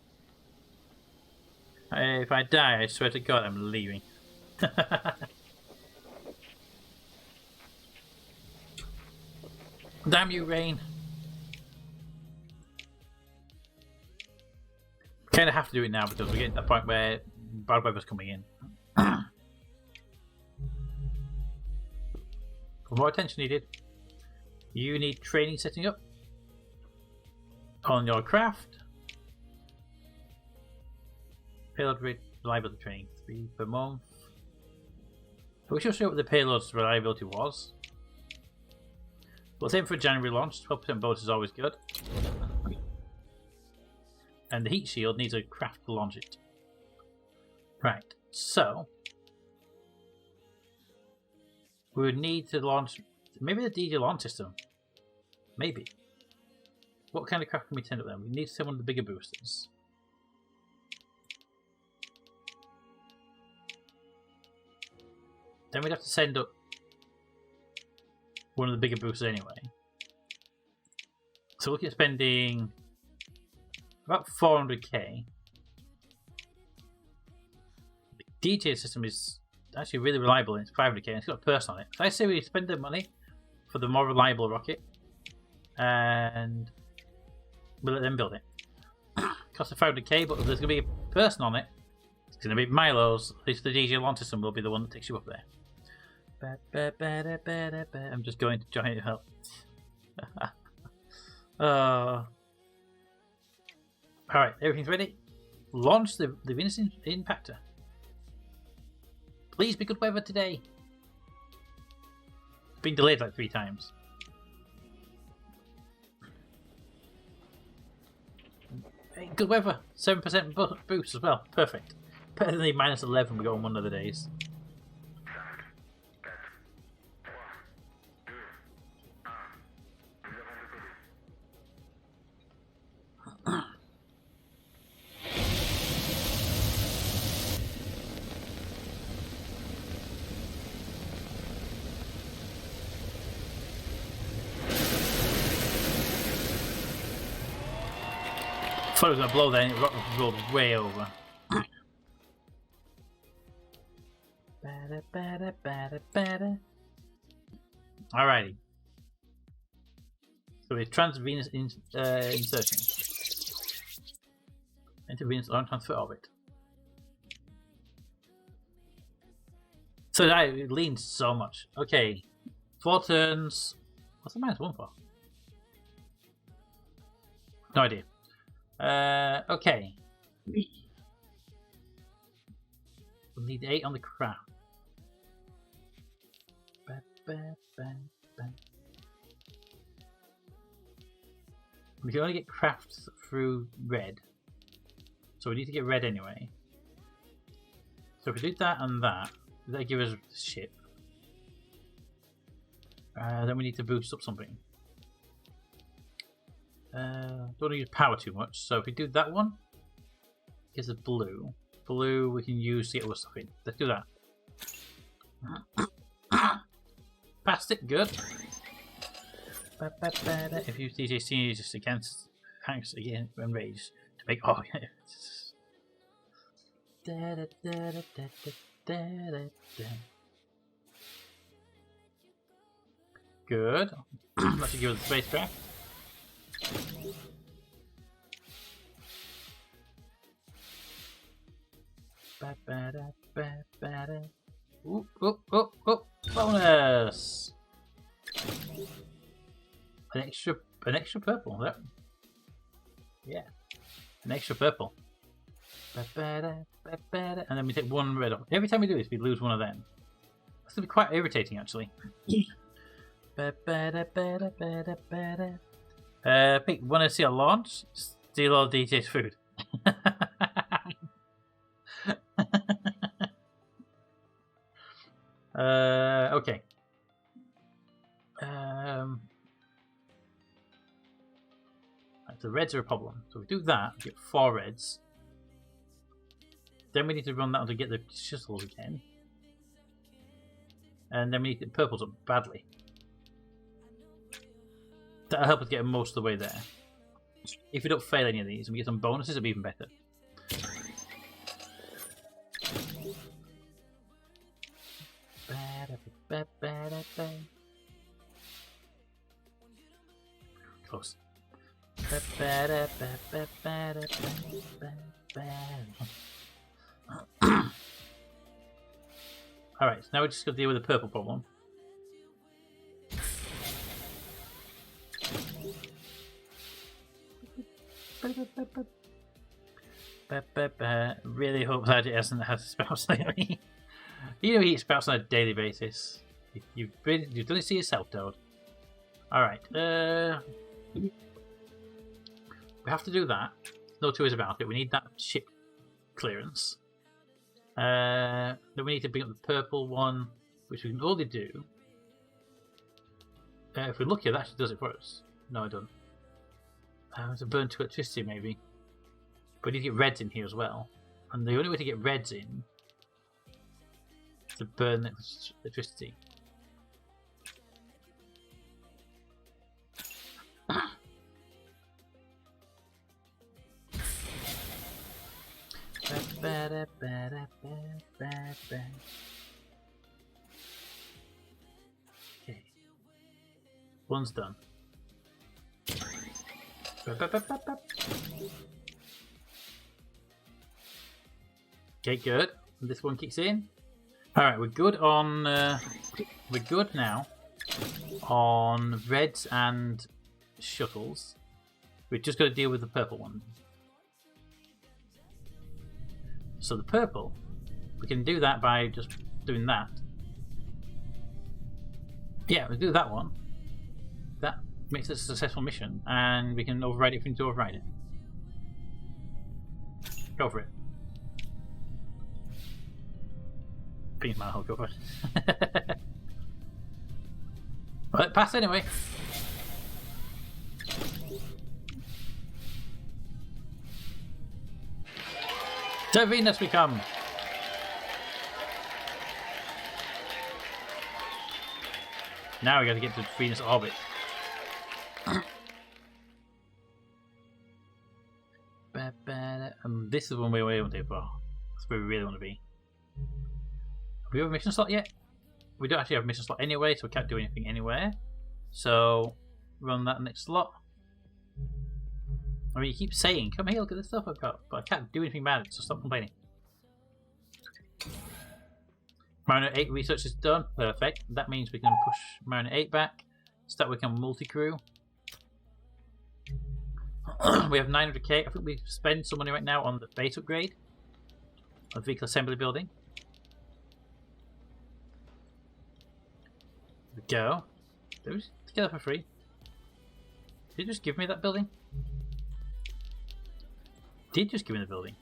If I die, I swear to God, I'm leaving. Damn you, rain. Kind of have to do it now because we're getting to the point where bad weather's coming in. For more attention needed, you need training setting up on your craft. Payload reliability training 3 per month. So we should show what the payload's reliability was. We'll aim for a January launch. 12% bonus is always good. And the heat shield needs a craft to launch it. Right, so we would need to launch maybe the DJ launch system. Maybe. What kind of craft can we send up there? We need to send one of the bigger boosters. Then we'd have to send up one of the bigger boosters anyway. So looking at spending about 400k. The DJ system is actually really reliable and it's 500k and it's got a person on it. So I say we spend the money for the more reliable rocket and we'll let them build it. Costs 500k, but if there's going to be a person on it, it's going to be Milo's. At least the DJ launch system will be the one that takes you up there. I'm just going to try to help. Alright, everything's ready. Launch the Venus Impactor. Please be good weather today. It's been delayed like 3 times. Hey, good weather. 7% boost as well. Perfect. Better than the -11 we got on one of the days. I thought it was going to blow then, it rolled way over. Alrighty. So we trans-Venus insertion. Enter Venus on transfer orbit. So that it leans so much. Okay. 4 turns. What's the -1 for? No idea. Okay. We'll need 8 on the craft. We can only get crafts through red. So we need to get red anyway. So if we do that and that, does that give us a ship? Then we need to boost up something. Don't want to use power too much, so if we do that one, it gives us blue. Blue we can use to get other stuff in. Let's do that. Passed it, good. If you use DJ seniors just against tanks again when rage to make Good. Let's give it the spacecraft. Ooh, oh, oh, oh, bonus! An extra purple. Yeah, an extra purple. And then we take 1 red off. Every time we do this, we lose 1 of them. That's gonna be quite irritating, actually. Pick, want to see a launch? Steal all DJ's food. Okay. the reds are a problem. So if we do that, we get 4 reds. Then we need to run that to get the shuttles again. And then we need the purples up badly. That'll help us get most of the way there. If we don't fail any of these and we get some bonuses, it'll be even better. Close. Alright, so now we're just going to deal with the purple problem. Really hope that it hasn't had spouts lately. You know he eats spouts on a daily basis. You've done it to yourself, Toad. Alright, we have to do that. No two ways about it. We need that ship clearance. Then we need to bring up the purple one, which we can only do. If we're lucky, that actually does it for us. No, I don't. To burn 2 electricity, maybe. But we need to get reds in here as well. And the only way to get reds in is to burn electricity. Okay. One's done. Okay, good. And this one kicks in. Alright, we're good on we're good now on reds and shuttles. We've just got to deal with the purple one. So the purple, we can do that by just doing that. Yeah, we'll do that one. That makes it a successful mission, and we can override it if we need to override it. Go for it. Beans my whole cover. Well, it passed anyway. To Venus we come. Now we got to get to Venus orbit. This is one we want to do for. That's where we really want to be. Do we have a mission slot yet? We don't actually have a mission slot anyway, so we can't do anything anywhere. So, run that next slot. I mean, you keep saying, come here, look at the stuff I've got, but I can't do anything about it, so stop complaining. Mariner 8 research is done. Perfect. That means we can push Mariner 8 back. Start working on multi-crew. We have 900k. I think we spend some money right now on the base upgrade. A vehicle assembly building. There we go. Did we just get that for free? Did you just give me that building? Did just give me the building.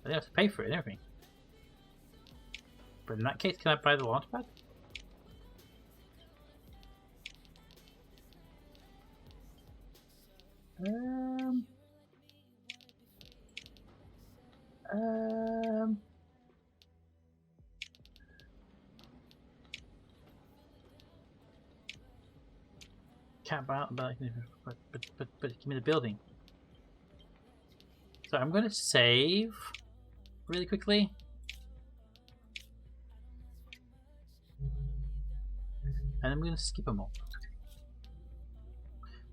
I didn't have to pay for it and everything. But in that case, can I buy the launch pad? Can't buy it, but give me the building. So I'm going to save really quickly. And I'm going to skip them all.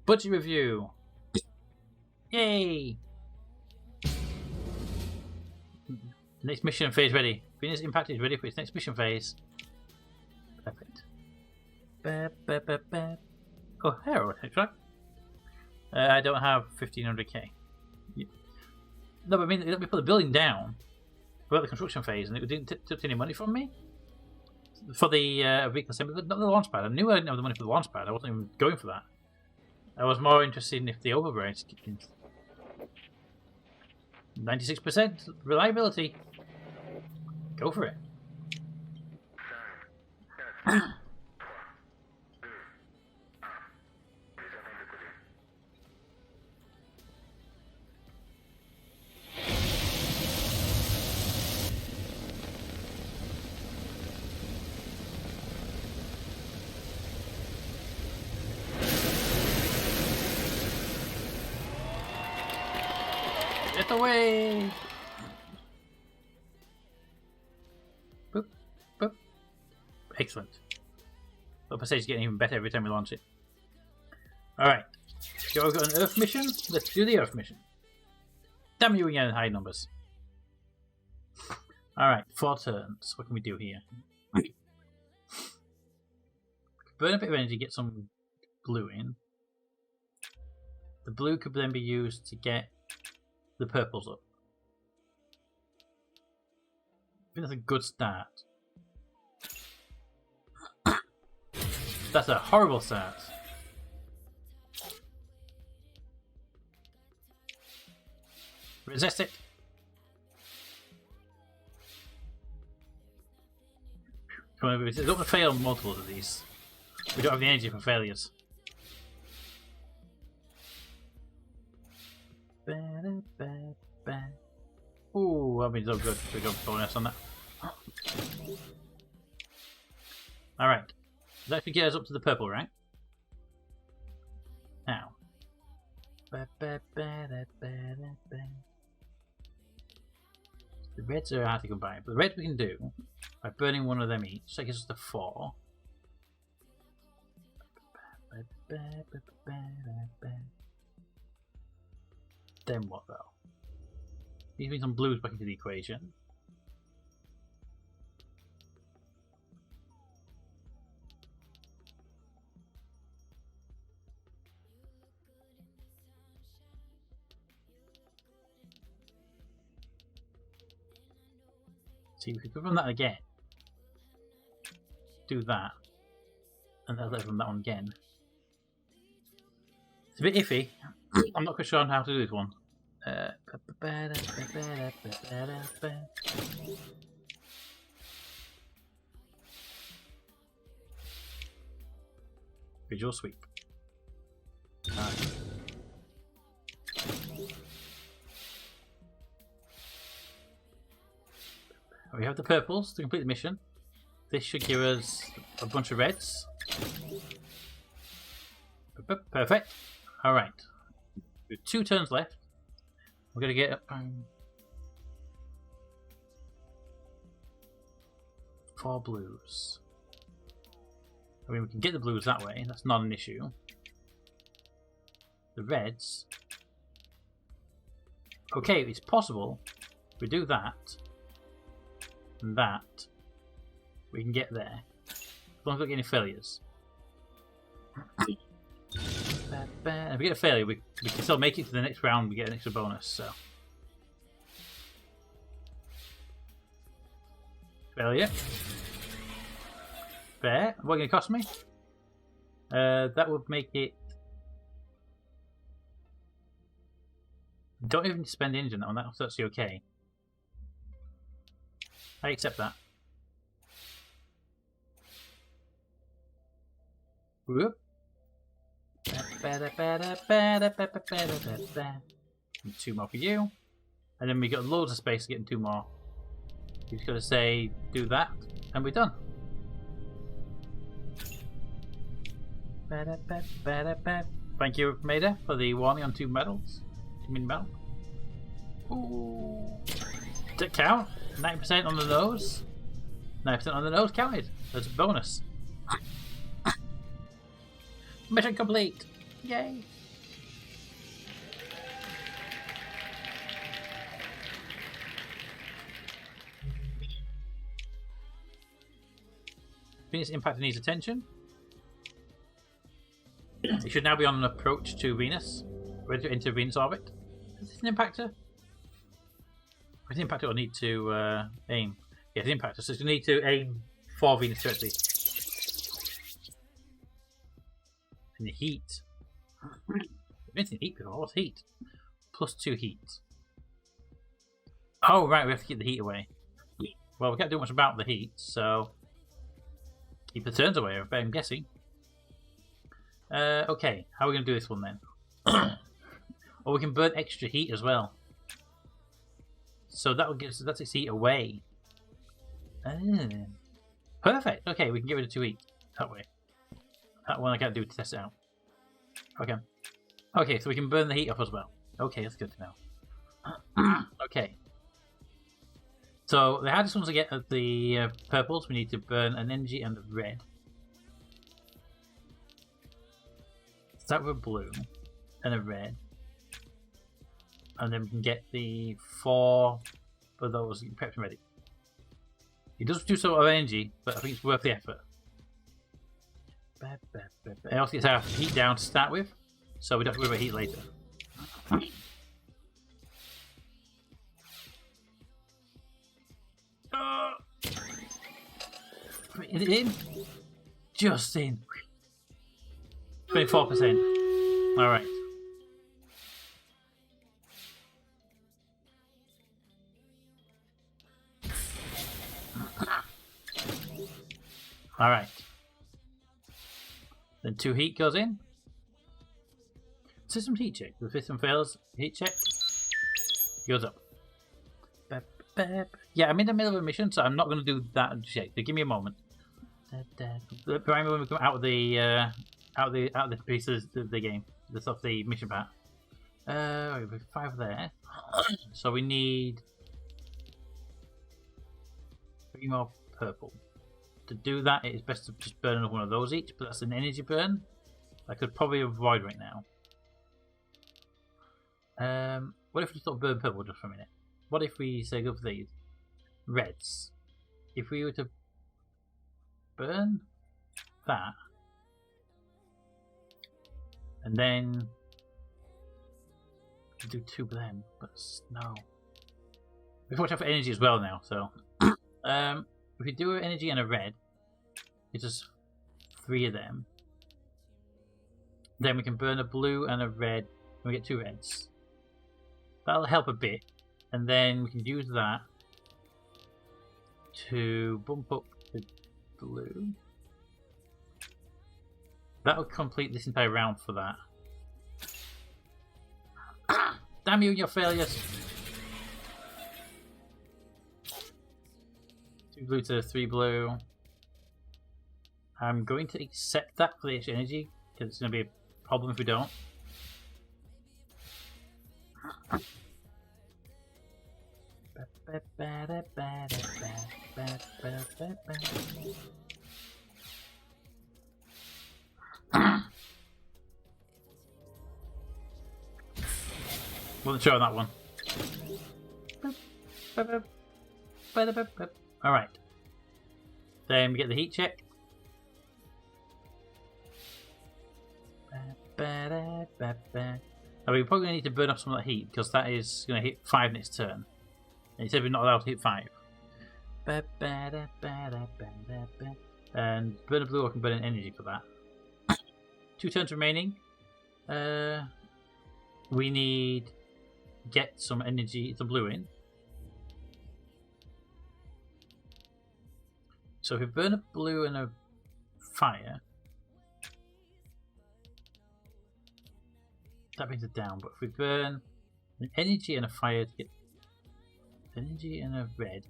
Budget review. Yay! Next mission phase ready. Venus Impact is ready for its next mission phase. Perfect. Oh, hero right? I don't have 1500k. No, but I mean, let me put the building down for the construction phase, and it didn't take any money from me for the vehicle assembly. Not the launch pad. I knew I didn't have the money for the launch pad. I wasn't even going for that. I was more interested in if the overrides kicked in. 96% reliability. Go for it. Away! Boop, boop. Excellent. The percentage is getting even better every time we launch it. Alright. So we've got an Earth mission. Let's do the Earth mission. Damn you again in high numbers. Alright, 4 turns. What can we do here? Burn a bit of energy, get some blue in. The blue could then be used to get the purples up. I think that's a good start. That's a horrible start. Resist it. Come on, we don't want to fail multiples of these. We don't have the energy for failures. Ooh, that means so good. We got a bonus on that. Alright. That should get us up to the purple, right? Now. The reds are hard to combine, but the reds we can do by burning one of them each. So that gives us the 4. Then what though? Need to bring some blues back into the equation. See, we could run that again. Do that. And then let's run that one again. It's a bit iffy. I'm not quite sure on how to do this one. Visual sweep. Right. We have the purples to complete the mission. This should give us a bunch of reds. Perfect. Alright. We have 2 turns left. We're going to get 4 blues. I mean, we can get the blues that way. That's not an issue. The reds. Okay, it's possible. If we do that. And that. We can get there. As long as we don't get any failures. If we get a failure, we can still make it to the next round. We get an extra bonus. So failure. Fair. What going to cost me? That would make it. Don't even spend the engine on that. That's actually okay. I accept that. Whoop. And 2 more for you. And then we got loads of space to get 2 more. You just got to say, do that, and we're done. Thank you, Maida, for the warning on 2 medals. 2 min medal. Ooh. Did it count? 90% on the nose? 90% on the nose counted. That's a bonus. Mission complete! Yay! Venus impact needs attention. It should now be on an approach to Venus. Ready to enter Venus orbit. Is this an impactor? Is an impactor or need to aim? Yeah, it's an impactor, so you need to aim for Venus directly. And the heat. I've seen heat before. What's heat? +2 heat. Oh, right, we have to keep the heat away. Well, we can't do much about the heat, so keep the turns away, I'm guessing. Okay, how are we going to do this one then? Or we can burn extra heat as well. So that will give us, that's its heat away. Perfect. Okay, we can get rid of 2 heat that way. That one I can't do to test it out. Okay. Okay, so we can burn the heat up as well. Okay, that's good to know. Okay. So the hardest ones to get are the purples. We need to burn an energy and a red. Start with a blue and a red. And then we can get the 4 for those prepped and ready. It does do sort of energy, but I think it's worth the effort. It also gets our heat down to start with, so we don't have to worry about heat later. Is it in? Just in. 24%. Alright. Alright. Then 2 heat goes in. System heat check. The system fails. Heat check. Goes up. Yeah, I'm in the middle of a mission, so I'm not going to do that just yet. So give me a moment. Remember when we come out of the pieces of the game, the stuff, the mission part. We have 5 there, so we need 3 more purple. To do that, it is best to just burn another one of those each, but that's an energy burn I could probably avoid right now. What if we just burn purple just for a minute? What if we say go for these reds? If we were to burn that, and then do 2 of them, but no. We have to watch out for energy as well now. So, if we do an energy and a red, it's just 3 of them. Then we can burn a blue and a red, and we get 2 reds. That'll help a bit. And then we can use that to bump up the blue. That'll complete this entire round for that. Damn you and your failures! 2 blue to 3 blue. I'm going to accept that for the extra energy, because it's going to be a problem if we don't. Wasn't sure on that one. Alright. Then we get the heat check. Now we're probably going to need to burn off some of that heat, because that is going to hit 5 next turn. And he said we're not allowed to hit 5. And burn a blue, I can burn an energy for that. 2 turns remaining. We need get some energy, the blue in. So if we burn a blue and a fire, that brings it down. But if we burn an energy and a fire to get energy and a red,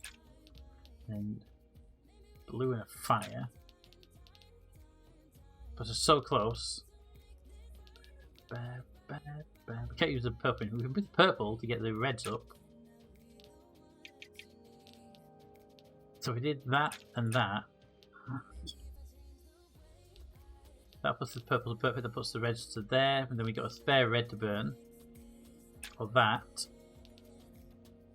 and blue and a fire, but it's so close. We can't use the purple. We can put purple to get the reds up. So we did that and that. That puts the purple to perfect. That puts the reds to there, and then we got a spare red to burn. Or that.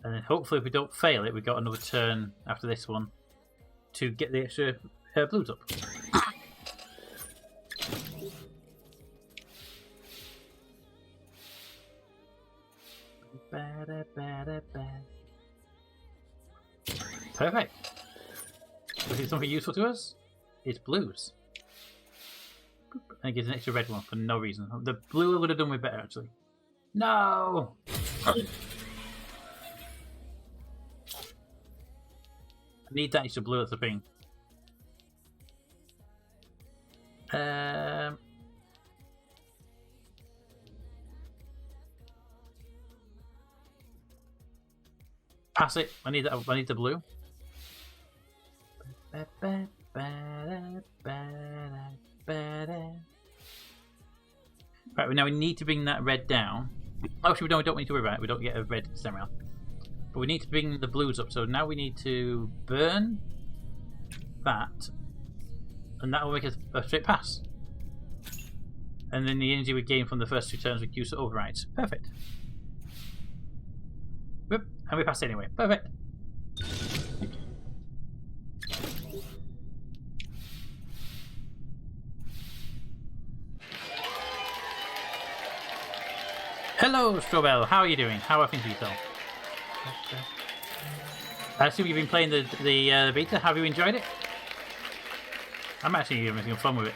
And then hopefully if we don't fail it, we got another turn after this one to get the extra blues up. Perfect. Is it something useful to us? It's blues. And it gives an extra red one for no reason. The blue would have done me better actually. No! I need that extra blue, that's the thing. Pass it. I need that. I need the blue. Right, now we need to bring that red down. Actually, we don't need to worry about it. We don't get a red this time around. But we need to bring the blues up. So now we need to burn that, and that will make a straight pass. And then the energy we gain from the first 2 turns we use to overrides. Perfect. Whoop, and we passed anyway. Perfect. Hello, Strobel. How are you doing? How are things with yourself? I assume you've been playing the beta. Have you enjoyed it? I'm actually having fun with it.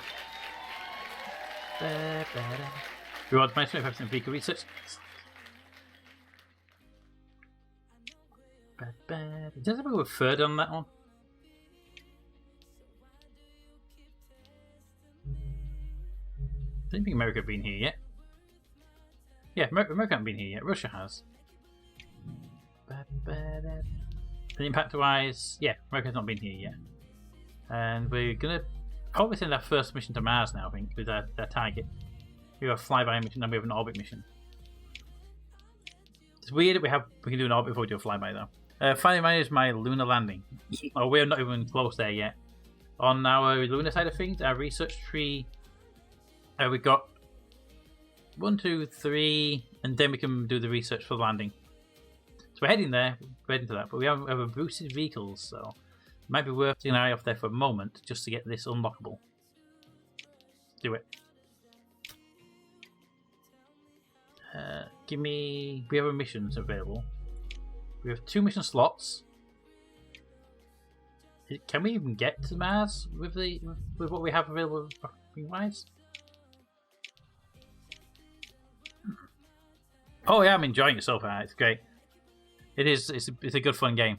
Rewards my 25% vehicle research. Does it go a third on that one? I don't think America have been here yet. Yeah, America hasn't been here yet. Russia has. And impact-wise, yeah, America's not been here yet. And we're gonna probably send our first mission to Mars now, I think, with our target. We have a flyby mission and we have an orbit mission. It's weird that we can do an orbit before we do a flyby though. Finally managed my lunar landing. Oh, we're not even close there yet. On our lunar side of things, our research tree, we got 1, 2, 3, and then we can do the research for landing. So we're heading there, we're heading to that, but we have a boosted vehicles, so it might be worth taking an eye off there for a moment just to get this unlockable. Do it. We have missions available. We have 2 mission slots. Can we even get to Mars with what we have available wise? Oh yeah, I'm enjoying it so far. It's great. It is. It's a good fun game.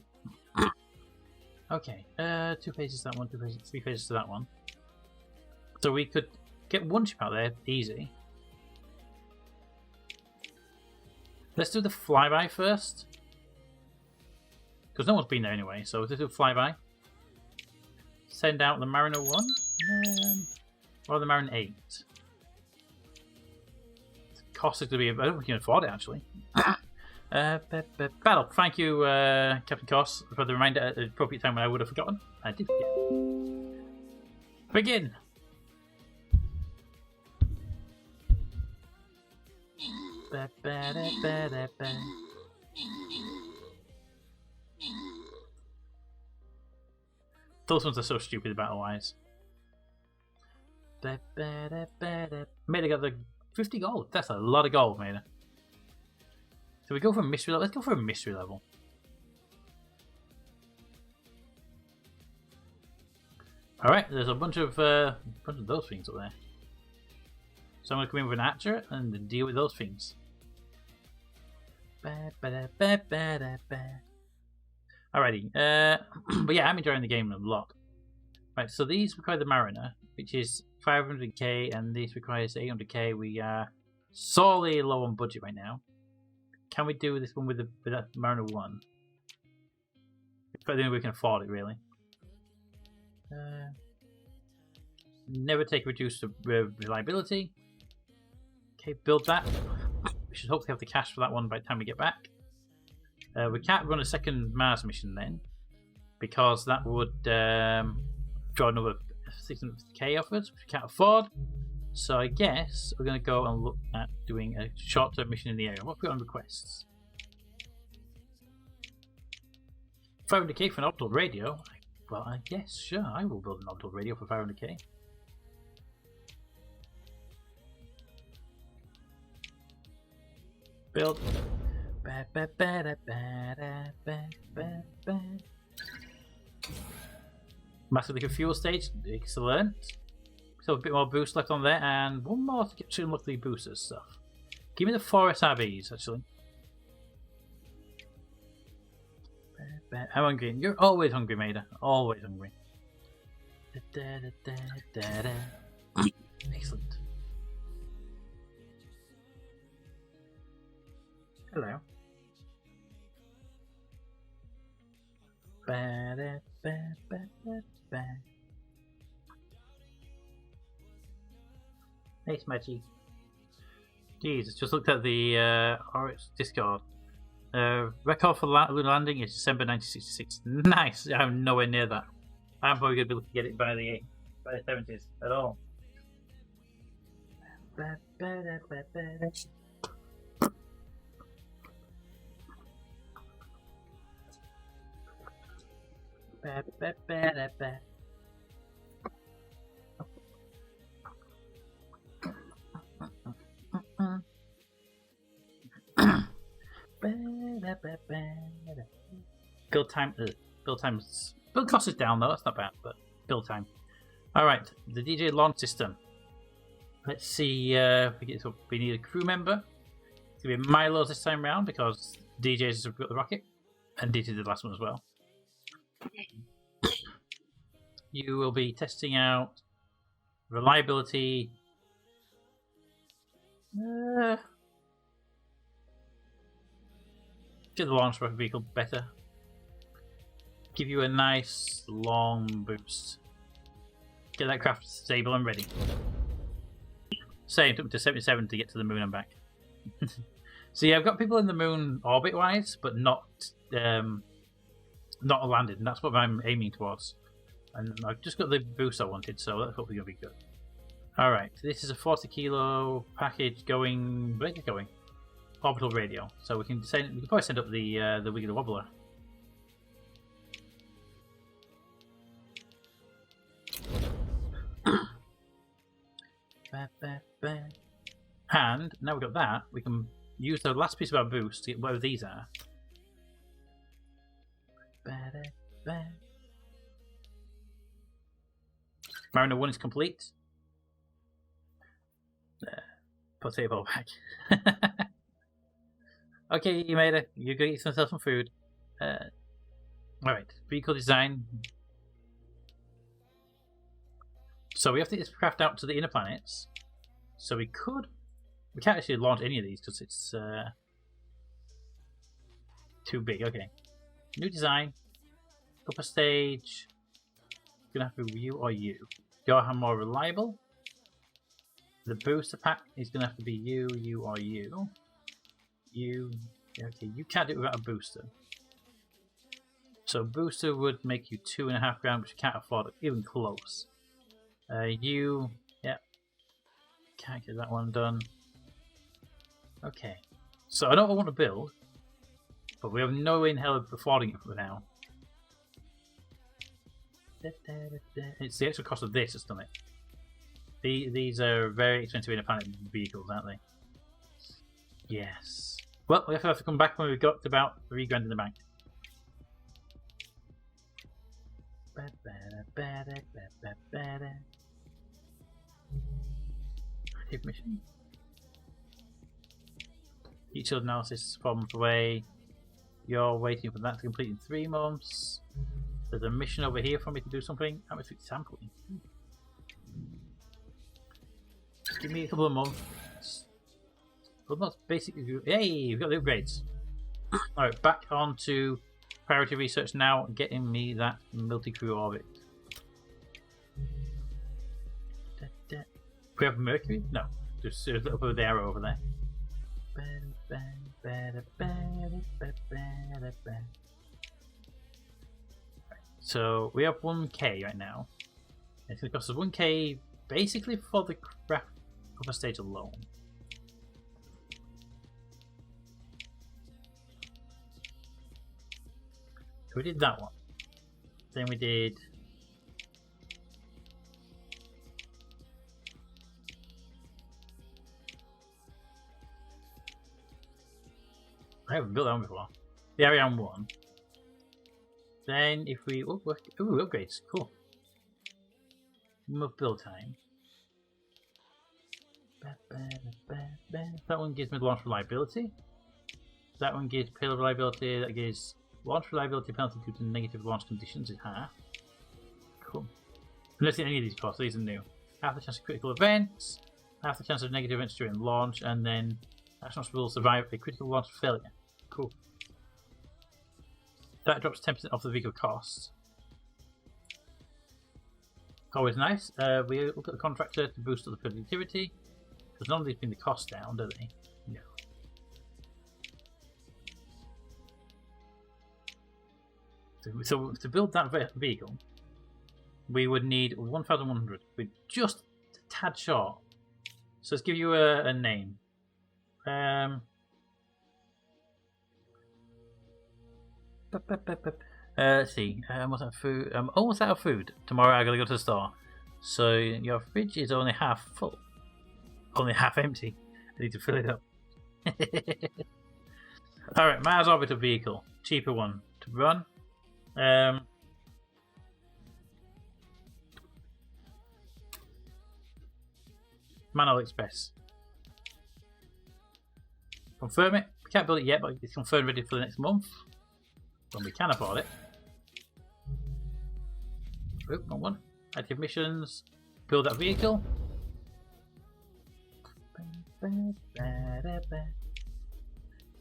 Okay. 2 phases to that one. 3 phases to that one. So we could get 1 ship out there easy. Let's do the flyby first, because no one's been there anyway. So let's do a flyby. Send out the Mariner 1 or the Mariner 8. The cost is going to be. I don't think we can afford it actually. Battle. Thank you, Captain Koss, for the reminder at the appropriate time when I would have forgotten. I did forget. Begin. Those ones are so stupid battle-wise. Maida got the 50 gold. That's a lot of gold, Maida. So we go for a mystery level. Let's go for a mystery level. Alright, there's a bunch of those things up there. So I'm going to come in with an archer and deal with those things. Alrighty. But yeah, I'm enjoying the game a lot. Right, so these require the Mariner, which is 500k, and this requires 800k. We are sorely low on budget right now. Can we do this one with the Mariner 1? I think we can afford it, really. Never take reduced reliability. Okay, build that. We should hopefully have the cash for that one by the time we get back. We can't run a second Mars mission then, because that would draw another 600k off us, which we can't afford. So I guess we're going to go and look at doing a short-term mission in the area. What put on requests? 500k for an optical radio. Well, I guess, sure, I will build an optical radio for 500k. Build. Massively good fuel stage. Excellent. So a bit more boost left on there, and 1 more to get to unlock the boosters stuff. Give me the 4 SRBs, actually. I'm hungry. You're always hungry, Maida. Always hungry. Excellent. Hello. Hey, Smudgy. Jesus, just looked at the Oryx Discord. Record for lunar landing is December 1966. Nice. I'm nowhere near that. I'm probably going to be able to get it by the 70s at all. Build time. Build cost is down though. That's not bad, but build time. All right, the DJ launch system. Let's see. We need a crew member. It's gonna be Milo's this time round because DJ's have got the rocket, and DJ did the last one as well. You will be testing out reliability. Get the launch vehicle better. Give you a nice long boost. Get that craft stable and ready. Same, took me to 77 to get to the moon and back. So yeah, I've got people in the moon orbit-wise, but not landed, and that's what I'm aiming towards. And I've just got the boost I wanted, so that's hopefully going to be good. Alright, this is a 40 kilo package going... Where's it going? Orbital radio. So we can probably send up the Wiggly Wobbler. And now we've got that, we can use the last piece of our boost to get whatever these are. Mariner 1 is complete. Potato bag. Okay, you made it. You're going to get yourself some food. Alright, vehicle design. So we have to get this craft out to the inner planets. So we can't actually launch any of these because it's too big. Okay. New design. Upper stage. Gonna have to be you or you. You're more reliable. The booster pack is gonna have to be you or you. You. Okay, you can't do it without a booster. So booster would make you 2.5 grand, which you can't afford even close. You, yeah, can't get that one done. Okay, so I know what I want to build, but we have no way in hell of affording it for now. It's the extra cost of this that's done it. These are very expensive independent vehicles, aren't they? Yes. Well, we have to come back when we've got about 3 grand in the bank. Active mission. Detailed analysis problems away. You're waiting for that to complete in 3 months. There's a mission over here for me to do something. Atmospheric sampling. Just give me a couple of months. Well, that's basically. Hey, we've got the upgrades. Alright, back on to priority research now, getting me that multi-crew orbit. We have Mercury? No, just a little bit of the arrow over there. So we have 1k right now. It's going to cost us 1k basically for the craft upper stage alone. So we did that one. Then we did. I haven't built that one before. The Ariane 1. Then if we... Ooh, upgrades. Cool. Move build time. That one gives me launch reliability. That one gives payload reliability. That gives launch reliability penalty due to negative launch conditions is half. Cool. I've not seen any of these costs. These are new. Half the chance of critical events. Half the chance of negative events during launch. And then astronauts will survive a critical launch failure. Cool. That drops 10% off the vehicle cost. Always nice. We look at the contractor to boost up the productivity. Because none of these bring the cost down, do they? No. So to build that vehicle, we would need 1,100. We're just a tad short. So let's give you a name. Let's see. What's that food? Almost out of food. Tomorrow I gotta go to the store. So your fridge is only half full. Only half empty. I need to fill it up. Alright, Mars orbital vehicle. Cheaper one to run. Manor Express. Confirm it. We can't build it yet, but it's confirmed ready for the next month. When we can afford it. Oop, wrong one. Active missions. Build that vehicle.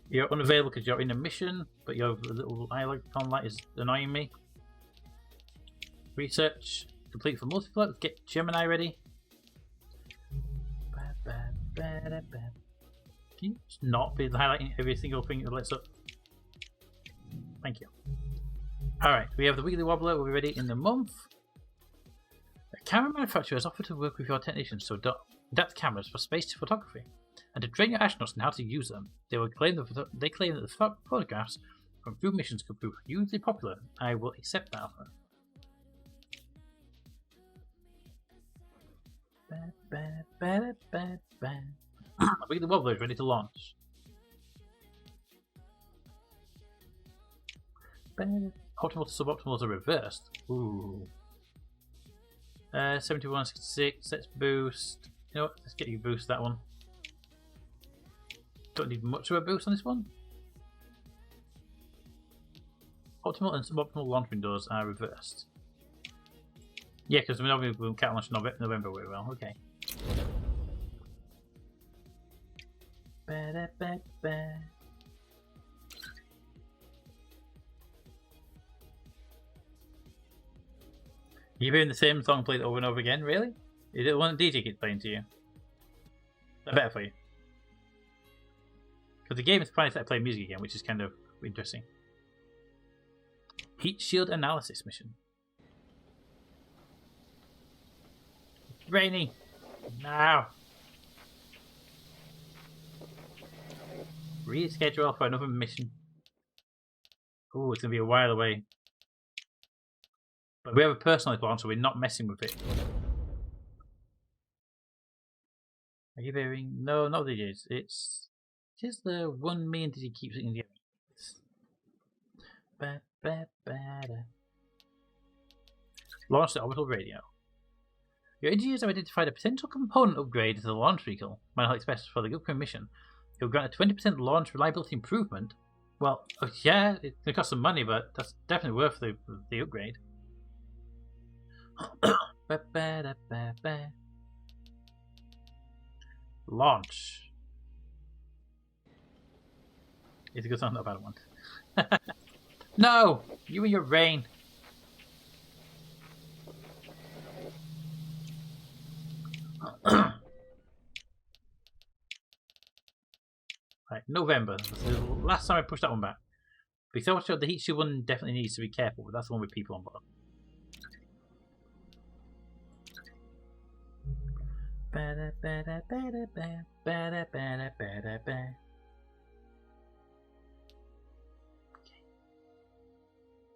You're unavailable because you're in a mission, but your little icon light is annoying me. Research. Complete for multiplayer. Get Gemini ready. Can you just not be highlighting every single thing that lights up? Thank you. Alright, we have the weekly wobbler. We'll be ready in the month. A camera manufacturer has offered to work with your technicians to adapt cameras for space photography and to train your astronauts on how to use them. They claim that the photographs from crew missions could prove hugely popular. I will accept that offer. I think the wobbler is ready to launch. Optimal to suboptimals are reversed. Ooh. 7166. Let's boost. You know what? Let's get you boost that one. Don't need much of a boost on this one. Optimal and suboptimal launch windows are reversed. Yeah, because we can't launch November very well. Okay. You're hearing the same song played over and over again, really? Is it one DJ keeps playing to you? Is that better for you? Because the game is finally started playing music again, which is kind of interesting. Heat shield analysis mission. It's raining. Now. Reschedule for another mission. Oh, it's going to be a while away. But we have a personalized one, so we're not messing with it. Are you hearing? No, not the DJs. It's just the 1 million digi keeps it in the air. Launch the orbital radio. Your engineers have identified a potential component upgrade to the launch vehicle, Manhattan Express, for the upcoming mission. It will grant a 20% launch reliability improvement. Well, yeah, it's going to cost some money, but that's definitely worth the upgrade. Launch. It's a good song, not a bad one. No! You and your rain. Right, November. The last time I pushed that one back. Because the heat shield one definitely needs to be careful, but that's the one with people on board.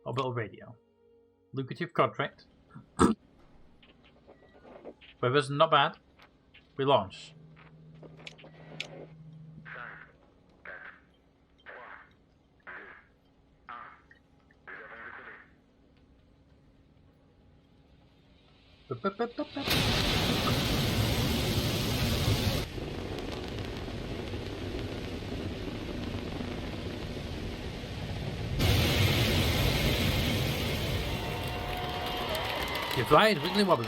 Orbital radio. Lucrative contract. Weather's not bad. We launch. You fly it wiggly wobbly.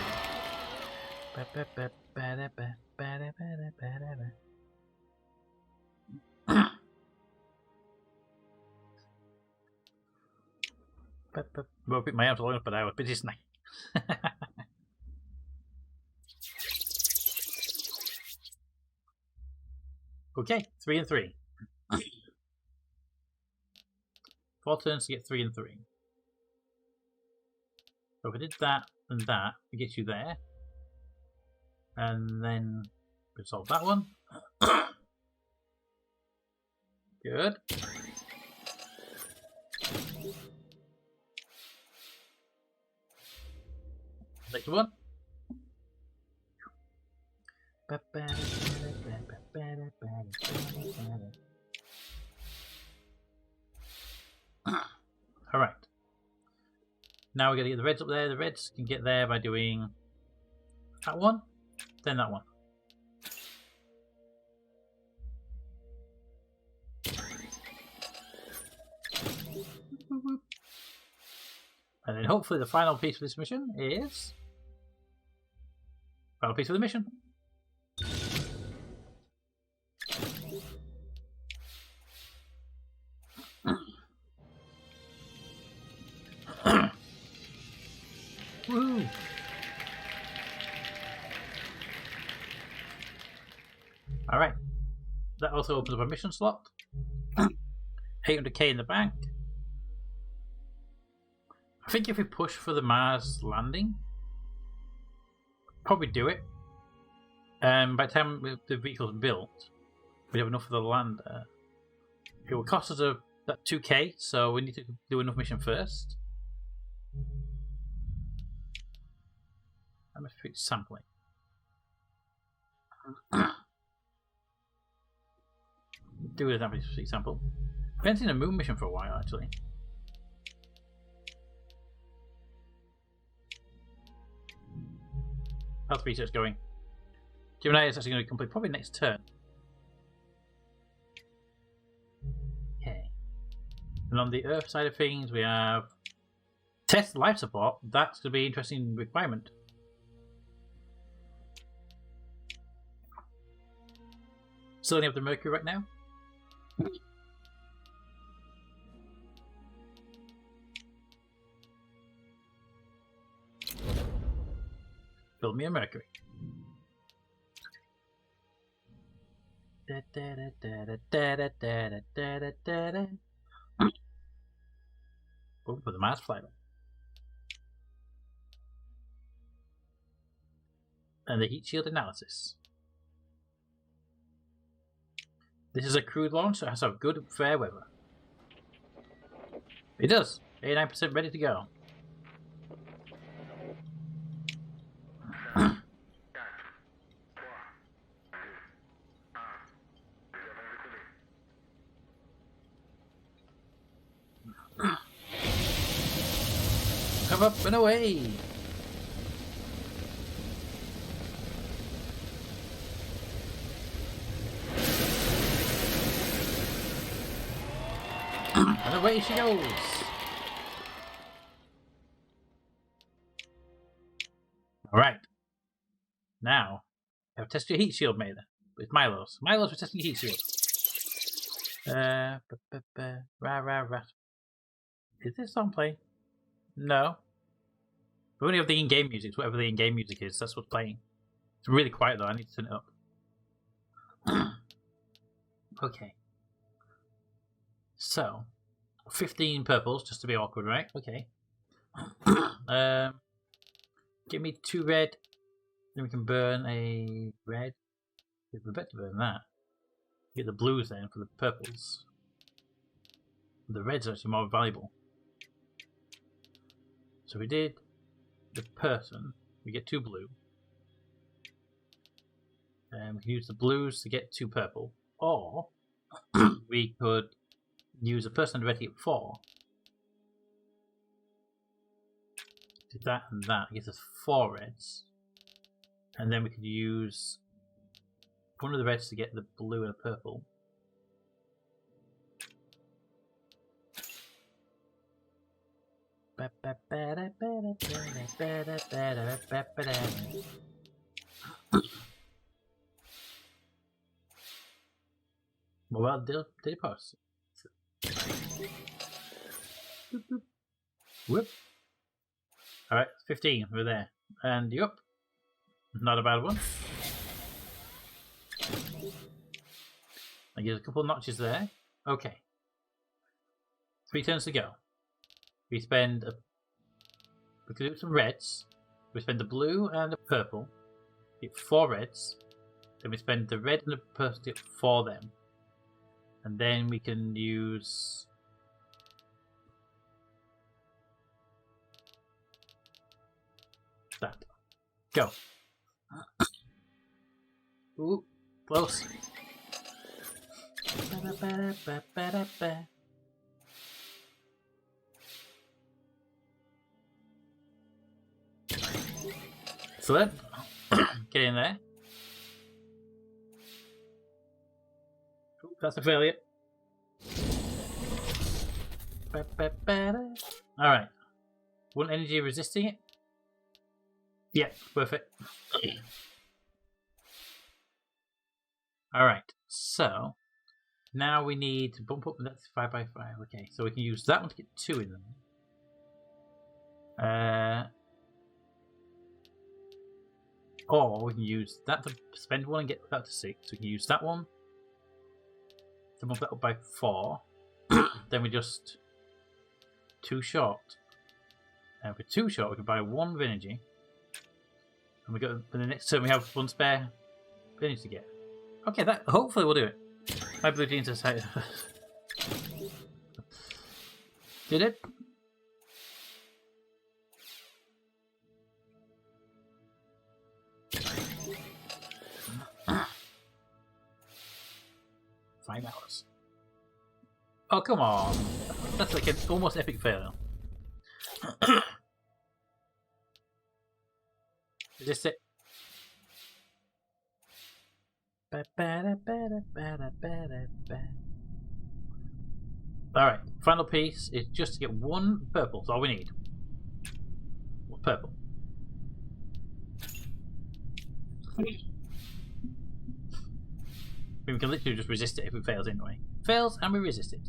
Well, my arms are long enough, but I was busy snack. Okay, 3 and 3. 4 turns to get 3 and 3. So if I did that and that, it gets you there. And then resolve that one. Good. Next one. Alright. Now we're going to get the reds up there. The reds can get there by doing that one, then that one. And then hopefully the final piece of this mission is... Final piece of the mission. Woohoo! Alright. That also opens up a mission slot. 800k in the bank. I think if we push for the Mars landing, probably do it. By the time the vehicle's built, we have enough for the lander. It will cost us that 2k, so we need to do enough mission first. How much for sampling? Do it as a sample. We haven't seen a moon mission for a while, actually. How's research going? Gemini is actually going to complete probably next turn. Okay. And on the Earth side of things, we have test life support. That's going to be an interesting requirement. Still only have the Mercury right now. Build me a Mercury. Oh, for the Mars flight. And the heat shield analysis. This is a crude launch, so it has to have good, fair weather. It does. 89% ready to go. Come up and away! And away she goes! Alright. Now, I have to test your heat shield, Maida. With Milos. Milos, we're testing your heat shield. Is this song playing? No. We only have the in-game music, whatever the in-game music is, that's what's playing. It's really quiet though, I need to turn it up. Okay. So, 15 purples, just to be awkward, right? Okay. Give me 2 red, then we can burn a red. We're better to burn that. Get the blues then for the purples. The red's are actually more valuable. So we did the person, we get 2 blue. And we can use the blues to get 2 purple. Or we could use a person and red to get 4. Did that and that, it gives us 4 reds. And then we could use one of the reds to get the blue and a purple. Well, did it pass? Whoop. Alright, 15, we're there. And you up. Not a bad one. I get a couple of notches there. Okay. 3 turns to go. We spend we can do some reds. We spend the blue and the purple. Get 4 reds. Then we spend the red and the purple to get 4 them. And then we can use that. Go. Ooh, close. Excellent. Get in there. Ooh, that's a failure. Alright. 1 energy resisting it. Yeah, worth it. Alright, so now we need to bump up, that's 5 by 5. Okay, so we can use that one to get 2 in there. Or we can use that to spend 1 and get that to 6. We can use that one to bump that up by 4. Then we just 2 short. And for 2 short, we can buy 1 of energy. And we got for the next turn we have 1 spare energy to get. Okay, that hopefully will do it. My blue jeans are tight. Did it? $5. Oh, come on. That's like an almost epic fail. Is this it? Alright, final piece is just to get 1 purple. That's all we need. 1 purple. We can literally just resist it if it fails anyway. Fails and we resist it.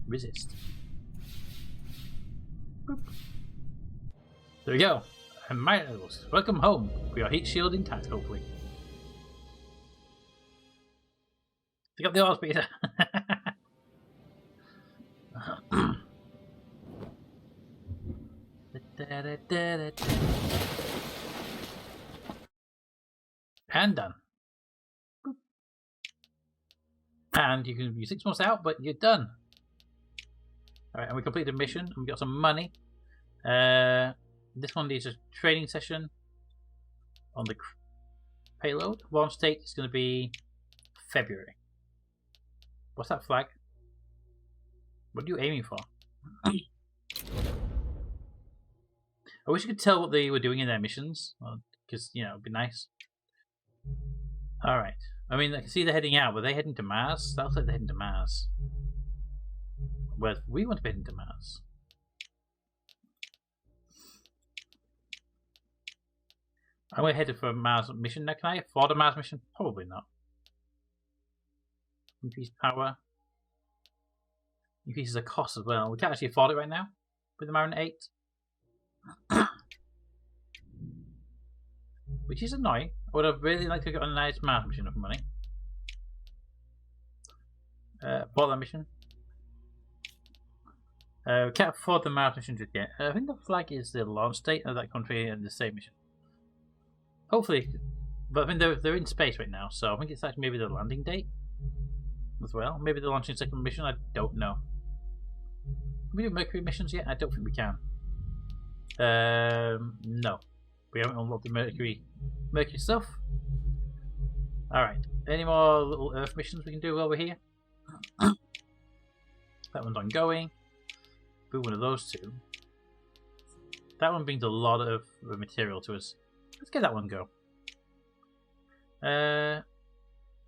Resist. Boop. There we go. And Miles, welcome home. We are heat shield intact, hopefully. Pick up the horse, Peter. And done. Boop. And you can be 6 months out, but you're done. Alright, and we completed a mission, and we got some money. This one is a training session on the payload. Launch date is going to be February. What's that flag? What are you aiming for? I wish you could tell what they were doing in their missions, because, you know, it'd be nice. Alright. I mean, I can see they're heading out. Were they heading to Mars? That looks like they're heading to Mars. Well, we want to be heading to Mars. I'm going to head for a Mars mission now. Can I afford a Mars mission? Probably not. Increase power. Increases the cost as well. We can't actually afford it right now with the Marin 8. Which is annoying. I would have really liked to get a nice Mars mission for money. Bought that mission. We can't afford the Mars mission just yet. I think the flag is the launch date of that country and the same mission. Hopefully, but I think they're in space right now, so I think it's actually maybe the landing date as well. Maybe they're launching a second mission. I don't know. Can we do Mercury missions yet? I don't think we can. No, we haven't unlocked the Mercury stuff. All right. Any more little Earth missions we can do while we're here? That one's ongoing. Do one of those 2. That one brings a lot of material to us. Let's get that one go. It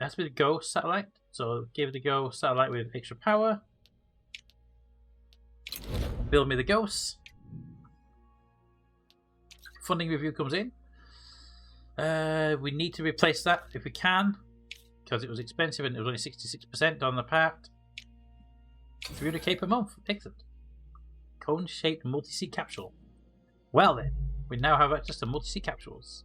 has to be the Go satellite. So give the Go satellite with extra power. Build me the Ghosts. Funding review comes in. We need to replace that if we can, because it was expensive and it was only 66% on the part. 300k per month. Excellent. Cone-shaped multi-sea capsule. Well then, we now have access to multi-sea capsules.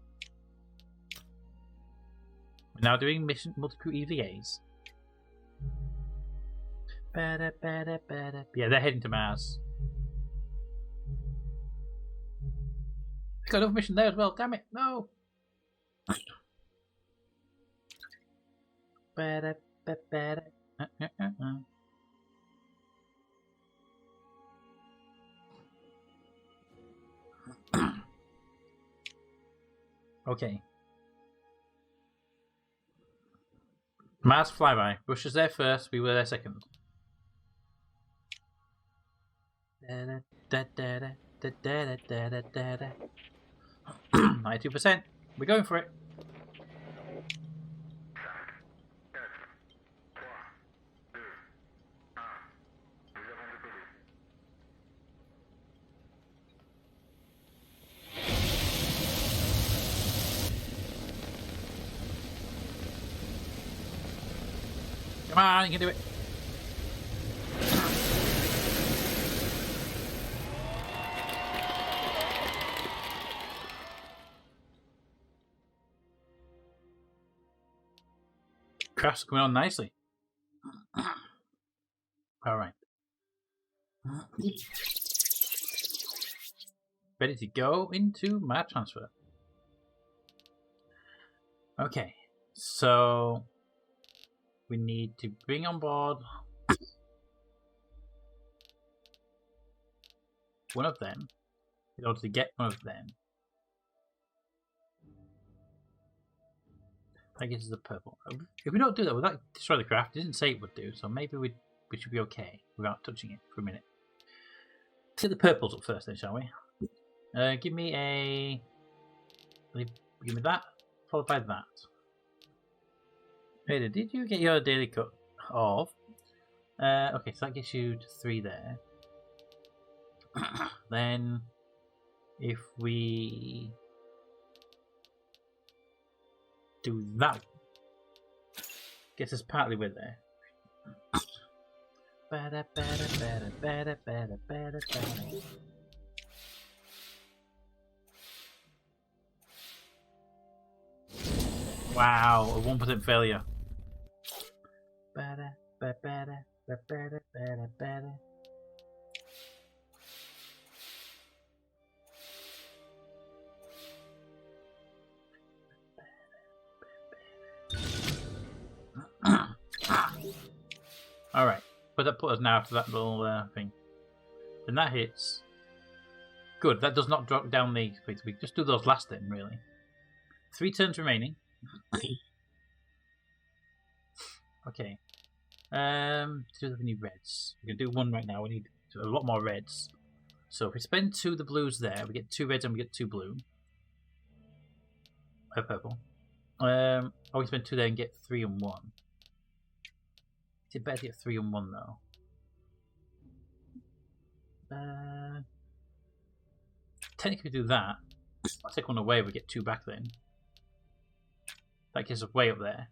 We're now doing mission multiple EVAs. Yeah, they're heading to Mars. We've got another mission there as well. Damn it! No. Okay. Mars flyby. Russia's there first. We were there second. 92%. We're going for it. Come on, you can do it. Craft's coming on nicely. All right. Ready to go into my transfer. Okay, so we need to bring on board one of them in order to get one of them. I guess it's the purple. If we don't do that, would that destroy the craft? It didn't say it would do, so maybe we should be okay without touching it for a minute. Let's get the purples up first then, shall we? Give me that, followed by that. Hey, did you get your daily cut of? Okay, so that gets you to 3 there. Then, if we do that, gets us partly with there. Wow, a 1% failure. Alright, but that put us now to that little thing. Then that hits. Good, that does not drop down the... We just do those last then, really. 3 turns remaining. Okay. Do we need reds? We can do 1 right now. We need a lot more reds. So if we spend 2 of the blues there, we get 2 reds and we get 2 blue. Purple. Or we spend 2 there and get 3 and 1. It's better to get 3 and 1 though. Technically do that. I'll take 1 away, we get 2 back then. That gets us way up there.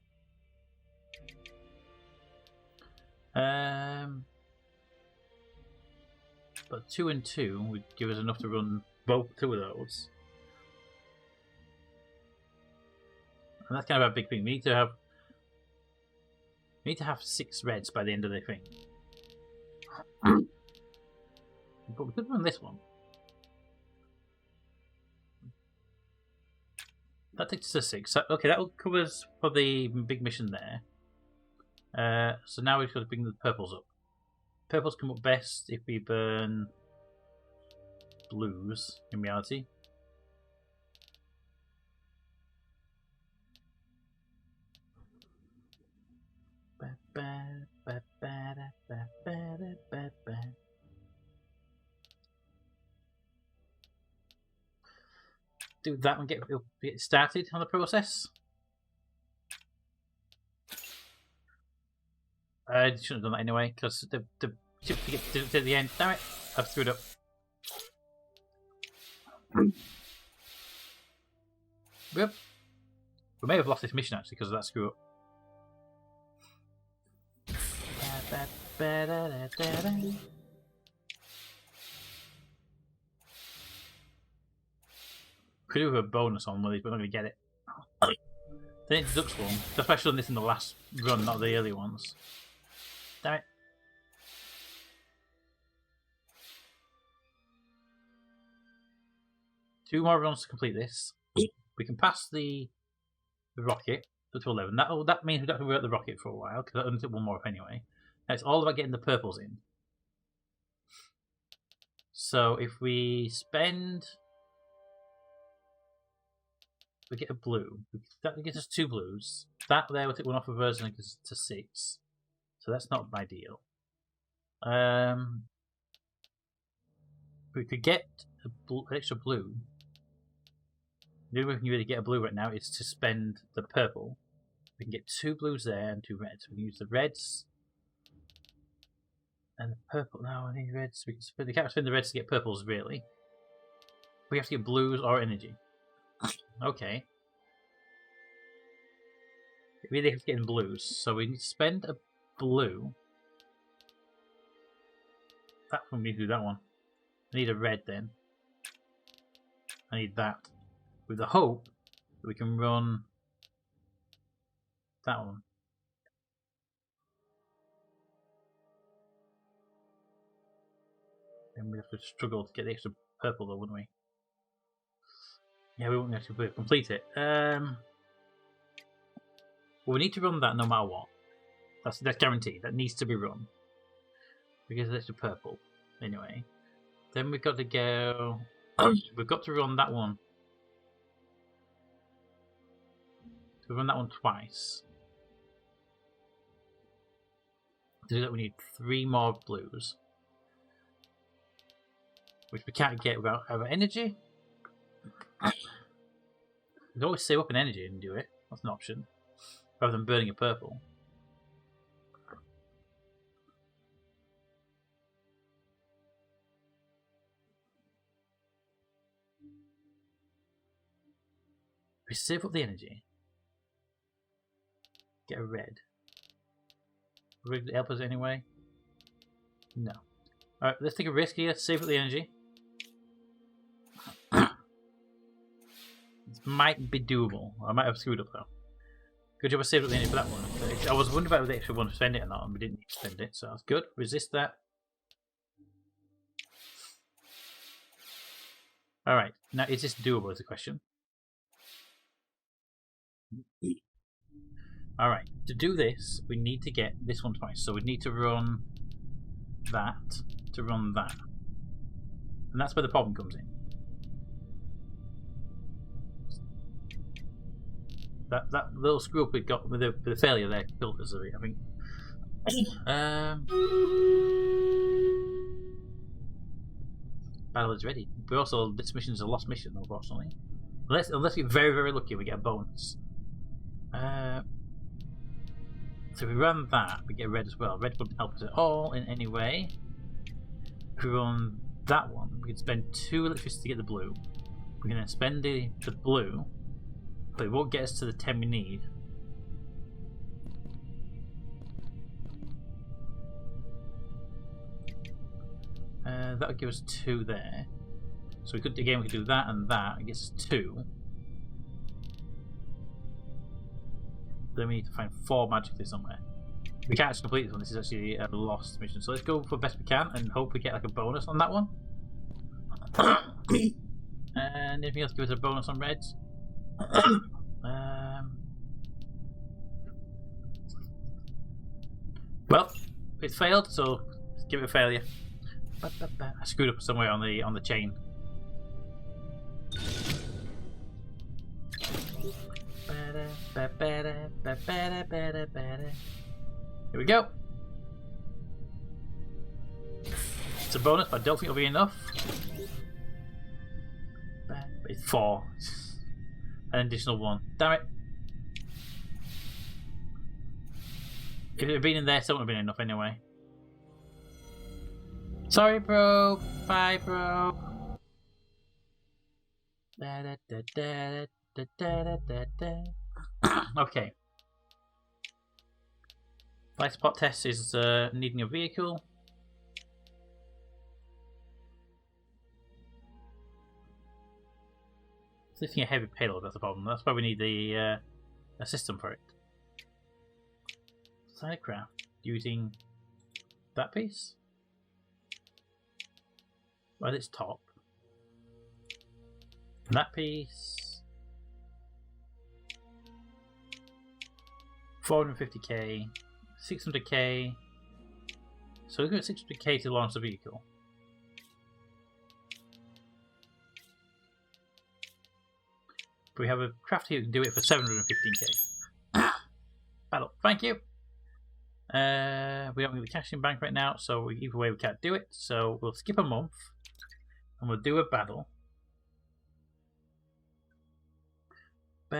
But 2 and 2 would give us enough to run both 2 of those. And that's kind of a big thing. We need to have 6 reds by the end of the thing. But we could run this one. That takes us to 6. So, okay, that will cover us for the big mission there. So now we've got to bring the purples up. Purples come up best if we burn blues, in reality. Do that and get started on the process. I shouldn't have done that anyway, because the ship to the end. Damn it! I've screwed up. Yep. We may have lost this mission actually because of that screw up. Could do a bonus on one of these, but I'm not going to get it. Then it deducts one. That's why I've done this in the last run, not the early ones. Damn it. Two more runs to complete this. We can pass the rocket to 11. That means we don't have to work the rocket for a while, because that only took one more up anyway. Now it's all about getting the purples in. So if we spend... we get a blue. That gives us 2 blues. That there will take one off of us and it goes to 6. So that's not ideal. We could get an extra blue. The only way we can really get a blue right now is to spend the purple. We can get 2 blues there and 2 reds. We can use the reds and the purple. No, I need reds. We can't spend the reds to get purples, really. We have to get blues or energy. Okay. We really have to get in blues, so we need to spend a blue. That one, we need to do that one. I need a red then. I need that. With the hope that we can run that one. Then we have to struggle to get the extra purple though, wouldn't we? Yeah, we won't actually complete it. Well, we need to run that no matter what. That's guaranteed. That needs to be run. Because it's a purple. Anyway. Then we've got to go... we've got to run that one. We run that one twice. To do that we need 3 more blues. Which we can't get without our energy. We can always save up an energy and do it. That's an option. Rather than burning a purple. We save up the energy. Get a red. Would it help us anyway? No. Alright, let's take a risk here. Save up the energy. This might be doable. I might have screwed up though. Good job I saved up the energy for that one. I was wondering about if they actually want to spend it or not, and we didn't need to spend it, so that's good. Resist that. Alright, now is this doable is the question. Alright, to do this, we need to get this one twice. So we need to run that to run that. And that's where the problem comes in. That little screw up we got with the failure there killed us a bit, I think. Battle is ready. But also, this mission is a lost mission, unfortunately. Unless we're very, very lucky, we get a bonus. So if we run that, we get red as well. Red wouldn't help us at all in any way. If we run that one, we can spend 2 electricity to get the blue. We can then spend the blue, but it won't get us to the 10 we need. That'll give us 2 there. So we could do that and that. It gets us 2. Then we need to find 4 magically somewhere. We can't actually complete this one. This is actually a lost mission. So let's go for best we can and hope we get like a bonus on that one. And anything else give us a bonus on reds? Well, it's failed, so let's give it a failure. I screwed up somewhere on the chain. Here we go. It's a bonus, but I don't think it'll be enough. It's 4. An additional 1. Damn it. If it had been in there, it wouldn't have been enough anyway. Sorry, bro. Bye, bro. Okay. Life spot test is needing a vehicle. Lifting a heavy payload, that's the problem. That's why we need the a system for it. Sidecraft using that piece at its top. That piece 450k, 600k. So we've got 600k to launch the vehicle. But we have a craft here who can do it for 715k. Battle, thank you. We don't have the cash in bank right now, so either way we can't do it. So we'll skip a month and we'll do a battle. Go!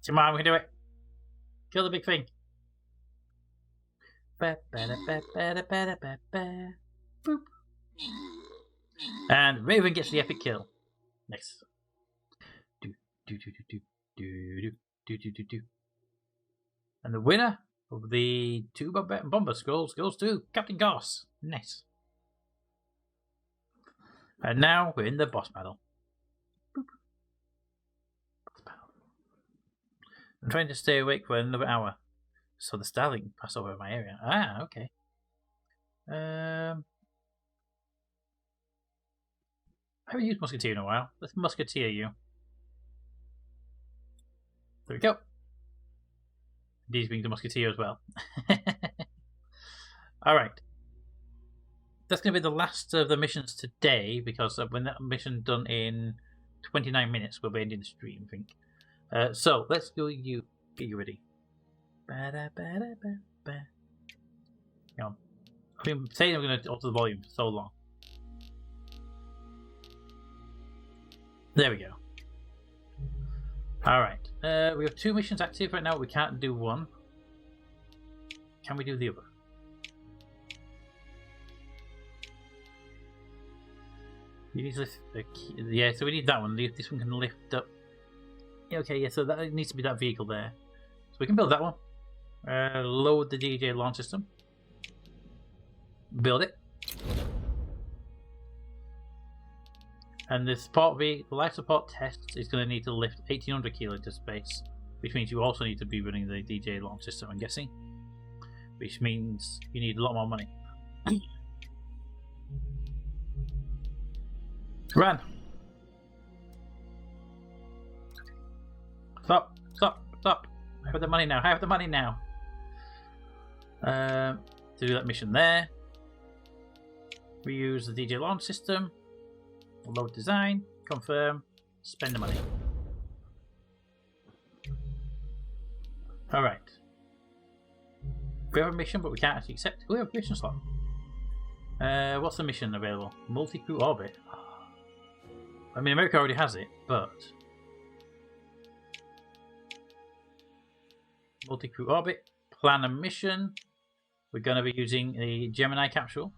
Come on, we can do it. Kill the big thing. Boop. And Raven gets the epic kill. Next. And the winner of the 2 bomber skulls goes to Captain Goss. Nice. And now we're in the boss battle. Boop. Boss battle. I'm trying to stay awake for another hour, so the Starlink passed over my area. Ah, okay. I haven't used Musketeer in a while. Let's Musketeer you. There we go. These being the Musketeer as well. Alright. That's going to be the last of the missions today, because when that mission done in 29 minutes, we'll be ending the stream, I think. So, let's go you. Get you ready. Hang on. I've been saying I'm going to alter the volume for so long. There we go. Alright. We have 2 missions active right now. We can't do one. Can we do the other? You need to lift the key. Yeah, so we need that one. This one can lift up. Okay, yeah, so that needs to be that vehicle there. So we can build that one. Load the DJ launch system. Build it. And the life support test is going to need to lift 1800 kilo into space, which means you also need to be running the DJ launch system, I'm guessing. Which means you need a lot more money. Run! Stop! Stop! Stop! I have the money now. I have the money now. To do that mission there, we use the DJ launch system. Load design, confirm, spend the money. Alright. We have a mission, but we can't actually accept. We have a mission slot. What's the mission available? Multi-crew orbit. I mean, America already has it, but multi-crew orbit, plan a mission. We're going to be using a Gemini capsule.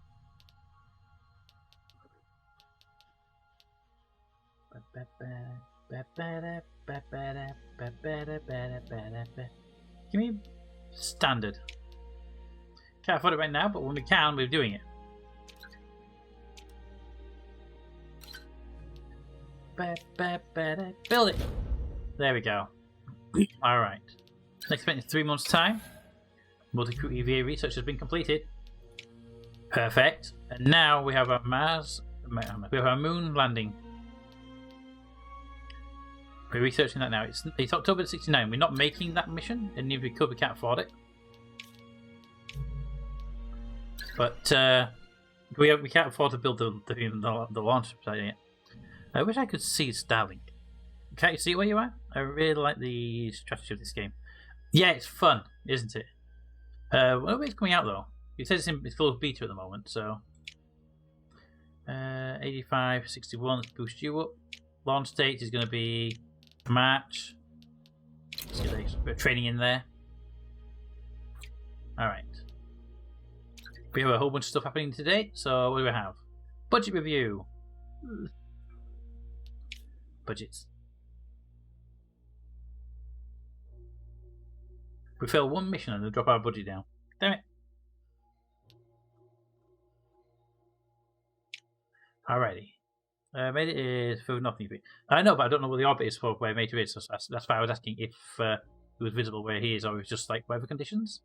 Give me standard. Can't afford it right now, but when we can, we're doing it. Build it. There we go. Alright. Next event in 3 months' time. Multi-crew EVA research has been completed. Perfect. And now we have a we have a moon landing. We're researching that now. It's October 69. We're not making that mission, and if we could, we can't afford it. But we can't afford to build the launch site yet. I wish I could see Starlink. Can't you see where you are? I really like the strategy of this game. Yeah, it's fun, isn't it? When it's coming out though? It says it's full of beta at the moment, so 85, 61. Let's boost you up. Launch date is going to be March. Let's get a bit of training in there. Alright. We have a whole bunch of stuff happening today, so what do we have? Budget review. Budgets. We fail one mission and they drop our budget down. Damn it. Alrighty. Made it is for nothing. I know, but I don't know what the orbit is for where Mater is. So that's why I was asking if it was visible where he is, or it's just like weather conditions.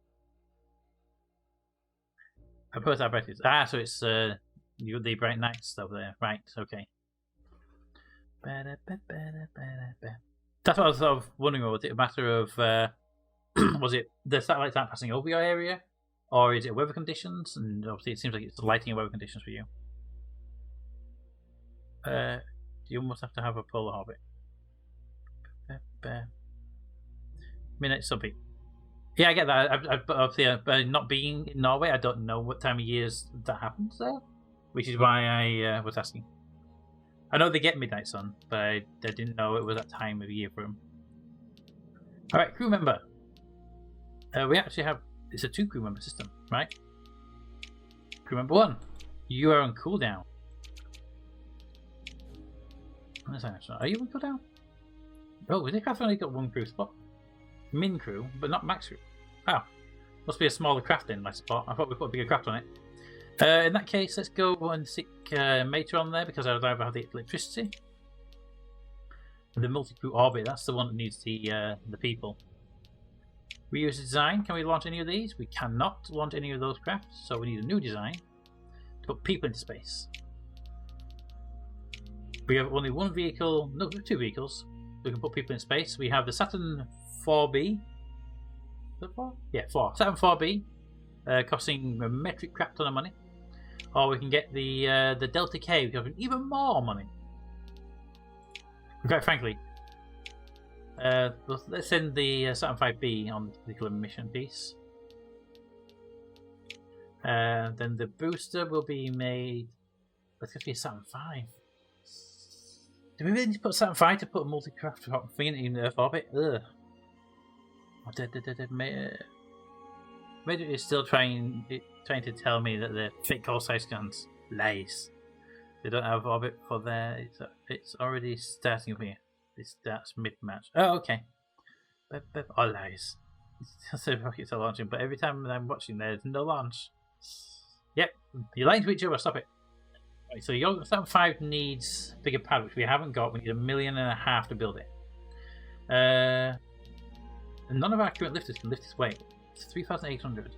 I put that breath is. So it's the bright nights over there. Right, okay. That's what I was sort of wondering. Was it a matter of was it the satellites aren't passing over your area, or is it weather conditions? And obviously, it seems like it's the lighting and weather conditions for you. You almost have to have a polar orbit. Minute something. Yeah, I get that. Obviously, not being in Norway, I don't know what time of years that happens there, which is why I was asking. I know they get midnight sun, but I didn't know it was that time of year for them. All right, crew member. We actually have it's a 2 crew member system, right? Crew member 1, you are on cooldown. Are you on cooldown? Oh, the craft only got 1 crew spot. Min crew, but not max crew. Oh, must be a smaller craft in my spot. I thought we put a bigger craft on it. In that case, let's go and stick Mater on there because I would either have the electricity. The multi-crew orbit, that's the one that needs the people. Reuse design, can we launch any of these? We cannot launch any of those crafts, so we need a new design to put people into space. We have only 1 vehicle, no, 2 vehicles. We can put people in space. We have the Saturn 4B. Is that 4? Yeah, 4. Saturn 4B, costing a metric crap ton of money. Or we can get the Delta K, which has even more money. Quite frankly, let's send the Saturn 5B on the particular mission piece. Then the booster will be made. Let's get a Saturn 5. Do we really need to put Saturn 5 to put a multi-craft thing in Earth orbit? Ugh. Maybe it's still trying to tell me that the fake call size guns lies. They don't have orbit for there. It's already starting here. It starts mid-match. Oh, okay. All lies. It's the rockets are launching, but every time I'm watching, there's no launch. Yep, you're lying to each other. Stop it. Right, so your Saturn 5 needs bigger pad, which we haven't got. We need $1.5 million to build it. And none of our current lifters can lift this weight. It's 3,800.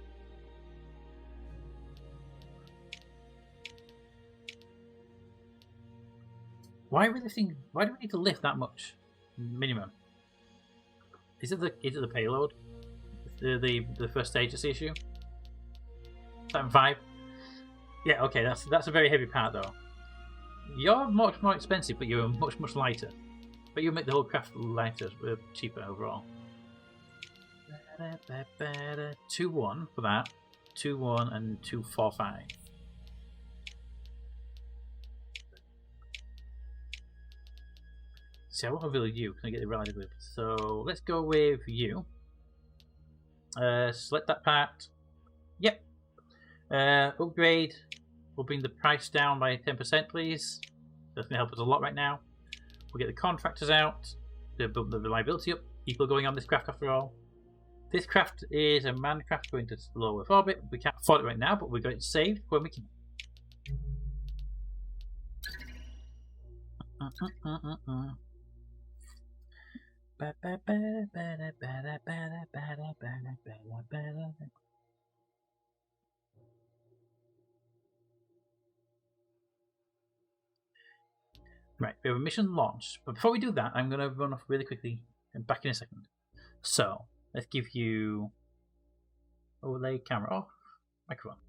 Why are we lifting? Why do we need to lift that much minimum? Is it the payload? The first stage is the issue. Saturn 5. Yeah, okay, that's a very heavy part though. You're much more expensive, but you're much lighter. But you make the whole craft lighter, cheaper overall. 2-1 for that. 2-1 and 2-4-5. See, I want to build you. Can I get the right with? So let's go with you. Select that part. Yep. Upgrade. We'll bring the price down by 10%, please. That's going to help us a lot right now. We'll get the contractors out. The reliability up. People going on this craft after all. This craft is a manned craft going to low Earth orbit. We can't afford it right now, but we've got it saved when we can. Right, we have a mission launched, but before we do that, I'm going to run off really quickly and back in a second. So, let's give you overlay, camera off, microphone.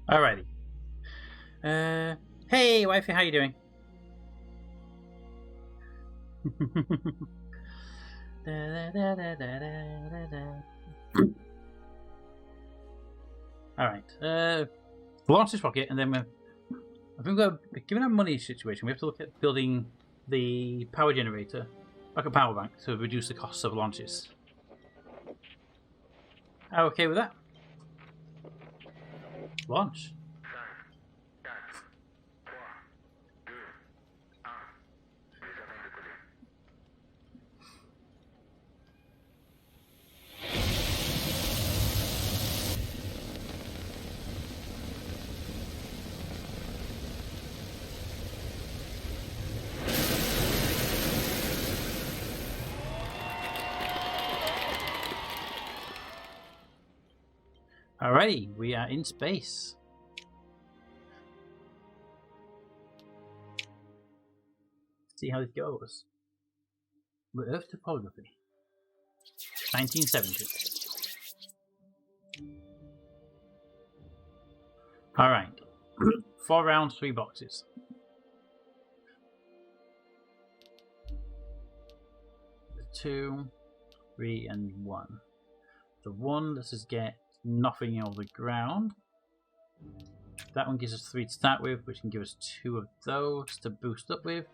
Alrighty. Hey, wifey, how you doing? Alright. Launch this rocket, and then I think given our money situation, we have to look at building the power generator, like a power bank, to reduce the costs of launches. Are you okay with that? Launch. Alrighty, we are in space. Let's see how this goes. Earth topography. 1970. Alright. 4 rounds, 3 boxes. The 2, 3, and 1. The 1, let's just get nothing out of the ground. That one gives us 3 to start with, which can give us 2 of those to boost up with,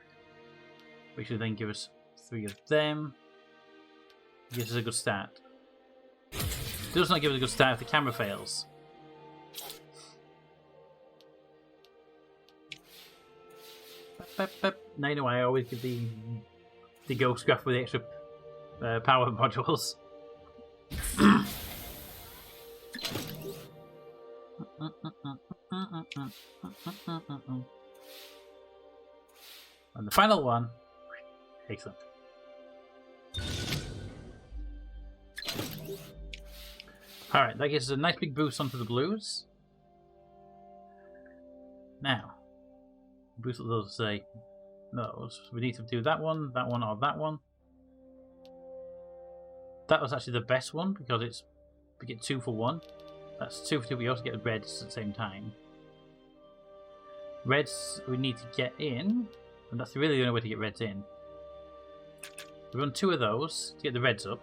which will then give us 3 of them. Gives us a good start. It does not give us a good start if the camera fails. Now you know I always give the ghost graph with the extra power modules. And the final one. Excellent. Alright, that gives us a nice big boost onto the blues. Now, boost those say those. We need to do that one, or that one. That was actually the best one because it's we get 2 for 1. That's 2 for 2. We also get reds at the same time. Reds we need to get in, and that's really the only way to get reds in. We run 2 of those to get the reds up.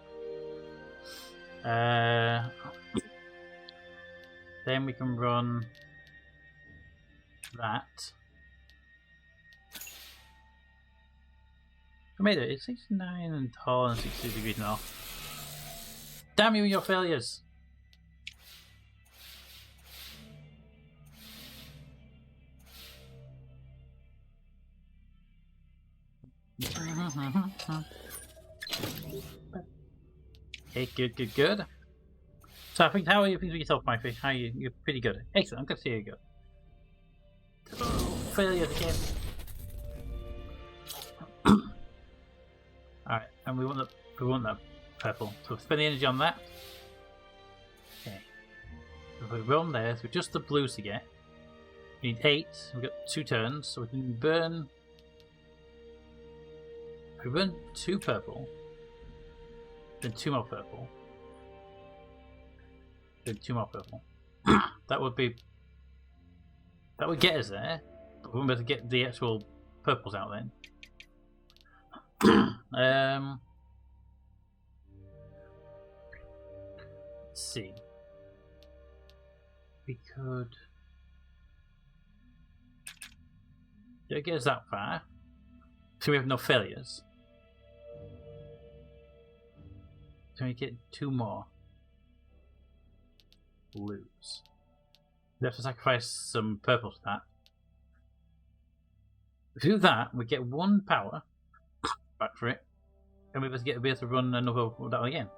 Then we can run that. I made it. It's 69 and tall and 60 degrees north. Damn you and your failures! Okay, good. So I think, how are you feeling with yourself, my fish? How are you? You're pretty good. Excellent. I'm glad to see you go. Failures again. Alright, and we want that purple. So spend the energy on that. Okay. If we run there, so just the blues to get. We need 8. We've got 2 turns, so we can burn. If we burn 2 purple, then 2 more purple, then 2 more purple. That would get us there, but we won't be able to get the actual purples out then. Let's see. We could don't get us that far, so we have no failures. So we get 2 more blues. We have to sacrifice some purple to that. If we do that, we get 1 power back for it, and we be able to run another that one again.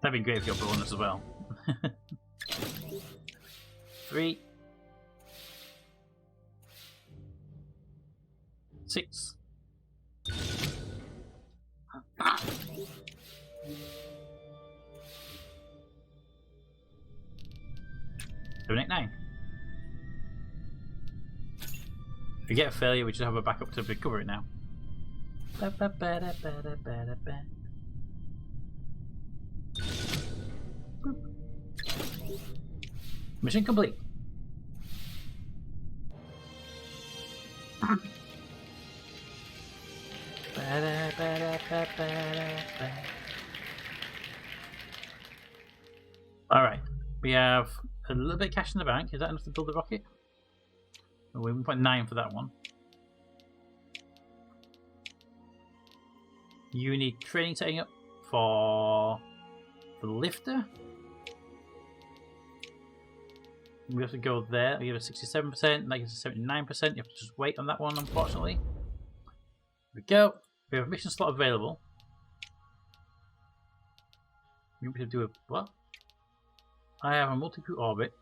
That'd be great if you got bonus as well. 3, 6. 7, 8, 9. If you get a failure, we just have a backup to recover it now. Mission complete. Alright, we have a little bit of cash in the bank. Is that enough to build the rocket? Oh, 1.9 for that one. You need training setting up for the lifter. We have to go there. We have a 67%, that gives us 79%. You have to just wait on that one, unfortunately. Here we go. We have a mission slot available. You want me to do a what? I have a multi-crew orbit.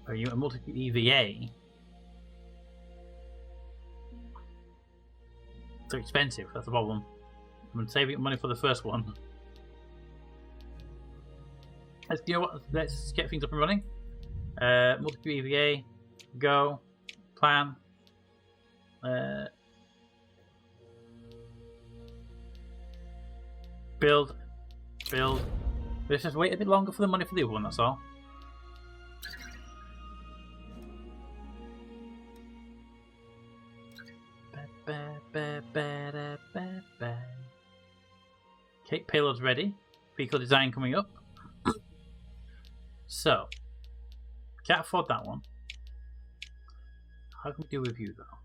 Are you a multi-crew EVA? It's expensive, that's the problem. I'm saving money for the first one. You know what? Let's get things up and running. Multi-crew EVA, go, plan. Build. Let's just wait a bit longer for the money for the other one, that's all. Okay, payload's ready. Vehicle design coming up. So, can't afford that one. How can we do with you though?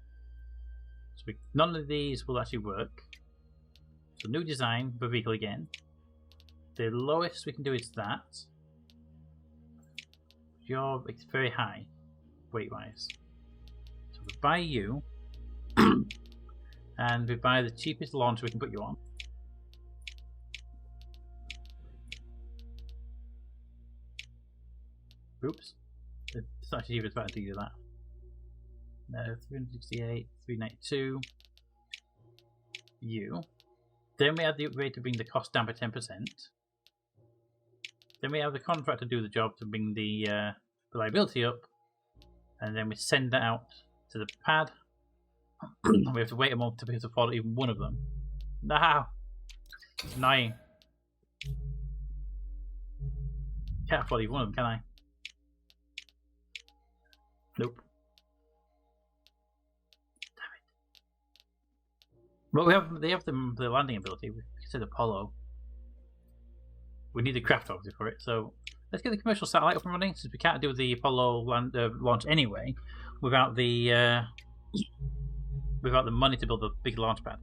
So none of these will actually work. So new design for vehicle again. The lowest we can do is that. It's very high, weight wise. So we buy you, and we buy the cheapest launcher we can put you on. Oops. It's actually cheaper, it's better to do that. No, 368, 392. You. Then we have the upgrade to bring the cost down by 10%. Then we have the contract to do the job to bring the reliability up. And then we send that out to the pad. We have to wait a month to be able to afford even one of them. No! It's annoying. Can't afford even one of them, can I? Nope. Damn it. Well, they have the landing ability. We said Apollo. We need the craft obviously for it, so let's get the commercial satellite up and running, since we can't do the Apollo launch anyway without the money to build a big launch pad.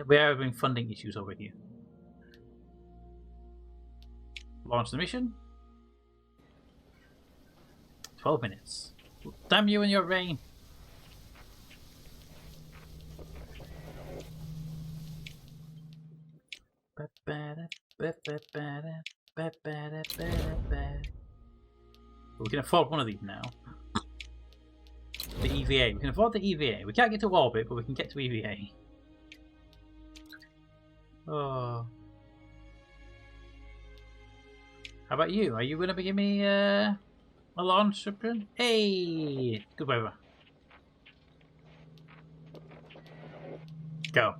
We are having funding issues over here. Launch the mission. 12 minutes. Damn you and your rain. We can afford one of these now. The EVA. We can afford the EVA. We can't get to orbit, but we can get to EVA. Oh. How about you? Are you going to give me a launch? Hey! Good weather. Go.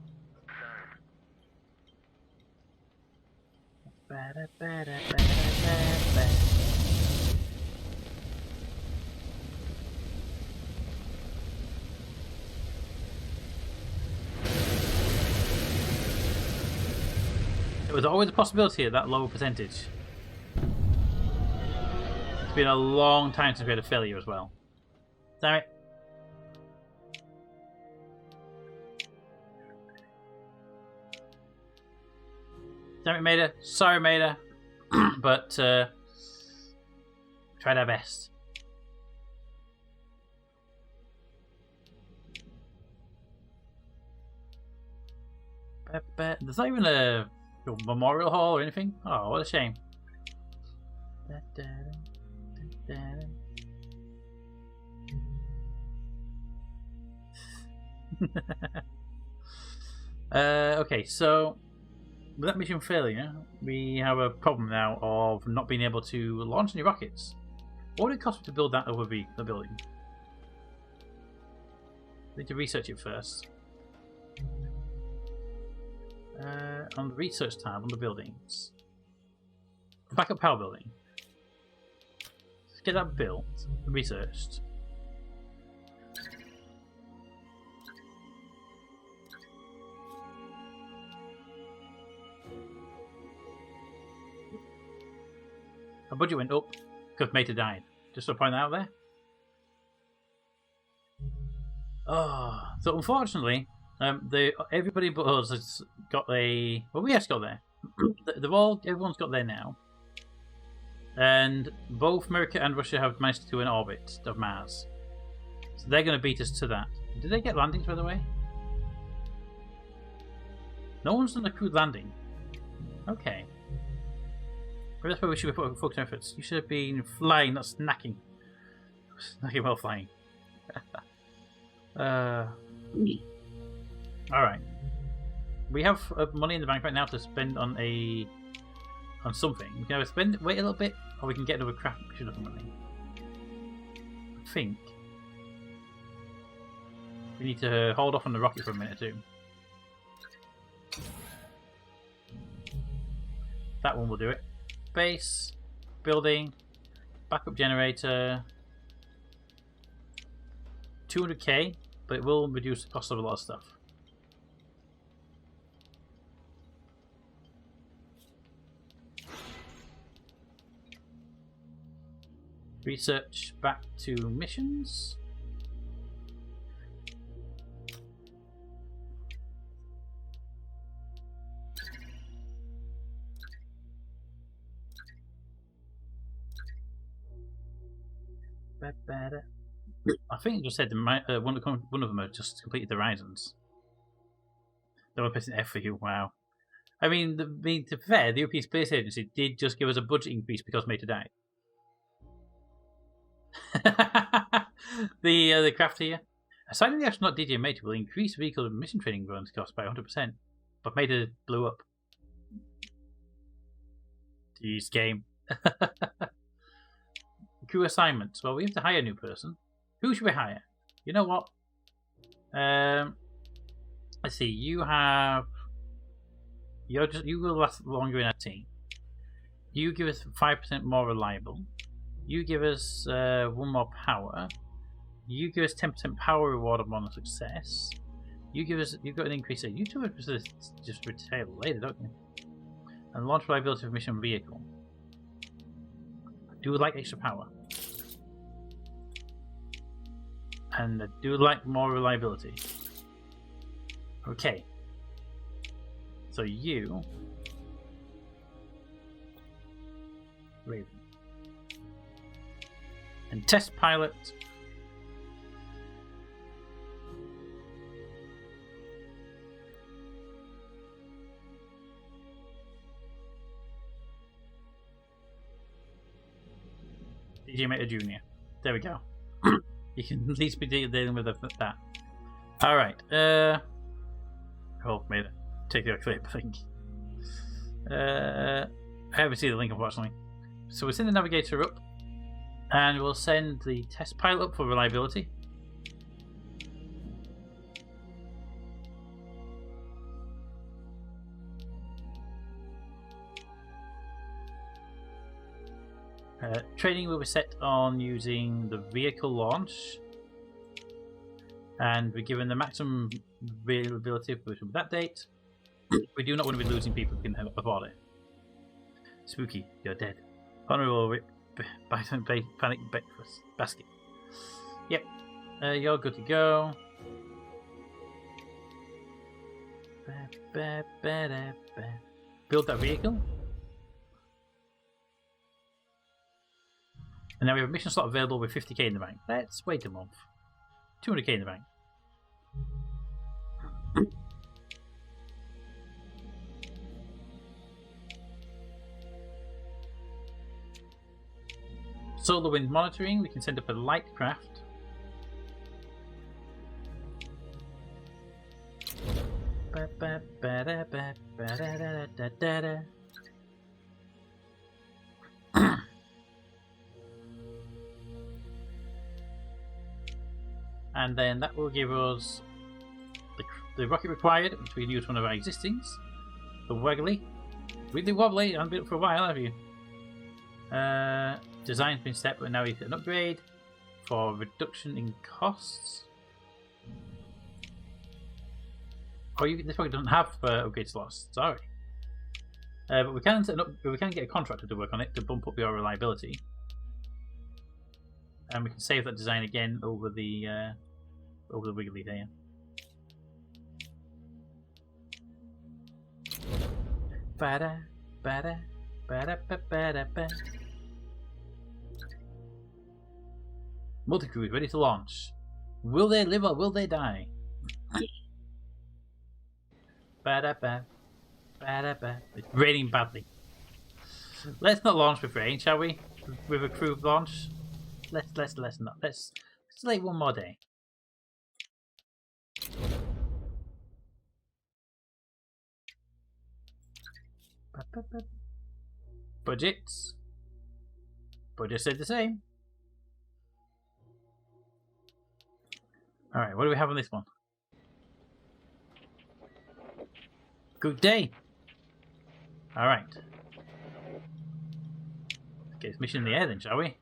There was always a possibility of that lower percentage. It's been a long time since we had a failure as well. Damn it. Damn it, Mater. Sorry, Mater. But, tried our best. There's not even a memorial hall or anything. Oh, what a shame. Okay, so with that mission failure, we have a problem now of not being able to launch any rockets. What would it cost me to build that over the building? I need to research it first. On the research tab on the buildings. Backup power building. Let's get that built, researched. Our budget went up because Meta died. Just to point that out there. Oh, so unfortunately, everybody but us has got a. Well, we have got there. Everyone's got there now, and both America and Russia have managed to do an orbit of Mars. So they're going to beat us to that. Did they get landings, by the way? No one's done a crewed landing. Okay. Well, that's where we should be focusing efforts. You should have been flying, not snacking. Snacking while flying. Alright. We have money in the bank right now to spend on something. We can either wait a little bit, or we can get another craft mission of money. I think we need to hold off on the rocket for a minute or two. That one will do it. Base, building, backup generator, 200k, but it will reduce the cost of a lot of stuff. Research back to missions. I think it just said one of them had just completed the Horizons. They were pressing F for you. Wow. I mean, to be fair, the European Space Agency did just give us a budget increase because Meta died. The craft here. Assigning the astronaut DJ Meta will increase vehicle and mission training runs cost by 100%, but Meta blew up. Jeez, game. Crew assignments. Well, we have to hire a new person. Who should we hire? You know what? Let's see. You will last longer in our team. You give us 5% more reliable. You give us 1 more power. You give us 10% power reward upon success. You've got an increase there. You two are just retail later, don't you? And launch reliability of mission vehicle. I do like extra power. And I do like more reliability. Okay. So you... Raven. And test pilot... DJ Meta Jr. There we go. You can at least be dealing with that. Alright. Oh, made it. Take the clip, I think. I haven't seen the link, unfortunately. So we'll send the navigator up. And we'll send the test pilot up for reliability. Training will be set on using the vehicle launch, and we're given the maximum availability for that date. We do not want to be losing people who can afford it. Spooky, you're dead. Honorable panic breakfast basket. Yep, you're good to go. Build that vehicle. And now we have a mission slot available with 50k in the bank. Let's wait a month. 200k in the bank. Solar wind monitoring. We can send up a light craft. And then that will give us the rocket required, which we can use one of our existings. The Wiggly. Wiggly Wobbly, I've been up for a while, have you? Design's been set, but now you get an upgrade for reduction in costs. Oh, this rocket doesn't have upgrade slots. Sorry, but we can get a contractor to work on it to bump up your reliability, and we can save that design again over the Wiggly there. Bada bada bada bada bada. Multi-crew is ready to launch. Will they live or will they die? Bada ba bada ba. It's raining badly. Let's not launch with rain, shall we? With a crew launch. Let's not. Let's wait one more day. Budgets. Budget said the same. Alright, what do we have on this one? Good day. Alright. Let's get this mission in the air then, shall we?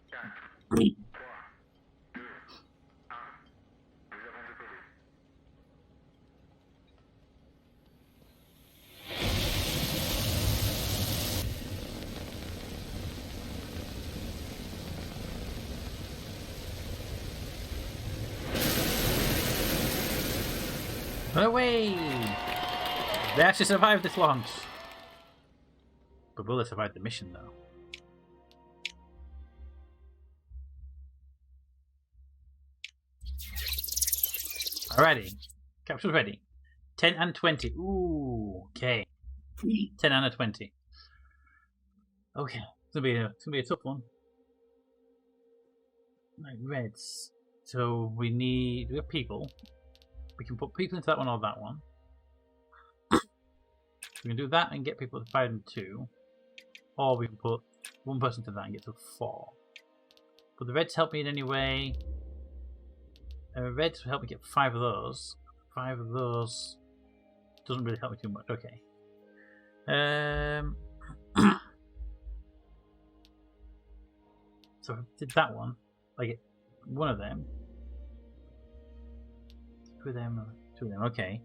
Away! They actually survived this launch. But will they survive the mission though? Alrighty. Capsule's ready. 10 and 20. Ooh, okay. 10 and a 20. Okay. It's gonna be a tough one. Right, reds. So we have people. We can put people into that one or that one. We can do that and get people to 5 and 2. Or we can put one person to that and get to 4. But the reds help me in any way. Reds will help me get 5 of those. 5 of those doesn't really help me too much. Okay. So if I did that one, I get one of them. 2 of them, 2 of them, okay.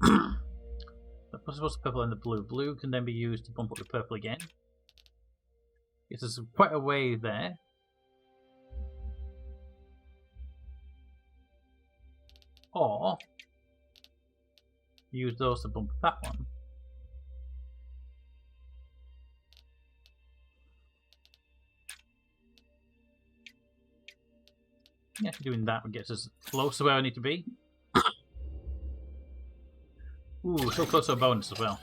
The purple and the blue. Blue can then be used to bump up the purple again. Yes, there's quite a way there. Or use those to bump that one. Yeah, doing that would get us close to where I need to be. Ooh, so close to a bonus as well.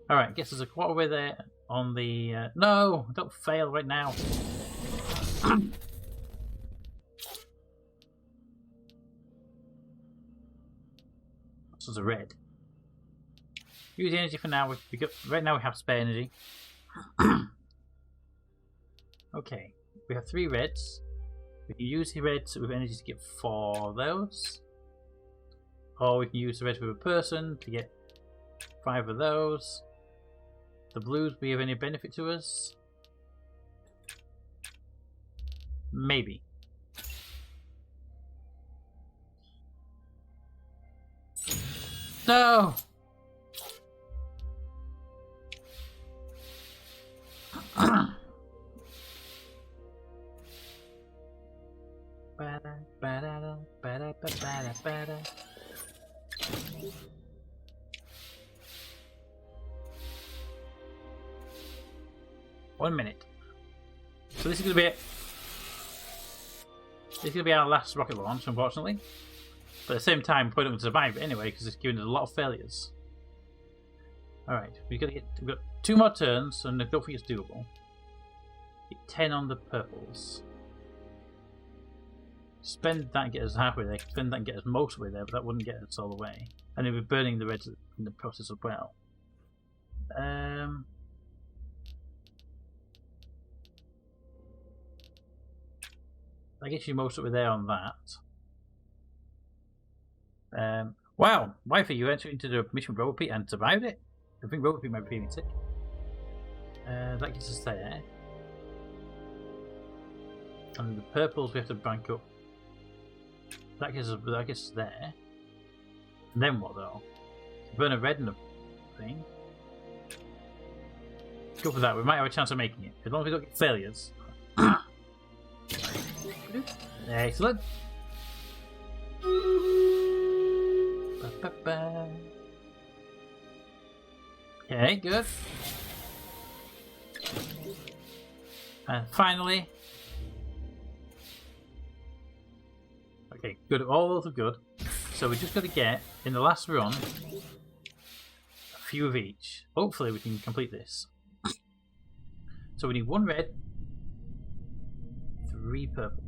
Alright, guess there's a quarter way there on the... no! Don't fail right now! This is a red. Use the energy for now. Right now we have spare energy. Okay, we have 3 reds. We can use the reds with energy to get 4 of those. Or we can use the reds with a person to get 5 of those. The blues be of any benefit to us? Maybe. No! One minute. So this is gonna be it. This is gonna be our last rocket launch, unfortunately. But at the same time, probably not going to survive it anyway because it's given us a lot of failures. Alright, we've got 2 more turns, and I don't think it's doable. Get 10 on the purples. Spend that and get us halfway there. Spend that and get us most of the way there, but that wouldn't get us all the way. And then we're burning the reds in the process as well. I guess you most of the way there on that. Wow, Wifey, you entered into the mission with Robopete and survived it? I think Robopete might be feeling sick. That gets us there. And the purples we have to bank up. That gets us there. And then what though? Burn a red in the thing. Go for that, we might have a chance of making it. As long as we don't get failures. Excellent. Okay, good. And finally. Okay, good. All those are good. So we just got to get, in the last run, a few of each. Hopefully we can complete this. So we need 1 red, 3 purple.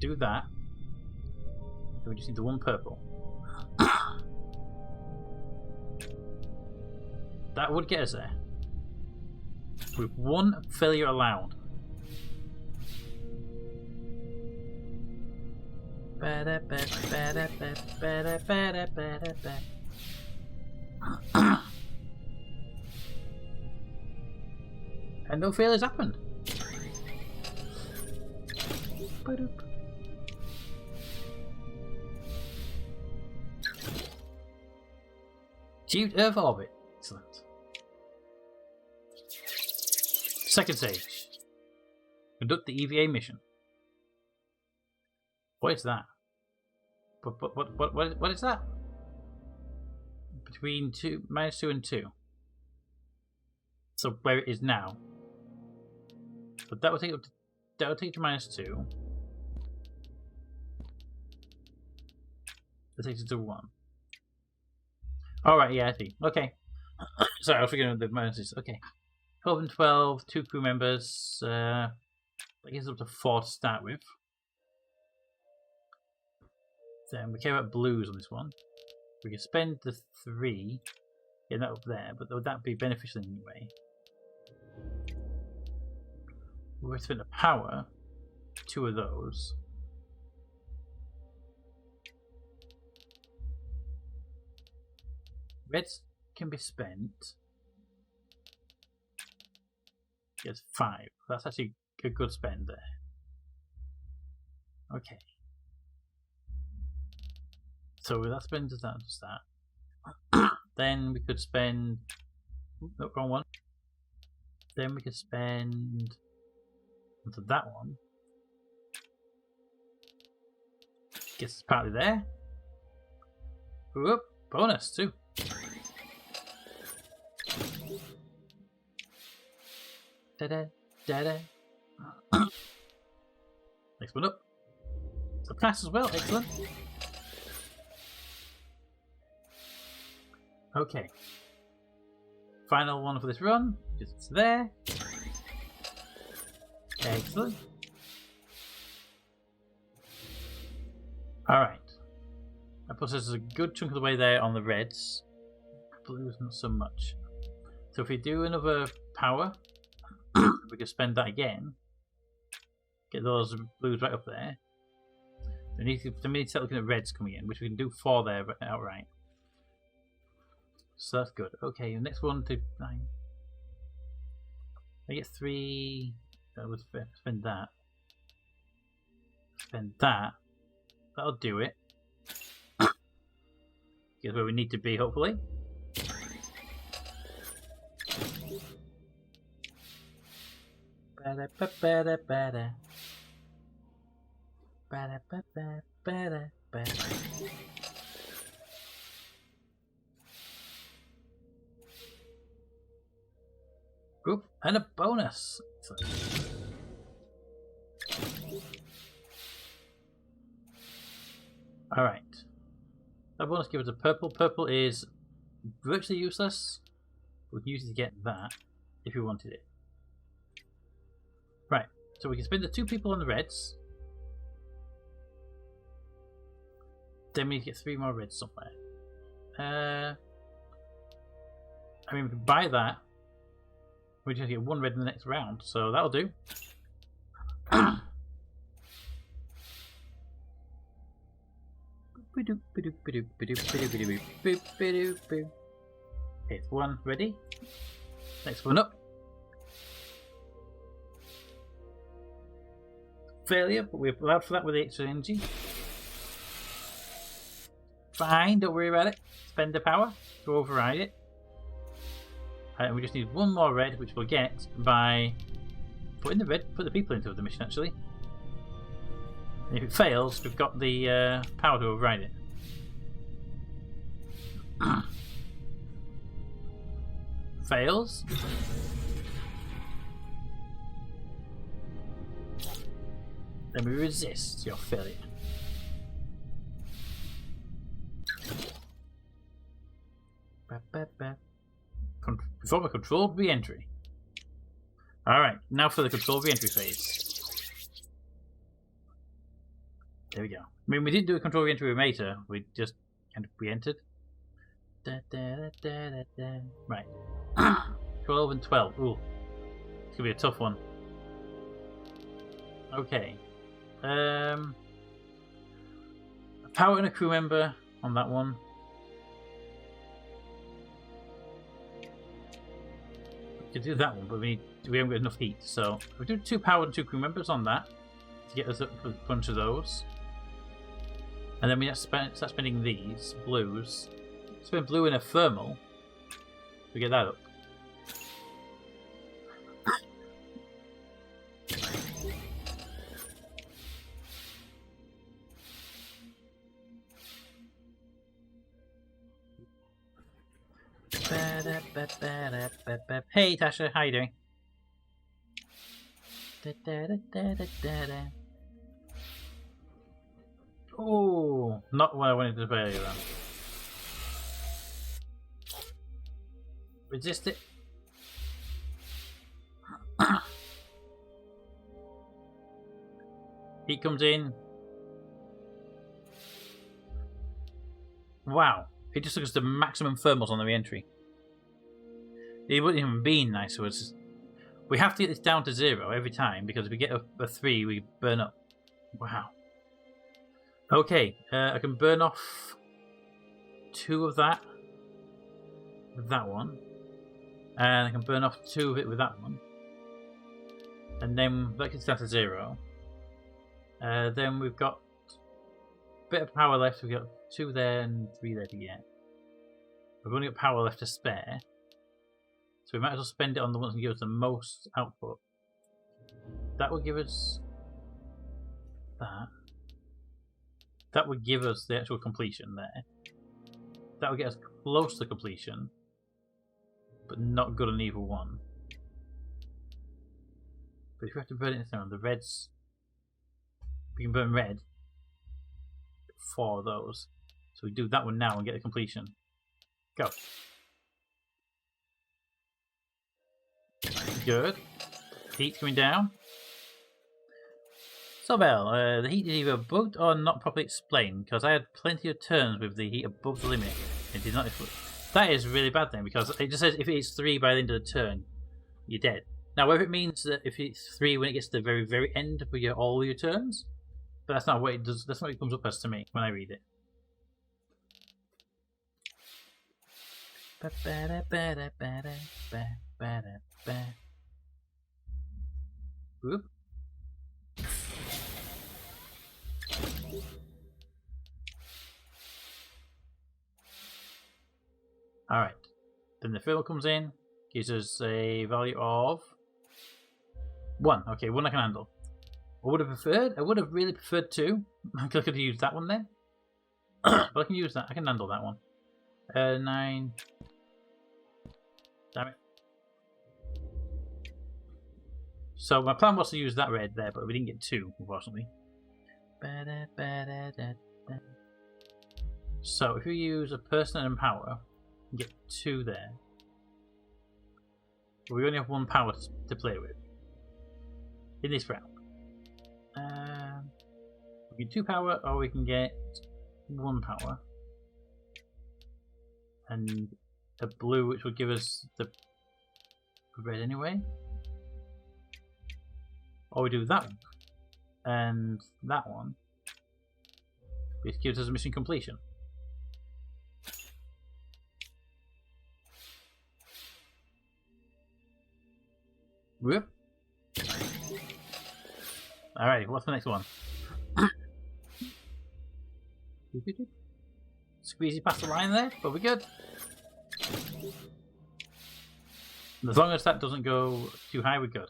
Do that. We just need the 1 purple. That would get us there. With 1 failure allowed. And no failures happened. Achieved Earth orbit. Excellent. Second stage. Conduct the EVA mission. What is that? What is that? Between -2 and 2. So where it is now. But that will take to -2. That takes it to 1. Alright, yeah, I see. Okay. Sorry, I was forgetting the minuses. Okay. 12 and 12, 2 crew members. I guess up to 4 to start with. Then we care about blues on this one. We can spend the 3, getting that up there, but would that be beneficial in any way? We're going to spend the power, 2 of those. Reds can be spent. Gets 5. That's actually a good spend there. Okay. So that spend does that. Then we could spend. No, wrong one. Then we could spend onto that one. Gets us partly there. Whoop! Bonus too. Da-da, da-da. Next one up. So pass as well, excellent. Okay. Final one for this run. It's there. Excellent. Alright. That puts us a good chunk of the way there on the reds. Blues not so much. So if we do another power, we can spend that again. Get those blues right up there. We need to start looking at reds coming in, which we can do 4 there outright. So that's good. Okay, the next one to 9. I get 3. Let's spend that. Spend that. That'll do it. Get where we need to be, hopefully. Ba-da-ba-ba-da-ba-da. Ba-da-ba-ba-ba-da-ba. Oop, and a bonus. Alright. That bonus gives us a purple. Purple is virtually useless. We can use it to get that if we wanted it. Right. So we can spend the 2 people on the reds. Then we need to get 3 more reds somewhere. I mean, we can buy that. We just get 1 red in the next round, so that'll do. It's 1 ready. Next one up. Failure, but we're allowed for that with the extra energy. Fine, don't worry about it. Spend the power to override it. And we just need 1 more red, which we'll get by putting the red, put the people into the mission actually. And if it fails, we've got the power to override it. Fails. Then we resist your failure. Perform a controlled re-entry. Alright, now for the controlled re-entry phase. There we go. I mean, we didn't do a controlled re-entry with Mater, we just kind of re-entered. Right. 12 and 12. Ooh. It's gonna be a tough one. Okay. A power and a crew member on that one. We could do that one, but we haven't got enough heat. So we do 2 power and 2 crew members on that to get us up for a bunch of those. And then we start spending these blues. Spend blue in a thermal to get that up. Hey Tasha, how you doing? Oh, not what I wanted to play around. Resist it. Heat comes in. Wow. It just took us to maximum thermals on the re-entry. It wouldn't even be nice to us. We have to get this down to 0 every time because if we get a 3, we burn up. Wow. Okay, I can burn off 2 of that with that one. And I can burn off 2 of it with that one. And then that gets down to 0. Then we've got a bit of power left. We've got 2 there and 3 there to get. We've only got power left to spare. So we might as well spend it on the ones that give us the most output. That will give us that. That would give us the actual completion there. That would get us close to completion, but not good on either one. But if we have to burn it down, the reds, we can burn red for those. So we do that one now and get the completion. Go. Good. Heat's coming down. So Bell, the heat is either bugged or not properly explained, because I had plenty of turns with the heat above the limit. It did not. That is really bad then, because it just says if it's 3 by the end of the turn, you're dead. Now, whether it means that if it's 3 when it gets to the very, very end for all your turns, but that's not what it does. That's not what it comes up as to me when I read it. Whoop. Alright. Then the fill comes in, gives us a value of 1. Okay, 1 I can handle. I would have really preferred 2. I could have used that one then. But I can use that. I can handle that one. 9. Damn it. So my plan was to use that red there, but we didn't get 2, unfortunately. So if you use a person and power, you get 2 there. But we only have 1 power to play with in this round. We get 2 power, or we can get 1 power. And a blue, which will give us the red anyway. Or we do that one. And that one. Which gives us a mission completion. Whoop. Alright, what's the next one? Squeezy past the line there, but we're good. As long as that doesn't go too high, we're good.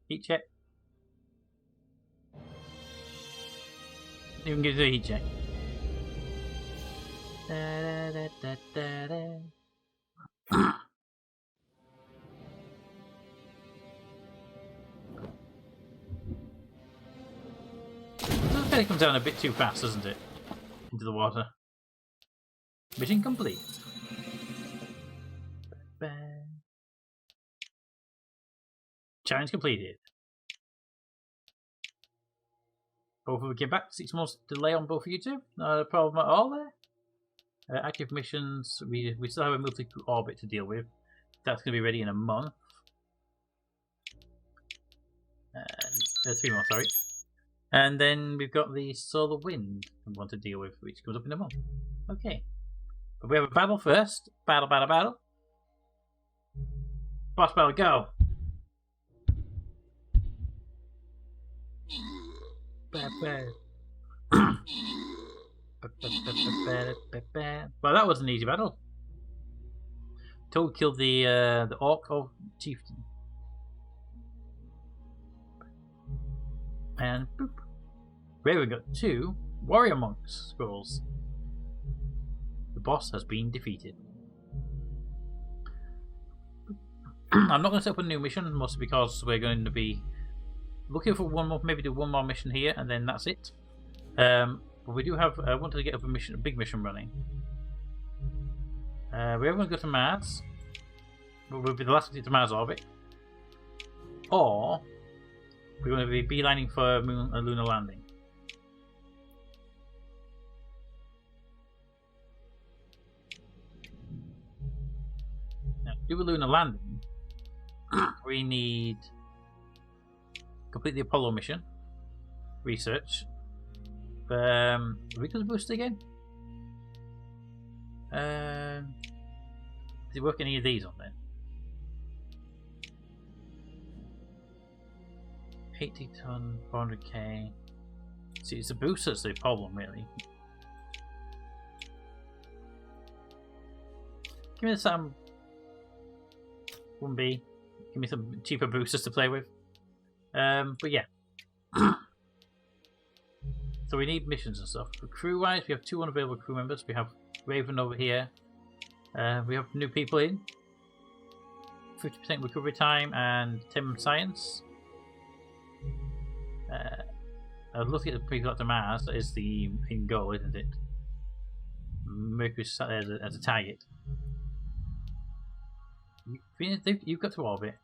Heat check. Even gives you a heat check. It comes down a bit too fast, doesn't it? Into the water. Mission complete. Challenge completed. Both of you came back. 6 months delay on both of you two. Not a problem at all there. Active missions. We still have a multi-orbit to deal with. That's going to be ready in a month. And 3 more, sorry. And then we've got the solar wind we want to deal with, which comes up in a month. Okay. But we have a battle first. Battle, battle, battle. Boss battle, go! Well, that was an easy battle. Toad killed the orc of chieftain. And boop. Raven got 2 warrior monks scrolls. The boss has been defeated. I'm not going to set up a new mission, mostly because we're going to be looking for one more, maybe do one more mission here, and then that's it. But we do have. I wanted to get a big mission running. We're going to go to Mars. We'll be the last to get to Mars orbit, or we're going to be beelining for a lunar landing. Now, to do a lunar landing, we need complete the Apollo mission. Research. Are we going to boost again? Does it work any of these on then? 80 ton, 400k. See, it's the boost that's the problem, really. Give me some 1B. Give me some cheaper boosters to play with. But yeah. So we need missions and stuff. For crew-wise, we have 2 unavailable crew members. We have Raven over here. We have new people in. 50% recovery time and 10 science. I was looking at the people up to Mars. That is the main goal, isn't it? Mercury as a target. You've got to orbit,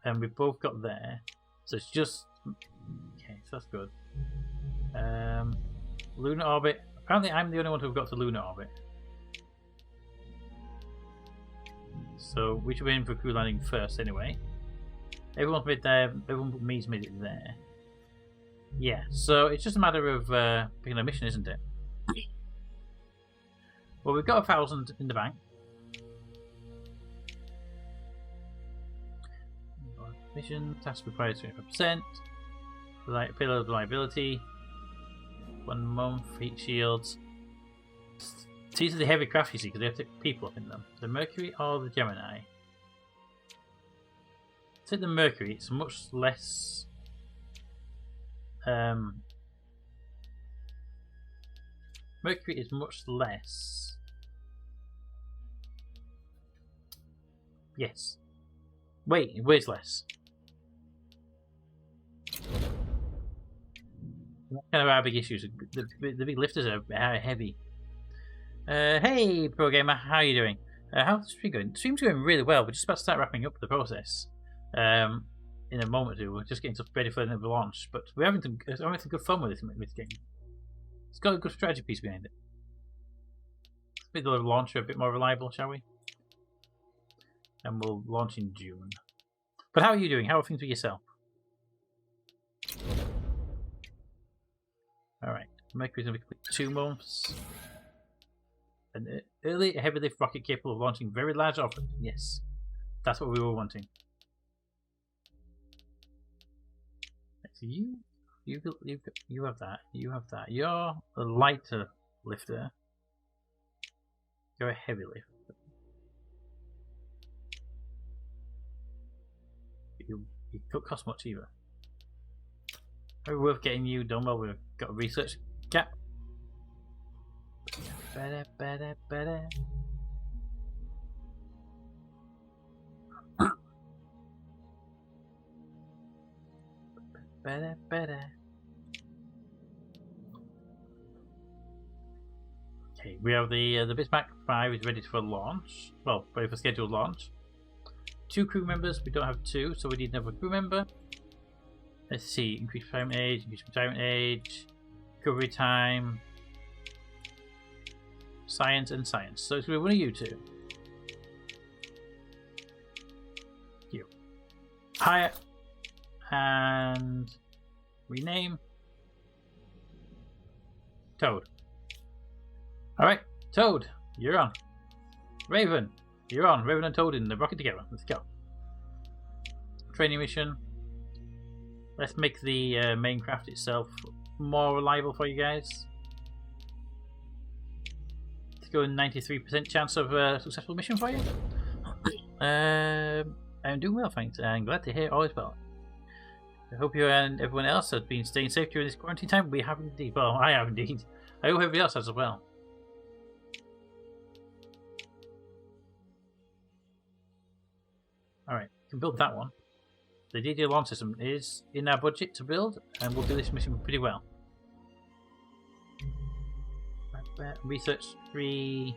and we've both got there. So it's just okay. So that's good. Lunar orbit. Apparently, I'm the only one who've got to lunar orbit. So we should be in for crew landing first, anyway. Everyone's made there. Everyone but me's made it there. Yeah. So it's just a matter of picking a mission, isn't it? Well, we've got 1,000 in the bank. Mission task requires 25%. Payload reliability. 1 month. Heat shields. These are the heavy craft, you see, because they have to people up in them. The Mercury or the Gemini? Take the Mercury. It's much less. Mercury is much less. Yes. Wait, it weighs less. kind of our big issues. The big lifters are heavy. Hey, pro gamer, how are you doing? How's the stream going? The stream's going really well. We're just about to start wrapping up the process. In a moment or two, we're just getting stuff ready for the launch. But we're having some good fun with this game. It's got a good strategy piece behind it. Let's make the launcher a bit more reliable, shall we? And we'll launch in June. But how are you doing? How are things with yourself? Alright, Mercury's going to be 2 months. An early heavy lift rocket capable of launching very large objects. Yes, that's what we were wanting. So you have that. You have that. You're a lighter lifter. You're a heavy lift. You don't cost much either. Very worth getting you done. Well, we've got a research gap. Better. Better. Okay, we have the Bismarck 5 is ready for launch. Well, ready for scheduled launch. 2 crew members. We don't have 2, so we need another crew member. Let's see. Increase retirement age. Recovery time. Science and science. So it's one of you 2. You. Hire. And rename. Toad. Alright, Toad, you're on. Raven, you're on. Raven and Toad in the rocket together. Let's go. Training mission. Let's make the main craft itself more reliable for you guys. Let's go 93% chance of a successful mission for you. I'm doing well, thanks. I'm glad to hear all is well. I hope you and everyone else has been staying safe during this quarantine time. We have indeed. Well, I have indeed. I hope everybody else has as well. Alright, we can build that one. The DD launch system is in our budget to build, and we'll do this mission pretty well. Research 3.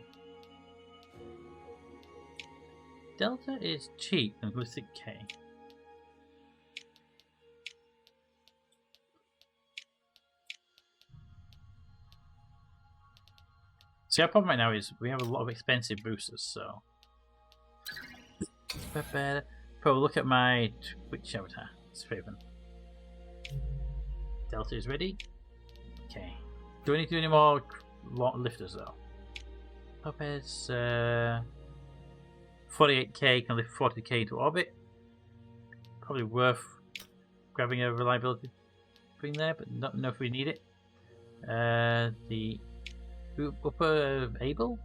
Delta is cheap and ballistic K. See, our problem right now is we have a lot of expensive boosters, so. Probably look at my Twitch avatar. It's Raven. Delta is ready. Okay. Do we need to do any more lifters though? Lopez, 48k can lift 40k into orbit. Probably worth grabbing a reliability thing there, but not know if we need it. The upper able.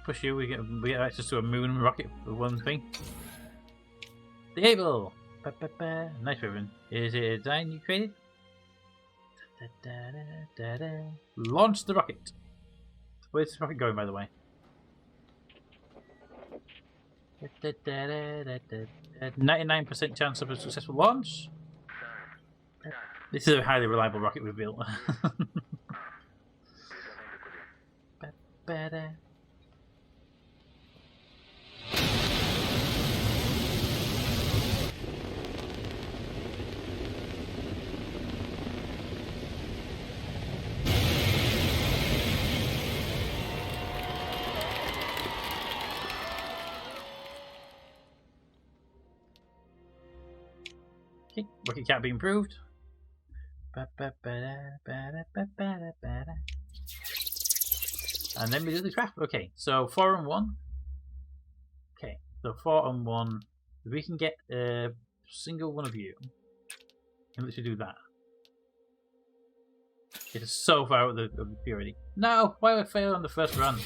Push you, we get access to a moon rocket for one thing. The able! Nice ribbon. Is it a design you created? Launch the rocket! Where's this rocket going, by the way? 99% chance of a successful launch. This is a highly reliable rocket we've built. Okay, rocket can't be improved. And then we do the craft. Okay, so 4 and 1. Okay, so 4 and 1. If we can get a single one of you, and literally do that. It is so far out of the purity. No! Why did I fail on the first run?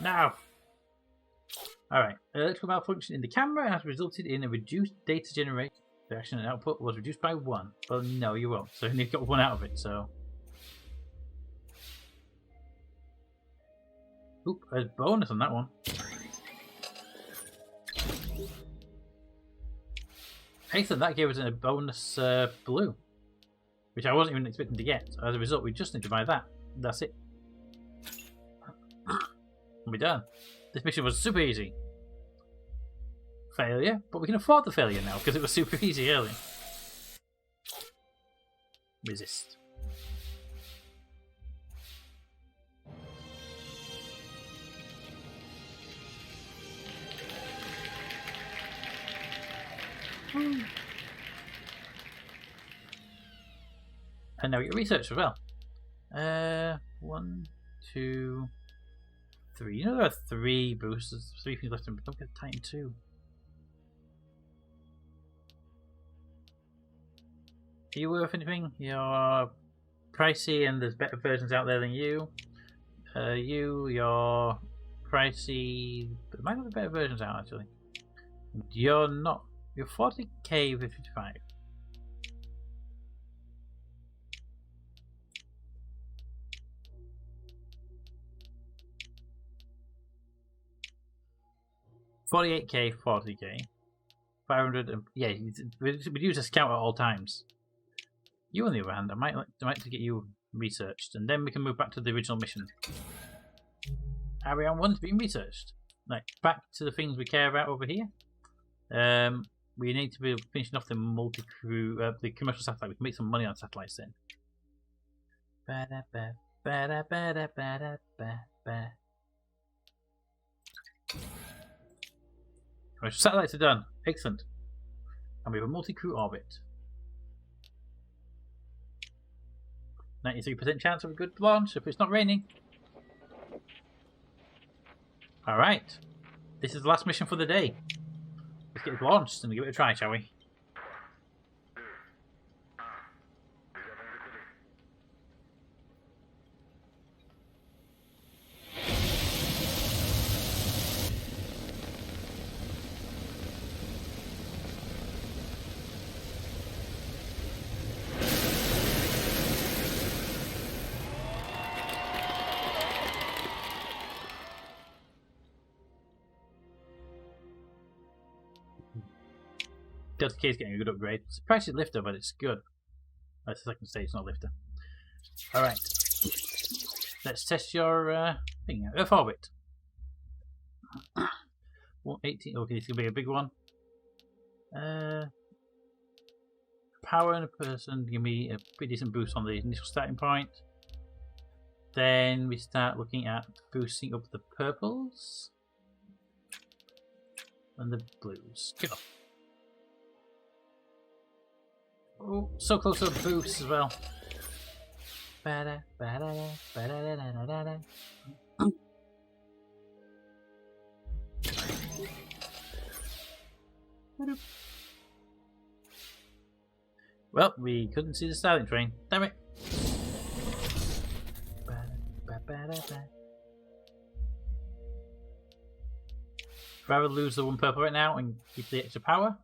No! Alright, electrical malfunction in the camera has resulted in a reduced data generation. The action and output was reduced by 1. Well, no, you won't. So you've got 1 out of it, so. Oop, a bonus on that one. Excellent, that gave us a bonus blue, which I wasn't even expecting to get. As a result, we just need to buy that. That's it. And we're done. This mission was super easy. Failure, but we can afford the failure now because it was super easy earlier. Resist. And now we get research as well. 1, 2, 3. You know there are 3 boosters, 3 things left in, but don't get Titan 2. Are you worth anything? You're pricey and there's better versions out there than you. You're pricey, but there might not be better versions out actually. You're not. You're 40k with 55. $48k, 40k, 500, and yeah, we use this count at all times. You on the other hand, I might like to get you researched, and then we can move back to the original mission. Area 1's being researched. Right, back to the things we care about over here. We need to be finishing off the multi-crew, the commercial satellite. We can make some money on satellites then. Commercial satellites are done. Excellent. And we have a multi-crew orbit. 93% chance of a good launch if it's not raining. Alright. This is the last mission for the day. Let's get it launched and give it a try, shall we? Delta K is getting a good upgrade. It's a pricey lifter, but it's good. That's the second stage, not lifter. Alright. Let's test your thing. Earth orbit. 118. Okay, it's going to be a big one. Power in a person give me a pretty decent boost on the initial starting point. Then we start looking at boosting up the purples and the blues. Go. Oh, so close to a boost as well. Well, we couldn't see the styling train. Damn it. Rather lose the one purple right now and keep the extra power.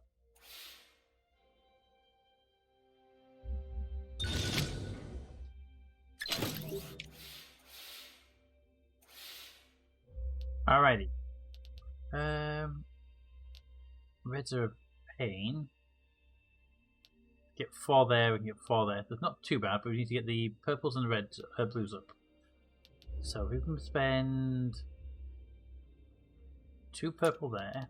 Alrighty. Reds are a pain. Get 4 there, we can get 4 there. That's not too bad, but we need to get the purples and reds, blues up. So we can spend 2 purple there.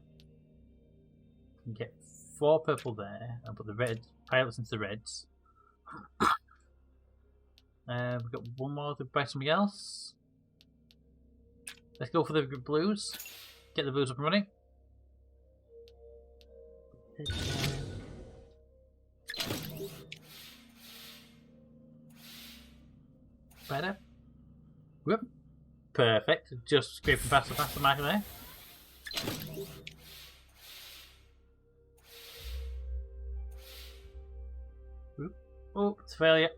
We can get 4 purple there, and put the red pilots into the reds. We've got 1 more to buy something else. Let's go for the blues. Get the blues up and running. Better. Whoop. Perfect. Just scraping past the marker there. Whoop. Oh, it's a failure.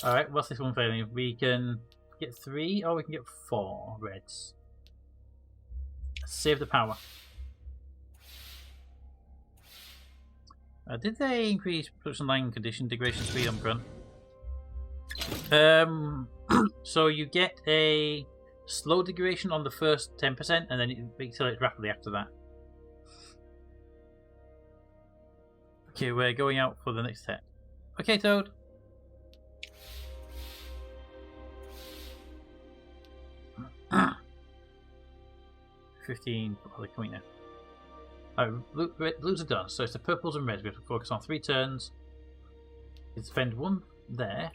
Alright, what's this one failing? We can get 3 or we can get 4 reds. Save the power. Did they increase production line condition degradation speed on front? So you get a slow degradation on the first 10%, and then it accelerates rapidly after that. Okay, we're going out for the next step. Okay, Toad. Ah. 15. Oh, they're coming now. Alright, blues are done, so it's the purples and reds. We have to focus on 3 turns. We can spend 1 there.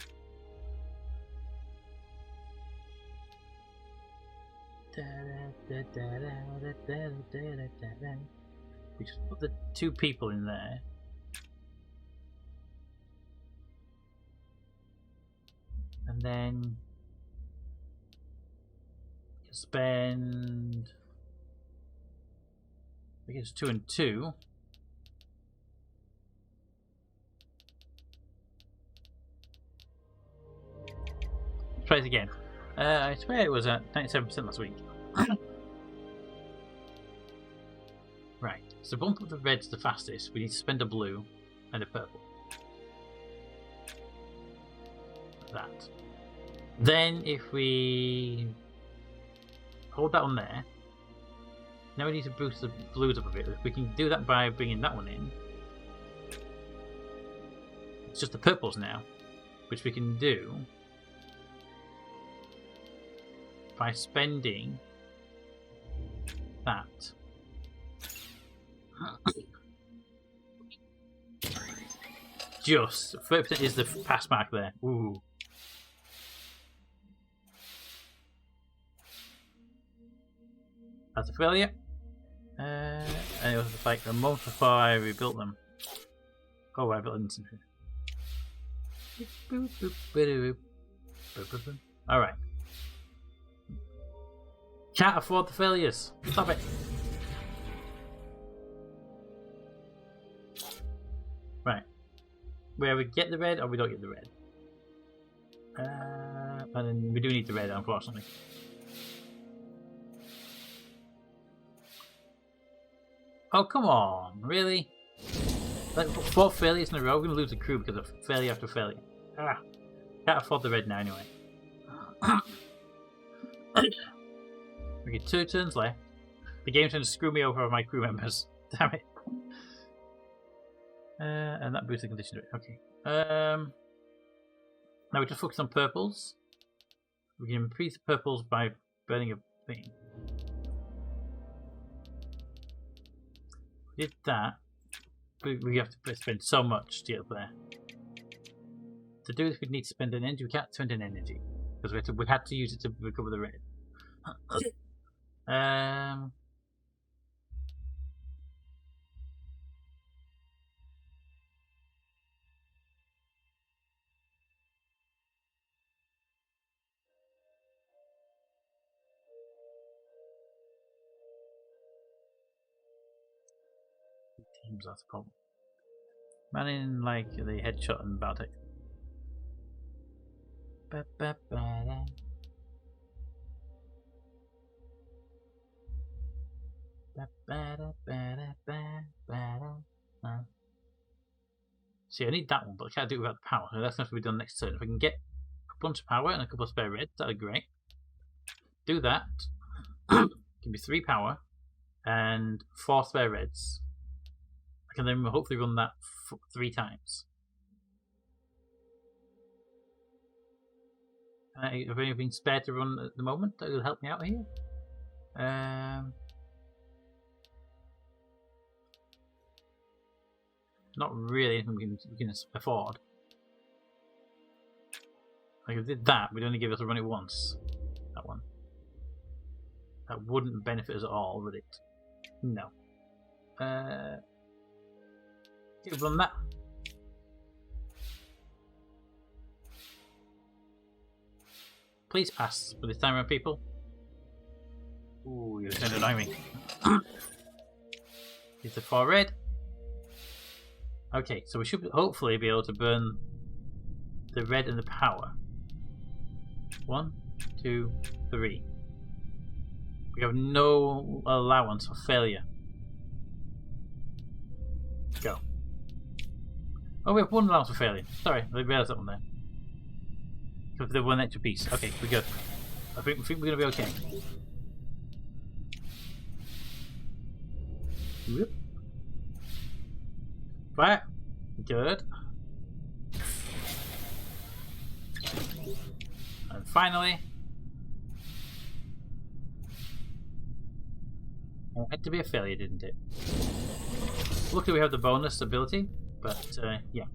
We just put the 2 people in there. And then spend, I guess, 2 and 2. Let's try it again. I swear it was at 97% last week. Right, so bump up the reds the fastest. We need to spend a blue and a purple. That. Then if we hold that on there, now we need to boost the blues up a bit. We can do that by bringing that one in. It's just the purples now, which we can do by spending that. Just 30% is the pass mark there. Ooh. That's a failure. And it was like a month before I rebuilt them. Oh, I built them. Alright. Can't afford the failures. Stop it. Right. Where we get the red or we don't get the red. And then we do need the red, unfortunately. Oh, come on. Really? Like 4 failures in a row, we're going to lose the crew because of failure after failure. Ah. Can't afford the red now anyway. We get 2 turns left. The game's trying to screw me over with my crew members. Damn it. And that boosts the condition to it. Okay. Now we just focus on purples. We can increase the purples by burning a thing. We did that. We have to spend so much to get up there. To do this, we need to spend an energy. We can't spend an energy because we had to use it to recover the red. Teams, that's the problem. Man in like the headshot and Baltic. See, I need that one, but I can't do it without the power, so that's going to be done next turn. If I can get a bunch of power and a couple of spare reds, that'd be great. Do that. Give me 3 power and 4 spare reds. I can then hopefully run that 3 times. Have anything spare to run at the moment that will help me out here? Not really anything we can afford. Like if I did that, we'd only give us a run it once. That one. That wouldn't benefit us at all, would it? No. Run that. Please pass for this time around, people. Ooh, you're going to annoy me. Here's the 4 red. Okay, so we should hopefully be able to burn the red and the power. 1, 2, 3. We have no allowance for failure. Go. Oh, we have 1 allowance for failure. Sorry, I realised that one there. The 1 extra piece. Okay, we're good. I think we're going to be okay. Whoop. Fire. Good. And finally, it had to be a failure, didn't it? Luckily we have the bonus ability, but yeah.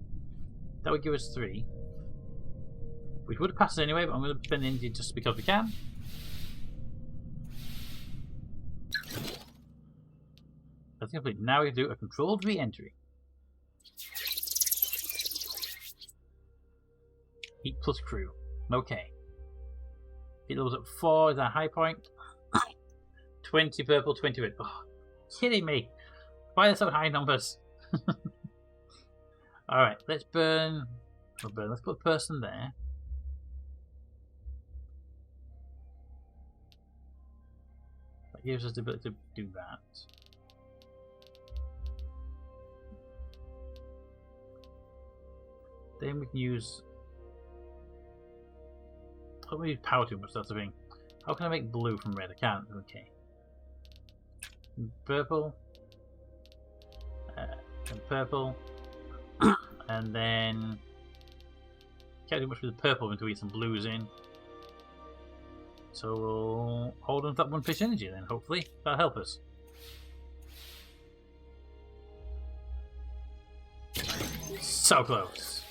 That would give us 3. We would have passed it anyway, but I'm going to spend the engine just because we can. That's complete. Now we do a controlled re-entry. Heat plus crew. Okay. It levels at 4 is our high point. 20 purple, 20 red. Oh, kidding me. Why are there so high numbers? Alright, let's burn. Let's put a person there. That gives us the ability to do that. Then we can use. I don't use power too much, that's the thing. How can I make blue from red? I can't. Okay. Purple. And purple. And then. Can't do much with the purple until we get some blues in. So we'll hold on to that 1 fish energy then, hopefully. That'll help us. So close.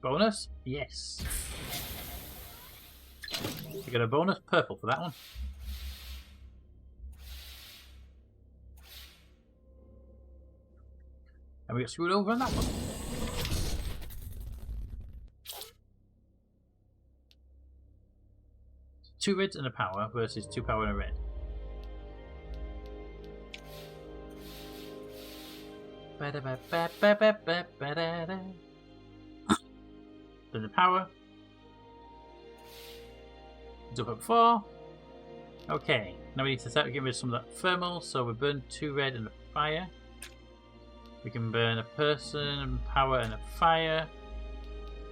Bonus? Yes. We got a bonus purple for that one. And we got screwed over on that one. Two reds and a power versus 2 power and a red. Then the power. It's up at 4. Okay, now we need to start getting rid of some of that thermal, so we burn 2 red and a fire. We can burn a person, power and a fire.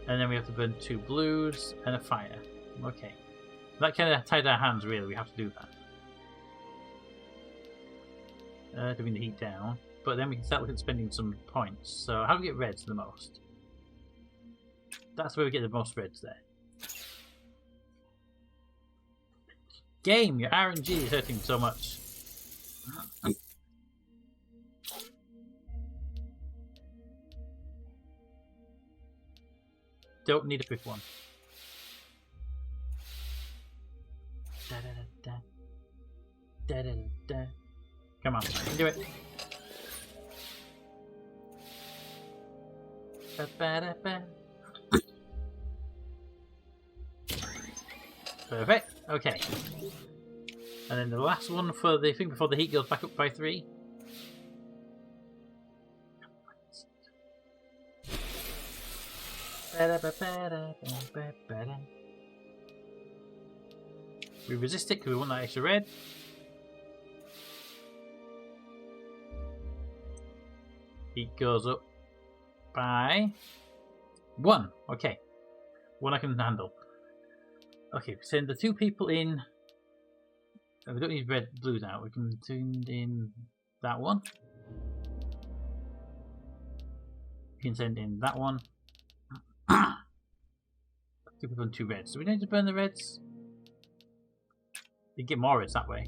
And then we have to burn 2 blues and a fire. Okay. That kind of tied our hands, really. We have to do that. To bring the heat down. But then we can start looking at spending some points. So how do we get reds the most? That's where we get the most reds there. Game, your RNG is hurting so much. Don't need a quick one. Da, da, da, da. Da, da, da. Come on, do it. Ba, ba, da, ba. Perfect. Okay. And then the last one for the thing before the heat goes back up by 3. We resist it because we want that extra red. Heat goes up by 1. Okay. 1 I can handle. Okay, send the 2 people in. We don't need red blues out. We can send in that one. We can send in that one. 2 people and 2 reds. So we need to burn the reds. You get more reds that way.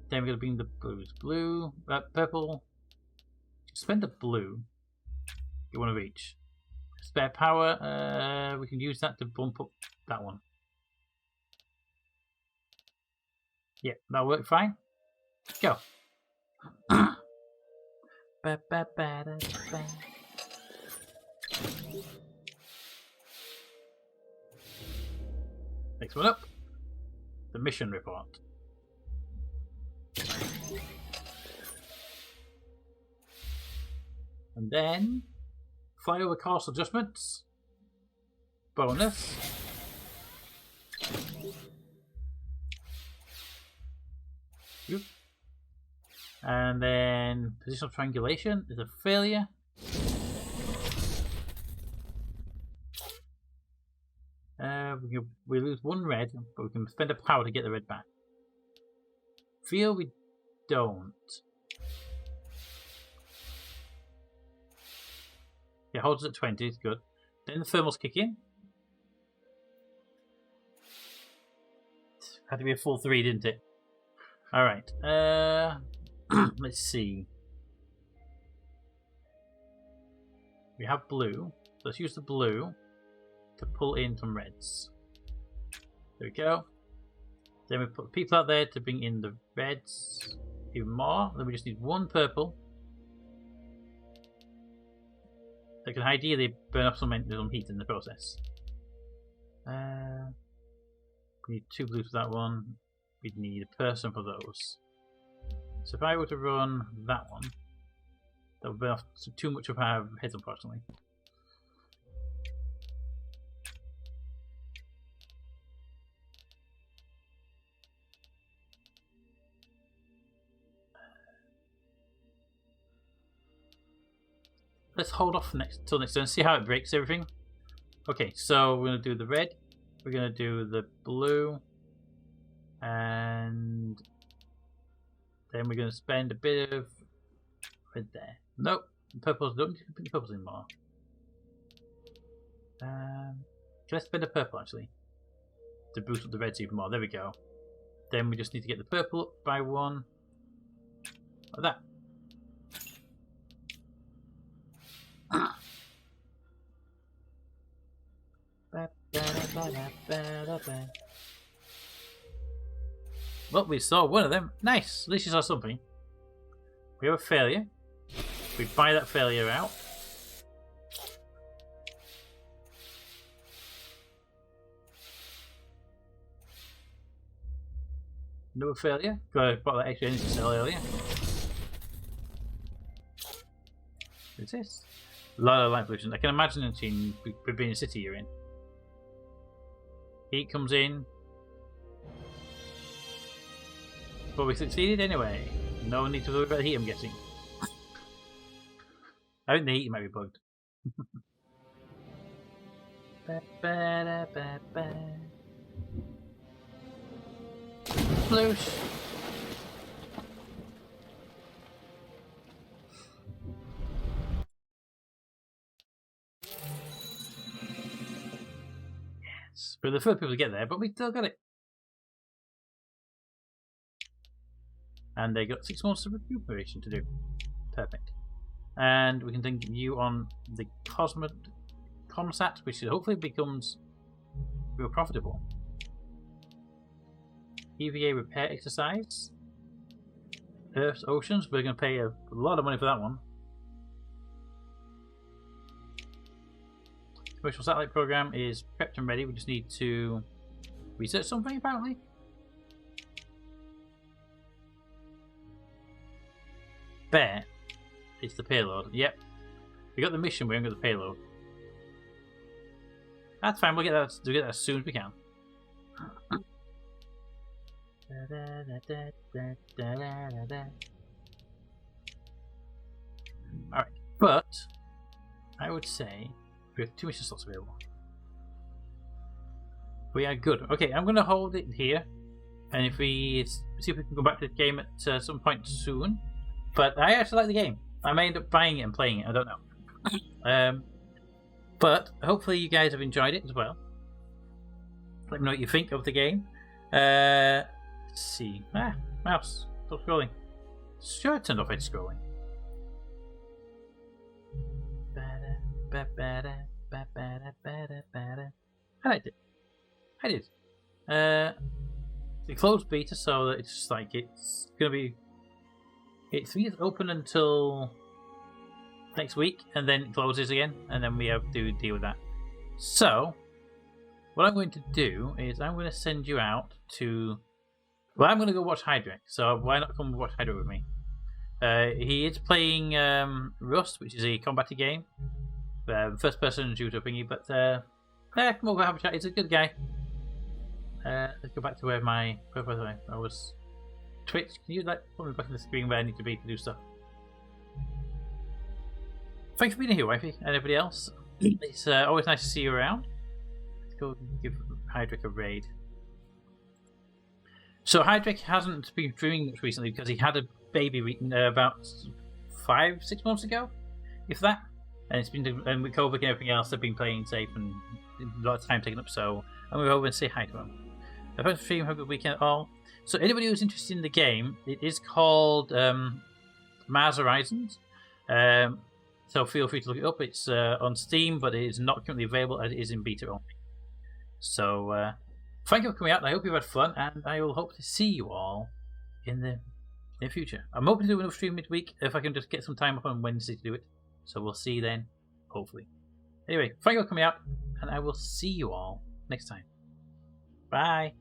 Then we're going to bring the blues. Blue, purple. Spend the blue. Get 1 of each. Spare power. We can use that to bump up that one. Yeah, that'll work fine. Go. Next one up. The mission report. And then fly over course adjustments. Bonus. Oop. And then positional triangulation is a failure. we lose 1 red, but we can spend a power to get the red back. Feel we don't. Yeah, holds us at 20, it's good. Then the thermals kick in. Had to be a full 3, didn't it? Alright. Let's see. We have blue. Let's use the blue to pull in some reds. There we go. Then we put people out there to bring in the reds even more. Then we just need 1 purple. That can ideally burn off some heat in the process. We need 2 blues for that one. We'd need a person for those. So if I were to run that one, that would burn off too much of our heads, unfortunately. Let's hold off till next turn, see how it breaks everything. Okay, so we're going to do the red, we're going to do the blue, and then we're going to spend a bit of red there. Nope, the purples, don't need to put the purples in more. Let's spend a purple actually, to boost up the reds even more. There we go. Then we just need to get the purple up by 1, like that. Well, we saw one of them. Nice. At least you saw something. We have a failure. We buy that failure out. Another failure. Got to bought that extra energy cell earlier. What's this? A lot of light pollution. I can imagine it in being a city you're in. Heat comes in. But we succeeded anyway. No need to worry about the heat, I'm guessing. I think the heat might be bugged. Sploosh. For the first people to get there, but we still got it. And they got 6 months of recuperation to do. Perfect. And we can then get you on the Comsat, which hopefully becomes real profitable. EVA repair exercise. Earth's oceans. We're going to pay a lot of money for that one. Commercial satellite program is prepped and ready. We just need to research something, apparently. Bet it's the payload. Yep. We got the mission, we haven't got the payload. That's fine, we'll get that as soon as we can. Alright, but I would say we have 2 mission slots available. We are good. Okay, I'm going to hold it here, and if we see if we can go back to the game at some point soon. But I actually like the game. I may end up buying it and playing it. I don't know. But hopefully you guys have enjoyed it as well. Let me know what you think of the game. Let's see. Mouse. Stop scrolling. Sure, I turned off edge scrolling. I liked it. I did. It's a closed beta, so that it's just like it's gonna be. It's open until next week, and then it closes again, and then we have to deal with that. So, what I'm going to do is I'm going to send you out to. Well, I'm going to go watch Hydric. So why not come watch Hydric with me? He is playing Rust, which is a combat game. First-person shooter thingy, but come over, have a chat. He's a good guy. Let's go back to where I was. Twitch, can you put me back on the screen where I need to be to do stuff? Thanks for being here, Wifey, and everybody else. It's always nice to see you around. go give Hydrick a raid. So Hydrick hasn't been streaming much recently because he had a baby about 5-6 months ago, if that. And it's been and with COVID and everything else, they've been playing safe and a lot of time taken up. So I'm going over and say hi to him. I hope stream. Have a good weekend all. So anybody who's interested in the game, it is called Mars Horizons. So feel free to look it up. It's on Steam, but it is not currently available as it is in beta only. So thank you for coming out. I hope you've had fun, and I will hope to see you all in the near future. I'm hoping to do another stream midweek if I can just get some time up on Wednesday to do it. So we'll see you then, hopefully. Anyway, thank you for coming out, and I will see you all next time. Bye.